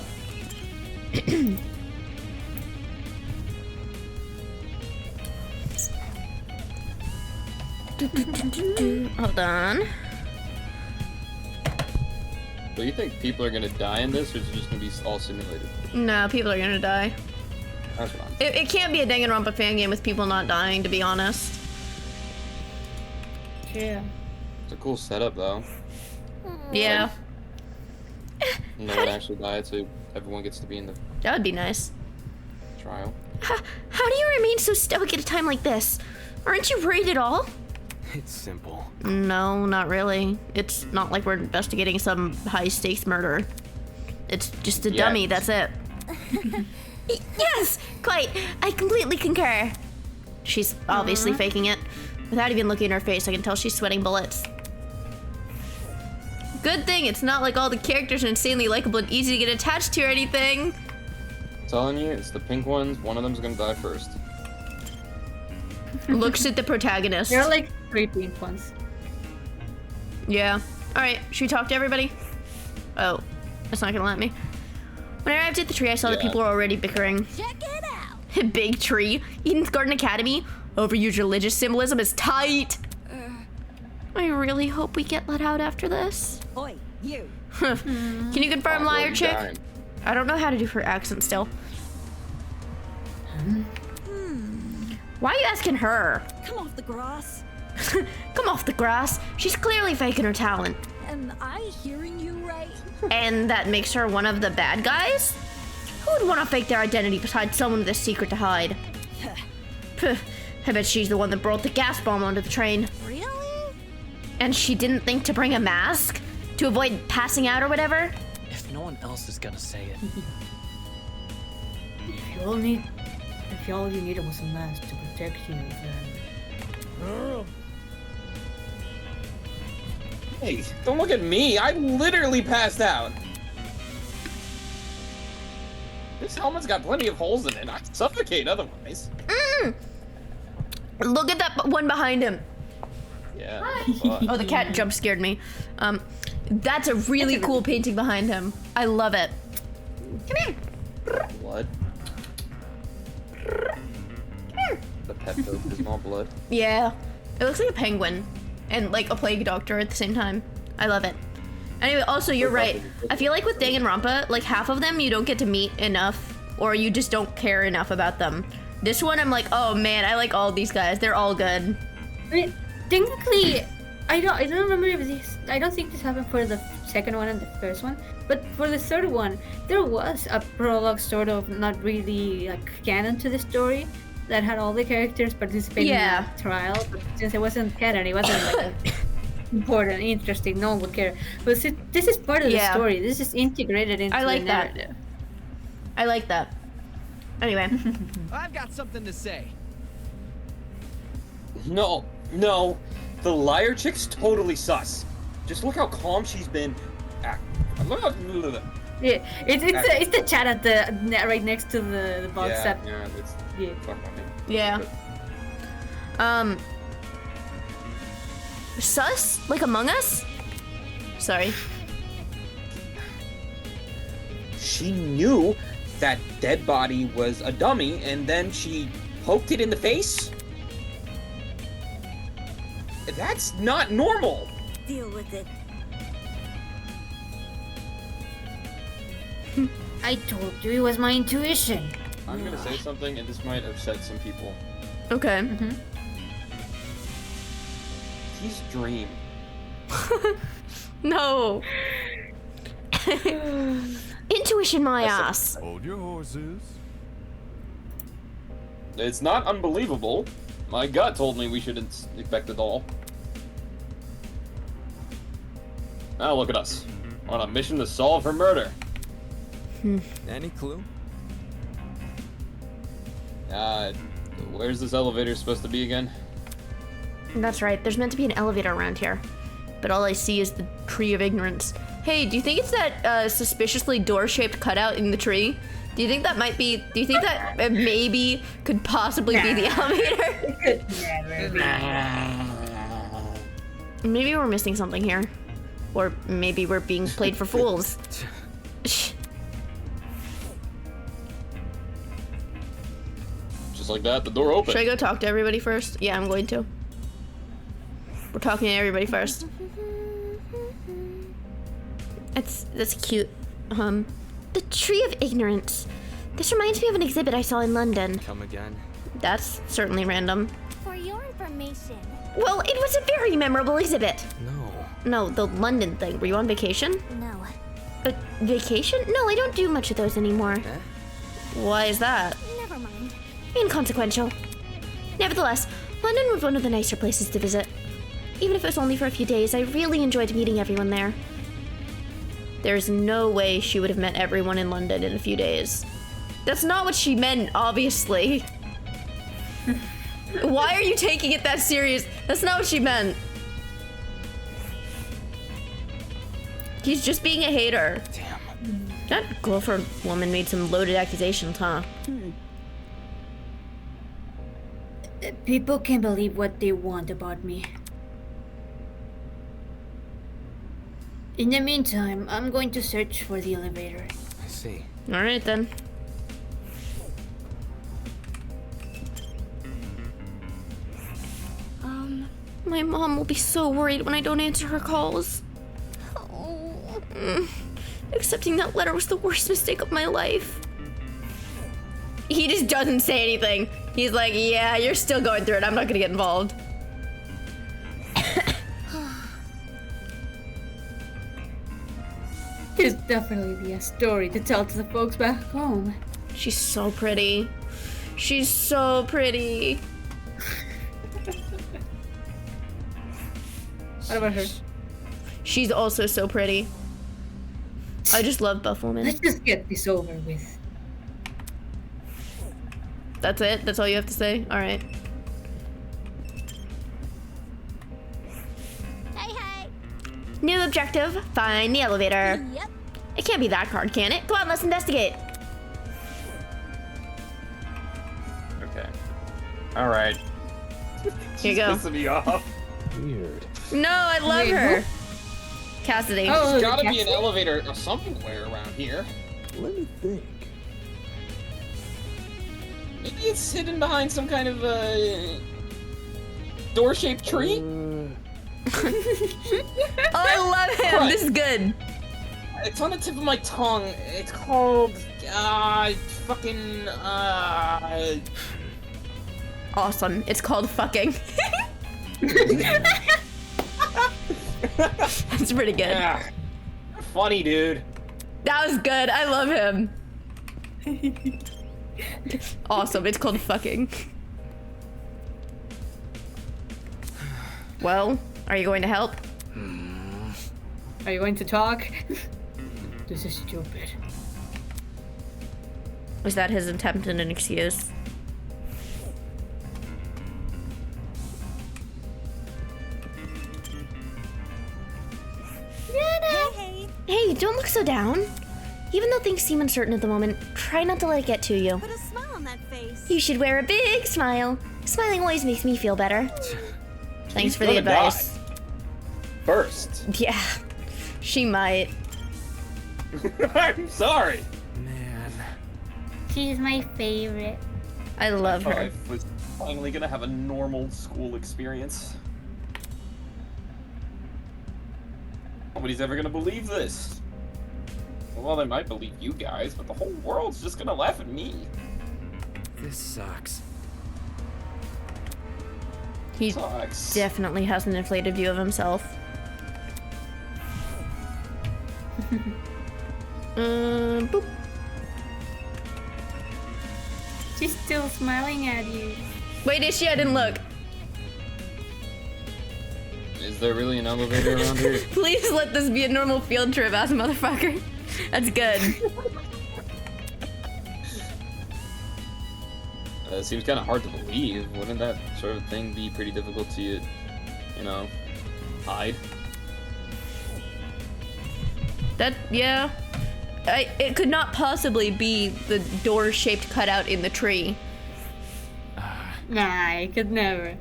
Speaker 1: Hold on.
Speaker 10: Do you think people are gonna die in this, or is it just gonna be all simulated?
Speaker 1: No, people are gonna die.
Speaker 10: That's what I'm
Speaker 1: It can't be a Danganronpa fan game with people not dying, to be honest.
Speaker 2: Yeah.
Speaker 10: It's a cool setup, though.
Speaker 1: Yeah.
Speaker 10: No one actually died, so everyone gets to be in the
Speaker 1: That would be nice.
Speaker 10: trial.
Speaker 1: How do you remain so stoic at a time like this? Aren't you worried at all?
Speaker 3: It's simple.
Speaker 1: No, not really. It's not like we're investigating some high-stakes murder. It's just a
Speaker 3: Yeah.
Speaker 1: dummy, that's it. Yes, quite. I completely concur. She's obviously faking it. Without even looking at her face, I can tell she's sweating bullets. Good thing it's not like all the characters are insanely likable and easy to get attached to or anything.
Speaker 10: I'm telling you, it's the pink ones. One of them's gonna die first.
Speaker 1: Looks at the protagonist.
Speaker 2: There are like 3 pink ones.
Speaker 1: Yeah. Alright, should we talk to everybody? Oh, it's not gonna let me. When I arrived at the tree, I saw that people were already bickering.
Speaker 5: Check it out.
Speaker 1: Big tree. Eden's Garden Academy. Overused religious symbolism is tight. I really hope we get let out after this.
Speaker 5: Oi, you.
Speaker 1: Can you confirm,
Speaker 10: Oh,
Speaker 1: liar
Speaker 10: well,
Speaker 1: chick?
Speaker 10: darn.
Speaker 1: I don't know how to do her accent still. Why are you asking her?
Speaker 5: Come off the grass.
Speaker 1: Come off the grass. She's clearly faking her talent.
Speaker 5: Am I hearing you right?
Speaker 1: And that makes her one of the bad guys? Who would want to fake their identity besides someone with a secret to hide? Puh, I bet she's the one that brought the gas bomb onto the train.
Speaker 5: Really?
Speaker 1: And she didn't think to bring a mask? To avoid passing out or whatever?
Speaker 16: If no one else is gonna say it.
Speaker 9: If all you needed was a mask to protect you, then...
Speaker 12: Hey, don't look at me. I literally passed out. This helmet's got plenty of holes in it. I'd suffocate otherwise.
Speaker 1: Look at that one behind him.
Speaker 12: Yeah.
Speaker 1: Oh, the cat jump scared me. That's a really cool painting behind him. I love it. Come here.
Speaker 12: Blood. The Pepto-Bismol blood.
Speaker 1: Yeah. It looks like a penguin and like a plague doctor at the same time. I love it. Anyway, also you're right. I feel like with Danganronpa, like half of them you don't get to meet enough or you just don't care enough about them. This one I'm like, oh man, I like all these guys. They're all good.
Speaker 2: I mean, technically, I don't remember if this. I don't think this happened for the second one and the first one, but for the third one, there was a prologue, sort of not really like canon to the story, that had all the characters participating in the trial. But since it wasn't canon, it wasn't like important, interesting. No one would care. But this is part of the story. This is integrated into the narrative.
Speaker 1: I like that. Anyway,
Speaker 15: I've got something to say.
Speaker 12: No, the liar chick's totally sus. Just look how calm she's been.
Speaker 2: Yeah, it's the chat at the right next to the box.
Speaker 1: Yeah. Sus? Like Among Us? Sorry.
Speaker 12: She knew that dead body was a dummy, and then she poked it in the face? That's not normal.
Speaker 5: Deal with it.
Speaker 2: I told you it was my intuition.
Speaker 12: I'm gonna say something, and this might upset some people.
Speaker 1: Okay.
Speaker 12: He's Dream.
Speaker 1: No. Intuition, my ass.
Speaker 19: Hold your horses.
Speaker 12: It's not unbelievable. My gut told me we shouldn't expect it all. Now look at us. On a mission to solve her murder.
Speaker 15: Any clue?
Speaker 12: Where's this elevator supposed to be again?
Speaker 1: That's right. There's meant to be an elevator around here. But all I see is the tree of ignorance. Hey, do you think it's that suspiciously door-shaped cutout in the tree? Do you think that might be... Do you think that maybe could possibly be the elevator?
Speaker 2: It could never be.
Speaker 1: Maybe we're missing something here. Or maybe we're being played for fools.
Speaker 12: Just like that, the door opened.
Speaker 1: Should I go talk to everybody first? Yeah, I'm going to. We're talking to everybody first. That's cute. The Tree of Ignorance. This reminds me of an exhibit I saw in London.
Speaker 3: Come again?
Speaker 1: That's certainly random.
Speaker 5: For your information.
Speaker 1: Well, it was a very memorable exhibit.
Speaker 3: No.
Speaker 1: No, the London thing. Were you on vacation?
Speaker 5: No.
Speaker 1: Vacation? No, I don't do much of those anymore. Why is that?
Speaker 5: Never mind.
Speaker 1: Inconsequential. Nevertheless, London was one of the nicer places to visit. Even if it was only for a few days, I really enjoyed meeting everyone there. There's no way she would have met everyone in London in a few days. That's not what she meant, obviously. Why are you taking it that serious? That's not what she meant. He's just being a hater. Damn. That Guilford woman made some loaded accusations, huh?
Speaker 2: People can believe what they want about me. In the meantime, I'm going to search for the elevator.
Speaker 3: I see.
Speaker 1: Alright then. My mom will be so worried when I don't answer her calls. Accepting that letter was the worst mistake of my life. He just doesn't say anything. He's like, yeah, you're still going through it. I'm not gonna get involved.
Speaker 2: There's definitely be a story to tell to the folks back home.
Speaker 1: She's so pretty. She's so pretty.
Speaker 2: What about her?
Speaker 1: She's also so pretty. I just love buff women.
Speaker 2: Let's just get this over with.
Speaker 1: That's it? That's all you have to say? Alright.
Speaker 5: Hey.
Speaker 1: New objective, find the elevator.
Speaker 5: Yep.
Speaker 1: It can't be that hard, can it? Come on, let's investigate.
Speaker 10: Okay. Alright.
Speaker 1: Here you go.
Speaker 10: Pissing me off.
Speaker 15: Weird.
Speaker 1: No, I love her. Cassidy.
Speaker 10: There's gotta be an elevator somewhere around here.
Speaker 15: Let me think.
Speaker 10: Maybe it's hidden behind some kind of door-shaped tree?
Speaker 1: Oh, I love him.
Speaker 10: Right.
Speaker 1: This is good.
Speaker 10: It's on the tip of my tongue. It's called
Speaker 1: Awesome. It's called fucking. That's pretty good.
Speaker 10: Yeah. Funny, dude.
Speaker 1: That was good. I love him. Awesome. It's called fucking. Well, are you going to help?
Speaker 2: Are you going to talk? This is stupid.
Speaker 1: Was that his attempt at an excuse? Hey, don't look so down. Even though things seem uncertain at the moment, try not to let it get to you.
Speaker 8: Put a smile on that face.
Speaker 1: You should wear a big smile. Smiling always makes me feel better. Thanks for the advice.
Speaker 10: First.
Speaker 1: Yeah, she might.
Speaker 10: I'm sorry.
Speaker 15: Man.
Speaker 2: She's my favorite.
Speaker 1: I love her.
Speaker 10: I was finally gonna have a normal school experience. Nobody's ever gonna believe this. Well, they might believe you guys, but the whole world's just gonna laugh at me.
Speaker 15: This sucks.
Speaker 1: He definitely has an inflated view of himself. Boop.
Speaker 2: She's still smiling at you.
Speaker 1: Wait, is she? I didn't look.
Speaker 10: Is there really an elevator around here?
Speaker 1: Please let this be a normal field trip, ass motherfucker. That's good.
Speaker 10: It seems kind of hard to believe. Wouldn't that sort of thing be pretty difficult to, you know, hide?
Speaker 1: Yeah. It could not possibly be the door-shaped cutout in the tree.
Speaker 2: Nah, I could never.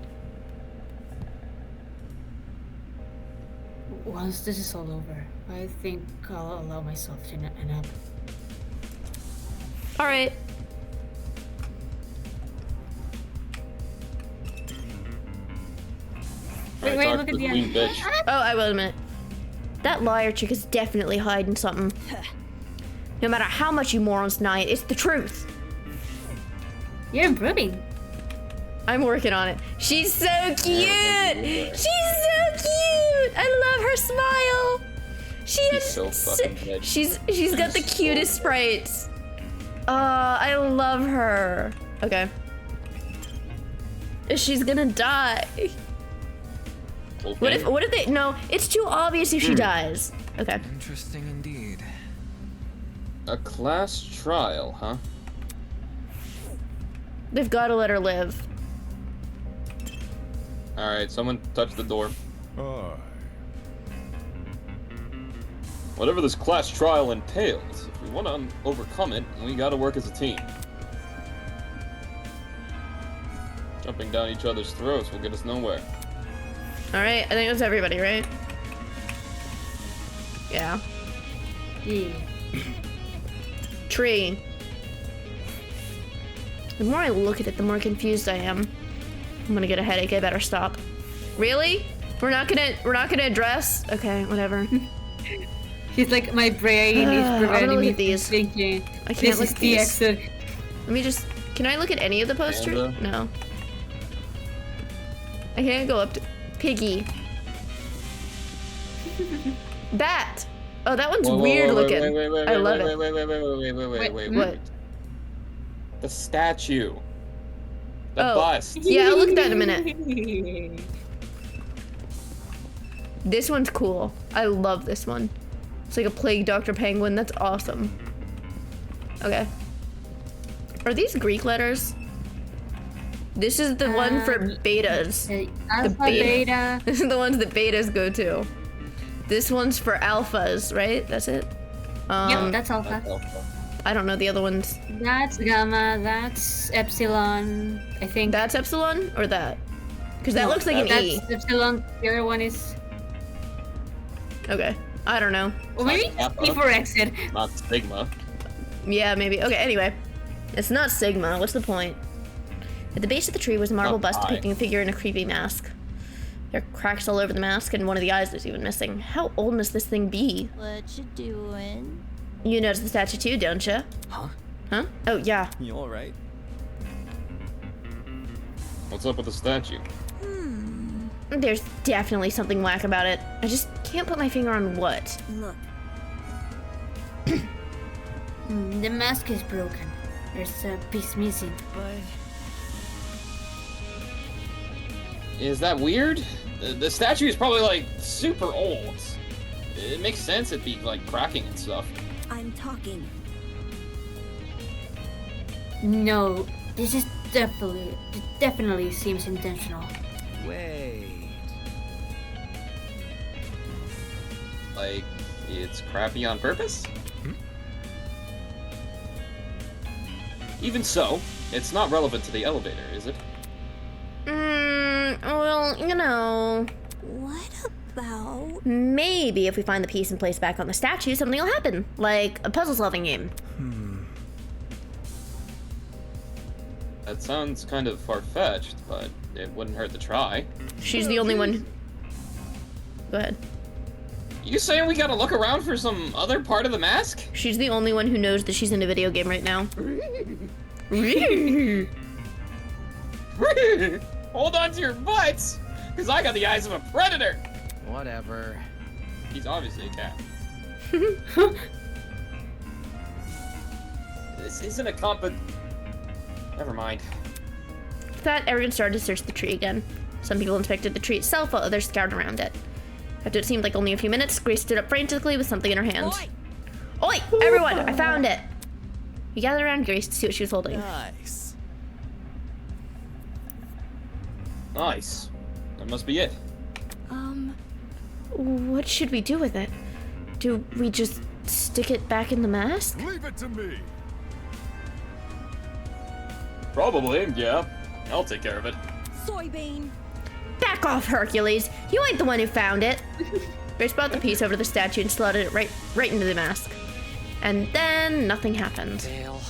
Speaker 2: Once this is all over, I think I'll allow myself to nap.
Speaker 1: Alright.
Speaker 2: Wait, look at the end.
Speaker 1: Oh, I will admit. That liar chick is definitely hiding something. No matter how much you morons deny it, it's the truth.
Speaker 2: You're improving.
Speaker 1: I'm working on it. She's so cute! She's so cute! I love her smile! She's
Speaker 10: so fucking good.
Speaker 1: She's got the cutest sprites. I love her. Okay. She's gonna die.
Speaker 10: Okay.
Speaker 1: What if they, no, it's too obvious if she dies. Okay.
Speaker 15: Interesting indeed.
Speaker 10: A class trial, huh?
Speaker 1: They've gotta let her live.
Speaker 10: Alright, someone touch the door.
Speaker 19: Aye.
Speaker 10: Whatever this class trial entails, if we want to overcome it, we gotta work as a team. Jumping down each other's throats will get us nowhere.
Speaker 1: Alright, I think that's everybody, right? Yeah.
Speaker 2: Yeah.
Speaker 1: Tree. The more I look at it, the more confused I am. I'm gonna get a headache, I better stop. Really? We're not gonna address? Okay, whatever.
Speaker 2: He's like, my brain is
Speaker 1: I'm gonna
Speaker 2: preventing
Speaker 1: look
Speaker 2: me
Speaker 1: at these.
Speaker 2: from thinking.
Speaker 1: I can't
Speaker 2: This
Speaker 1: look
Speaker 2: is
Speaker 1: at
Speaker 2: the
Speaker 1: these.
Speaker 2: exit.
Speaker 1: Let me just. Can I look at any of the posters?
Speaker 10: Panda.
Speaker 1: No. I can't go up to Piggy. That. Oh, that one's
Speaker 10: Whoa, whoa,
Speaker 1: weird
Speaker 10: whoa,
Speaker 1: looking.
Speaker 10: Wait,
Speaker 1: I love it.
Speaker 10: Wait.
Speaker 1: What?
Speaker 10: The statue. The
Speaker 1: Oh,
Speaker 10: bust.
Speaker 1: yeah, I'll look at that in a minute. This one's cool. I love this one. It's like a Plague Doctor Penguin. That's awesome. Okay. Are these Greek letters? This is the one for betas.
Speaker 2: Alpha, beta.
Speaker 1: This is the ones that betas go to. This one's for alphas, right? That's it?
Speaker 2: Yep, that's alpha.
Speaker 1: I don't know the other ones.
Speaker 2: That's gamma, that's epsilon, I think.
Speaker 1: That's epsilon or that? Because that
Speaker 2: No,
Speaker 1: looks like an E.
Speaker 2: That's epsilon, the other one is...
Speaker 1: Okay. I don't know.
Speaker 2: Well, maybe P for exit.
Speaker 10: Not sigma.
Speaker 1: Yeah, maybe. Okay, anyway. It's not Sigma. What's the point? At the base of the tree was a marble bust depicting a figure in a creepy mask. There are cracks all over the mask, and one of the eyes is even missing. How old must this thing be?
Speaker 5: What you doing?
Speaker 1: You notice the statue too, don't you?
Speaker 16: Huh?
Speaker 1: Huh? Oh, yeah.
Speaker 16: You alright?
Speaker 10: What's up with the statue?
Speaker 1: There's definitely something whack about it. I just can't put my finger on what.
Speaker 5: Look.
Speaker 9: The mask is broken. There's a piece missing.
Speaker 16: But
Speaker 10: Is that weird? The statue is probably like super old. It makes sense it'd be like cracking and stuff.
Speaker 8: I'm talking.
Speaker 9: No, this is definitely seems intentional.
Speaker 16: wait.
Speaker 10: Like, it's crappy on purpose? Even so, it's not relevant to the elevator, is it?
Speaker 1: Well, you know.
Speaker 5: What about?
Speaker 1: Maybe if we find the piece and place back on the statue, something will happen. Like a puzzle solving game.
Speaker 10: That sounds kind of far-fetched, but it wouldn't hurt to try.
Speaker 1: She's the only one. Go ahead.
Speaker 10: You saying we gotta look around for some other part of the mask?
Speaker 1: She's the only one who knows that she's in a video game right now.
Speaker 10: Hold on to your butts, because I got the eyes of a predator.
Speaker 15: Whatever.
Speaker 10: He's obviously a cat. This isn't a Never mind.
Speaker 1: With that, everyone started to search the tree again. Some people inspected the tree itself while others scoured around it. After it seemed like only a few minutes, Grace stood up frantically with something in her hand. Oi! Everyone! I found it! We gathered around Grace to see what she was holding.
Speaker 16: Nice.
Speaker 10: Nice. That must be it.
Speaker 1: What should we do with it? Do we just stick it back in the mask?
Speaker 19: Leave it to me.
Speaker 10: Probably, yeah. I'll take care of it.
Speaker 5: Soybean.
Speaker 1: Back off, Hercules! You ain't the one who found it! Grace brought the piece over to the statue and slotted it right into the mask. And then nothing happened.
Speaker 16: Dale.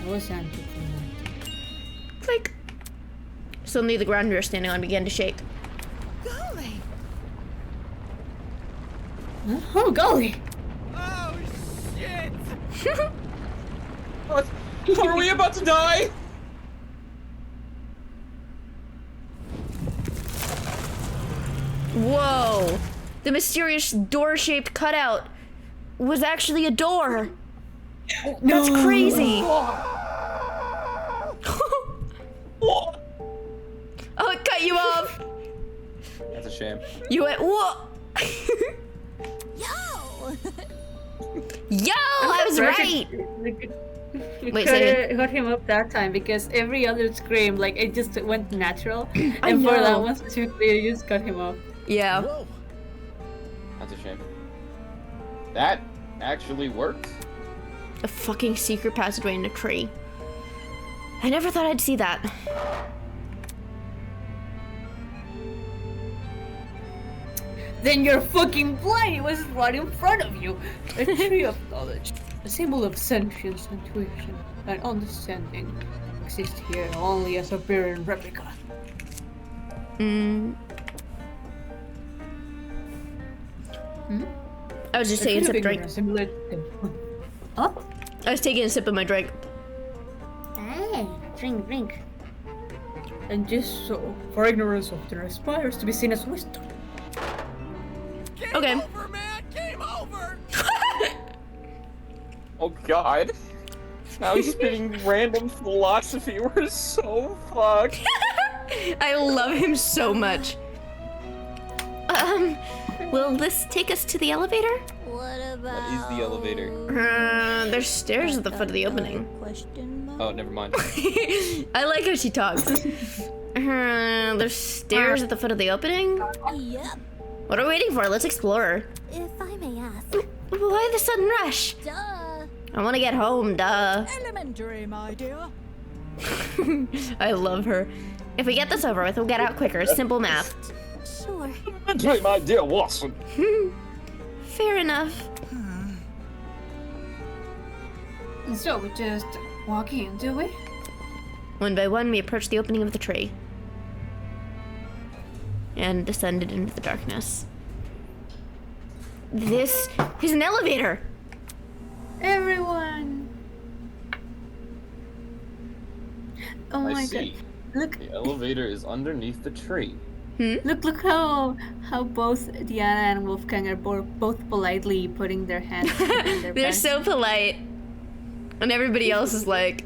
Speaker 9: I was anti.
Speaker 1: Click. Suddenly the ground we were standing on began to shake.
Speaker 13: Golly!
Speaker 9: Oh, golly!
Speaker 13: Oh, shit!
Speaker 10: What? Are we about to die?
Speaker 1: Whoa! The mysterious door-shaped cutout was actually a door! That's crazy! Oh, it cut you off!
Speaker 10: That's a shame.
Speaker 1: You went, whoa!
Speaker 5: Yo!
Speaker 1: Yo, I was right!
Speaker 2: We
Speaker 1: Wait, say
Speaker 2: got him up that time because every other scream, like, it just went natural.
Speaker 1: I
Speaker 2: And for that
Speaker 1: know.
Speaker 2: one specifically, you just cut him off.
Speaker 1: Yeah.
Speaker 16: Whoa.
Speaker 10: That's a shame. That actually worked.
Speaker 1: A fucking secret passageway in a tree. I never thought I'd see that.
Speaker 2: Then you're fucking blind! It was right in front of you! A tree of knowledge. A symbol of sentience, intuition, and understanding. exist here, only a superior replica.
Speaker 1: I was just taking a sip of drink.
Speaker 2: Huh?
Speaker 1: I was taking a sip of my drink.
Speaker 2: Hey, drink. And just so, for ignorance often aspires to be seen as wisdom.
Speaker 1: Okay.
Speaker 10: Oh god. Now he's spitting random philosophy. We're so fucked.
Speaker 1: I love him so much. Will this take us to the elevator?
Speaker 5: What about?
Speaker 10: That is the elevator.
Speaker 1: There's stairs at the foot of the opening.
Speaker 10: Oh, never mind.
Speaker 1: I like how she talks. There's stairs at the foot of the opening?
Speaker 5: Yep.
Speaker 1: What are we waiting for? Let's explore.
Speaker 5: If I may ask.
Speaker 1: Why the sudden rush?
Speaker 5: Duh.
Speaker 1: I want to get home, duh.
Speaker 5: Elementary, my dear.
Speaker 1: I love her. If we get this over with, we'll get out quicker. Simple math.
Speaker 5: Sure.
Speaker 10: Hey, my dear Watson.
Speaker 1: Fair enough.
Speaker 2: So we just walk in, do we?
Speaker 1: One by one, we approached the opening of the tree and descended into the darkness. This is an elevator.
Speaker 2: Everyone. Oh my
Speaker 10: I see.
Speaker 2: god. Look.
Speaker 10: The elevator is underneath the tree.
Speaker 2: Look how both Diana and Wolfgang are both politely putting their hands in their
Speaker 1: They're
Speaker 2: pants.
Speaker 1: so polite. And everybody else is like...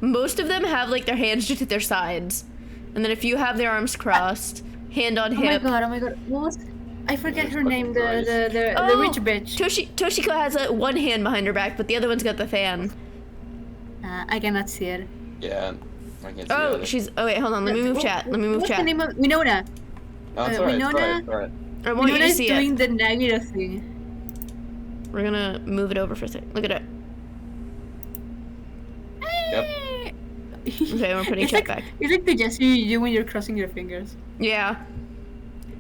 Speaker 1: Most of them have like their hands just at their sides. And then if you have their arms crossed, hand on hip...
Speaker 2: Oh my god. What was... I forget her name, the rich bitch.
Speaker 1: Toshiko has one hand behind her back, but the other one's got the fan.
Speaker 2: I cannot see it.
Speaker 10: Yeah, I can't see it.
Speaker 1: She's... Oh wait, hold on. Let me move chat.
Speaker 2: What's the name of... Winona.
Speaker 10: No, it's alright,
Speaker 2: Winona?
Speaker 10: it's alright.
Speaker 1: I want you to see
Speaker 2: doing
Speaker 1: it.
Speaker 2: the negative thing.
Speaker 1: We're gonna move it over for a second. Look at it.
Speaker 10: Yep.
Speaker 1: Okay, we're putting chat back.
Speaker 2: It's like the gesture you do when you're crossing your fingers.
Speaker 1: Yeah.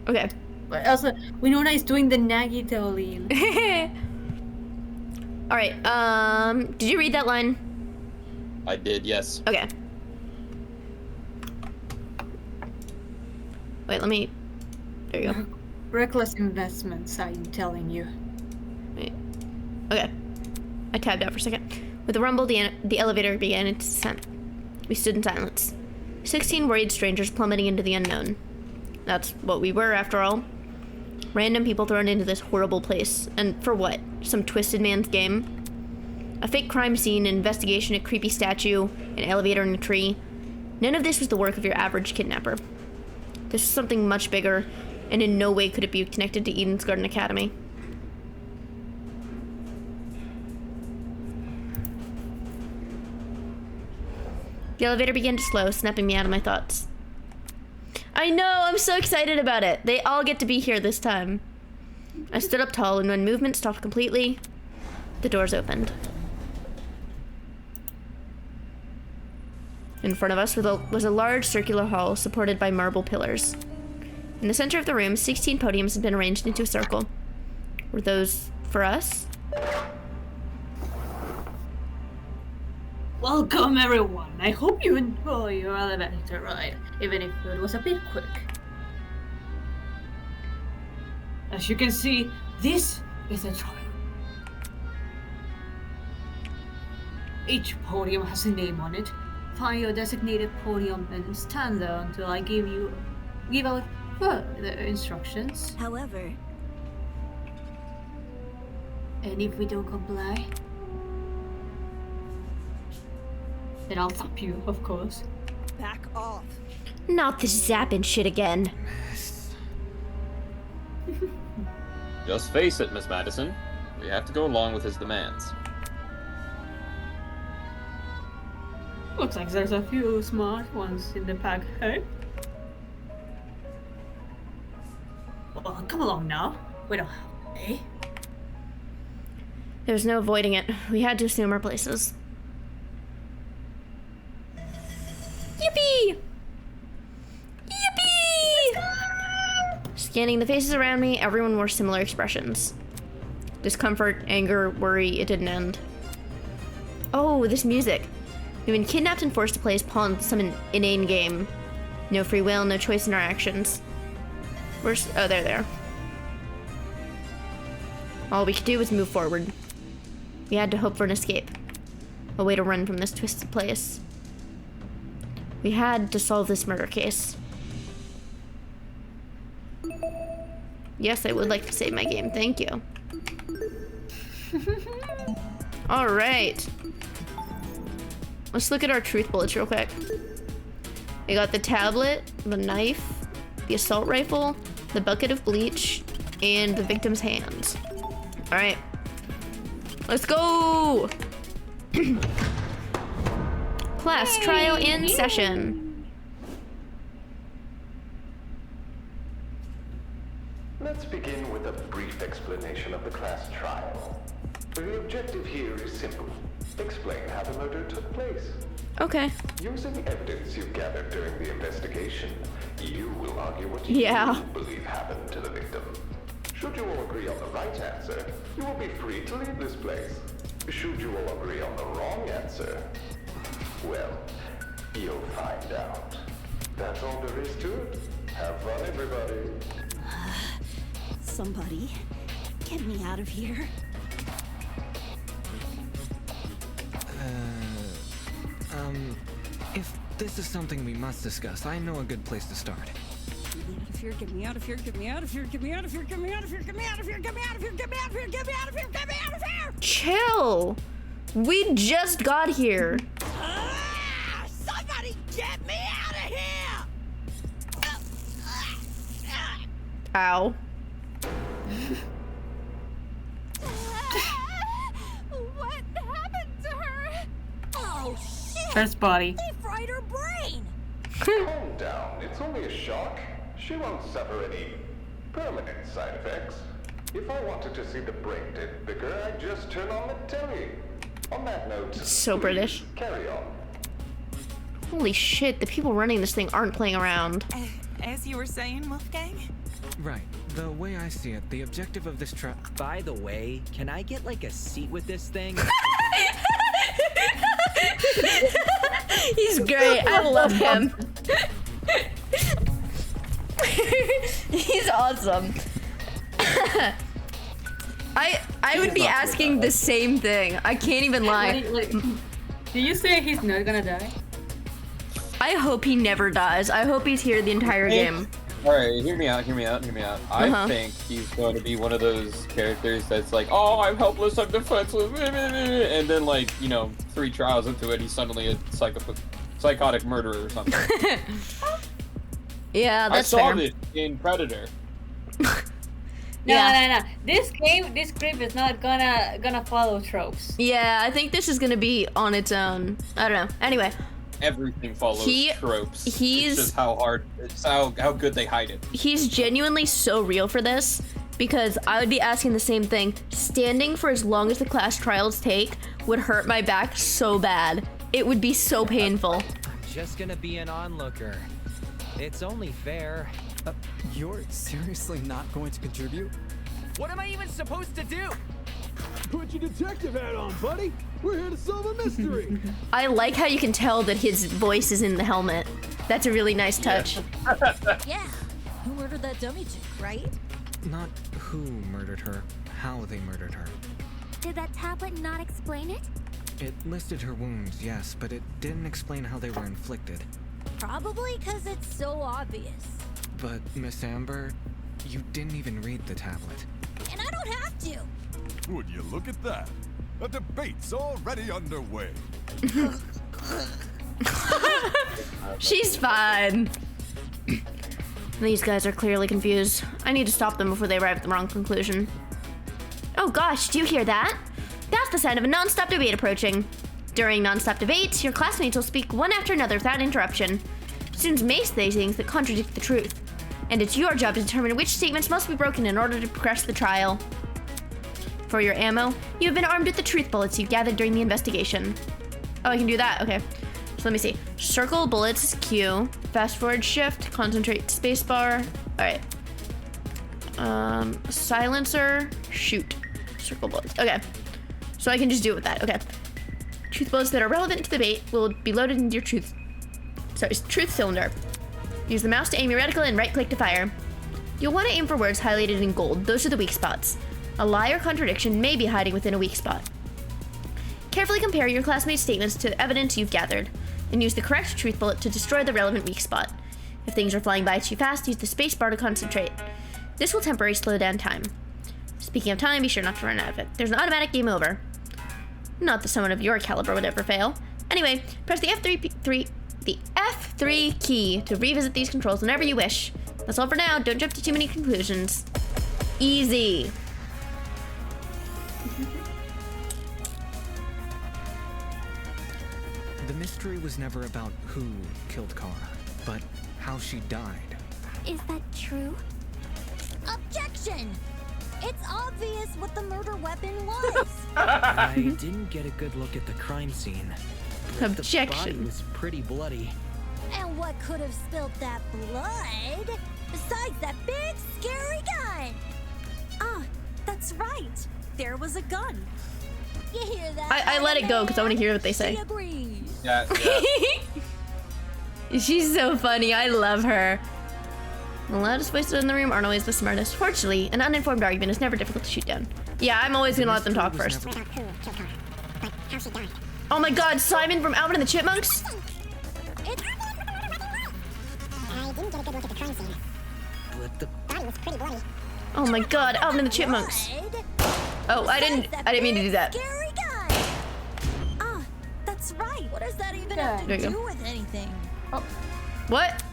Speaker 1: Okay.
Speaker 2: But also, Winona is doing the naggy lean.
Speaker 1: Alright, did you read that line?
Speaker 10: I did, yes.
Speaker 1: Okay. Wait, let me... There you go.
Speaker 2: Reckless investments, I'm telling you.
Speaker 1: Wait. Okay. I tabbed out for a second. With a rumble, the elevator began its descent. We stood in silence. 16 worried strangers plummeting into the unknown. That's what we were, after all. Random people thrown into this horrible place. And for what? Some twisted man's game? A fake crime scene, an investigation, a creepy statue, an elevator in a tree. None of this was the work of your average kidnapper. This was something much bigger, and in no way could it be connected to Eden's Garden Academy. The elevator began to slow, snapping me out of my thoughts. I know, I'm so excited about it. They all get to be here this time. I stood up tall, and when movement stopped completely, the doors opened. In front of us was a large circular hall supported by marble pillars. In the center of the room, 16 podiums had been arranged into a circle. Were those for us?
Speaker 2: Welcome everyone. I hope you enjoy your elevator ride, even if it was a bit quick. As you can see, this is a trial. Each podium has a name on it. Find your designated podium and stand there until I give out further instructions.
Speaker 5: However,
Speaker 2: and if we don't comply, then I'll tap you, of course.
Speaker 8: Back off.
Speaker 1: Not this zapping shit again.
Speaker 10: Just face it, Miss Madison. We have to go along with his demands.
Speaker 2: Looks like there's a few smart ones in the pack, hey? Well, come along now. We don't have, eh?
Speaker 1: There was no avoiding it. We had to assume our places. Yippee! Yippee! Scanning the faces around me, everyone wore similar expressions. Discomfort, anger, worry, it didn't end. Oh, this music. We've been kidnapped and forced to play as pawns in some inane game. No free will, no choice in our actions. Where's... Oh, there they are. All we could do was move forward. We had to hope for an escape. A way to run from this twisted place. We had to solve this murder case. Yes, I would like to save my game. Thank you. All right. Let's look at our truth bullets real quick. We got the tablet, the knife, the assault rifle, the bucket of bleach, and the victim's hands. All right. Let's go! Class trial in session.
Speaker 7: Let's begin with a brief explanation of the class trial. The objective here is simple. Explain how the murder took place.
Speaker 1: Okay.
Speaker 7: Using evidence you've gathered during the investigation, you will argue what you believe happened to the victim. Should you all agree on the right answer, you will be free to leave this place. Should you all agree on the wrong answer, well, you'll find out. That's all there is to it. Have fun, everybody.
Speaker 8: Somebody, get me out of here.
Speaker 15: If this is something we must discuss, I know a good place to start.
Speaker 8: Get me out of here, get me out of here, get me out of here, get me out of here, get me out of here, get me out of here, get me out of here, get me out of here, get me out of here!
Speaker 1: Chill! We just got here.
Speaker 8: Somebody get me out of here!
Speaker 1: Ow.
Speaker 8: What happened to her? Oh, shit!
Speaker 2: First body.
Speaker 8: They fried her brain!
Speaker 7: Calm down. It's only a shock. She won't suffer any permanent side effects. If I wanted to see the brain dip bigger, I'd just turn on the telly. On that note,
Speaker 1: So British.
Speaker 7: Carry on.
Speaker 1: Holy shit, the people running this thing aren't playing around.
Speaker 13: As you were saying, Wolfgang?
Speaker 15: Right. The way I see it, the objective of this trial...
Speaker 16: By the way, can I get like a seat with this thing?
Speaker 1: He's great. I love him. He's awesome. I would be asking the same thing. I can't even lie.
Speaker 2: Did you say he's not gonna die?
Speaker 1: I hope he never dies. I hope he's here the entire game.
Speaker 10: Alright, hear me out. I think he's going to be one of those characters that's like, oh, I'm helpless, I'm defenseless, and then, like, you know, 3 trials into it, he's suddenly a psychotic murderer or something.
Speaker 1: Yeah, that's
Speaker 10: fair. I saw
Speaker 1: fair.
Speaker 10: this in Predator.
Speaker 2: No. This script is not gonna follow tropes.
Speaker 1: Yeah, I think this is gonna be on its own. I don't know. Anyway.
Speaker 10: Everything follows tropes. It's just how good they hide it.
Speaker 1: He's genuinely so real for this, because I would be asking the same thing. Standing for as long as the class trials take would hurt my back so bad. It would be so painful.
Speaker 16: I'm just gonna be an onlooker. It's only fair.
Speaker 20: You're seriously not going to contribute?
Speaker 16: What am I even supposed to do?
Speaker 21: Put your detective hat on, buddy. We're here to solve a mystery.
Speaker 1: I like how you can tell that his voice is in the helmet. That's a really nice touch.
Speaker 5: Yeah. Who murdered that dummy chick, right?
Speaker 15: Not who murdered her, how they murdered her.
Speaker 5: Did that tablet not explain it?
Speaker 15: It listed her wounds, yes, but it didn't explain how they were inflicted.
Speaker 5: Probably because it's so obvious.
Speaker 15: But, Miss Amber, you didn't even read the tablet.
Speaker 5: And I don't have to.
Speaker 19: Would you look at that? A debate's already underway.
Speaker 1: She's fine. These guys are clearly confused. I need to stop them before they arrive at the wrong conclusion. Oh gosh, do you hear that? That's the sound of a non-stop debate approaching. During non-stop debates, your classmates will speak one after another without interruption. Students may say things that contradict the truth, and it's your job to determine which statements must be broken in order to progress the trial. For your ammo, you have been armed with the truth bullets you gathered during the investigation. Oh, I can do that? Okay. So let me see. Circle bullets, Q. Fast forward shift, concentrate spacebar. Alright. Silencer, shoot. Circle bullets. Okay. So I can just do it with that. Okay. Truth bullets that are relevant to the debate will be loaded into your truth cylinder. Use the mouse to aim your reticle and right-click to fire. You'll want to aim for words highlighted in gold. Those are the weak spots. A lie or contradiction may be hiding within a weak spot. Carefully compare your classmates' statements to the evidence you've gathered, and use the correct truth bullet to destroy the relevant weak spot. If things are flying by too fast, use the space bar to concentrate. This will temporarily slow down time. Speaking of time, be sure not to run out of it. There's an automatic game over. Not that someone of your caliber would ever fail. Anyway, press the F3 key to revisit these controls whenever you wish. That's all for now. Don't jump to too many conclusions. Easy.
Speaker 6: The mystery was never about who killed Kara, but how she died.
Speaker 5: Is that true? Objection! It's obvious what the murder weapon was.
Speaker 15: I didn't get a good look at the crime scene.
Speaker 1: Objection.
Speaker 15: The body was pretty bloody.
Speaker 5: And what could have spilled that blood? Besides that big, scary gun.
Speaker 8: Ah, that's right. There was a gun.
Speaker 5: You hear that?
Speaker 1: I let it go because I want to hear what they say.
Speaker 5: She agrees.
Speaker 12: Yeah.
Speaker 1: She's so funny. I love her. The loudest voices in the room aren't always the smartest. Fortunately, an uninformed argument is never difficult to shoot down. Yeah, I'm always gonna let them talk first. Oh my god, Simon from Alvin and the Chipmunks?
Speaker 5: I didn't get a good look at the crime scene.
Speaker 15: But the
Speaker 5: body was pretty bloody.
Speaker 1: Oh my god, Alvin and the Chipmunks. Oh, I didn't mean to do that.
Speaker 5: Scary gun.
Speaker 8: Ah, that's right.
Speaker 5: What does that even have
Speaker 1: There
Speaker 5: to
Speaker 1: you
Speaker 5: do
Speaker 1: go.
Speaker 5: with anything?
Speaker 1: Oh. What?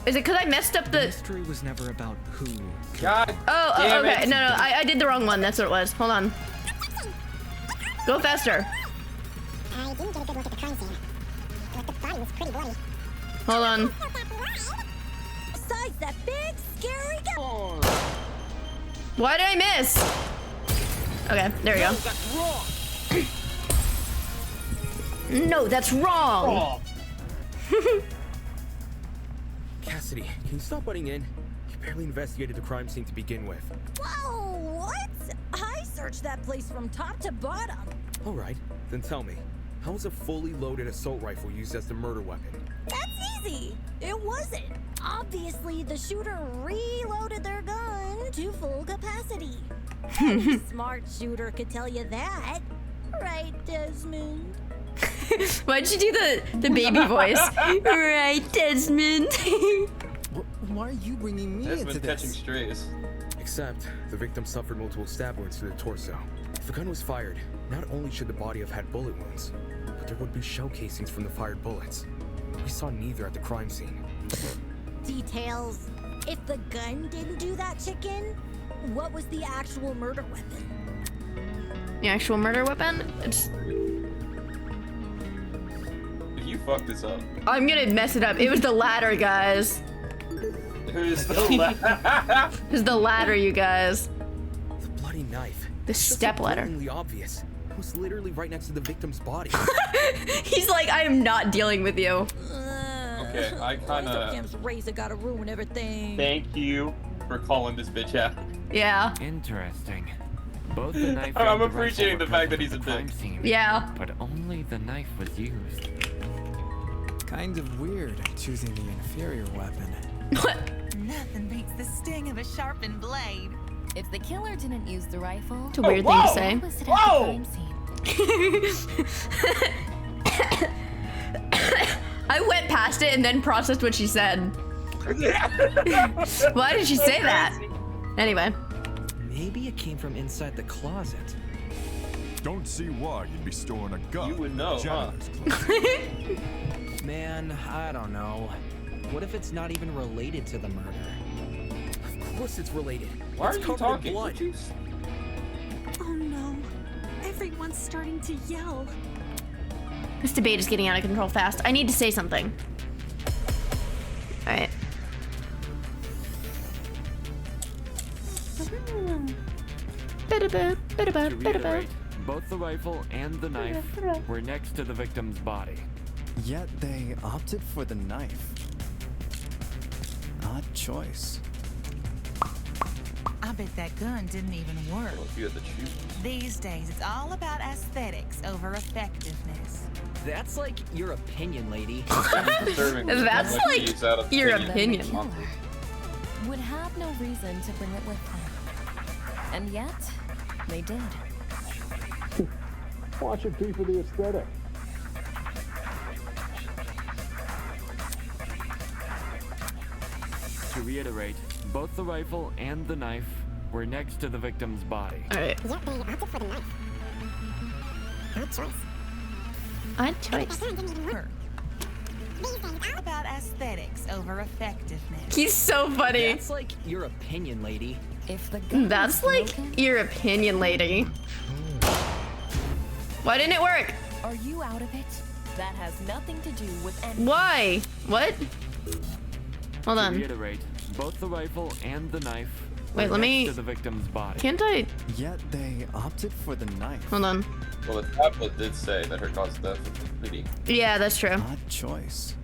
Speaker 1: Is it because I messed up the
Speaker 6: mystery was never about who killed
Speaker 12: God.
Speaker 1: Oh,
Speaker 12: damn
Speaker 1: okay.
Speaker 12: it.
Speaker 1: No, I did the wrong one. That's what it was. Hold on. Go faster.
Speaker 5: I didn't get a good look at the crime scene. But the body was pretty bloody.
Speaker 1: Hold on.
Speaker 5: Besides that big, scary gun.
Speaker 1: Why did I miss? Okay, there we go. No, that's wrong.
Speaker 3: Cassidy, can you stop butting in? You barely investigated the crime scene to begin with.
Speaker 5: Whoa, what? I searched that place from top to bottom.
Speaker 3: All right, then tell me, how was a fully loaded assault rifle used as the murder weapon?
Speaker 5: That's easy. It wasn't. Obviously, the shooter reloaded their gun to full capacity. Any smart shooter could tell you that. Right, Desmond?
Speaker 1: Why'd you do the baby voice? Right, Desmond.
Speaker 20: Why are you bringing me into
Speaker 12: Desmond catching
Speaker 20: this?
Speaker 12: strays.
Speaker 3: Except, the victim suffered multiple stab wounds to the torso. If the gun was fired, not only should the body have had bullet wounds, but there would be shell casings from the fired bullets. We saw neither at the crime scene.
Speaker 5: Details. If the gun didn't do that, chicken, what was the actual murder weapon?
Speaker 1: The actual murder weapon? It's...
Speaker 12: You fucked this up.
Speaker 1: I'm gonna mess it up. It was the ladder, guys.
Speaker 12: Who's the ladder?
Speaker 1: It was the ladder, you guys.
Speaker 3: The bloody knife.
Speaker 1: The step ladder.
Speaker 3: Blatantly obvious. It was literally right next to the victim's body.
Speaker 1: He's like, I am not dealing with you.
Speaker 12: Okay, I kinda...
Speaker 5: Cam's razor gotta ruin everything.
Speaker 12: Thank you for calling this bitch out.
Speaker 1: Yeah.
Speaker 17: Interesting. Both the knife
Speaker 12: I'm
Speaker 17: and the
Speaker 12: appreciating
Speaker 17: rifle
Speaker 12: the
Speaker 17: were
Speaker 12: fact that
Speaker 17: present
Speaker 12: he's a
Speaker 17: at the crime
Speaker 12: dick.
Speaker 17: scene,
Speaker 1: Yeah.
Speaker 17: But only the knife was used.
Speaker 20: Kind of weird choosing the inferior weapon.
Speaker 13: Nothing beats the sting of a sharpened blade.
Speaker 14: If the killer didn't use the rifle,
Speaker 1: It's a weird thing to say.
Speaker 14: why was it at the crime scene?
Speaker 1: I went past it and then processed what she said. Why did she say that? Anyway.
Speaker 15: Maybe it came from inside the closet.
Speaker 19: Don't see why you'd be storing a gun.
Speaker 12: You would know, huh?
Speaker 15: Man, I don't know. What if it's not even related to the murder?
Speaker 3: Of course it's related.
Speaker 12: Why
Speaker 3: It's
Speaker 12: are you
Speaker 3: covered in
Speaker 12: talking?
Speaker 3: blood.
Speaker 8: Oh no. Everyone's starting to yell.
Speaker 1: This debate is getting out of control fast. I need to say something. Alright.
Speaker 17: To reiterate, both the rifle and the knife were next to the victim's body.
Speaker 20: Yet they opted for the knife. Odd choice.
Speaker 13: I bet that gun didn't even work.
Speaker 12: Well, if you had to choose.
Speaker 13: These days, it's all about aesthetics over effectiveness.
Speaker 16: That's like your opinion, lady.
Speaker 1: That's like your opinion.
Speaker 14: Would have no reason to bring it with them. And yet, they did.
Speaker 21: Watch it be for the aesthetic.
Speaker 17: To reiterate, both the rifle and the knife were next to the victim's body.
Speaker 1: Alright.
Speaker 5: Yep, they opted for the knife. Odd choice.
Speaker 1: Odd choice.
Speaker 13: About aesthetics over effectiveness.
Speaker 1: He's so funny.
Speaker 16: That's like your opinion, lady.
Speaker 14: If the gun
Speaker 1: That's like your opinion, lady. Why didn't it work?
Speaker 14: Are you out of it? That has nothing to do with anything.
Speaker 1: Why? What? Hold
Speaker 17: To
Speaker 1: on.
Speaker 17: reiterate, both the rifle and the knife
Speaker 1: Wait,
Speaker 17: were
Speaker 1: let
Speaker 17: next
Speaker 1: me-
Speaker 17: to the victim's body.
Speaker 1: Can't I?
Speaker 20: Yet they opted for the knife.
Speaker 1: Hold on.
Speaker 12: Well, the tablet did say that her cause of death was bleeding.
Speaker 1: Yeah, that's true.
Speaker 20: Odd choice.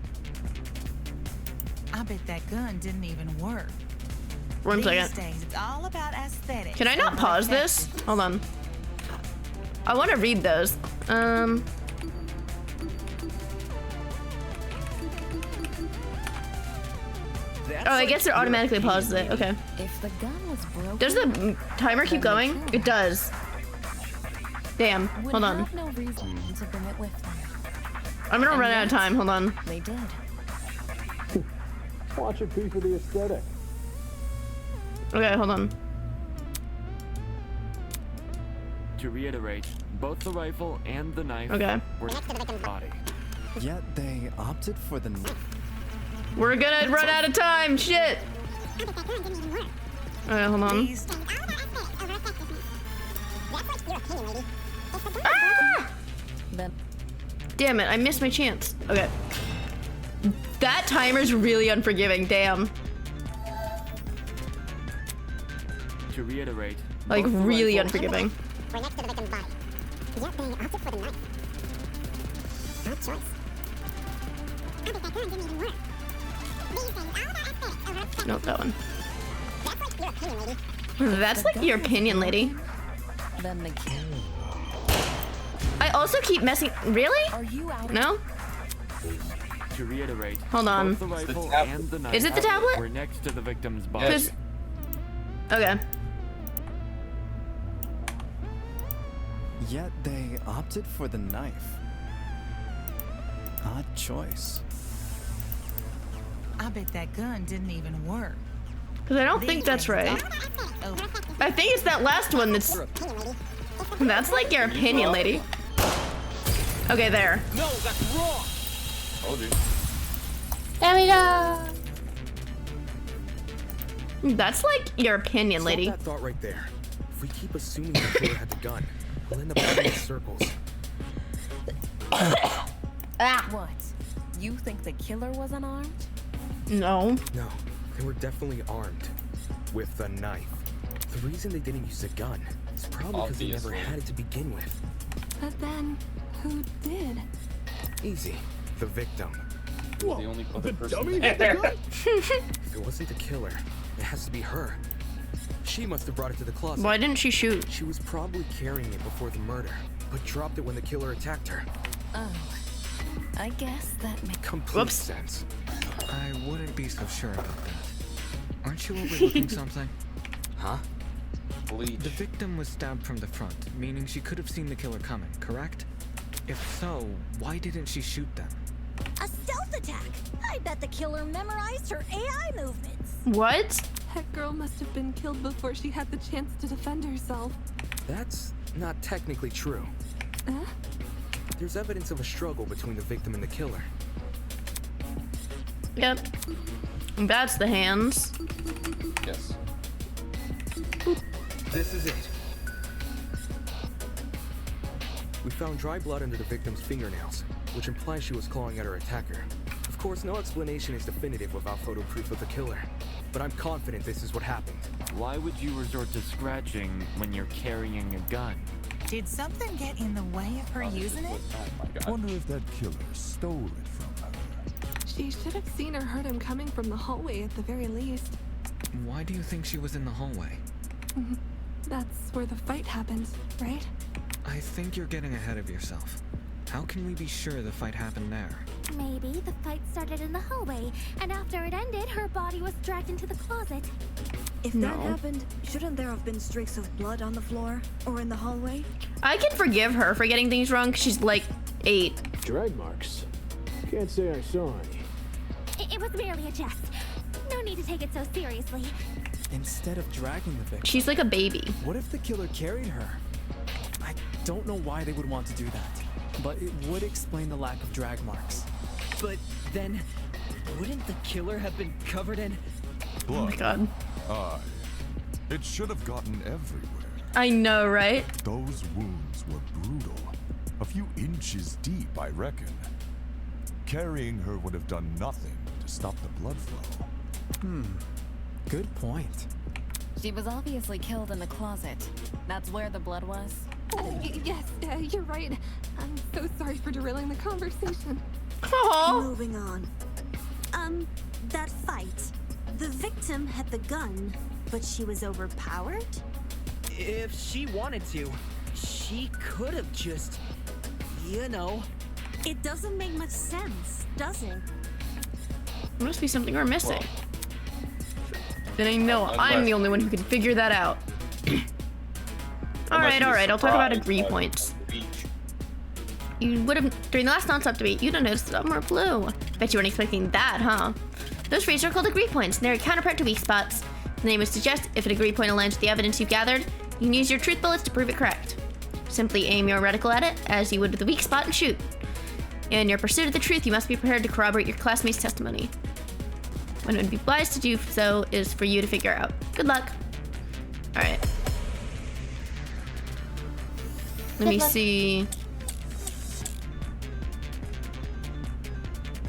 Speaker 13: I bet that gun didn't even work.
Speaker 1: One
Speaker 13: These
Speaker 1: second.
Speaker 13: days, it's all about aesthetics.
Speaker 1: Can I not
Speaker 13: over
Speaker 1: pause this?
Speaker 13: effectiveness.
Speaker 1: Hold on. I want to read those. Oh, I guess it automatically pauses it. Okay.
Speaker 14: If the gun was broken,
Speaker 1: Does the timer keep going? It does. Damn.
Speaker 14: would
Speaker 1: Hold on.
Speaker 14: have no reason to bring it with them.
Speaker 1: I'm gonna
Speaker 14: And
Speaker 1: run out of
Speaker 14: yet,
Speaker 1: time. Hold on.
Speaker 14: They did.
Speaker 21: Watch it be for the aesthetic.
Speaker 1: Okay, hold on.
Speaker 17: To reiterate, both the rifle and the knife
Speaker 1: Okay.
Speaker 17: were next to the victim's body.
Speaker 20: Yet they opted for the knife.
Speaker 1: We're gonna run out of time. Shit. Okay, hold on.
Speaker 13: These
Speaker 14: Then
Speaker 1: Damn it, I missed my chance. Okay. That timer's really unforgiving. Damn.
Speaker 17: To reiterate,
Speaker 1: Like,
Speaker 17: both the
Speaker 1: really
Speaker 17: rifle-
Speaker 1: unforgiving.
Speaker 5: We're next to the victim's body. Yep, they opted for the knife. Odd choice. I bet that gun didn't even work. These days, all about aesthetics over effectiveness.
Speaker 1: Nope, that one.
Speaker 5: That's like your opinion, lady.
Speaker 1: That's like your opinion, lady.
Speaker 14: then the kill.
Speaker 1: I also keep messing. Really?
Speaker 14: Are you out?
Speaker 1: No?
Speaker 17: To reiterate,
Speaker 1: Hold on.
Speaker 17: both the rifle
Speaker 12: tablet.
Speaker 17: and the knife
Speaker 1: Is it the tablet?
Speaker 17: were next to the victim's body.
Speaker 1: Because. Okay.
Speaker 20: Yet they opted for the knife. Odd choice.
Speaker 13: I bet that gun didn't even work.
Speaker 1: Because I don't think that's right. I think it's that last one that's. That's like your opinion, lady. Okay, there.
Speaker 16: No, that's wrong.
Speaker 12: Told you.
Speaker 1: There we go. That's like your opinion, lady.
Speaker 3: Stop that thought right there. If we keep assuming the killer had the gun, we'll end up running in circles.
Speaker 14: What? You think the killer was unarmed?
Speaker 1: No.
Speaker 3: No, they were definitely armed. With a knife. The reason they didn't use a gun is probably because they never
Speaker 12: Obviously.
Speaker 3: had it to begin with.
Speaker 11: But then, who did?
Speaker 3: Easy. The victim.
Speaker 12: The only other person
Speaker 21: dummy
Speaker 12: there.
Speaker 21: with the gun?
Speaker 3: If it wasn't the killer, it has to be her. She must have brought it to the closet.
Speaker 1: Why didn't she shoot?
Speaker 3: She was probably carrying it before the murder, but dropped it when the killer attacked her.
Speaker 14: Oh, I guess that makes
Speaker 3: Complete sense.
Speaker 6: I wouldn't be so sure about that. Aren't you overlooking something?
Speaker 3: Huh?
Speaker 12: Bleach.
Speaker 6: The victim was stabbed from the front, meaning she could have seen the killer coming, correct? If so, why didn't she shoot them?
Speaker 5: A stealth attack. I bet the killer memorized her AI movements.
Speaker 1: What?
Speaker 11: That girl must have been killed before she had the chance to defend herself.
Speaker 3: That's not technically true.
Speaker 11: Huh?
Speaker 3: There's evidence of a struggle between the victim and the killer.
Speaker 1: Yep. That's the hands.
Speaker 12: Yes.
Speaker 3: This is it. We found dry blood under the victim's fingernails, which implies she was clawing at her attacker. Of course, no explanation is definitive without photo proof of the killer, but I'm confident this is what happened.
Speaker 17: Why would you resort to scratching when you're carrying a gun?
Speaker 13: Did something get in the way of her using it?
Speaker 12: Oh my god.
Speaker 19: Wonder if that killer stole it from her.
Speaker 11: She should have seen or heard him coming from the hallway at the very least.
Speaker 6: Why do you think she was in the hallway?
Speaker 11: That's where the fight happened, right?
Speaker 6: I think you're getting ahead of yourself. How can we be sure the fight happened there?
Speaker 5: Maybe the fight started in the hallway, and after it ended, her body was dragged into the closet.
Speaker 8: If that happened, shouldn't there have been streaks of blood on the floor or in the hallway?
Speaker 1: I can forgive her for getting things wrong 'cause she's like 8.
Speaker 21: Drag marks. Can't say I saw any.
Speaker 5: It was merely a jest. No need to take it so seriously.
Speaker 20: Instead of dragging the victim,
Speaker 1: she's like a baby.
Speaker 20: What if the killer carried her? I don't know why they would want to do that, but it would explain the lack of drag marks. But then, wouldn't the killer have been covered in
Speaker 19: Blood.
Speaker 1: Oh my god.
Speaker 19: It should have gotten everywhere.
Speaker 1: I know, right?
Speaker 19: Those wounds were brutal. A few inches deep, I reckon. Carrying her would have done nothing to stop the blood flow.
Speaker 20: Good point.
Speaker 14: She was obviously killed in the closet. That's where the blood was.
Speaker 11: Yes, you're right. I'm so sorry for derailing the conversation.
Speaker 5: Moving on. That fight. The victim had the gun, but she was overpowered?
Speaker 4: If she wanted to, she could have just, you know.
Speaker 5: It doesn't make much sense, does it?
Speaker 1: There must be something we're missing. Then I know I'm the only one who can figure that out. Alright, I'll talk about agree points. You would have, during the last non-stop debate, you'd have noticed that more blue. Bet you weren't expecting that, huh? Those phrases are called agree points, and they're a counterpart to weak spots. The name would suggest if an agree point aligns with the evidence you've gathered, you can use your truth bullets to prove it correct. Simply aim your reticle at it, as you would with a weak spot, and shoot. In your pursuit of the truth, you must be prepared to corroborate your classmates' testimony. When it would be wise to do so is for you to figure out. Good luck. Alright. Let me see.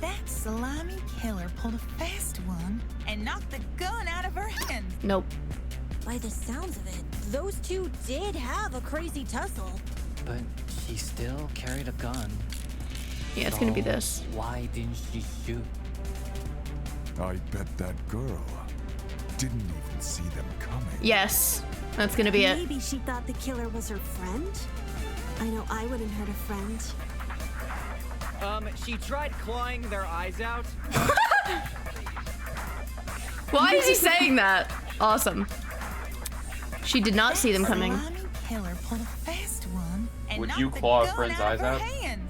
Speaker 13: That slimy killer pulled a fast one and knocked the gun out of her hand.
Speaker 1: Nope.
Speaker 5: By the sounds of it, those two did have a crazy tussle.
Speaker 15: But she still carried a gun.
Speaker 1: Yeah, it's gonna be this.
Speaker 15: Why didn't she shoot?
Speaker 19: I bet that girl didn't even see them coming.
Speaker 1: Yes, that's gonna be it.
Speaker 5: Maybe she thought the killer was her friend? I know I wouldn't hurt a friend.
Speaker 4: She tried clawing their eyes out.
Speaker 1: Why is he saying that? Awesome. She did not see them coming.
Speaker 13: Slimy killer pulled a fast one and
Speaker 10: Would
Speaker 13: knocked
Speaker 10: you
Speaker 13: the
Speaker 10: claw a
Speaker 13: gun
Speaker 10: friend's
Speaker 13: out of
Speaker 10: eyes
Speaker 13: her
Speaker 10: out?
Speaker 13: hand.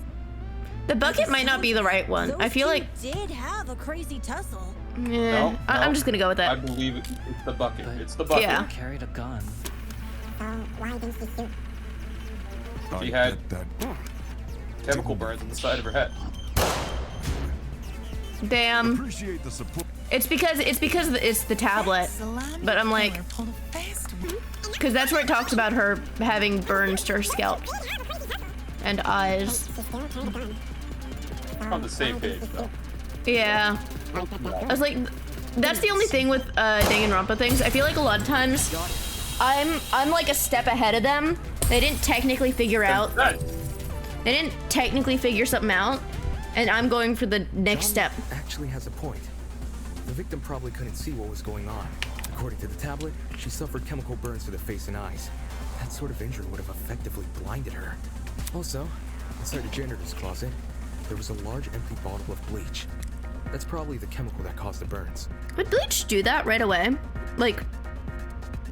Speaker 1: The bucket might not be the right one. I feel like.
Speaker 5: Did have a crazy tussle.
Speaker 1: Yeah, I'm just gonna go with
Speaker 10: I
Speaker 1: that.
Speaker 10: believe it's the bucket. It's the bucket.
Speaker 1: Yeah.
Speaker 15: Carried a gun.
Speaker 5: Why didn't she shoot?
Speaker 10: She had chemical burns on the side of her head.
Speaker 1: Damn.
Speaker 19: Appreciate the support.
Speaker 1: It's because it's the tablet. But I'm like, because that's where it talks about her having burns to her scalp and eyes.
Speaker 10: On the same page, though.
Speaker 1: Yeah. I was like, that's the only thing with Danganronpa things. I feel like a lot of times I'm like a step ahead of them. They didn't technically figure out. They didn't technically figure something out, and I'm going for the next step.
Speaker 3: Actually has a point. The victim probably couldn't see what was going on. According to the tablet, she suffered chemical burns to the face and eyes. That sort of injury would have effectively blinded her. Also, inside the janitor's closet, there was a large empty bottle of bleach. That's probably the chemical that caused the burns.
Speaker 1: Would bleach do that right away? Like,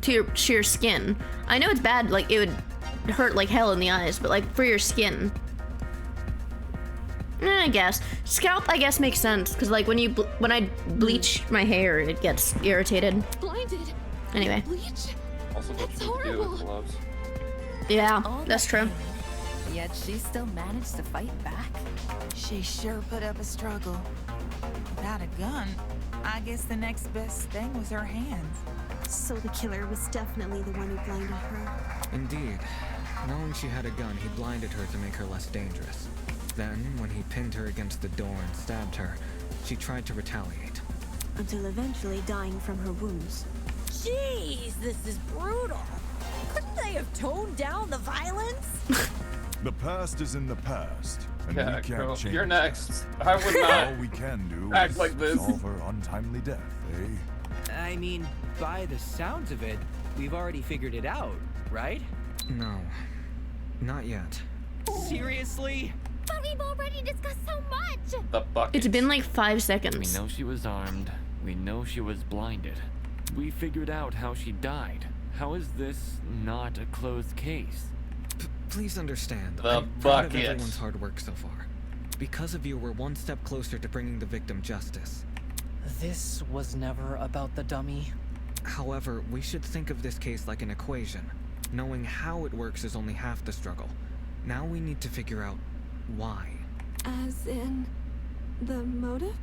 Speaker 1: to your skin? I know it's bad, like, it would hurt like hell in the eyes, but like, for your skin. I guess. Scalp, I guess, makes sense, because like, when I bleach my hair, it gets irritated.
Speaker 11: Blinded.
Speaker 1: Anyway.
Speaker 11: Bleach.
Speaker 10: Also, what you need to do with gloves.
Speaker 1: Yeah,
Speaker 14: All
Speaker 1: that's
Speaker 14: that
Speaker 1: true.
Speaker 14: pain, Yet she still managed to fight back.
Speaker 13: She sure put up a struggle. Without a gun, I guess the next best thing was her hands.
Speaker 5: So the killer was definitely the one who blinded her.
Speaker 6: Indeed. Knowing she had a gun, he blinded her to make her less dangerous. Then, when he pinned her against the door and stabbed her, she tried to retaliate.
Speaker 5: Until eventually dying from her wounds. Jeez, this is brutal. Couldn't they have toned down the violence?
Speaker 19: The past is in the past, and
Speaker 10: Yeah,
Speaker 19: we can't
Speaker 10: girl,
Speaker 19: change.
Speaker 10: you're next. I would not
Speaker 19: All we can do
Speaker 10: act
Speaker 19: is
Speaker 10: like this.
Speaker 19: solve her untimely death, eh?
Speaker 4: I mean,
Speaker 15: by the sounds of it, we've already figured it out, right?
Speaker 6: No, not yet.
Speaker 15: Seriously?
Speaker 5: But we've already discussed so much!
Speaker 10: The bucket.
Speaker 1: It's been like 5 seconds.
Speaker 17: We know she was armed. We know she was blinded. We figured out how she died. How is this not a closed case?
Speaker 6: Please understand.
Speaker 10: The
Speaker 6: I'm proud of
Speaker 10: bucket.
Speaker 6: everyone's hard work so far. Because of you, we're one step closer to bringing the victim justice.
Speaker 20: This was never about the dummy.
Speaker 6: However, we should think of this case like an equation. Knowing how it works is only half the struggle. Now we need to figure out why.
Speaker 11: As in the motive?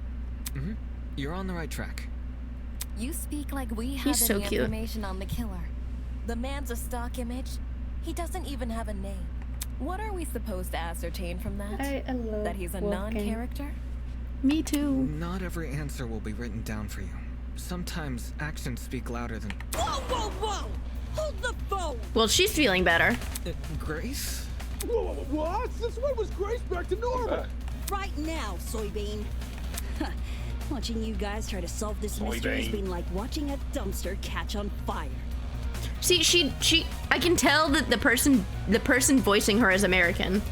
Speaker 6: Mm-hmm. You're on the right track.
Speaker 14: You speak like we have
Speaker 1: He's so
Speaker 14: any
Speaker 1: cute.
Speaker 14: information on the killer. The man's a stock image. He doesn't even have a name. What are we supposed to ascertain from that?
Speaker 2: I love
Speaker 14: That he's a
Speaker 2: walking.
Speaker 14: non-character?
Speaker 1: Me too.
Speaker 6: Not every answer will be written down for you. Sometimes actions speak louder than...
Speaker 8: Whoa, whoa, whoa! Hold the phone!
Speaker 1: Well, she's feeling better.
Speaker 6: Grace?
Speaker 21: Whoa, what? Since when was Grace back to normal?
Speaker 8: Right now, Soybean. Watching you guys try to solve this mystery has been like watching a dumpster catch on fire.
Speaker 1: See, I can tell that the person voicing her is American.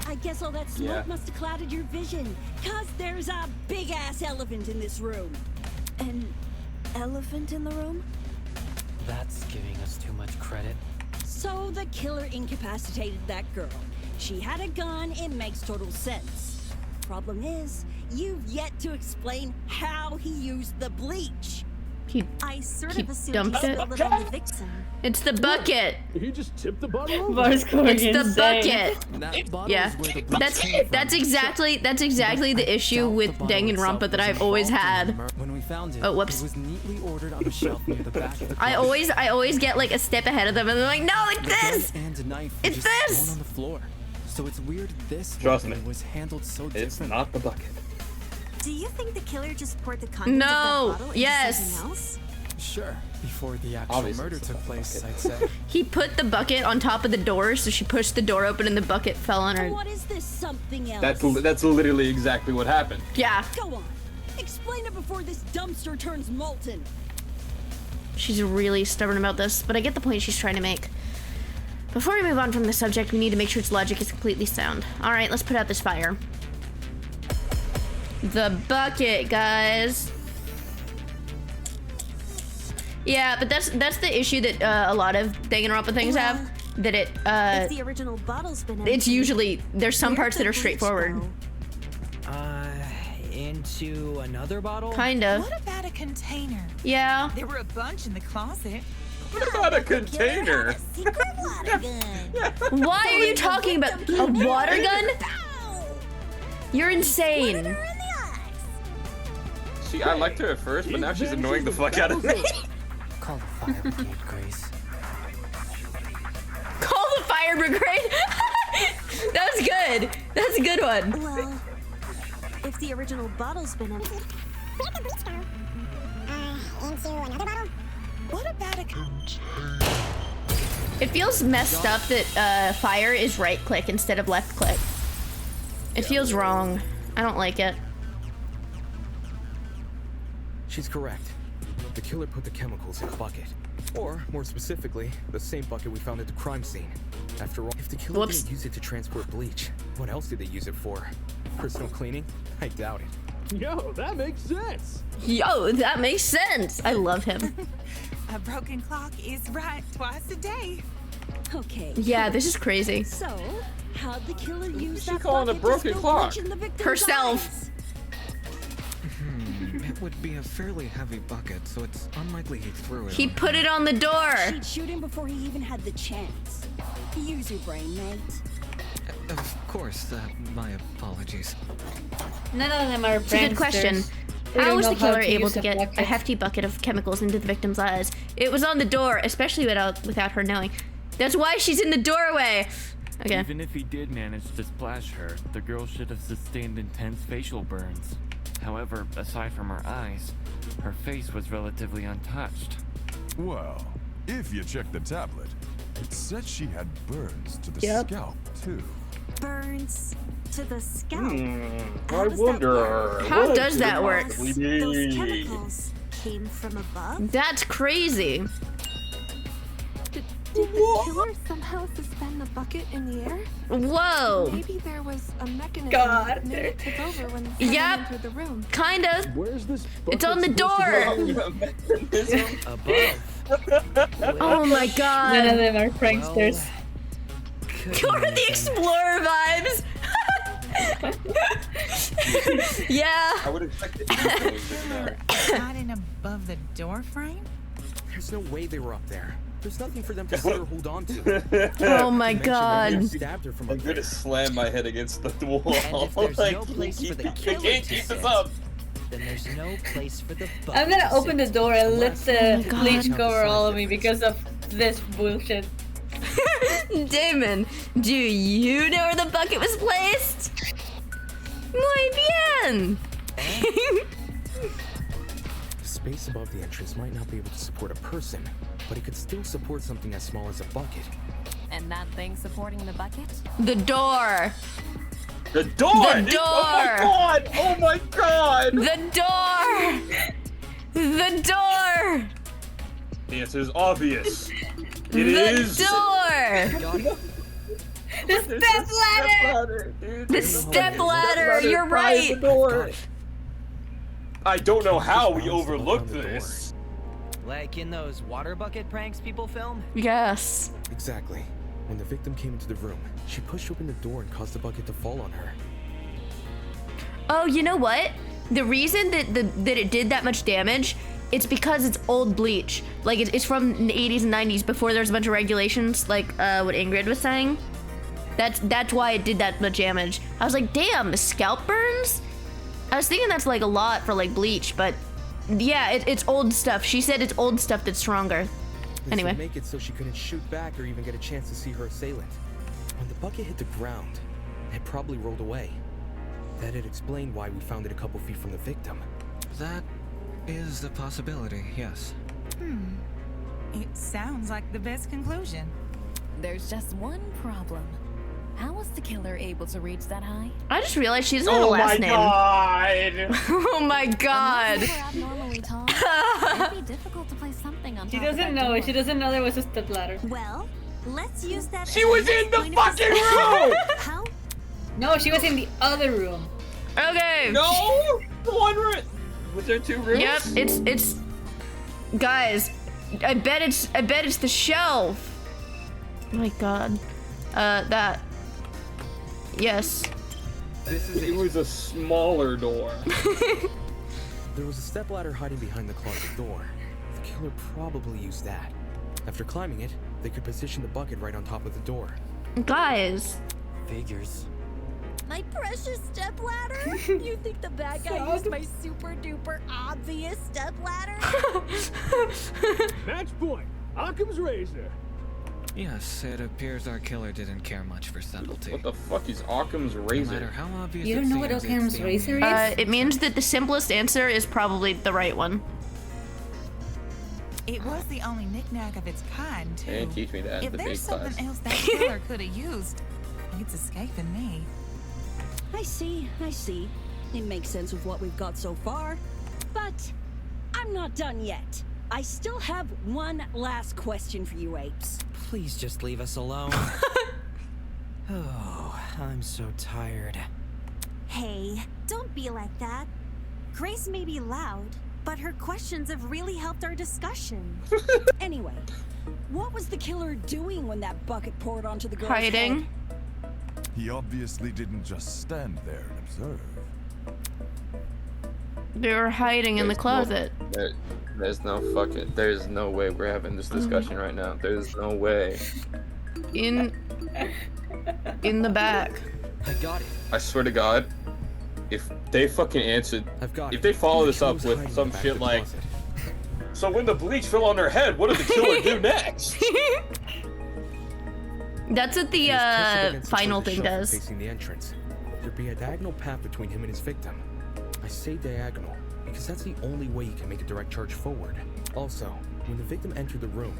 Speaker 8: I guess all that smoke
Speaker 10: Yeah.
Speaker 8: must have clouded your vision. Cause there's a big-ass elephant in this room.
Speaker 14: An elephant in the room?
Speaker 20: That's giving us too much credit.
Speaker 8: So the killer incapacitated that girl. She had a gun, it makes total sense. Problem is, you've yet to explain how he used the bleach.
Speaker 5: I sort
Speaker 1: He
Speaker 5: of assumed
Speaker 1: dumped
Speaker 5: he
Speaker 1: it?
Speaker 5: spilled it on the victim.
Speaker 1: It's the bucket.
Speaker 21: He just tipped the bottle over.
Speaker 2: Bar's going
Speaker 1: It's the
Speaker 2: insane.
Speaker 1: bucket.
Speaker 20: That bottle
Speaker 1: Yeah,
Speaker 20: is where the bleach came
Speaker 1: that's
Speaker 20: from.
Speaker 1: exactly the issue with Danganronpa that I've always had.
Speaker 20: When we found it,
Speaker 1: Oh, whoops.
Speaker 20: it was neatly ordered on a shelf near the back of the
Speaker 1: I always get like a step ahead of them, and they're like, no, it's
Speaker 20: The
Speaker 1: this.
Speaker 20: gun and a knife were
Speaker 1: It's
Speaker 20: just
Speaker 1: this!
Speaker 20: thrown on the floor. So it's weird this
Speaker 10: Trust
Speaker 20: weapon
Speaker 10: me.
Speaker 20: was handled so
Speaker 10: It's
Speaker 20: different.
Speaker 10: not the bucket.
Speaker 5: Do you think the killer just poured the contents
Speaker 1: No,
Speaker 5: of that bottle into
Speaker 1: yes.
Speaker 5: something else?
Speaker 20: Sure, before the actual
Speaker 10: Obviously
Speaker 20: murder
Speaker 10: it's
Speaker 20: took
Speaker 10: not the
Speaker 20: place,
Speaker 10: bucket.
Speaker 20: I'd say.
Speaker 1: He put the bucket on top of the door, so she pushed the door open and the bucket fell on her.
Speaker 8: What is this something else?
Speaker 10: That's literally exactly what happened.
Speaker 1: Yeah,
Speaker 8: Go on. Explain it before this dumpster turns molten.
Speaker 1: she's really stubborn about this, but I get the point she's trying to make. Before we move on from the subject, we need to make sure its logic is completely sound. All right, let's put out this fire. The bucket, guys. Yeah, but that's the issue that a lot of Danganronpa things have. That it
Speaker 5: If the original bottle's been
Speaker 1: it's
Speaker 5: empty,
Speaker 1: usually there's some
Speaker 5: where'd
Speaker 1: parts
Speaker 5: the
Speaker 1: that are
Speaker 5: bleach
Speaker 1: straightforward.
Speaker 5: go?
Speaker 15: Into another bottle?
Speaker 1: Kind of.
Speaker 13: What about a container?
Speaker 1: Yeah.
Speaker 13: There were a bunch in the closet.
Speaker 10: What about a container?
Speaker 5: Secret water gun.
Speaker 1: Why are you talking about a water gun? You're insane.
Speaker 10: See, I liked her at first, but now she's annoying the fuck out of me.
Speaker 20: Call the fire brigade, Grace.
Speaker 1: Call the fire brigade. That was good. That's a good one.
Speaker 5: Well, if the original bottle's been empty. Into another bottle?
Speaker 13: What about a
Speaker 1: It feels messed up that fire is right click instead of left click. It feels wrong. I don't like it.
Speaker 3: She's correct. The killer put the chemicals in a bucket. Or, more specifically, the same bucket we found at the crime scene. After all, if the killer didn't use it to transport bleach, what else did they use it for? Personal cleaning? I doubt it.
Speaker 21: Yo, that makes sense.
Speaker 1: Yo, that makes sense. I love him.
Speaker 13: A broken clock is right twice a day.
Speaker 8: Okay.
Speaker 1: Yeah, this is crazy.
Speaker 8: So, how'd the killer use that
Speaker 10: calling a
Speaker 8: bucket
Speaker 10: broken
Speaker 8: to spill
Speaker 10: clock?
Speaker 8: bleach in the victim's
Speaker 1: Herself.
Speaker 8: eyes?
Speaker 6: It would be a fairly heavy bucket, so it's unlikely he threw it.
Speaker 1: He
Speaker 6: on her.
Speaker 1: put it on the door.
Speaker 8: She'd shoot him before he even had the chance. Use your brain, mate.
Speaker 6: Of course, my apologies.
Speaker 2: None of them are
Speaker 1: It's a good question.
Speaker 2: They
Speaker 1: How
Speaker 2: don't
Speaker 1: was
Speaker 2: know
Speaker 1: the killer
Speaker 2: to
Speaker 1: able
Speaker 2: use
Speaker 1: to
Speaker 2: a
Speaker 1: get
Speaker 2: bucket.
Speaker 1: a hefty bucket of chemicals into the victim's eyes? It was on the door, especially without her knowing. That's why she's in the doorway. Okay.
Speaker 17: Even if he did manage to splash her, the girl should have sustained intense facial burns. However, aside from her eyes, her face was relatively untouched.
Speaker 19: Well, if you check the tablet, it said she had burns to the
Speaker 2: Yep.
Speaker 19: scalp, too.
Speaker 5: Burns to the scalp.
Speaker 10: I wonder.
Speaker 1: How
Speaker 10: what
Speaker 1: does that
Speaker 10: could
Speaker 1: work?
Speaker 10: possibly
Speaker 5: Those
Speaker 10: be?
Speaker 5: chemicals. came from above?
Speaker 1: That's crazy.
Speaker 11: Did the killer somehow suspend the bucket in the air?
Speaker 1: Whoa.
Speaker 11: Maybe there was a mechanism
Speaker 2: God.
Speaker 11: that made it tip over when someone
Speaker 1: Yep.
Speaker 11: entered the room.
Speaker 1: Kinda.
Speaker 21: Where's this?
Speaker 1: It's on the
Speaker 21: bucket
Speaker 1: door.
Speaker 15: Above.
Speaker 1: Oh my god.
Speaker 2: None of them are pranksters.
Speaker 1: Dora the Explorer vibes. Yeah.
Speaker 10: I would expect it to be there.
Speaker 13: Hiding above the door frame?
Speaker 3: There's no way they were up there. There's nothing for them to see or hold on to.
Speaker 1: Oh my
Speaker 3: Not to mention that
Speaker 1: god.
Speaker 3: they stabbed her from
Speaker 10: I'm
Speaker 3: up
Speaker 10: gonna
Speaker 3: there.
Speaker 10: slam my head against the wall.
Speaker 15: And if there's
Speaker 10: Like,
Speaker 15: no place for the
Speaker 10: they
Speaker 15: killer
Speaker 10: can't
Speaker 15: to
Speaker 10: keep
Speaker 15: sit,
Speaker 10: us up.
Speaker 15: then there's no place for the bucket
Speaker 2: I'm gonna
Speaker 15: to
Speaker 2: open the
Speaker 15: sit.
Speaker 2: door and let the
Speaker 1: God.
Speaker 2: bleach cover all of me because of this bullshit.
Speaker 1: Damon, do you know where the bucket was placed? Muy bien.
Speaker 3: The space above the entrance might not be able to support a person, but it could still support something as small as a bucket.
Speaker 14: And that thing supporting the bucket?
Speaker 1: The door.
Speaker 10: The door!
Speaker 1: The door!
Speaker 10: Oh my god! Oh my god!
Speaker 1: The door. The door.
Speaker 10: The answer is obvious. It
Speaker 1: The
Speaker 10: is
Speaker 1: door.
Speaker 2: The step ladder!
Speaker 10: dude.
Speaker 1: The step ladder. You're
Speaker 10: By
Speaker 1: right.
Speaker 10: the door. I don't know how we overlooked this.
Speaker 15: Like in those water bucket pranks people film?
Speaker 1: Yes.
Speaker 3: Exactly. When the victim came into the room, she pushed open the door and caused the bucket to fall on her.
Speaker 1: Oh, you know what? The reason that that it did that much damage, it's because it's old bleach. Like it's from the 80s and 90s before there was a bunch of regulations, like what Ingrid was saying. That's why it did that much damage. I was like, damn, the scalp burns? I was thinking that's like a lot for like bleach, but yeah, it's old stuff. She said it's old stuff that's stronger.
Speaker 3: This
Speaker 1: Anyway.
Speaker 3: would make it so she couldn't shoot back or even get a chance to see her assailant. When the bucket hit the ground, it probably rolled away. That'd explain why we found it a couple feet from the victim.
Speaker 6: That is a possibility, yes.
Speaker 13: It sounds like the best conclusion.
Speaker 14: There's just one problem. How was the killer able to reach that high?
Speaker 1: I just realized she doesn't have a last name.
Speaker 10: God!
Speaker 1: Oh my god.
Speaker 14: Unless you were abnormally tall, it'd be difficult to place something on
Speaker 2: She
Speaker 14: top of
Speaker 2: doesn't
Speaker 14: that
Speaker 2: know.
Speaker 14: door.
Speaker 2: She doesn't know there was a step ladder.
Speaker 5: Well, let's use that.
Speaker 10: She
Speaker 5: as
Speaker 10: was
Speaker 5: a
Speaker 10: in the
Speaker 5: point of
Speaker 10: fucking
Speaker 5: discussion.
Speaker 10: room!
Speaker 5: How?
Speaker 2: No, she was in the other room.
Speaker 1: Okay.
Speaker 10: No! The one room! Was there two rooms?
Speaker 1: Yep, it's guys, I bet it's the shelf. Oh my god. That. Yes.
Speaker 10: It was a smaller door.
Speaker 3: There was a stepladder hiding behind the closet door. The killer probably used that. After climbing it, they could position the bucket right on top of the door.
Speaker 1: Guys.
Speaker 15: Figures.
Speaker 5: My precious stepladder? You think the bad guy used my super duper obvious stepladder?
Speaker 21: Match point. Occam's razor.
Speaker 6: Yes, it appears our killer didn't care much for subtlety.
Speaker 10: What the fuck is Occam's
Speaker 6: No
Speaker 10: razor?
Speaker 6: matter how obvious
Speaker 2: You
Speaker 6: it
Speaker 2: don't know what
Speaker 6: seems, it's
Speaker 2: Occam's
Speaker 6: the
Speaker 2: razor
Speaker 6: only-
Speaker 2: is?
Speaker 1: It means that the simplest answer is probably the right one.
Speaker 13: It was the only knickknack of its kind, too.
Speaker 10: They didn't teach me that in
Speaker 13: If
Speaker 10: the
Speaker 13: there's
Speaker 10: big
Speaker 13: something
Speaker 10: class.
Speaker 13: else that killer could have used, it's escaping me.
Speaker 8: I see. It makes sense with what we've got so far. But I'm not done yet. I still have one last question for you apes.
Speaker 15: Please just leave us alone. Oh, I'm so tired.
Speaker 5: Hey, don't be like that. Grace may be loud, but her questions have really helped our discussion.
Speaker 8: Anyway, what was the killer doing when that bucket poured onto the girl's
Speaker 1: Hiding.
Speaker 8: head?
Speaker 19: He obviously didn't just stand there and observe.
Speaker 1: They were hiding in the closet.
Speaker 10: There's no way we're having this discussion right now. There's no way.
Speaker 1: In the back.
Speaker 15: I got it.
Speaker 10: I swear to God, if they fucking answered,
Speaker 3: I've got
Speaker 10: if
Speaker 3: it.
Speaker 10: they follow this
Speaker 3: She
Speaker 10: up
Speaker 3: was
Speaker 10: with
Speaker 3: hiding in
Speaker 10: some
Speaker 3: the back
Speaker 10: shit
Speaker 3: of the
Speaker 10: like,
Speaker 3: closet.
Speaker 10: so when the bleach fell on her head, what did the killer do next?
Speaker 1: That's what
Speaker 3: He was pushed
Speaker 1: the
Speaker 3: against
Speaker 1: final
Speaker 3: the
Speaker 1: thing
Speaker 3: shelf
Speaker 1: does.
Speaker 3: Facing the entrance. There'd be a diagonal path between him and his victim. I say diagonal because that's the only way you can make a direct charge forward. Also, when the victim entered the room,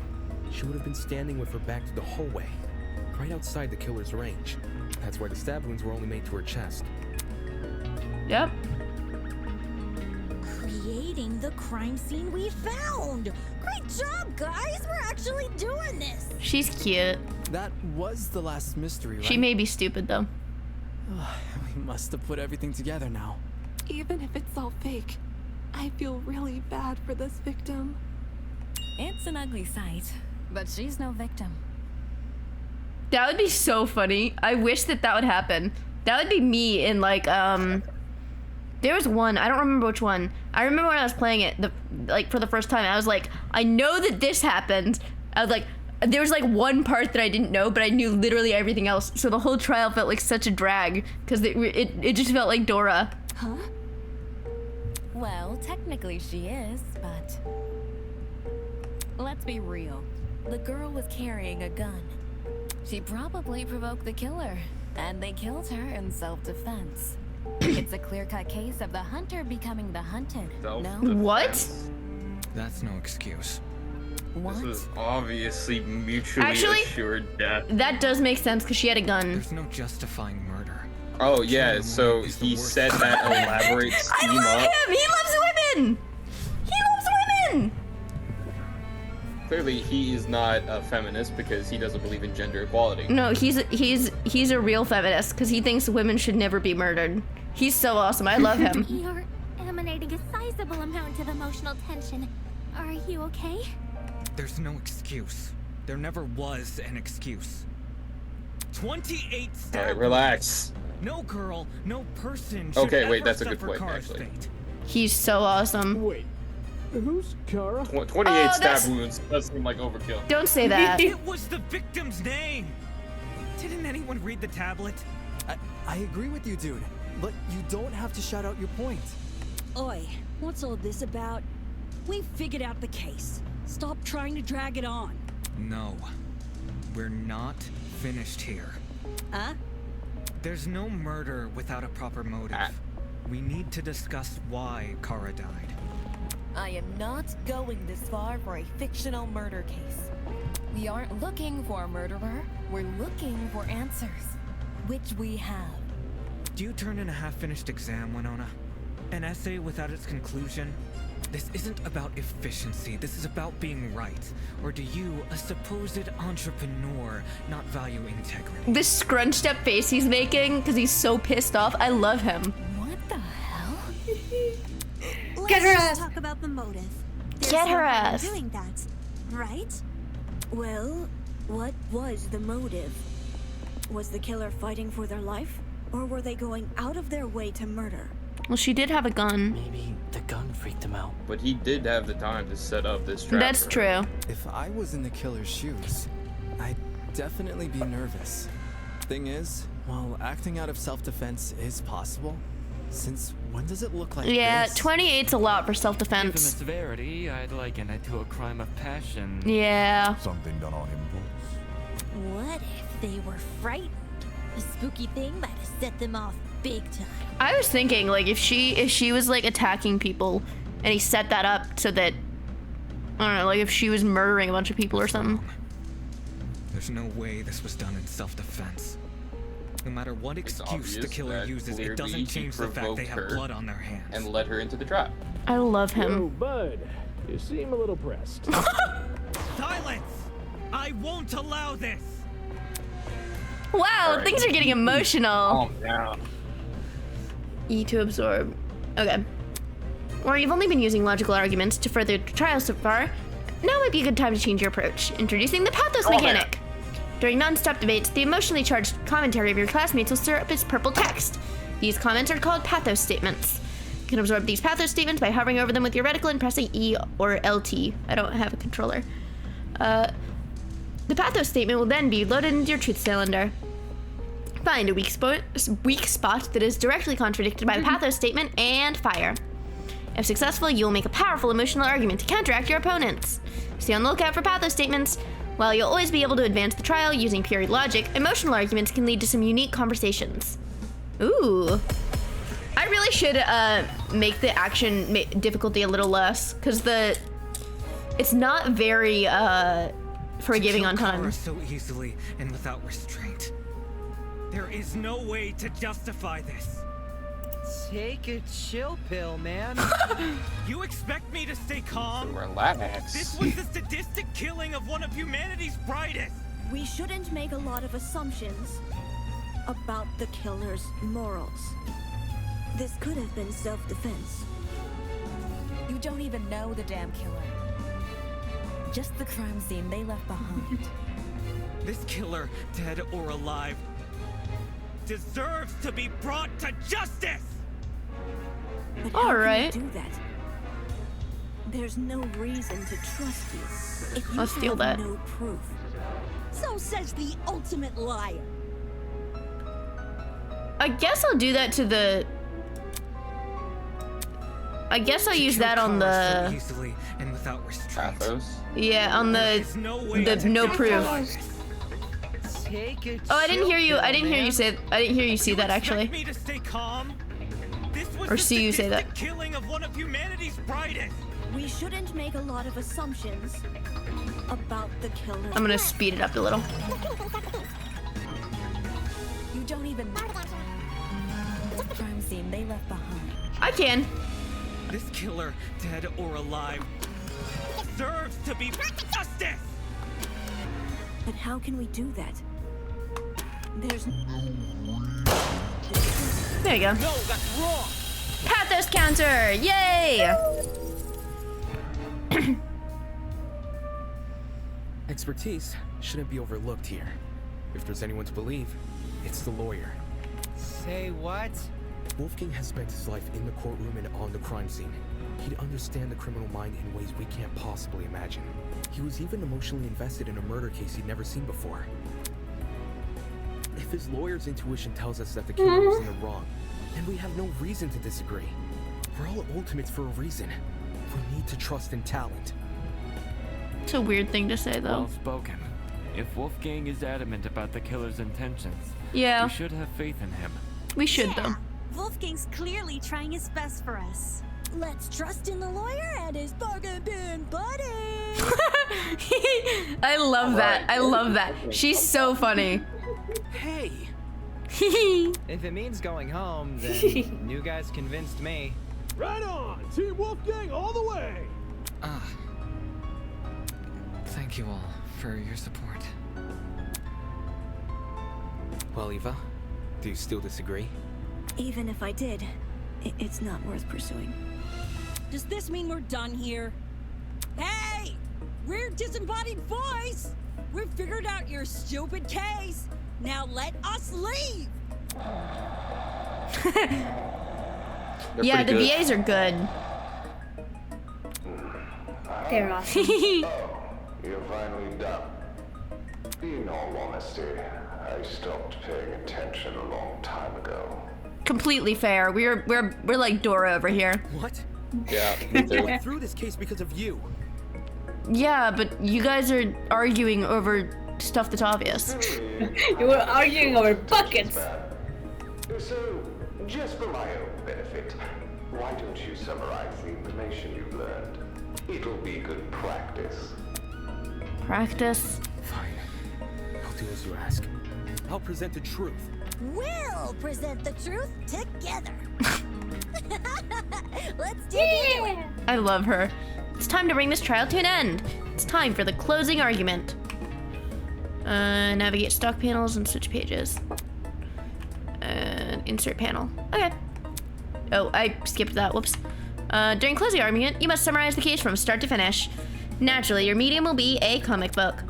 Speaker 3: she would have been standing with her back to the hallway, right outside the killer's range. That's why the stab wounds were only made to her chest.
Speaker 1: Yep.
Speaker 5: Creepy. recreating the crime scene we found. Great job, guys. We're actually doing this.
Speaker 1: She's cute.
Speaker 20: That was the last mystery, right?
Speaker 1: She may be stupid though.
Speaker 20: We must have put everything together now.
Speaker 11: Even if it's all fake, I feel really bad for this victim.
Speaker 14: It's an ugly sight, but she's no victim.
Speaker 1: That would be so funny. I wish that would happen. That would be me in like there was one, I don't remember which one. I remember when I was playing it for the first time, I was like, I know that this happened. I was like, there was like one part that I didn't know, but I knew literally everything else. So the whole trial felt like such a drag because it just felt like Dora.
Speaker 14: Huh? Well, technically she is, but let's be real. The girl was carrying a gun. She probably provoked the killer, and they killed her in self-defense. It's a clear-cut case of the hunter becoming the hunted. No?
Speaker 1: What?
Speaker 6: That's no excuse.
Speaker 14: What?
Speaker 12: This is obviously mutually assured death.
Speaker 1: That does make sense because she had a gun.
Speaker 6: There's no justifying murder.
Speaker 12: Oh yeah, so he set that elaborate scheme
Speaker 1: I love
Speaker 12: up.
Speaker 1: him! He loves women! He loves women!
Speaker 12: Clearly, he is not a feminist because he doesn't believe in gender equality.
Speaker 1: No, he's a real feminist because he thinks women should never be murdered. He's so awesome. I love him.
Speaker 18: You're emanating a sizable amount of emotional tension. Are you okay?
Speaker 6: There's no excuse. There never was an excuse. 28 stab.
Speaker 12: All right, relax.
Speaker 6: No girl, no person.
Speaker 12: Okay, wait, that's a good point, actually.
Speaker 1: He's so awesome.
Speaker 21: Wait, who's Kara?
Speaker 12: 28 stab wounds does seem like overkill.
Speaker 1: Don't say that.
Speaker 6: It was the victim's name. Didn't anyone read the tablet?
Speaker 20: I agree with you, dude. But you don't have to shout out your point.
Speaker 8: Oi, what's all this about? We figured out the case. Stop trying to drag it on.
Speaker 6: No. We're not finished here.
Speaker 8: Huh?
Speaker 6: There's no murder without a proper motive. We need to discuss why Kara died.
Speaker 14: I am not going this far for a fictional murder case. We aren't looking for a murderer. We're looking for answers, which we have.
Speaker 6: Do you turn in a half-finished exam, Winona? An essay without its conclusion? This isn't about efficiency, this is about being right. Or do you, a supposed entrepreneur, not value integrity?
Speaker 1: This scrunched up face he's making because he's so pissed off. I love him.
Speaker 14: What the hell?
Speaker 5: Let's just talk about the motive. There's
Speaker 1: Get her
Speaker 5: no harm in
Speaker 1: ass.
Speaker 5: doing that, right?
Speaker 22: Well, what was the motive? Was the killer fighting for their life? Or were they going out of their way to murder?
Speaker 1: Well, she did have a gun.
Speaker 15: Maybe the gun freaked him out.
Speaker 12: But he did have the time to set up this trap.
Speaker 1: That's true.
Speaker 20: If I was in the killer's shoes, I'd definitely be nervous. Thing is, while acting out of self-defense is possible, since when does it look like
Speaker 1: Yeah,
Speaker 20: this?
Speaker 1: 28's a lot for
Speaker 17: Given the
Speaker 1: self-defense.
Speaker 17: severity, I'd liken it to a crime of passion.
Speaker 1: Yeah.
Speaker 19: Something done on impulse.
Speaker 5: What if they were frightened? A spooky thing might have set them off big time.
Speaker 1: I was thinking, like, if she was like attacking people, and he set that up so that I don't know, like if she was murdering a bunch of people or something.
Speaker 6: There's no way this was done in self-defense. No matter what excuse the killer uses, it doesn't change the fact they have blood on their hands.
Speaker 12: And led her into the trap.
Speaker 1: I love
Speaker 21: Yo,
Speaker 1: him.
Speaker 21: bud, you seem a little pressed.
Speaker 6: Silence! I won't allow this!
Speaker 1: Wow, things are getting emotional.
Speaker 12: Calm down.
Speaker 1: E to absorb. Okay. Or you've only been using logical arguments to further the trial so far. Now might be a good time to change your approach. Introducing the pathos mechanic. During non-stop debates, the emotionally charged commentary of your classmates will stir up its purple text. These comments are called pathos statements. You can absorb these pathos statements by hovering over them with your reticle and pressing E or LT. I don't have a controller. The pathos statement will then be loaded into your truth cylinder. Find a weak spot that is directly contradicted by the pathos statement and fire. If successful, you will make a powerful emotional argument to counteract your opponents. Stay on the lookout for pathos statements. While you'll always be able to advance the trial using pure logic, emotional arguments can lead to some unique conversations. Ooh. I really should make the action difficulty a little less, because it's not very forgiving on time.
Speaker 6: Kara so easily and without restraint. There is no way to justify this.
Speaker 16: Take a chill pill, man.
Speaker 6: You expect me to stay calm?
Speaker 10: Relax.
Speaker 6: This was the sadistic killing of one of humanity's brightest.
Speaker 22: We shouldn't make a lot of assumptions about the killer's morals. This could have been self-defense.
Speaker 14: You don't even know the damn killer. Just the crime scene they left behind.
Speaker 6: This killer, dead or alive, deserves to be brought to justice!
Speaker 22: But how
Speaker 1: Alright.
Speaker 22: can you do that? There's no reason to trust you if you
Speaker 1: I'll steal
Speaker 22: have
Speaker 1: that.
Speaker 22: no proof.
Speaker 8: So says the ultimate liar.
Speaker 1: I guess I'll do that to the... I guess I'll use that on the...
Speaker 6: Easily and without restraint.
Speaker 1: Yeah, on the no proof.
Speaker 16: Take a
Speaker 1: Oh, I didn't hear you. I didn't hear you
Speaker 16: chill,
Speaker 1: say. I didn't hear you see that actually.
Speaker 6: Me to stay calm? This was
Speaker 1: Or
Speaker 6: the
Speaker 1: see you say that.
Speaker 6: sadistic killing of one of humanity's brightest.
Speaker 22: We shouldn't make a lot of assumptions about the killer.
Speaker 1: I'm gonna speed it up a little.
Speaker 14: You don't even know the crime scene they left behind.
Speaker 1: I can.
Speaker 6: This killer, dead or alive, deserves to be justice.
Speaker 22: But how can we do that? There's
Speaker 1: There you go.
Speaker 16: No, that's wrong.
Speaker 1: Pathos counter! Yay!
Speaker 3: Expertise shouldn't be overlooked here. If there's anyone to believe, it's the lawyer.
Speaker 16: Say what?
Speaker 3: Wolfgang has spent his life in the courtroom and on the crime scene. He'd understand the criminal mind in ways we can't possibly imagine. He was even emotionally invested in a murder case he'd never seen before. If his lawyer's intuition tells us that the killer was in the wrong, then we have no reason to disagree. We're all ultimates for a reason. We need to trust in talent.
Speaker 1: It's a weird thing to say, though.
Speaker 17: Well spoken. If Wolfgang is adamant about the killer's intentions,
Speaker 1: Yeah.
Speaker 17: we should have faith in him.
Speaker 1: We should, though.
Speaker 8: Wolfgang's clearly trying his best for us.
Speaker 5: Let's trust in the lawyer and his bargain bin buddy.
Speaker 1: I love that. I love that. She's so funny.
Speaker 16: Hey. If it means going home, then you guys convinced me.
Speaker 21: Right on! Team Wolfgang all the way!
Speaker 6: Thank you all for your support.
Speaker 3: Well, Eva, do you still disagree?
Speaker 22: Even if I did, it's not worth pursuing.
Speaker 8: Does this mean we're done here? Hey! We're disembodied voice! We've figured out your stupid case! Now let us leave!
Speaker 1: Yeah, the VAs are good.
Speaker 2: They're awesome.
Speaker 7: You're finally done. In all honesty, I stopped paying attention a long time ago.
Speaker 1: Completely fair. We're like Dora over here.
Speaker 3: What?
Speaker 10: Yeah,
Speaker 3: I went through this case because of you.
Speaker 1: Yeah, but you guys are arguing over stuff that's obvious.
Speaker 2: You were arguing over buckets.
Speaker 7: So, just for my own benefit, why don't you summarize the information you've learned? It'll be good practice.
Speaker 1: Practice.
Speaker 3: Fine. I'll do as you ask. I'll present the truth.
Speaker 5: We'll present the truth together. Let's dig into it.
Speaker 1: I love her. It's time to bring this trial to an end. It's time for the closing argument. Navigate stock panels and switch pages. And insert panel. Okay. Oh, I skipped that. Whoops. During closing argument, you must summarize the case from start to finish. Naturally, your medium will be a comic book.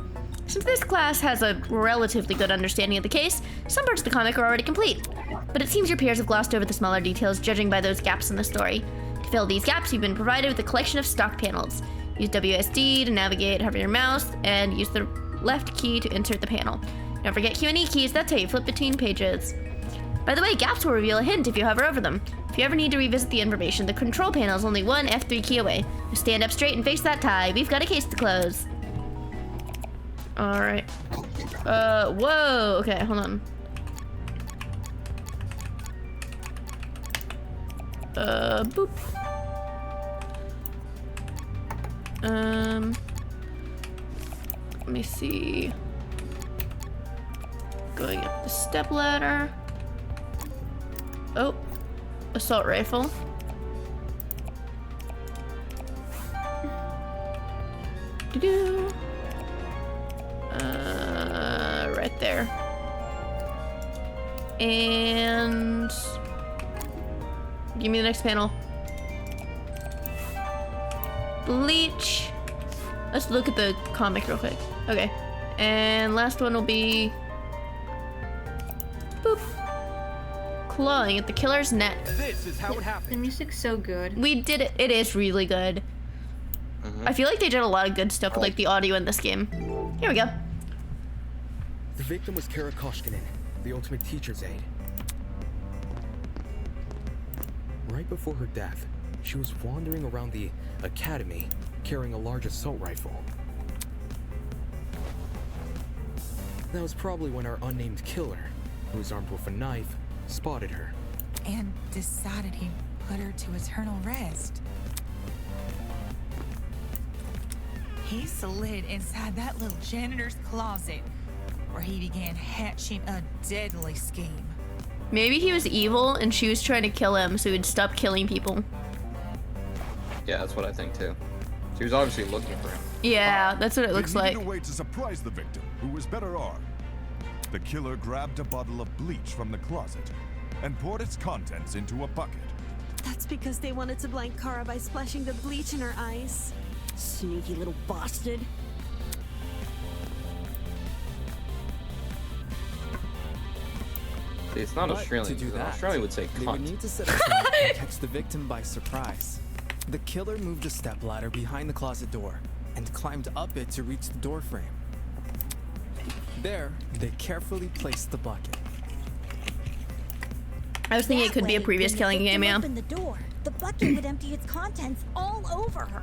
Speaker 1: Since this class has a relatively good understanding of the case, some parts of the comic are already complete. But it seems your peers have glossed over the smaller details, judging by those gaps in the story. To fill these gaps, you've been provided with a collection of stock panels. Use WSD to navigate, hover your mouse, and use the left key to insert the panel. Don't forget Q and E keys, that's how you flip between pages. By the way, gaps will reveal a hint if you hover over them. If you ever need to revisit the information, the control panel is only one F3 key away. Just stand up straight and face that tie. We've got a case to close. Alright. Whoa! Okay, hold on. Boop. Let me see. Going up the step ladder. Oh. assault rifle. Doo-doo. Right there. And give me the next panel. Bleach. Let's look at the comic real quick. Okay. And last one will be boop. Clawing at the killer's neck.
Speaker 21: This is how it happened.
Speaker 2: The music's so good.
Speaker 1: We did it. It is really good. I feel like they did a lot of good stuff with like the audio in this game. Here we go.
Speaker 3: The victim was Kara Koshkinen, the ultimate teacher's aide. Right before her death, she was wandering around the academy carrying a large assault rifle. That was probably when our unnamed killer, who was armed with a knife, spotted her.
Speaker 13: And decided he'd put her to eternal rest. He slid inside that little janitor's closet, where he began hatching a deadly scheme.
Speaker 1: Maybe he was evil and she was trying to kill him so he would stop killing people.
Speaker 12: Yeah, that's what I think too. She was obviously looking for him.
Speaker 1: Yeah, that's what it looks like.
Speaker 19: They needed a way to surprise the victim, who was better armed. The killer grabbed a bottle of bleach from the closet and poured its contents into a bucket.
Speaker 8: That's because they wanted to blind Kara by splashing the bleach in her eyes. Sneaky little bastard.
Speaker 12: See, it's not
Speaker 20: But
Speaker 12: Australian.
Speaker 20: to do that,
Speaker 12: Australia would say
Speaker 20: they would
Speaker 12: cunt.
Speaker 20: need to set a trap and catch the victim by surprise. The killer moved a stepladder behind the closet door and climbed up it to reach the door frame. There, they carefully placed the bucket.
Speaker 1: I was thinking it could be a previous killing game, yeah.
Speaker 5: Open the door. The bucket would empty its contents all over her.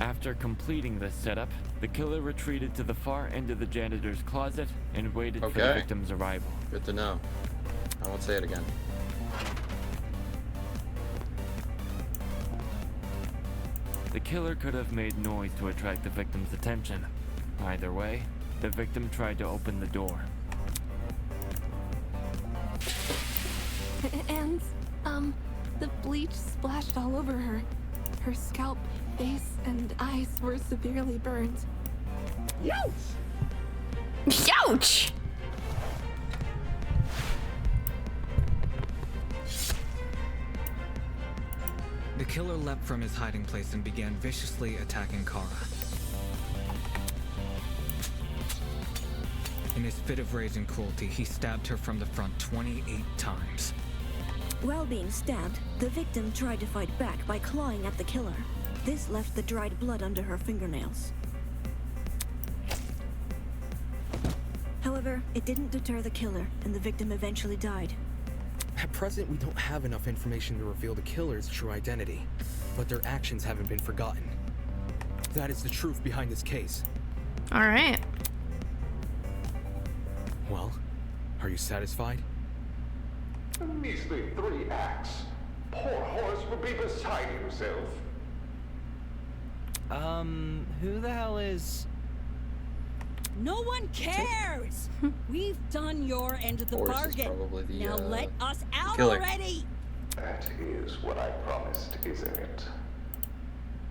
Speaker 17: After completing this setup, the killer retreated to the far end of the janitor's closet and waited for the victim's arrival.
Speaker 12: Good to know. I won't say it again.
Speaker 17: The killer could have made noise to attract the victim's attention. Either way, the victim tried to open the door.
Speaker 11: And, the bleach splashed all over her. Her scalp, face, and eyes were severely burned.
Speaker 1: Youch! Youch!
Speaker 6: The killer leapt from his hiding place and began viciously attacking Kara. In his fit of rage and cruelty, he stabbed her from the front 28 times.
Speaker 22: While being stabbed, the victim tried to fight back by clawing at the killer. This left the dried blood under her fingernails. However, it didn't deter the killer, and the victim eventually died.
Speaker 3: At present, we don't have enough information to reveal the killer's true identity, but their actions haven't been forgotten. That is the truth behind this case.
Speaker 1: All right.
Speaker 3: Well, are you satisfied?
Speaker 7: A measly 3 acts. Poor Horace would be beside himself.
Speaker 15: Who the hell is...
Speaker 8: No one cares! We've done your end of the
Speaker 7: Horace is
Speaker 8: bargain.
Speaker 7: probably the,
Speaker 8: Now let us out
Speaker 7: killer.
Speaker 8: already!
Speaker 7: That is what I promised, isn't it?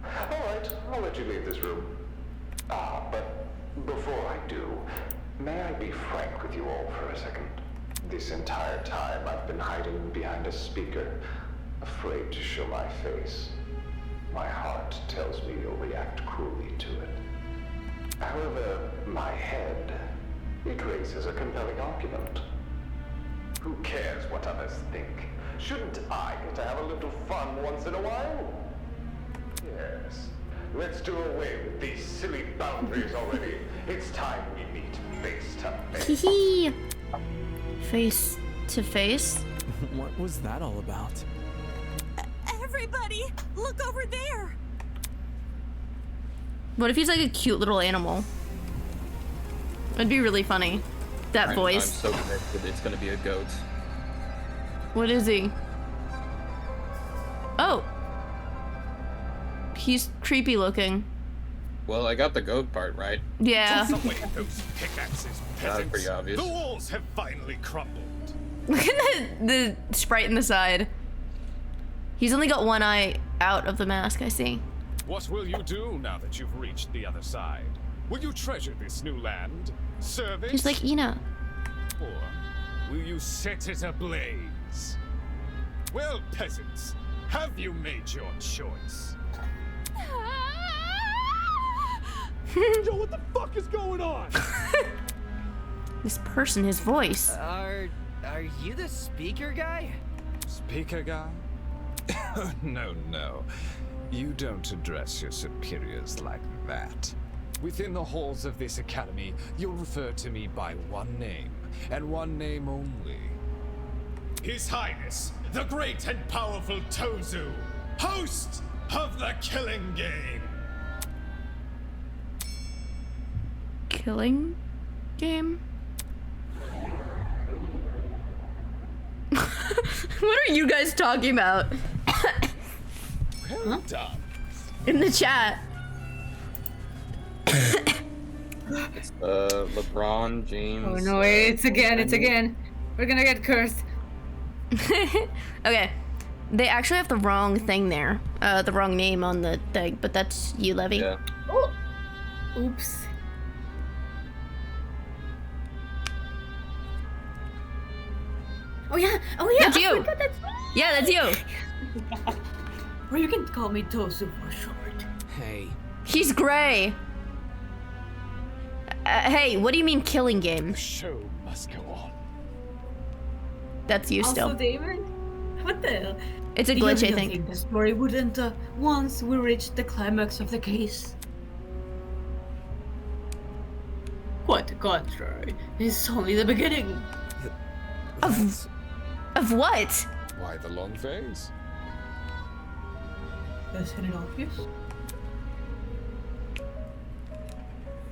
Speaker 7: Alright, I'll let you leave this room. But before I do, may I be frank with you all for a second? This entire time I've been hiding behind a speaker, afraid to show my face. My heart tells me you'll react cruelly to it. However, my head, it raises a compelling argument. Who cares what others think? Shouldn't I get to have a little fun once in a while? Yes. Let's do away with these silly boundaries already. It's time we meet face to face.
Speaker 1: Hee. Face to face.
Speaker 20: What was that all about?
Speaker 8: Everybody, look over there!
Speaker 1: What if he's like a cute little animal? That'd be really funny. That voice.
Speaker 12: I'm so convinced it's gonna be a goat.
Speaker 1: What is he? Oh. He's creepy looking.
Speaker 12: Well, I got the goat part right.
Speaker 1: Yeah.
Speaker 4: Away those pickaxes,
Speaker 12: That was
Speaker 4: peasants.
Speaker 12: pretty obvious.
Speaker 4: The walls have finally crumbled.
Speaker 1: Look at the sprite in the side. He's only got one eye out of the mask, I see.
Speaker 4: What will you do now that you've reached the other side? Will you treasure this new land? Serve it?
Speaker 1: He's like Ina.
Speaker 4: Or will you set it ablaze? Well, peasants, have you made your choice?
Speaker 21: Yo, what the fuck is going on?
Speaker 1: This person, his voice.
Speaker 16: Are you the speaker guy?
Speaker 4: Speaker guy? No. You don't address your superiors like that. Within the halls of this academy, you'll refer to me by one name, and one name only. His Highness, the great and powerful Tozu, host of the Killing Game.
Speaker 1: Killing game? What are you guys talking about?
Speaker 4: Well done.
Speaker 1: In the chat.
Speaker 12: It's LeBron James.
Speaker 2: Oh no, it's again. We're gonna get cursed.
Speaker 1: Okay. They actually have the wrong thing there. The wrong name on the thing, but that's you, Levy.
Speaker 12: Yeah.
Speaker 2: Oh. Oops. Oh yeah.
Speaker 1: That's you.
Speaker 2: Oh my God, that's me.
Speaker 1: Yeah, that's you.
Speaker 2: Or you can call me Tozu for short.
Speaker 16: Hey.
Speaker 1: He's gray. Hey, what do you mean killing game?
Speaker 4: The show must go on.
Speaker 1: That's you still.
Speaker 2: Also, David? What the hell?
Speaker 1: It's a
Speaker 2: Do you
Speaker 1: glitch, I
Speaker 2: really
Speaker 1: think.
Speaker 2: The story would end once we reach the climax of the case. Quite the contrary. It's only the beginning.
Speaker 1: Of what?
Speaker 4: Why the long face?
Speaker 2: Isn't it obvious?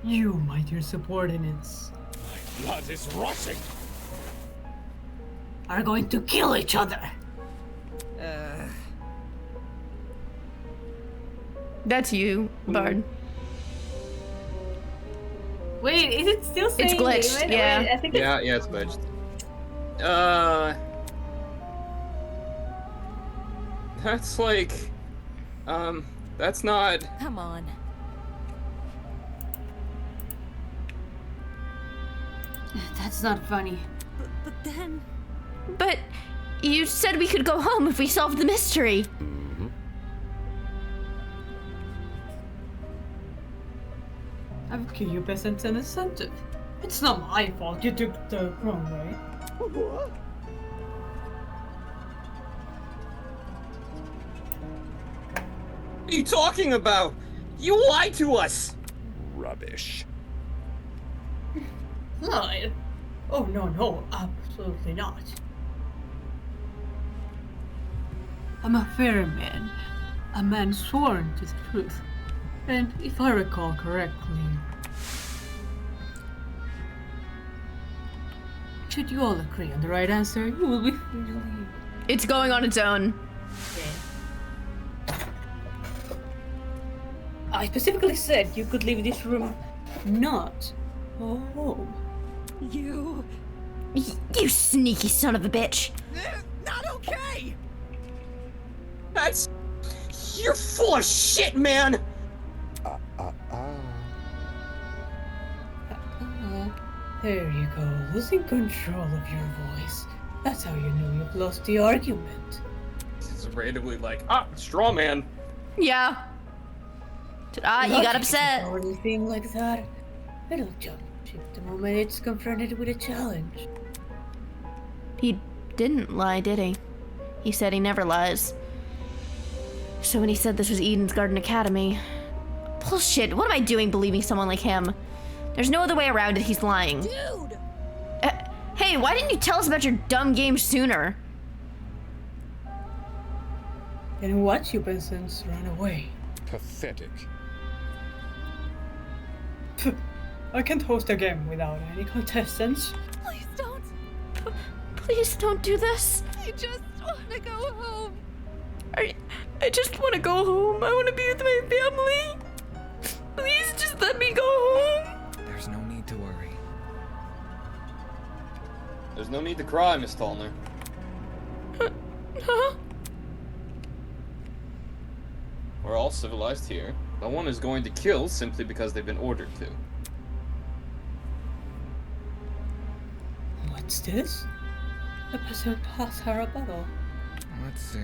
Speaker 2: You, my dear subordinates,
Speaker 4: My blood is rushing.
Speaker 2: are going to kill each other.
Speaker 1: That's you, Bard.
Speaker 2: Wait, is it still saying
Speaker 1: It's glitched,
Speaker 2: David?
Speaker 1: yeah.
Speaker 2: Wait, I think
Speaker 12: Yeah, it's glitched. That's like, that's not.
Speaker 14: Come on.
Speaker 2: That's not funny.
Speaker 8: But then...
Speaker 1: But you said we could go home if we solved the mystery.
Speaker 2: I've given you peasants an incentive. It's not my fault you took the wrong way.
Speaker 21: What?
Speaker 12: What are you talking about? You lied to us!
Speaker 4: Rubbish.
Speaker 2: Lied? Oh no, absolutely not. I'm a fair man. A man sworn to the truth. And if I recall correctly... Should you all agree on the right answer, you will be free to leave.
Speaker 1: It's going on its own.
Speaker 2: I specifically said you could leave this room, not go home.
Speaker 8: You
Speaker 1: sneaky son of a bitch.
Speaker 8: Not okay!
Speaker 12: That's... You're full of shit, man!
Speaker 2: There you go, losing control of your voice. That's how you know you've lost the argument.
Speaker 12: It's randomly like, straw man.
Speaker 1: Yeah. You got upset.
Speaker 2: Or anything like that. It'll jump ship the moment it's confronted with a challenge.
Speaker 1: He didn't lie, did he? He said he never lies. So when he said this was Eden's Garden Academy... Bullshit, what am I doing believing someone like him? There's no other way around it, he's lying.
Speaker 8: Dude!
Speaker 1: Hey, why didn't you tell us about your dumb game sooner?
Speaker 2: And watch you peasants run away.
Speaker 4: Pathetic.
Speaker 2: I can't host a game without any contestants.
Speaker 11: Please don't.
Speaker 1: Please don't do this.
Speaker 11: I just want to go home.
Speaker 1: I just want to go home. I want to be with my family. Please just let me go home.
Speaker 6: There's no need to worry.
Speaker 12: There's
Speaker 10: no need to cry, Miss Tallner. We're all civilized here. No one is going to kill simply because they've been ordered to.
Speaker 2: What's this? The person passed her a bottle.
Speaker 6: Let's see.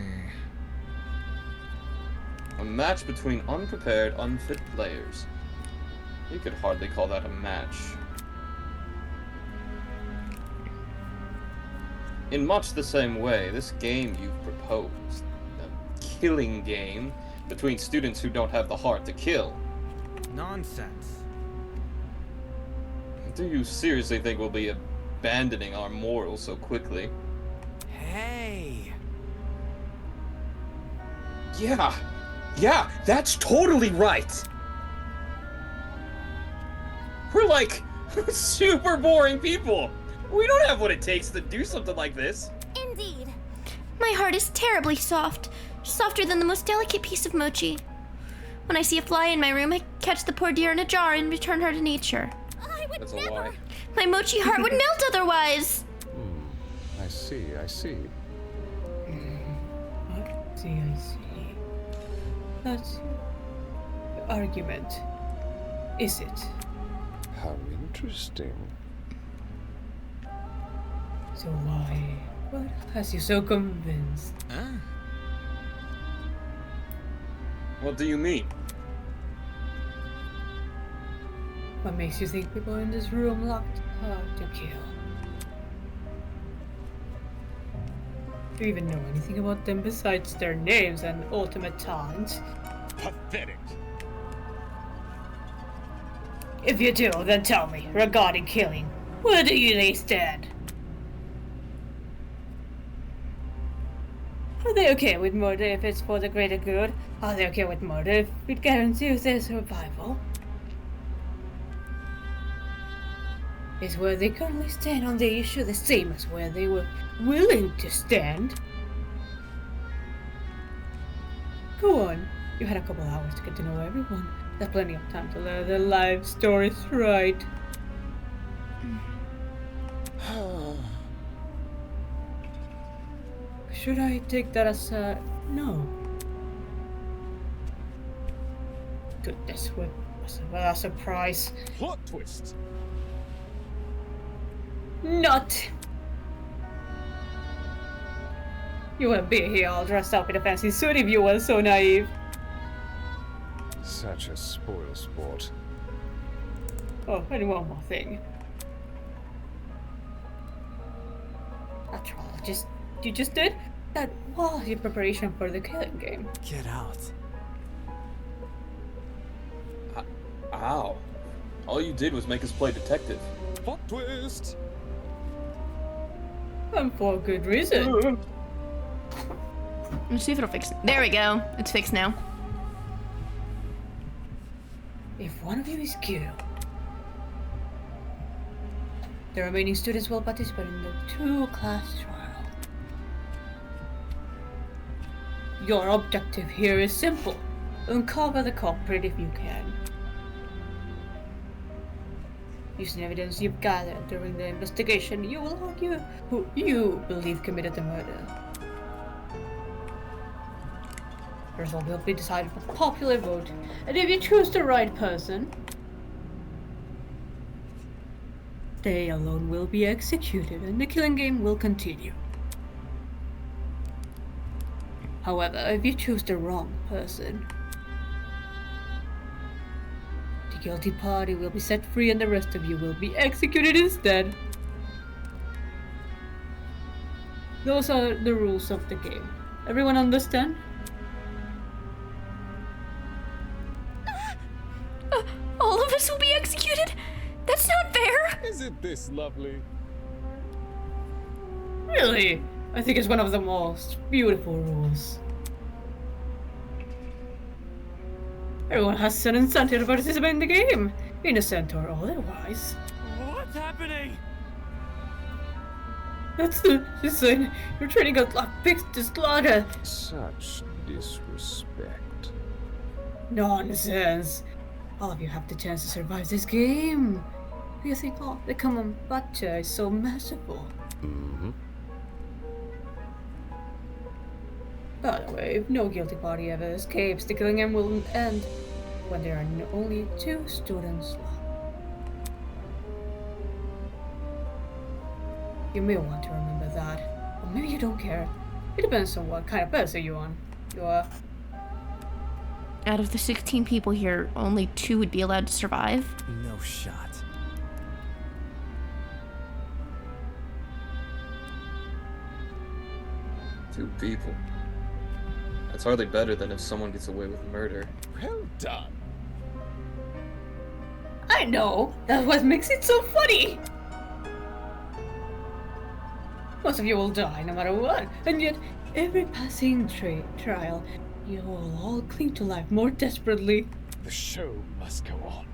Speaker 10: A match between unprepared, unfit players. You could hardly call that a match. In much the same way, this game you've proposed, a killing game between students who don't have the heart to kill.
Speaker 6: Nonsense.
Speaker 10: Do you seriously think we'll be abandoning our morals so quickly?
Speaker 15: Hey!
Speaker 12: Yeah, that's totally right. We're like super boring people. We don't have what it takes to do something like this.
Speaker 5: Indeed.
Speaker 1: My heart is terribly soft, softer than the most delicate piece of mochi. When I see a fly in my room, I catch the poor dear in a jar and return her to nature.
Speaker 10: That's a lie.
Speaker 1: My mochi heart would melt otherwise.
Speaker 3: I see.
Speaker 2: I see. That's the argument, is it?
Speaker 3: How interesting.
Speaker 2: So why? What has you so convinced?
Speaker 10: What do you mean?
Speaker 2: What makes you think people in this room locked hard to kill? Do you even know anything about them besides their names and ultimate talent?
Speaker 4: Pathetic.
Speaker 2: If you do, then tell me, regarding killing, where do they stand? Are they okay with murder if it's for the greater good? Are they okay with murder if it guarantees their survival? Is where they currently stand on the issue the same as where they were willing to stand? Go on. You had a couple hours to get to know everyone. There's plenty of time to learn their life stories right. Should I take that as a no? Goodness, what a surprise.
Speaker 4: Plot twist.
Speaker 2: Not! You wouldn't be here all dressed up in a fancy suit if you were so naive.
Speaker 3: Such a spoilsport.
Speaker 2: Oh, and one more thing. After all, you just did? That was your preparation for the killing game.
Speaker 15: Get out.
Speaker 10: Ow. All you did was make us play detective.
Speaker 4: Plot twist.
Speaker 2: And for good reason.
Speaker 1: Let's see if it'll fix it. There we go. It's fixed now.
Speaker 2: If one of you is killed, the remaining students will participate in the two-class trial. Your objective here is simple. Uncover the culprit if you can. Using evidence you've gathered during the investigation, you will argue who you believe committed the murder. The result will be decided by popular vote, and if you choose the right person, they alone will be executed and the killing game will continue. However, if you choose the wrong person, the guilty party will be set free and the rest of you will be executed instead. Those are the rules of the game. Everyone understand?
Speaker 1: All of us will be executed? That's not fair!
Speaker 4: Isn't this lovely?
Speaker 2: Really? I think it's one of the most beautiful rules. Everyone has an incentive to participate in the game, innocent or otherwise.
Speaker 15: What's happening?
Speaker 2: That's the design. You're training out like pigs to slaughter.
Speaker 3: Such disrespect.
Speaker 2: Nonsense. All of you have the chance to survive this game. Do you think the common butcher is so merciful?
Speaker 9: Mm-hmm.
Speaker 2: By the way, if no guilty party ever escapes, the killing end will end when there are only 2 students left. You may want to remember that, or maybe you don't care. It depends on what kind of person you are.
Speaker 1: Out of the 16 people here, only 2 would be allowed to survive.
Speaker 20: No shot.
Speaker 10: Two people. That's hardly better than if someone gets away with murder.
Speaker 4: Well done.
Speaker 2: I know! That's what makes it so funny! Most of you will die no matter what, and yet every passing trial, you will all cling to life more desperately.
Speaker 4: The show must go on.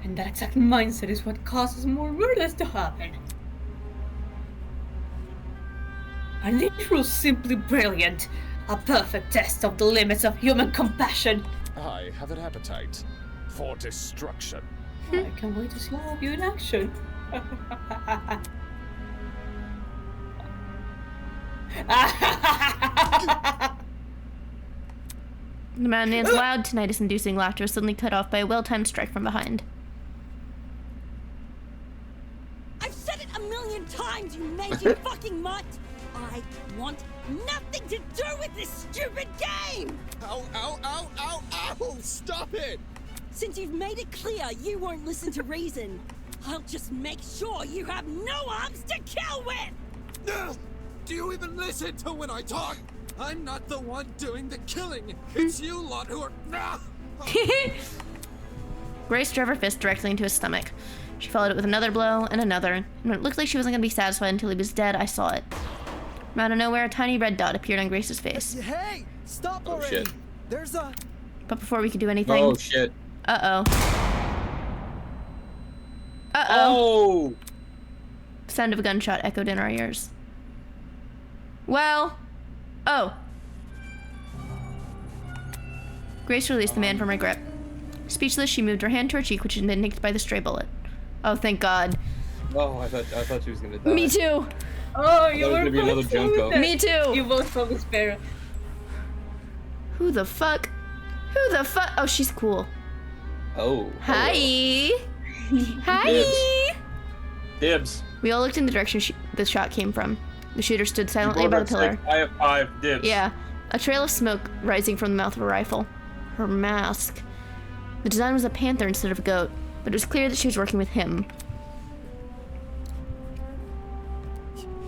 Speaker 2: And that exact mindset is what causes more murders to happen. And it was simply brilliant. A perfect test of the limits of human compassion.
Speaker 4: I have an appetite for destruction.
Speaker 2: I can't wait to see all of you in action.
Speaker 1: The madman's loud, tinnitus-inducing laughter was suddenly cut off by a well-timed strike from behind.
Speaker 8: I've said it a million times, you mangy fucking mutt! I want nothing to do with this stupid game!
Speaker 4: Ow, ow, ow, ow, ow! Stop it!
Speaker 8: Since you've made it clear you won't listen to reason, I'll just make sure you have no arms to kill with!
Speaker 4: Do you even listen to when I talk? I'm not the one doing the killing. It's you lot who are...
Speaker 1: Grace drove her fist directly into his stomach. She followed it with another blow and another, and when it looked like she wasn't going to be satisfied until he was dead, I saw it. From out of nowhere, a tiny red dot appeared on Grace's face.
Speaker 20: Hey! Stop already!
Speaker 10: Shit.
Speaker 20: There's a...
Speaker 1: But before we could do anything...
Speaker 10: Oh, shit.
Speaker 1: Uh-oh. Uh-oh.
Speaker 10: Oh!
Speaker 1: The sound of a gunshot echoed in our ears. Well... Oh. Grace released the man from her grip. Speechless, she moved her hand to her cheek, which had been nicked by the stray bullet. Oh, thank God.
Speaker 10: Oh, I thought she was gonna die.
Speaker 1: Me too.
Speaker 2: Oh, you were
Speaker 10: gonna be another
Speaker 2: both
Speaker 10: Junko.
Speaker 1: Me too.
Speaker 2: You both focus spare.
Speaker 1: Who the fuck? Who the fuck? Oh, she's cool.
Speaker 10: Oh.
Speaker 1: Hi. Hi.
Speaker 10: Dibs.
Speaker 1: We all looked in the direction the shot came from. The shooter stood silently by the pillar.
Speaker 10: I have 5 dibs.
Speaker 1: Yeah. A trail of smoke rising from the mouth of a rifle. Her mask. The design was a panther instead of a goat, but it was clear that she was working with him.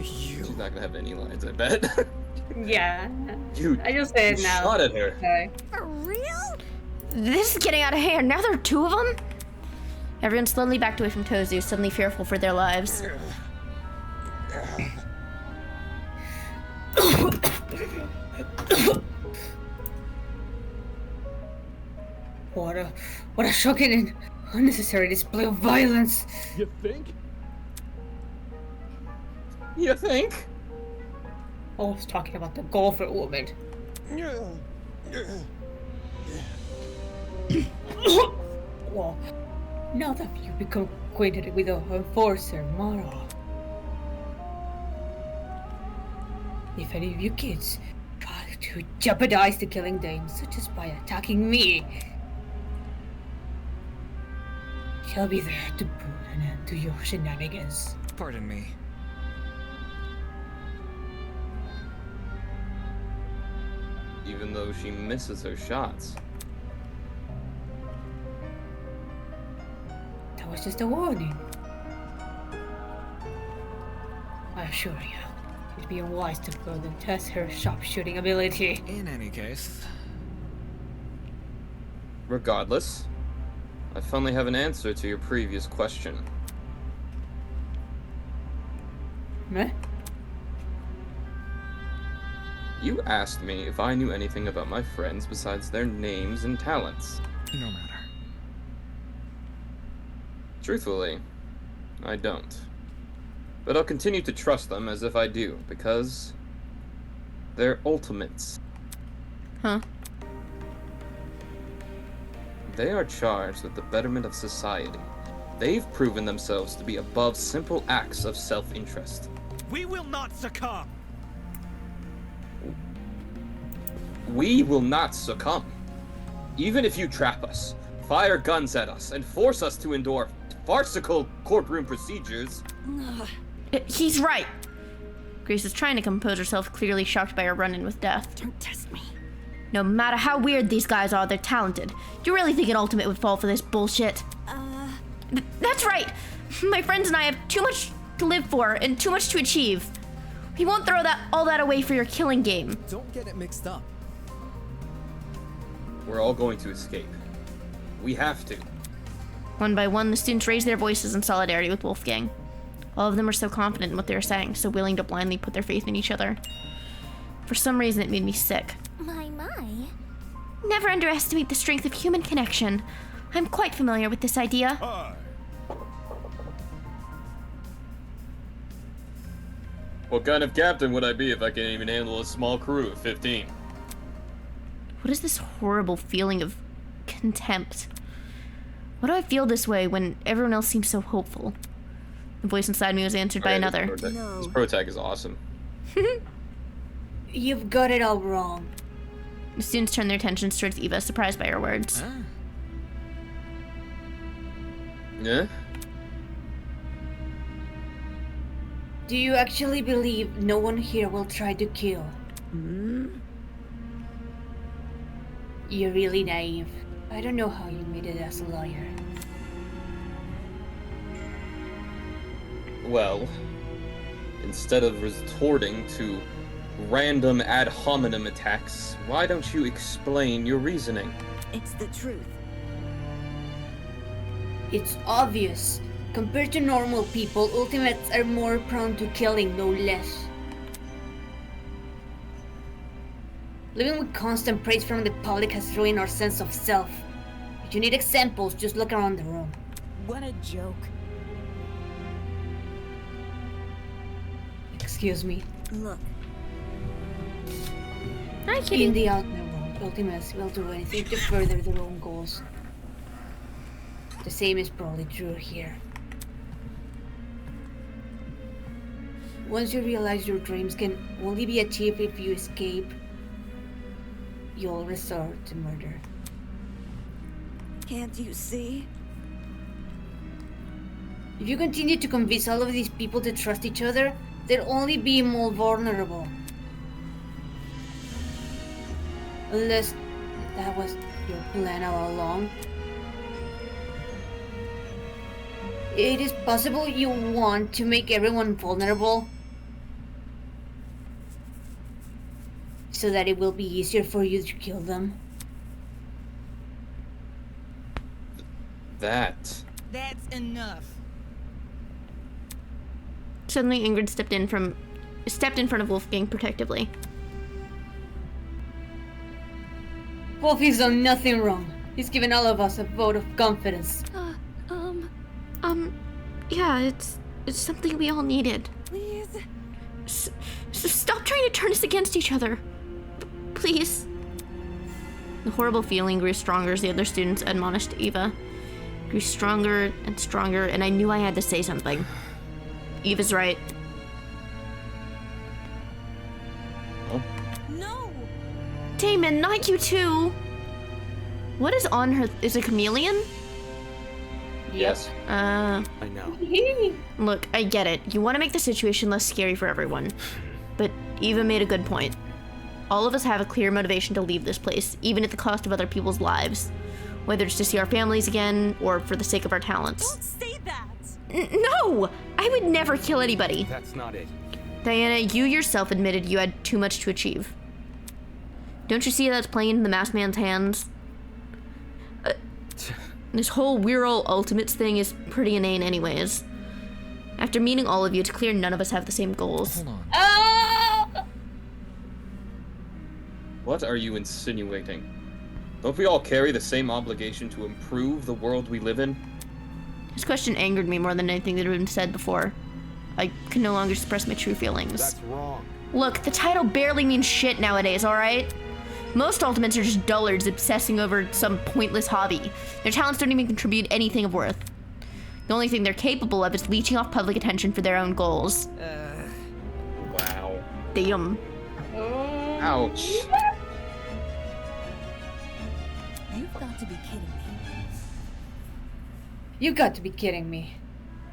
Speaker 10: She's not gonna have any lines, I bet.
Speaker 2: Yeah.
Speaker 10: Dude,
Speaker 2: I just said
Speaker 10: you
Speaker 2: now.
Speaker 10: shot at her.
Speaker 2: Okay.
Speaker 5: For real?
Speaker 1: This is getting out of hand. Now there are 2 of them? Everyone slowly backed away from Tozu, suddenly fearful for their lives.
Speaker 2: What a shocking and unnecessary display of violence.
Speaker 21: You think?
Speaker 10: You think?
Speaker 2: I was talking about the golfer woman. Well, now that you become acquainted with the enforcer, Mara. If any of you kids try to jeopardize the killing Dame, such as by attacking me, she'll be there to put an end to your shenanigans.
Speaker 6: Pardon me.
Speaker 10: Even though she misses her shots.
Speaker 2: That was just a warning. I assure you, it'd be unwise to further test her sharpshooting ability.
Speaker 6: In any case...
Speaker 10: Regardless, I finally have an answer to your previous question.
Speaker 2: Meh?
Speaker 10: You asked me if I knew anything about my friends besides their names and talents.
Speaker 6: No matter.
Speaker 10: Truthfully, I don't. But I'll continue to trust them as if I do, because they're ultimates.
Speaker 1: Huh?
Speaker 10: They are charged with the betterment of society, They've proven themselves to be above simple acts of self-interest.
Speaker 6: We will not succumb.
Speaker 10: We will not succumb. Even if you trap us, fire guns at us, and force us to endure farcical courtroom procedures.
Speaker 1: He's right. Grace is trying to compose herself, clearly shocked by her run-in with death.
Speaker 8: Don't test me.
Speaker 1: No matter how weird these guys are, they're talented. Do you really think an ultimate would fall for this bullshit? That's right. My friends and I have too much to live for and too much to achieve. We won't throw all that away for your killing game.
Speaker 20: Don't get it mixed up.
Speaker 10: We're all going to escape. We have to.
Speaker 1: One by one, the students raised their voices in solidarity with Wolfgang. All of them were so confident in what they were saying, so willing to blindly put their faith in each other. For some reason, it made me sick.
Speaker 5: My.
Speaker 1: Never underestimate the strength of human connection. I'm quite familiar with this idea.
Speaker 10: What kind of captain would I be if I can't even handle a small crew of 15?
Speaker 1: What is this horrible feeling of contempt? Why do I feel this way when everyone else seems so hopeful? The voice inside me was answered by another.
Speaker 10: This pro tag is awesome.
Speaker 2: You've got it all wrong.
Speaker 1: The students turned their attentions towards Eva, surprised by her words.
Speaker 10: Yeah?
Speaker 2: Do you actually believe no one here will try to kill? You're really naive. I don't know how you made it as a lawyer.
Speaker 10: Well, instead of resorting to random ad hominem attacks, why don't you explain your reasoning?
Speaker 8: It's the truth.
Speaker 2: It's obvious. Compared to normal people, ultimates are more prone to killing, no less. Living with constant praise from the public has ruined our sense of self. If you need examples, just look around the room.
Speaker 8: What a joke.
Speaker 2: Excuse me.
Speaker 8: Look.
Speaker 1: Hi, kitty.
Speaker 2: In the outer world, ultimates will do anything to further their own goals. The same is probably true here. Once you realize your dreams can only be achieved if you escape, you'll resort to murder.
Speaker 8: Can't you see?
Speaker 2: If you continue to convince all of these people to trust each other, they'll only be more vulnerable. Unless that was your plan all along. It is possible you want to make everyone vulnerable so that it will be easier for you to kill them.
Speaker 10: That's
Speaker 13: enough.
Speaker 1: Suddenly, Ingrid stepped in front of Wolfgang protectively.
Speaker 2: Wolfie's done nothing wrong. He's given all of us a vote of confidence.
Speaker 1: Yeah, it's something we all needed.
Speaker 11: Please.
Speaker 1: So stop trying to turn us against each other. Please. The horrible feeling grew stronger as the other students admonished Eva. Grew stronger and stronger, and I knew I had to say something. Eva's right.
Speaker 8: No!
Speaker 1: Damon, not you too! What is on her? Is it a chameleon?
Speaker 10: Yes.
Speaker 3: I know.
Speaker 1: Look, I get it. You want to make the situation less scary for everyone. But Eva made a good point. All of us have a clear motivation to leave this place, even at the cost of other people's lives. Whether it's to see our families again, or for the sake of our talents.
Speaker 8: Don't say that!
Speaker 1: No! I would never kill anybody.
Speaker 3: That's not it.
Speaker 1: Diana, you yourself admitted you had too much to achieve. Don't you see that's playing in the masked man's hands? This whole we're all ultimates thing is pretty inane anyways. After meeting all of you, it's clear none of us have the same goals.
Speaker 6: Hold on.
Speaker 10: What are you insinuating? Don't we all carry the same obligation to improve the world we live in?
Speaker 1: This question angered me more than anything that had been said before. I could no longer express my true feelings.
Speaker 3: That's wrong.
Speaker 1: Look, the title barely means shit nowadays, alright? Most ultimates are just dullards obsessing over some pointless hobby. Their talents don't even contribute anything of worth. The only thing they're capable of is leeching off public attention for their own goals.
Speaker 10: Wow.
Speaker 1: Damn.
Speaker 10: Ouch.
Speaker 8: You've got to be kidding me.
Speaker 2: You got to be kidding me.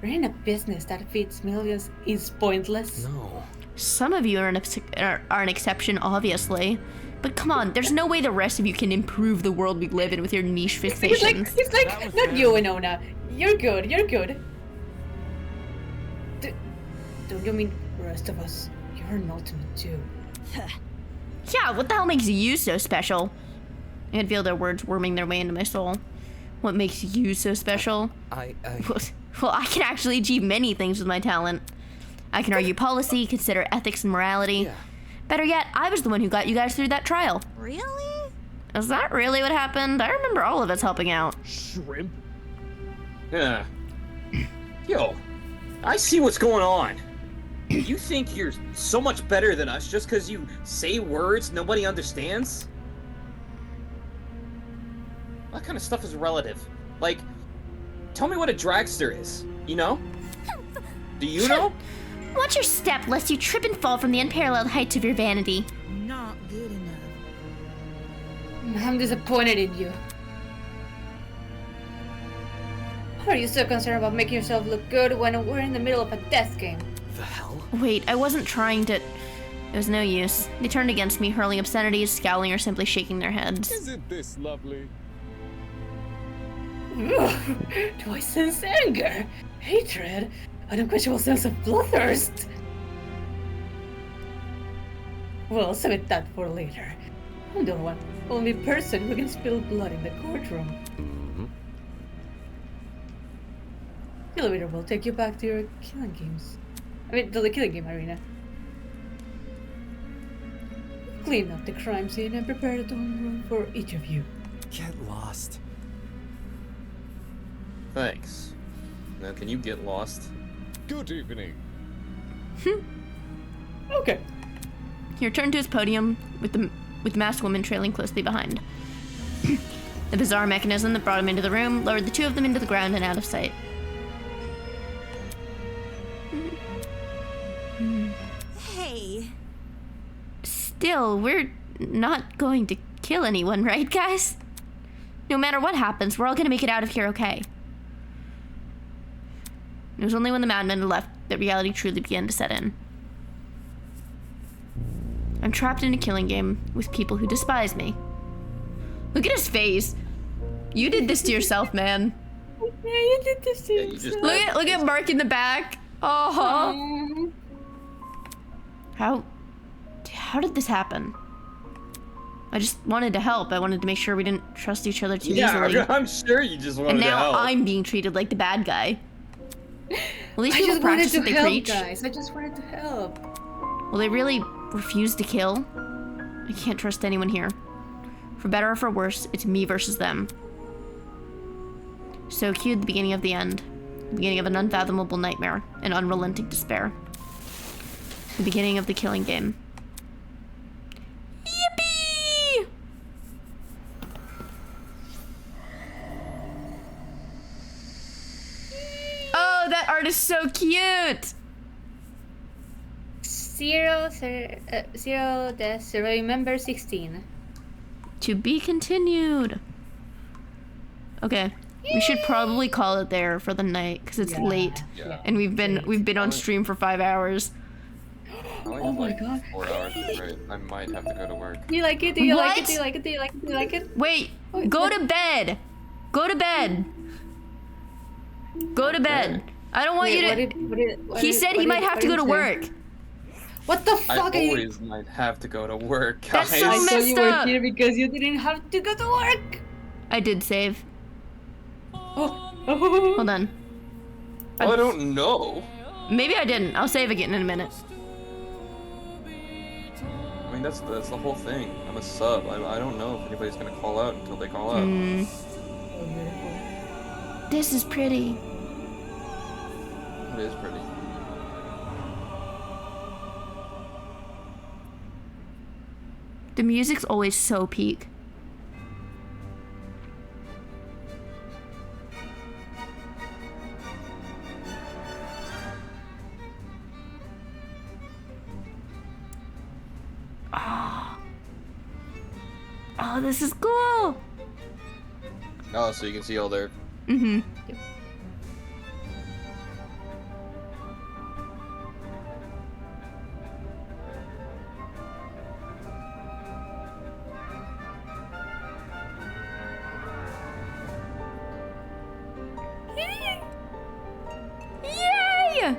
Speaker 2: Running a business that feeds millions is pointless.
Speaker 3: No.
Speaker 1: Some of you are an exception, obviously. But come on, there's no way the rest of you can improve the world we live in with your niche fixations.
Speaker 2: It's like not you, Winona. You're good, you're good. Don't you mean the rest of us? You're an ultimate too.
Speaker 1: Yeah, what the hell makes you so special? I can feel their words worming their way into my soul. What makes you so special? Well, I can actually achieve many things with my talent. I can argue policy, consider ethics and morality.
Speaker 3: Yeah.
Speaker 1: Better yet, I was the one who got you guys through that trial.
Speaker 5: Really?
Speaker 1: Is that really what happened? I remember all of us helping out.
Speaker 21: Shrimp?
Speaker 12: Yeah. Yo, I see what's going on. You think you're so much better than us just because you say words nobody understands? That kind of stuff is relative. Like, tell me what a dragster is, you know? Do you know?
Speaker 1: Watch your step, lest you trip and fall from the unparalleled heights of your vanity.
Speaker 13: Not good enough.
Speaker 2: I'm disappointed in you. How are you so concerned about making yourself look good when we're in the middle of a death game?
Speaker 3: The hell?
Speaker 1: Wait, I wasn't trying to... It was no use. They turned against me, hurling obscenities, scowling, or simply shaking their heads.
Speaker 21: Isn't this lovely?
Speaker 2: Do I sense anger, hatred, an unquenchable sense of bloodthirst? Well, save that for later. I'm the only person who can spill blood in the courtroom.
Speaker 3: Mm-hmm.
Speaker 2: The elevator will take you back to your killing games. I mean, to the killing game arena. Clean up the crime scene and prepare the dorm room for each of you.
Speaker 15: Get lost.
Speaker 12: Thanks. Now, can you get lost?
Speaker 21: Good evening.
Speaker 2: Okay.
Speaker 1: He returned to his podium with the masked woman trailing closely behind. The bizarre mechanism that brought him into the room lowered the two of them into the ground and out of sight.
Speaker 8: Hey.
Speaker 1: Still, we're not going to kill anyone, right, guys? No matter what happens, we're all gonna make it out of here okay. It was only when the madman had left that reality truly began to set in. I'm trapped in a killing game with people who despise me. Look at his face. You did this to yourself, man.
Speaker 2: Yeah, you did this to yourself.
Speaker 1: Look at Mark in the back. Oh. How did this happen? I just wanted to help. I wanted to make sure we didn't trust each other too easily.
Speaker 12: Yeah, I'm sure you just wanted to help.
Speaker 1: And now I'm being treated like the bad guy. Well, these
Speaker 2: I
Speaker 1: people
Speaker 2: just wanted
Speaker 1: practice
Speaker 2: to
Speaker 1: what they
Speaker 2: help,
Speaker 1: preach.
Speaker 2: guys. I just wanted to help.
Speaker 1: Will they really refuse to kill? I can't trust anyone here. For better or for worse, it's me versus them. So cue the beginning of the end. The beginning of an unfathomable nightmare. An unrelenting despair. The beginning of the killing game. Yippee! Oh, that art is so cute!
Speaker 2: Zero deaths, remember 16.
Speaker 1: To be continued. Okay, we should probably call it there for the night because it's late, and we've been on stream for 5 hours.
Speaker 2: Oh my god.
Speaker 10: 4 hours is great. I might have to go to work.
Speaker 2: Do you like it? Do you like it?
Speaker 1: What?
Speaker 2: Do you like it? Do you like it? Do you like it?
Speaker 1: Wait, go to bed. Go to bed. Go to bed. I don't want you to. He said he might have to go to work.
Speaker 2: What the fuck
Speaker 10: I
Speaker 2: are you?
Speaker 10: always might have to go to work,
Speaker 1: That's
Speaker 10: guys.
Speaker 1: so
Speaker 2: I thought you
Speaker 1: messed
Speaker 2: were
Speaker 1: up.
Speaker 2: here because you didn't have to go to work.
Speaker 1: I did save.
Speaker 2: Oh.
Speaker 1: Hold on.
Speaker 10: I don't know.
Speaker 1: Maybe I didn't. I'll save again in a minute.
Speaker 10: I mean, that's the whole thing. I'm a sub. I don't know if anybody's gonna call out until they call out.
Speaker 1: This is pretty.
Speaker 10: It is pretty.
Speaker 1: The music's always so peak. this is cool.
Speaker 10: Oh, so you can see all their.
Speaker 1: Mm-hmm. Yay!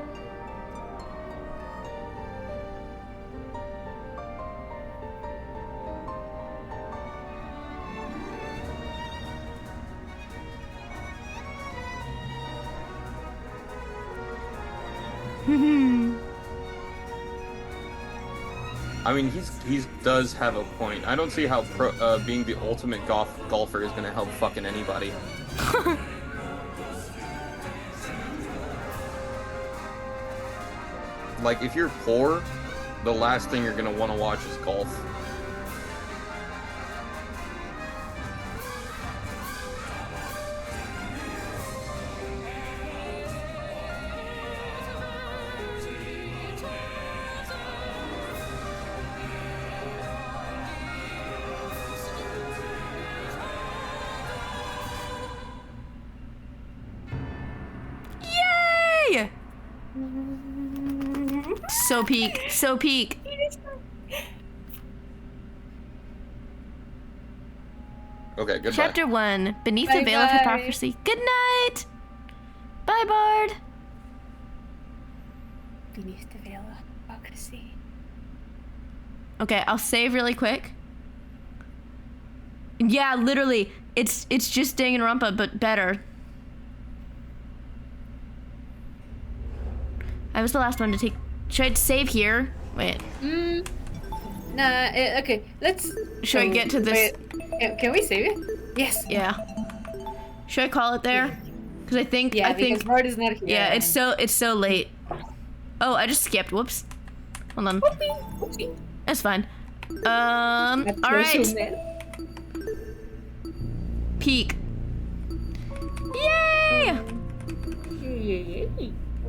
Speaker 10: I mean, he does have a point. I don't see how being the ultimate golfer is gonna help fucking anybody. Like, if you're poor, the last thing you're gonna want to watch is golf.
Speaker 1: Yay! So peak. So peak.
Speaker 10: Okay, goodbye.
Speaker 1: Chapter 1. Beneath the Veil of
Speaker 2: Bye-bye.
Speaker 1: Hypocrisy. Good night! Bye, Bard!
Speaker 2: Beneath the Veil of Hypocrisy.
Speaker 1: Okay, I'll save really quick. Yeah, literally. It's just Danganronpa, but better. I was the last one to take... Should I save here? Wait.
Speaker 2: Nah, okay, let's...
Speaker 1: Should I get to this?
Speaker 2: Wait, can we save it? Yes.
Speaker 1: Yeah. Should I call it there? Because I think...
Speaker 2: Yeah, because Bard is not here.
Speaker 1: Yeah, it's so late. Oh, I just skipped. Whoops. Hold on.
Speaker 2: Whoopsie.
Speaker 1: That's fine. Alright. Peak. Yay!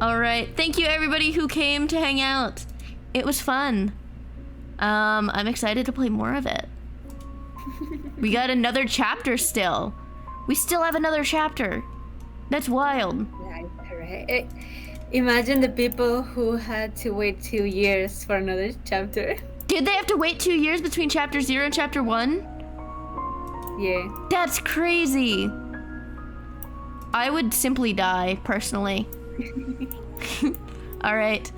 Speaker 1: Alright. Thank you everybody who came to hang out. It was fun. I'm excited to play more of it. We got another chapter still. We still have another chapter. That's wild.
Speaker 2: Right. Imagine the people who had to wait 2 years for another chapter.
Speaker 1: Did they have to wait 2 years between chapter 0 and chapter 1?
Speaker 2: Yeah.
Speaker 1: That's crazy. I would simply die, personally. Alright.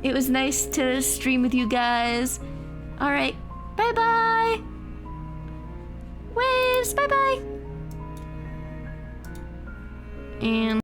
Speaker 1: It was nice to stream with you guys. Alright. Bye-bye. Waves. Bye-bye. And...